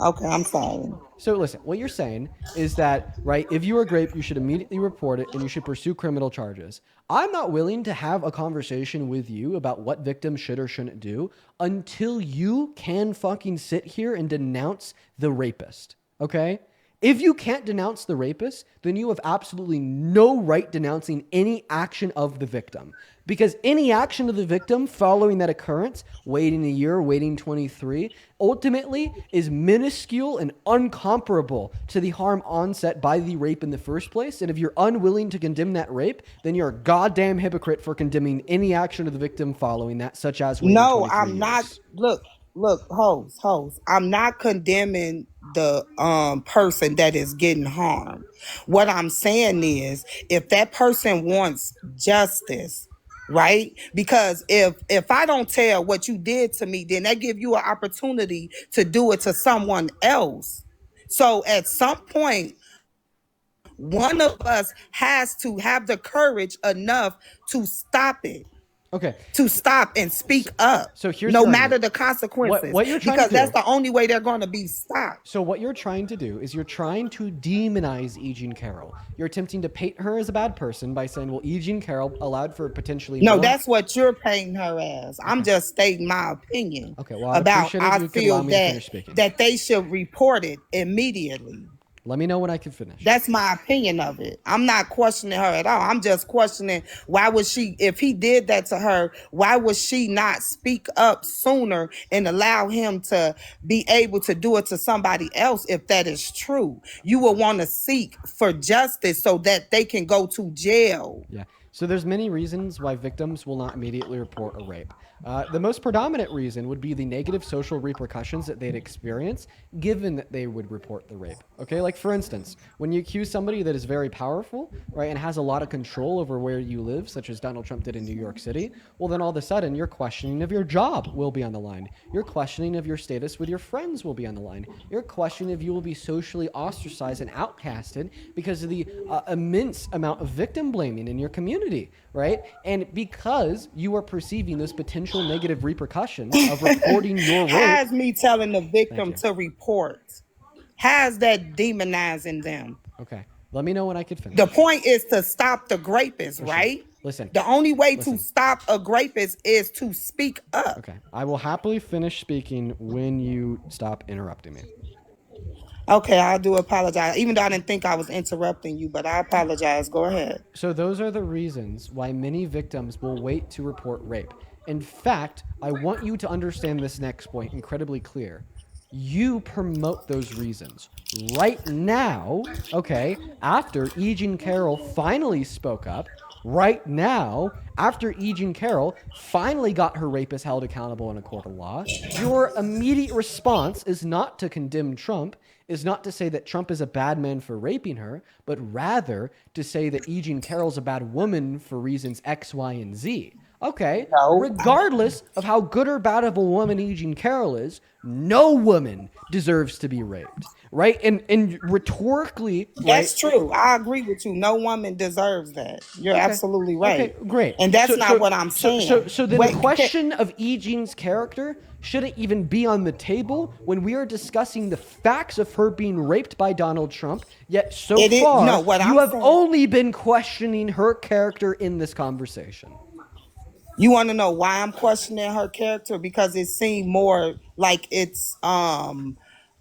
Okay, I'm sorry. So listen, what you're saying is that, right, if you are grape, you should immediately report it and you should pursue criminal charges. I'm not willing to have a conversation with you about what victims should or shouldn't do until you can fucking sit here and denounce the rapist, okay? If you can't denounce the rapist, then you have absolutely no right denouncing any action of the victim. Because any action of the victim following that occurrence, waiting a year, waiting 23, ultimately is minuscule and uncomparable to the harm onset by the rape in the first place. And if you're unwilling to condemn that rape, then you're a goddamn hypocrite for condemning any action of the victim following that, such as waiting 23 I'm years. not. Look, host. I'm not condemning the person that is getting harmed. What I'm saying is, if that person wants justice, right? Because if I don't tell what you did to me, then that give you an opportunity to do it to someone else. So at some point, one of us has to have the courage enough to stop it. Okay. To stop and speak up. So here's no your matter argument. the consequences. What you're trying because to do, that's the only way they're going to be stopped. So what you're trying to do is you're trying to demonize E. Jean Carroll. You're attempting to paint her as a bad person by saying, well, E. Jean Carroll allowed for potentially... No, that's what you're painting her as. I'm just stating my opinion. Okay, well, I feel that they should report it immediately. Let me know when I can finish. That's my opinion of it. I'm not questioning her at all. I'm just questioning why would she, if he did that to her, why would she not speak up sooner and allow him to be able to do it to somebody else if that is true? You will want to seek for justice so that they can go to jail. Yeah. So there's many reasons why victims will not immediately report a rape. The most predominant reason would be the negative social repercussions that they'd experience given that they would report the rape. Okay, like for instance, when you accuse somebody that is very powerful, right, and has a lot of control over where you live, such as Donald Trump did in New York City, well, then all of a sudden your questioning of your job will be on the line. Your questioning of your status with your friends will be on the line. Your questioning if you will be socially ostracized and outcasted because of the immense amount of victim blaming in your community, right? And because you are perceiving those potential negative repercussions of reporting your rape. Has me telling the victim to report. Has that demonizing them. Okay. Let me know when I could finish. The point is to stop the rapist, right? Listen. The only way to stop a rapist is to speak up. Okay. I will happily finish speaking when you stop interrupting me. Okay, I do apologize. Even though I didn't think I was interrupting you, but I apologize. Go ahead. So those are the reasons why many victims will wait to report rape. In fact, I want you to understand this next point incredibly clear. You promote those reasons. Right now, okay, after E. Jean Carroll finally spoke up, right now, after E. Jean Carroll finally got her rapist held accountable in a court of law, your immediate response is not to condemn Trump, is not to say that Trump is a bad man for raping her, but rather to say that E. Jean Carroll's a bad woman for reasons X, Y, and Z. Okay, regardless of how good or bad of a woman E. Jean Carroll is, no woman deserves to be raped, right? And rhetorically, that's true. I agree with you. No woman deserves that. You're absolutely right. Okay, great. And that's not what I'm saying. So then the question of E. Jean's character shouldn't even be on the table when we are discussing the facts of her being raped by Donald Trump. Yet so far, you have only been questioning her character in this conversation. You want to know why I'm questioning her character? Because it seemed more like it's a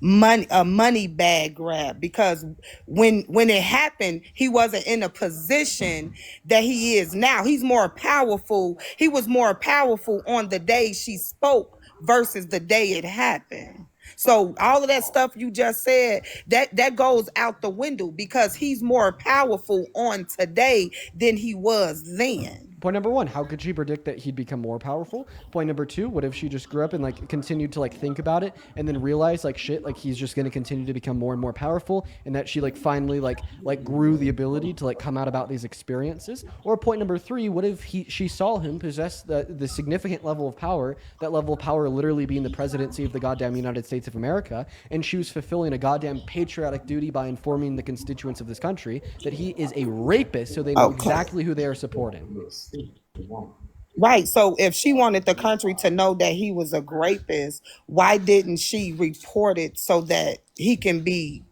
money bag grab. Because when it happened, he wasn't in a position that he is now. He's more powerful. He was more powerful on the day she spoke versus the day it happened. So all of that stuff you just said, that goes out the window because he's more powerful on today than he was then. Point number one, how could she predict that he'd become more powerful? Point number two, what if she just grew up and like continued to like think about it and then realized like shit, like he's just going to continue to become more and more powerful, and that she like finally like grew the ability to like come out about these experiences? Or point number three, what if she saw him possess the significant level of power, that level of power literally being the presidency of the goddamn United States of America, and she was fulfilling a goddamn patriotic duty by informing the constituents of this country that he is a rapist, so they know exactly who they are supporting. Right. So if she wanted the country to know that he was a rapist, why didn't she report it so that he can be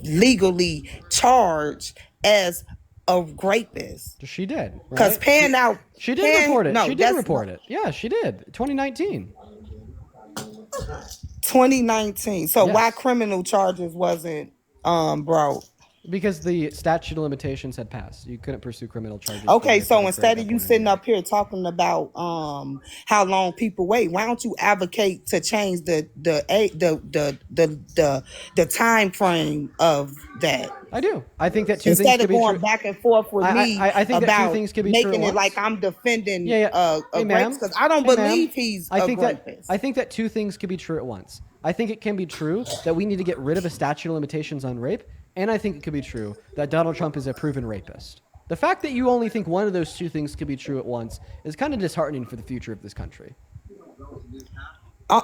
legally charged as a rapist? She did. Because paying out. She did report it. She did report it. Yeah, she did. 2019. 2019. So why criminal charges wasn't brought? Because the statute of limitations had passed. You couldn't pursue criminal charges. Okay, so instead of you sitting up here talking about how long people wait, why don't you advocate to change the time frame of that? I do. I think that two instead things of going back and forth with me I think about that two things could be making true it like I'm defending hey, a rapist, because I don't believe he's a rapist. I think that two things could be true at once. I think it can be true that we need to get rid of a statute of limitations on rape, and I think it could be true that Donald Trump is a proven rapist. The fact that you only think one of those two things could be true at once is kind of disheartening for the future of this country.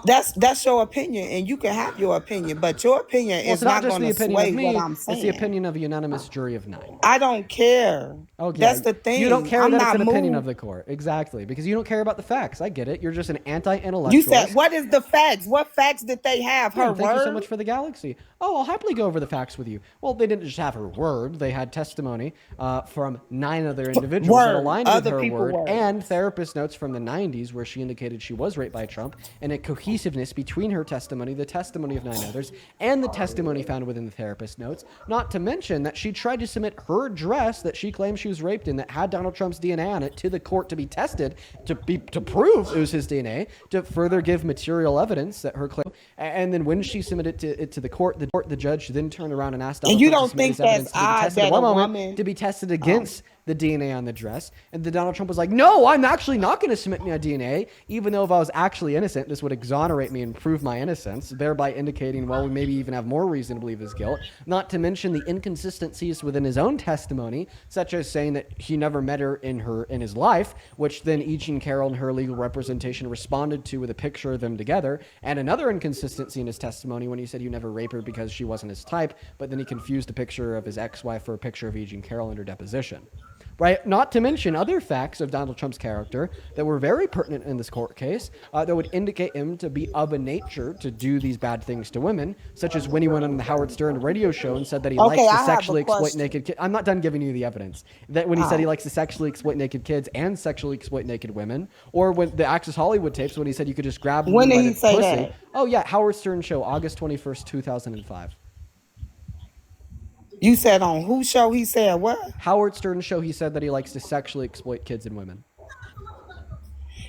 That's your opinion, and you can have your opinion, but your opinion is not going to sway what I'm saying. It's the opinion of a unanimous jury of 9. I don't care. Okay. That's the thing. You don't care I'm that it's not an opinion moved. of the court. Exactly. Because you don't care about the facts. I get it. You're just an anti-intellectualist. You said, what is the facts? What facts did they have? Her Thank you so much for the galaxy. Oh, I'll happily go over the facts with you. Well, they didn't just have her word. They had testimony from 9 other individuals that aligned with her word, and therapist notes from the 90s where she indicated she was raped by Trump, and a cohesiveness between her testimony, the testimony of 9 others, and the testimony found within the therapist notes. Not to mention that she tried to submit her dress that she claimed she was raped in that had Donald Trump's DNA on it to the court to be tested, to prove it was his DNA, to further give material evidence that her claim. And then when she submitted it to the court, the judge then turned around and asked Donald And you Trump don't to submit think his evidence that's odd to be tested that at one a moment woman to be tested against the DNA on the dress. And then Donald Trump was like, no, I'm actually not going to submit my DNA, even though if I was actually innocent, this would exonerate me and prove my innocence, thereby indicating, well, we maybe even have more reason to believe his guilt. Not to mention the inconsistencies within his own testimony, such as saying that he never met her in his life, which then E. Jean Carroll and her legal representation responded to with a picture of them together, and another inconsistency in his testimony when he said he never raped her because she wasn't his type, but then he confused a picture of his ex-wife for a picture of E. Jean Carroll in her deposition. Right? Not to mention other facts of Donald Trump's character that were very pertinent in this court case that would indicate him to be of a nature to do these bad things to women, such as when he went on the Howard Stern radio show and said that he likes to sexually exploit naked kids. I'm not done giving you the evidence. That when he said he likes to sexually exploit naked kids and sexually exploit naked women, or when the Access Hollywood tapes when he said you could just grab them by the pussy. That? Oh yeah, Howard Stern show, August 21st, 2005. You said on whose show he said what? Howard Stern show, he said that he likes to sexually exploit kids and women.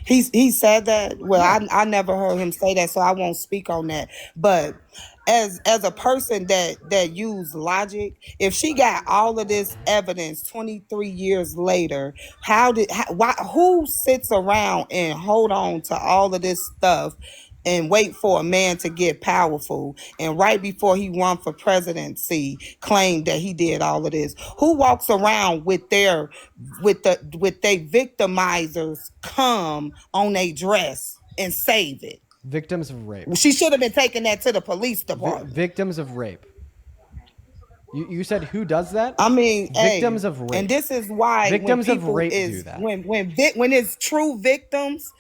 He said that? Well, I never heard him say that, so I won't speak on that. But as a person that used logic, if she got all of this evidence 23 years later, who sits around and hold on to all of this stuff and wait for a man to get powerful, and right before he run for presidency claim that he did all of this? Who walks around with their victimizers come on a dress and save it? Victims of rape. She should have been taking that to the police department. Victims of rape. You said who does that? I mean, victims of rape. And this is why victims of rape do that. When it's true victims,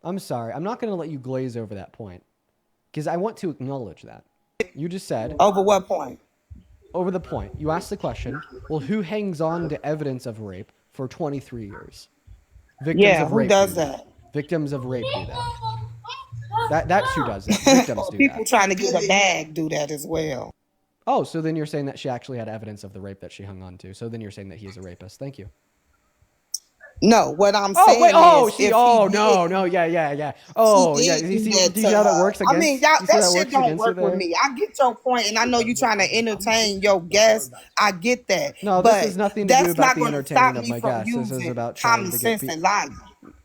I'm sorry, I'm not going to let you glaze over that point because I want to acknowledge that. You just said over what point? Over the point. You asked the question, well, who hangs on to evidence of rape for 23 years? Victims of rape. Who does that? Victims of rape do that. That's who does that. Victims do People that. trying to get a bag do that as well. Oh, so then you're saying that she actually had evidence of the rape that she hung on to. So then you're saying that he is a rapist. Thank you. No, what I'm saying wait, is... No, yeah. Oh, yeah. You see how that works against? I mean, that shit don't work with me. I get your point, and I know you're trying to entertain your guests. I get that. No, but this has nothing to do about the entertaining of my guests. This is about trying to get people... and logic.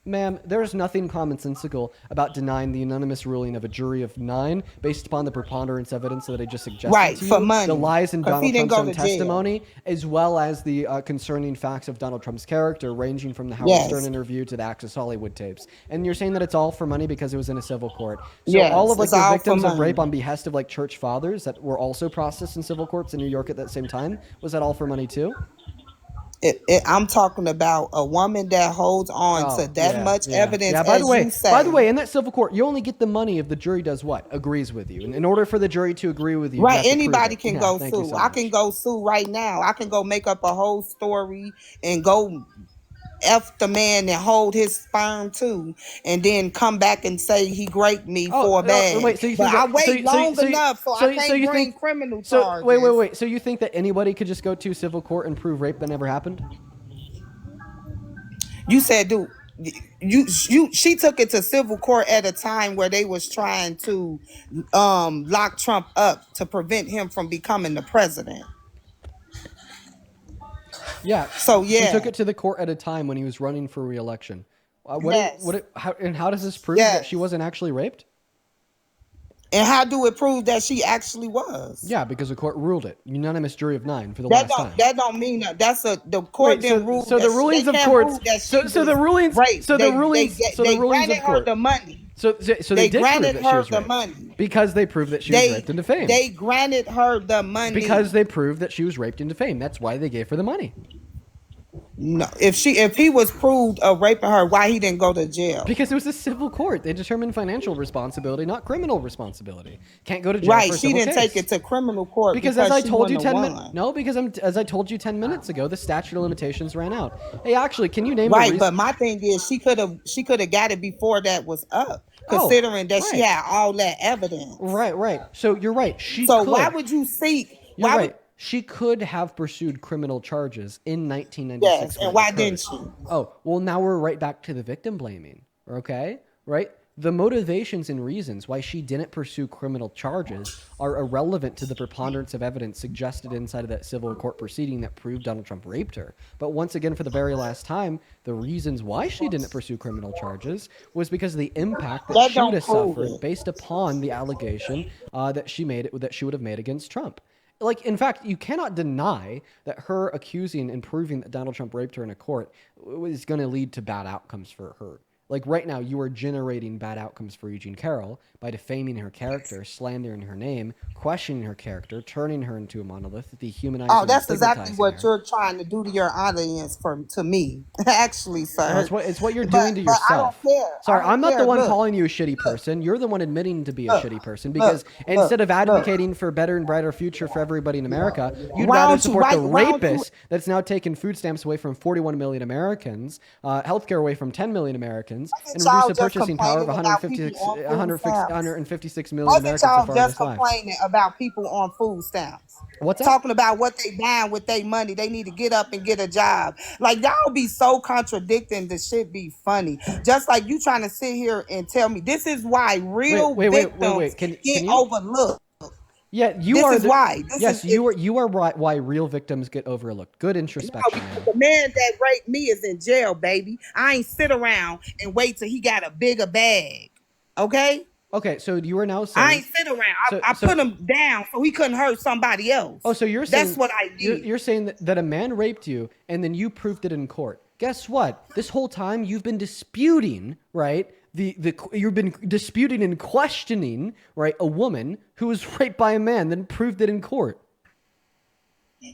Ma'am, there's nothing commonsensical about denying the unanimous ruling of a jury of 9 based upon the preponderance evidence that I just suggested to you, for money. the lies in Donald Trump's own testimony, as well as the concerning facts of Donald Trump's character, ranging from the Howard Stern interview to the Access Hollywood tapes. And you're saying that it's all for money because it was in a civil court. So all of like the victims of rape on behest of like church fathers that were also processed in civil courts in New York at that same time, was that all for money too? I'm talking about a woman that holds on to that much evidence. Yeah, by the way, in that civil court, you only get the money if the jury does what? Agrees with you. And in order for the jury to agree with you, right? You Anybody can go sue. So I can go sue right now. I can go make up a whole story and go F the man and hold his sperm too, and then come back and say he raped me for a bag. Wait, so you think I wait long enough, so I can't bring criminal charges. Wait. So you think that anybody could just go to civil court and prove rape that never happened? You said, dude, she took it to civil court at a time where they was trying to lock Trump up to prevent him from becoming the president. Yeah. So he took it to the court at a time when he was running for re-election. How does this prove that she wasn't actually raped? And how do it prove that she actually was? Yeah, because the court ruled it. Unanimous jury of 9 for the last time. That don't mean that. The court didn't rule. So the rulings of courts. So the rulings. So the rulings. So the rulings of court. The money. So they did granted prove that her she was the raped money because they proved that she was raped and defamed. They granted her the money because they proved that she was raped and defamed. That's why they gave her the money. No, if he was proved of raping her, why he didn't go to jail? Because it was a civil court. They determined financial responsibility, not criminal responsibility. Can't go to jail. Right, for a she civil didn't case. take it to criminal court because as I told you 10 minutes. No, because as I told you 10 minutes ago, the statute of limitations ran out. Hey, actually, can you name a reason? But my thing is, she could have got it before that was up, considering that she had all that evidence. Right. So you're right. Why would you seek? She could have pursued criminal charges in 1996. Yes, and why didn't she? Oh, well, now we're right back to the victim blaming. Okay, right? the motivations and reasons why she didn't pursue criminal charges are irrelevant to the preponderance of evidence suggested inside of that civil court proceeding that proved Donald Trump raped her. But once again, for the very last time, the reasons why she didn't pursue criminal charges was because of the impact that she would have suffered based upon the allegation that she would have made against Trump. Like, in fact, you cannot deny that her accusing and proving that Donald Trump raped her in a court is going to lead to bad outcomes for her. Like right now, you are generating bad outcomes for Eugene Carroll by defaming her character, slandering her name, questioning her character, turning her into a monolith, dehumanizing. Oh, that's exactly what you're trying to do to your audience to me, actually, sir. No, it's what you're doing to yourself. I don't care. Sorry, I'm not the one Look, calling you a shitty person. You're the one admitting to be a shitty person because instead of advocating for a better and brighter future for everybody in America, you'd rather support the rapist that's now taking food stamps away from 41 million Americans, healthcare away from 10 million Americans, and reduce the purchasing power of 156 million Americans so far in just this life. complaining about people on food stamps. What's that? Talking about what they buying with their money. They need to get up and get a job. Like, y'all be so contradicting. The shit be funny. Just like you trying to sit here and tell me this is why real victims get overlooked. Yeah, you are. You are right. Why real victims get overlooked. Good introspection. The man that raped me is in jail, baby. I ain't sit around and wait till he got a bigger bag. Okay. Okay, so you are now saying I ain't sit around. I put him down so he couldn't hurt somebody else. Oh, so you're saying that's what I did. You're saying that a man raped you and then you proved it in court. Guess what? This whole time you've been disputing, right? You've been disputing and questioning, right, a woman who was raped by a man, then proved it in court.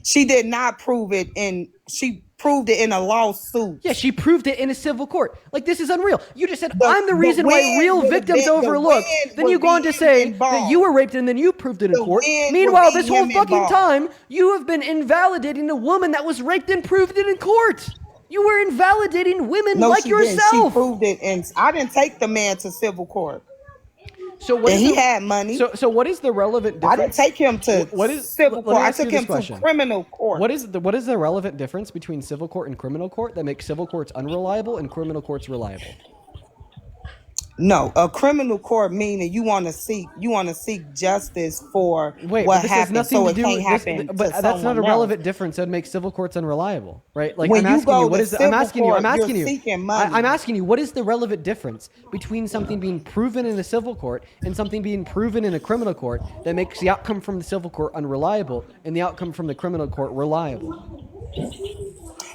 She did not prove it she proved it in a lawsuit. Yeah, she proved it in a civil court. Like, this is unreal. You just said, I'm the reason why real victims overlooked. Then you go on to say that you were raped and then you proved it in court. Meanwhile, this whole fucking time, you have been invalidating a woman that was raped and proved it in court. You were invalidating women like yourself. Didn't. She proved it, and I didn't take the man to civil court. So what? He had money. So what is the relevant difference? I didn't take him to civil court. I took him to criminal court. What is the relevant difference between civil court and criminal court that makes civil courts unreliable and criminal courts reliable? No, a criminal court meaning you want to seek justice for what happened, so it can't happen. But that's not a relevant difference that makes civil courts unreliable, right? Like, when I'm you go what to is civil I'm asking court, you. I'm asking you're you. seeking money. I'm asking you. What is the relevant difference between something being proven in a civil court and something being proven in a criminal court that makes the outcome from the civil court unreliable and the outcome from the criminal court reliable?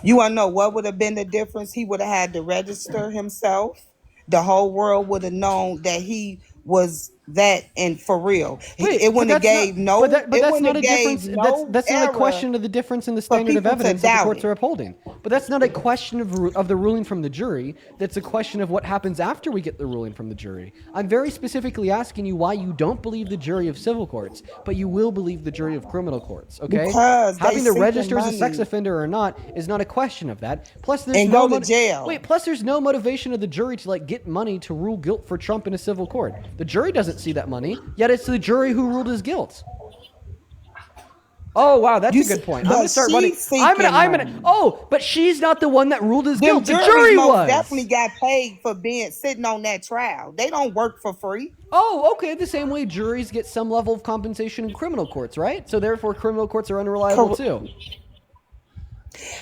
You want to know what would have been the difference? He would have had to register himself. The whole world would have known that he was that and for real. It wouldn't have gave no. But that's not a difference. That's not a question of the difference in the standard of evidence that the courts are upholding. But that's not a question of the ruling from the jury. That's a question of what happens after we get the ruling from the jury. I'm very specifically asking you why you don't believe the jury of civil courts, but you will believe the jury of criminal courts. Okay? Because having to register as a sex offender or not is not a question of that. Plus, there's and no go to jail. Wait. Plus, there's no motivation of the jury to get money to rule guilt for Trump in a civil court. The jury doesn't see that money, yet it's the jury who ruled his guilt. Oh wow, that's a good point. I'm gonna start running. I'm gonna. Oh, but she's not the one that ruled his guilt. The jury was. Definitely got paid for sitting on that trial. They don't work for free. Oh, okay. The same way juries get some level of compensation in criminal courts, right? So therefore, criminal courts are unreliable too.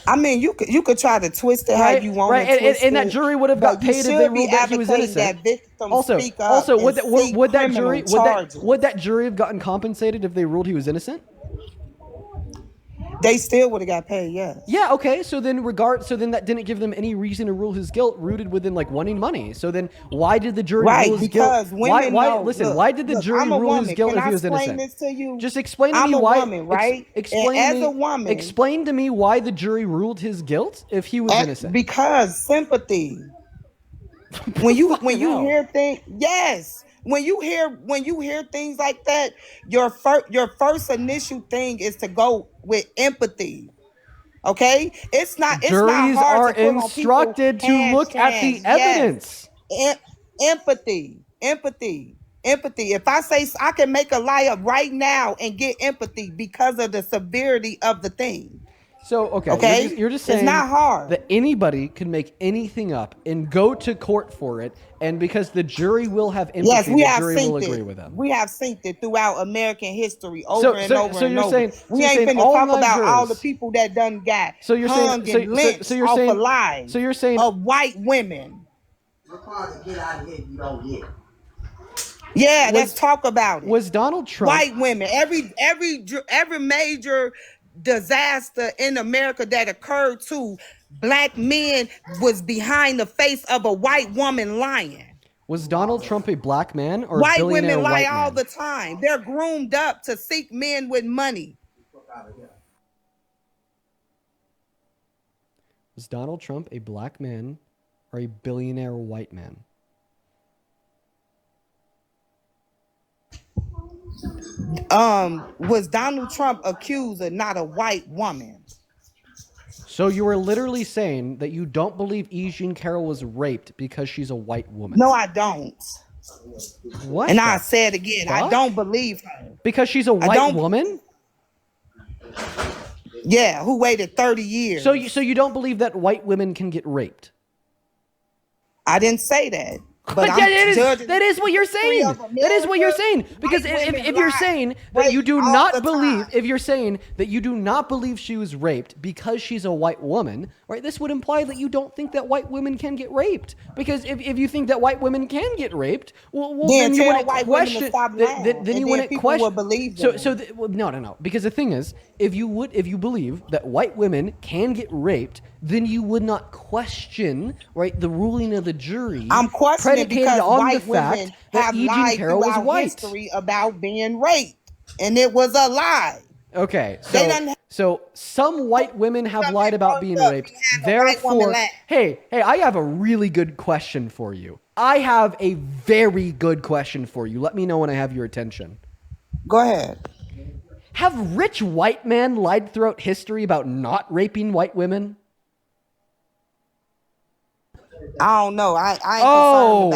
I mean, you could try to twist it how you want to twist and that jury would have got paid if they ruled that he was innocent. Also, would that jury have gotten compensated if they ruled he was innocent? They still would have got paid, yes. Yeah, okay. So then that didn't give them any reason to rule his guilt, rooted within wanting money. So then why did the jury rule his guilt? Why did the jury rule his guilt if he was innocent? This to you? Just explain to me why. Woman, right? Explain to me why the jury ruled his guilt if he was innocent. Because sympathy. When you hear things, yes. When you hear things like that, your first initial thing is to go with empathy. Okay, it's not. Juries are instructed to look at the evidence. Yes. Empathy. If I say I can make a lie up right now and get empathy because of the severity of the thing. So, okay, Okay? you're just It's saying not hard. that anybody can make anything up and go to court for it, and because the jury will have empathy, Yes, we the have jury will synced agree it. with them. We have synced it throughout American history over So and over and you're over. saying We ain't finna all talk live about all the jurors. people that done got So you're hung saying and lynched you're off saying of lies so you're saying of white women. Yeah, let's talk about it. Was Donald Trump White women, every major disaster in America that occurred to black men was behind the face of a white woman lying. Was Donald Trump a black man or a White billionaire women lie white all man? the time. They're groomed up to seek men with money. Was Donald Trump a black man or a billionaire white man? Was Donald Trump accuser not a white woman? So you were literally saying that you don't believe E. Jean Carroll was raped because she's a white woman. No, I don't. What? And I say it again. I fuck? don't believe her. Because she's a white woman? Yeah, who waited 30 years. So you don't believe that white women can get raped? I didn't say that. But that is what you're saying. That is what you're saying. Because if you're saying that you do not believe, if you're saying that you do not believe she was raped because she's a white woman, right? This would imply that you don't think that white women can get raped. Because if you think that white women can get raped, well then you wouldn't question. Then you wouldn't question. Believe no. Because the thing is, if you believe that white women can get raped, then you would not question, right, the ruling of the jury. I'm questioning because on white the fact women that have E. Jean lied Carroll was throughout white. history about being raped, and it was a lie. Okay, so some white women have lied about being raped. Therefore, hey, I have a really good question for you. I have a very good question for you. Let me know when I have your attention. Go ahead. Have rich white men lied throughout history about not raping white women? I don't know. I ain't concerned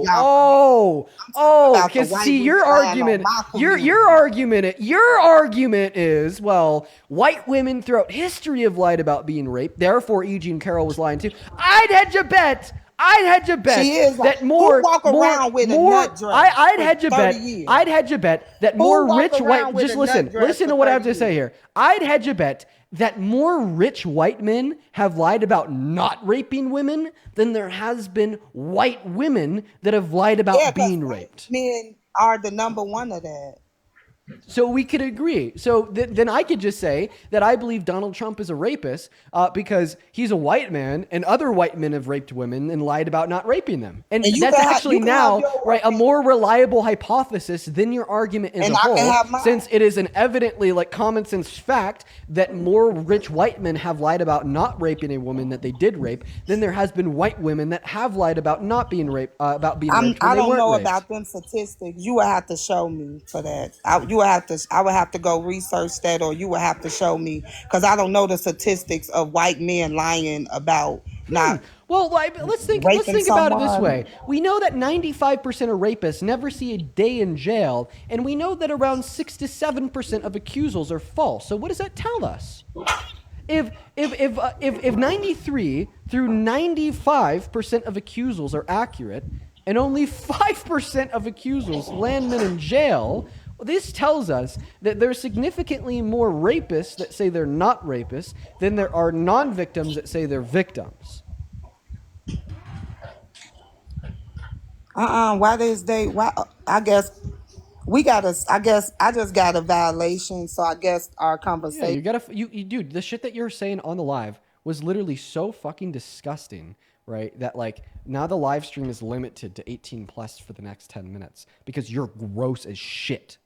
about because see, your argument is, well, white women throughout history have lied about being raped, therefore E. Jean Carroll was lying too. I'd hedge a bet she is that more walk around with a nut dress. I'd hedge a bet that more rich white listen to what I have to say here. I'd hedge a bet that more rich white men have lied about not raping women than there has been white women that have lied about being raped. Men are the number one of that. So we could agree. So then I could just say that I believe Donald Trump is a rapist because he's a white man and other white men have raped women and lied about not raping them. And that's actually now, right, a more reliable hypothesis than your argument as a whole, since it is an evidently like common sense fact that more rich white men have lied about not raping a woman that they did rape than there has been white women that have lied about not being raped, about being raped. I don't know about them statistics. You would have to show me for that. I would have to go research that, or you would have to show me, because I don't know the statistics of white men lying about not. Well, let's think about it this way. We know that 95% of rapists never see a day in jail, and we know that around 6 to 7% of accusals are false. So what does that tell us? If 93 through 95% of accusals are accurate, and only 5% of accusals land men in jail, well, this tells us that there's significantly more rapists that say they're not rapists than there are non-victims that say they're victims. Why I guess I just got a violation, so I guess our conversation. Yeah, dude, the shit that you're saying on the live was literally so fucking disgusting, right? That like now the live stream is limited to 18 plus for the next 10 minutes because you're gross as shit.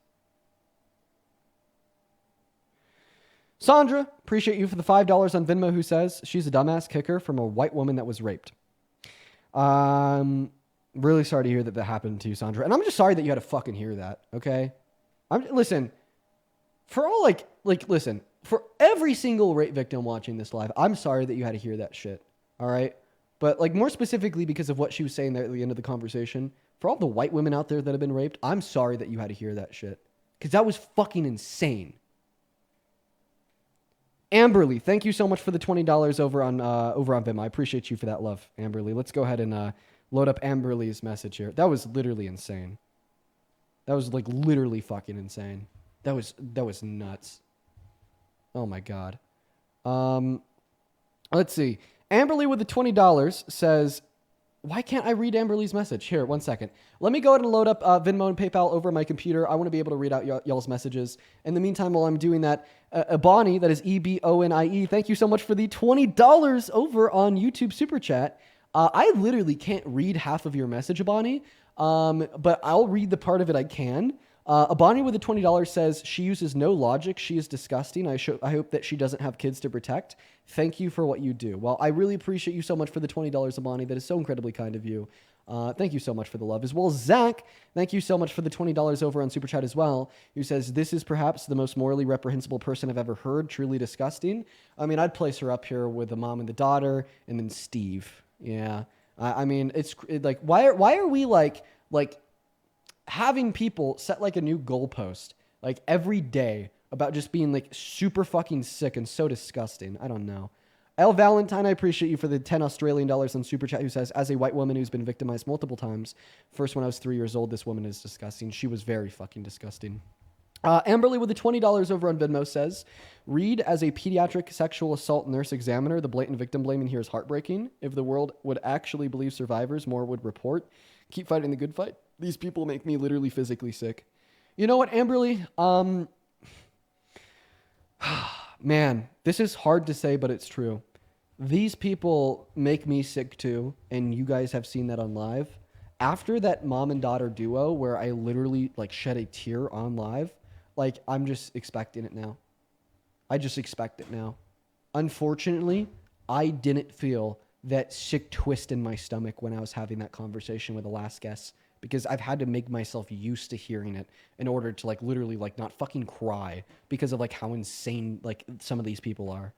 Sandra, appreciate you for the $5 on Venmo, who says she's a dumbass kicker from a white woman that was raped. Really sorry to hear that happened to you, Sandra. And I'm just sorry that you had to fucking hear that, okay? Listen, for all listen, for every single rape victim watching this live, I'm sorry that you had to hear that shit, all right? But like more specifically because of what she was saying there at the end of the conversation, for all the white women out there that have been raped, I'm sorry that you had to hear that shit. Because that was fucking insane. Amberly, thank you so much for the $20 over on Venmo. I appreciate you for that love, Amberly. Let's go ahead and load up Amberly's message here. That was literally insane. That was like literally fucking insane. That was nuts. Oh my god. Let's see. Amberly with the $20 says, why can't I read Amberly's message? Here, one second. Let me go ahead and load up Venmo and PayPal over my computer. I want to be able to read out y'all's messages. In the meantime, while I'm doing that, Ebony, that is Ebonie, thank you so much for the $20 over on YouTube Super Chat. I literally can't read half of your message, Ebony, but I'll read the part of it I can. Ebony with the $20 says, she uses no logic. She is disgusting. I hope that she doesn't have kids to protect. Thank you for what you do. Well, I really appreciate you so much for the $20, Ebony. That is so incredibly kind of you. Thank you so much for the love. As well as Zach, thank you so much for the $20 over on Super Chat as well, who says, this is perhaps the most morally reprehensible person I've ever heard. Truly disgusting. I mean, I'd place her up here with the mom and the daughter, and then Steve. Yeah. I mean, it's like, why are we like having people set like a new goalpost like every day about just being like super fucking sick and so disgusting? I don't know. L Valentine, I appreciate you for the $10 Australian on Super Chat, who says, as a white woman who's been victimized multiple times, first when I was 3 years old, this woman is disgusting. She was very fucking disgusting. Amberly with the $20 over on Venmo says, read as a pediatric sexual assault nurse examiner, the blatant victim blaming here is heartbreaking. If the world would actually believe survivors, more would report. Keep fighting the good fight. These people make me literally physically sick. You know what, Amberly? Man, this is hard to say, but it's true. These people make me sick too, and you guys have seen that on live. After that mom and daughter duo where I literally like shed a tear on live, like I'm just expecting it now. I just expect it now. Unfortunately, I didn't feel that sick twist in my stomach when I was having that conversation with the last guest, because I've had to make myself used to hearing it in order to like literally like not fucking cry because of like how insane like some of these people are.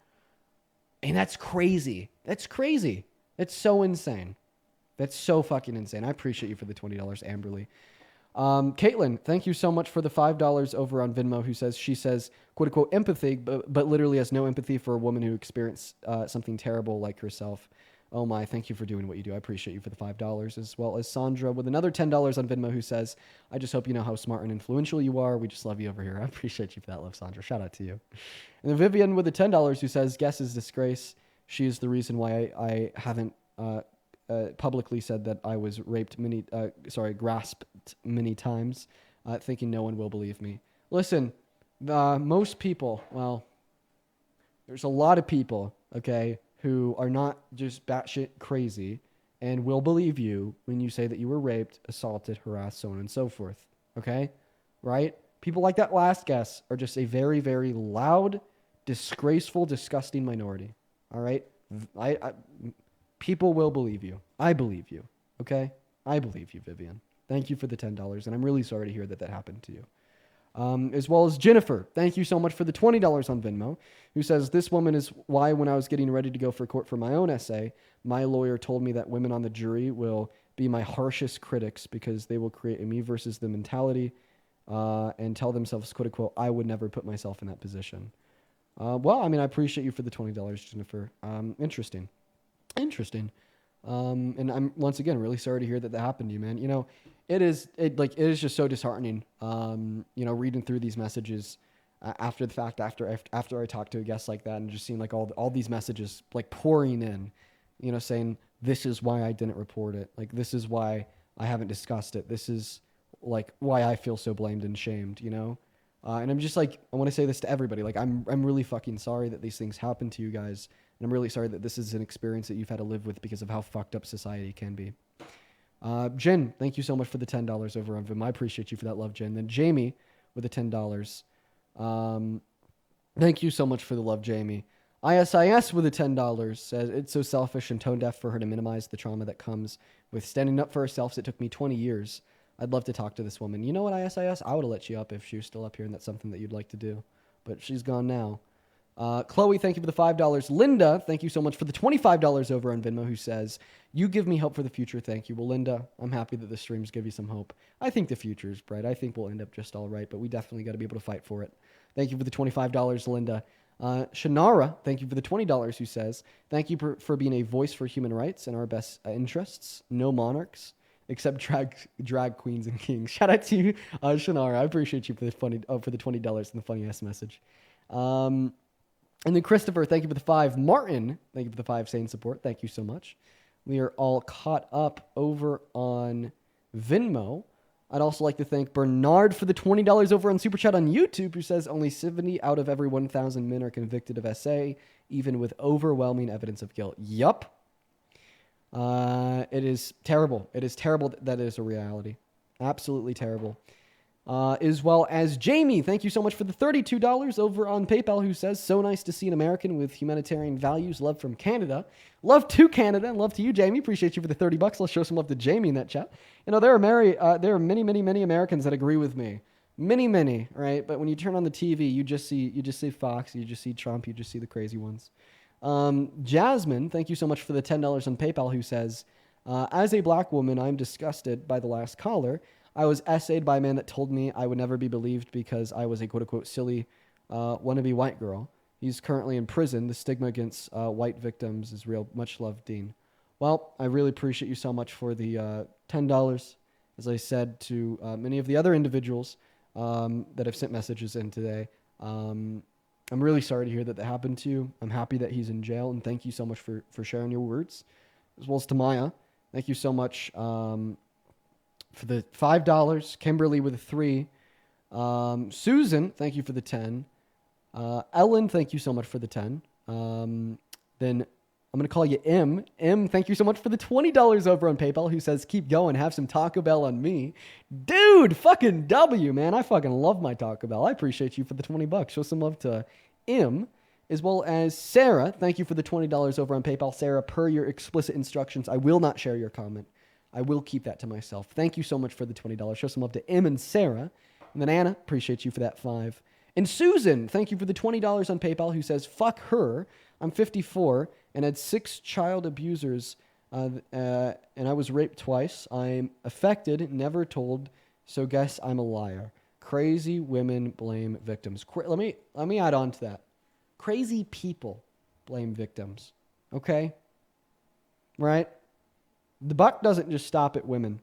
And that's crazy. That's crazy. It's so insane. That's so fucking insane. I appreciate you for the $20, Amberly. Caitlin, thank you so much for the $5 over on Venmo, she says, quote unquote, empathy, but literally has no empathy for a woman who experienced something terrible like herself. Oh my, thank you for doing what you do. I appreciate you for the $5, as well as Sandra with another $10 on Venmo, who says, I just hope you know how smart and influential you are. We just love you over here. I appreciate you for that love, Sandra. Shout out to you. And then Vivian with the $10, who says, guess is disgrace. She is the reason why I haven't publicly said that I was grasped many times, thinking no one will believe me. Listen, most people, well, there's a lot of people, okay, who are not just batshit crazy and will believe you when you say that you were raped, assaulted, harassed, so on and so forth. Okay? Right? People like that last guest are just a very, very loud, disgraceful, disgusting minority. All right? People will believe you. I believe you. Okay? I believe you, Vivian. Thank you for the $10, and I'm really sorry to hear that happened to you. As well as Jennifer, thank you so much for the $20 on Venmo, who says, this woman is why when I was getting ready to go for court for my own essay, my lawyer told me that women on the jury will be my harshest critics because they will create a me versus them mentality and tell themselves, quote unquote, I would never put myself in that position. Well, I mean, I appreciate you for the $20, Jennifer. Interesting. And I'm once again really sorry to hear that happened to you, man. You know, it is just so disheartening. Reading through these messages after the fact, after I talked to a guest like that, and just seeing like all these messages like pouring in, saying this is why I didn't report it, like this is why I haven't discussed it, this is like why I feel so blamed and shamed, and I'm just like, I want to say this to everybody, like I'm really fucking sorry that these things happen to you guys. And I'm really sorry that this is an experience that you've had to live with because of how fucked up society can be. Jen, thank you so much for the $10 over on Vim. I appreciate you for that love, Jen. Then Jamie with the $10. Thank you so much for the love, Jamie. ISIS with the $10 says, it's so selfish and tone deaf for her to minimize the trauma that comes with standing up for herself. It took me 20 years. I'd love to talk to this woman. You know what, ISIS? I would have let you up if she was still up here and that's something that you'd like to do. But she's gone now. Chloe, thank you for the $5. Linda, thank you so much for the $25 over on Venmo, who says, you give me hope for the future. Thank you. Well, Linda, I'm happy that the streams give you some hope. I think the future is bright. I think we'll end up just all right, but we definitely got to be able to fight for it. Thank you for the $25, Linda. Shannara, thank you for the $20, who says, thank you for being a voice for human rights and our best interests. No monarchs, except drag queens and kings. Shout out to you, Shannara. I appreciate you for the $20 and the funny ass message. And then Christopher, thank you for the 5. Martin, thank you for the 5 saying support. Thank you so much. We are all caught up over on Venmo. I'd also like to thank Bernard for the $20 over on Super Chat on YouTube, who says only 70 out of every 1,000 men are convicted of SA, even with overwhelming evidence of guilt. Yup. It is terrible. It is terrible that is a reality. Absolutely terrible. As well as Jamie, thank you so much for the $32 over on PayPal, who says, so nice to see an American with humanitarian values. Love from Canada. Love to Canada and love to you, Jamie. Appreciate you for the $30. Let's show some love to Jamie in that chat. You know, there are many, many, many Americans that agree with me. Many, right? But when you turn on the TV, you just see Fox, you just see Trump, you just see the crazy ones. Jasmine, thank you so much for the $10 on PayPal, who says, as a black woman, I'm disgusted by the last caller. I was essayed by a man that told me I would never be believed because I was a quote-unquote silly wannabe white girl. He's currently in prison. The stigma against white victims is real. Much love, Dean. Well, I really appreciate you so much for the $10. As I said to many of the other individuals that have sent messages in today, I'm really sorry to hear that happened to you. I'm happy that he's in jail, and thank you so much for sharing your words. As well as to Maya, thank you so much for the $5. Kimberly with a 3. Susan, thank you for the 10. Ellen, thank you so much for the 10. Then I'm going to call you M. M, thank you so much for the $20 over on PayPal, who says, keep going, have some Taco Bell on me. Dude, fucking W, man. I fucking love my Taco Bell. I appreciate you for the $20. Show some love to M. As well as Sarah, thank you for the $20 over on PayPal. Sarah, per your explicit instructions, I will not share your comment. I will keep that to myself. Thank you so much for the $20. Show some love to M and Sarah. And then Anna, appreciate you for that 5. And Susan, thank you for the $20 on PayPal, who says, fuck her. I'm 54 and had 6 child abusers, and I was raped twice. I'm affected, never told, so guess I'm a liar. Crazy women blame victims. Let me add on to that. Crazy people blame victims. Okay? Right? The buck doesn't just stop at women.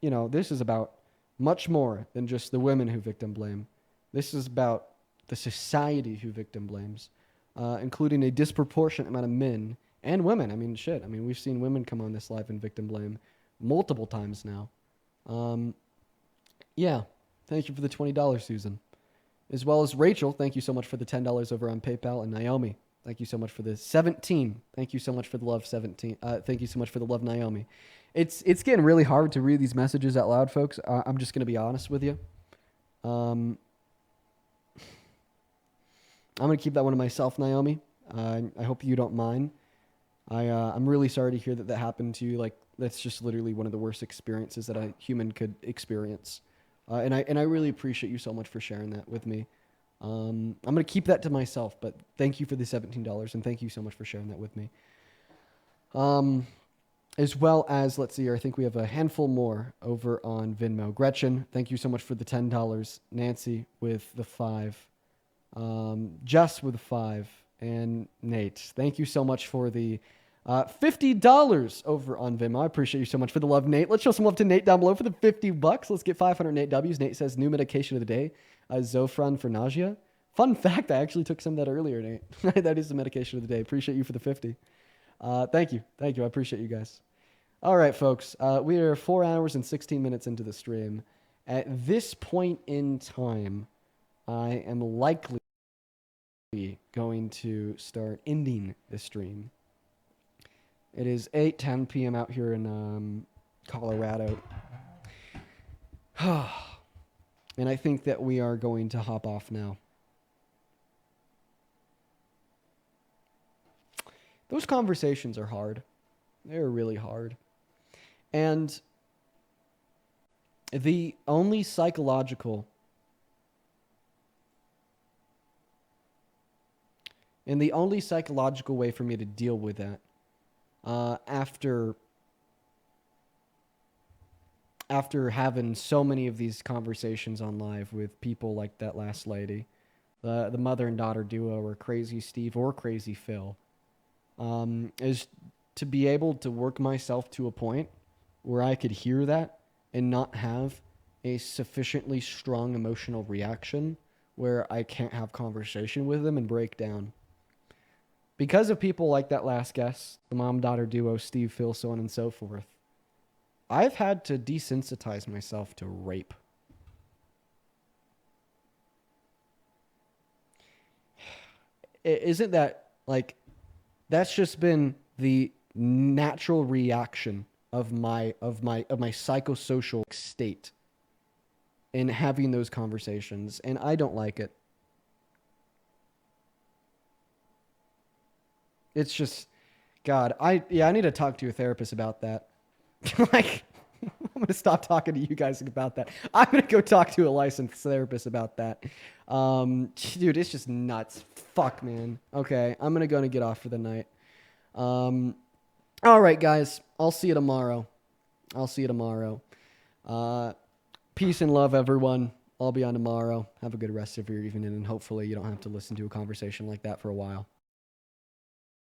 This is about much more than just the women who victim blame. This is about the society who victim blames, including a disproportionate amount of men and women. I mean, shit. I mean, we've seen women come on this live and victim blame multiple times now. Yeah. Thank you for the $20, Susan. As well as Rachel, thank you so much for the $10 over on PayPal. And Naomi, thank you so much for the 17. Thank you so much for the love, 17. Thank you so much for the love, Naomi. It's getting really hard to read these messages out loud, folks. I'm just going to be honest with you. I'm going to keep that one to myself, Naomi. I hope you don't mind. I'm really sorry to hear that happened to you. Like, that's just literally one of the worst experiences that a human could experience. And I really appreciate you so much for sharing that with me. I'm going to keep that to myself, but thank you for the $17, and thank you so much for sharing that with me. As well as, let's see here, I think we have a handful more over on Venmo. Gretchen, thank you so much for the $10. Nancy with the 5. Jess with the 5. And Nate, thank you so much for the $50 over on Venmo. I appreciate you so much for the love, Nate. Let's show some love to Nate down below for the $50. Let's get 500 Nate W's. Nate says, new medication of the day, Zofran for nausea. Fun fact, I actually took some of that earlier, Nate. That is the medication of the day. Appreciate you for the 50. Thank you. I appreciate you guys. All right, folks. We are 4 hours and 16 minutes into the stream. At this point in time, I am likely going to start ending the stream. It is 8:10 p.m. out here in Colorado. And I think that we are going to hop off now. Those conversations are hard. They're really hard. And the only psychological way for me to deal with that after having so many of these conversations on live with people like that last lady, the mother and daughter duo, or Crazy Steve or Crazy Phil, is to be able to work myself to a point where I could hear that and not have a sufficiently strong emotional reaction where I can't have conversation with them and break down. Because of people like that last guest, the mom-daughter duo, Steve, Phil, so on and so forth, I've had to desensitize myself to rape. Isn't that, like, that's just been the natural reaction of my psychosocial state in having those conversations, and I don't like it. It's just, God, I need to talk to your therapist about that. Like, I'm going to stop talking to you guys about that. I'm going to go talk to a licensed therapist about that. Dude, it's just nuts. Fuck, man. Okay, I'm going to go and get off for the night. All right, guys. I'll see you tomorrow. Peace and love, everyone. I'll be on tomorrow. Have a good rest of your evening, and hopefully you don't have to listen to a conversation like that for a while.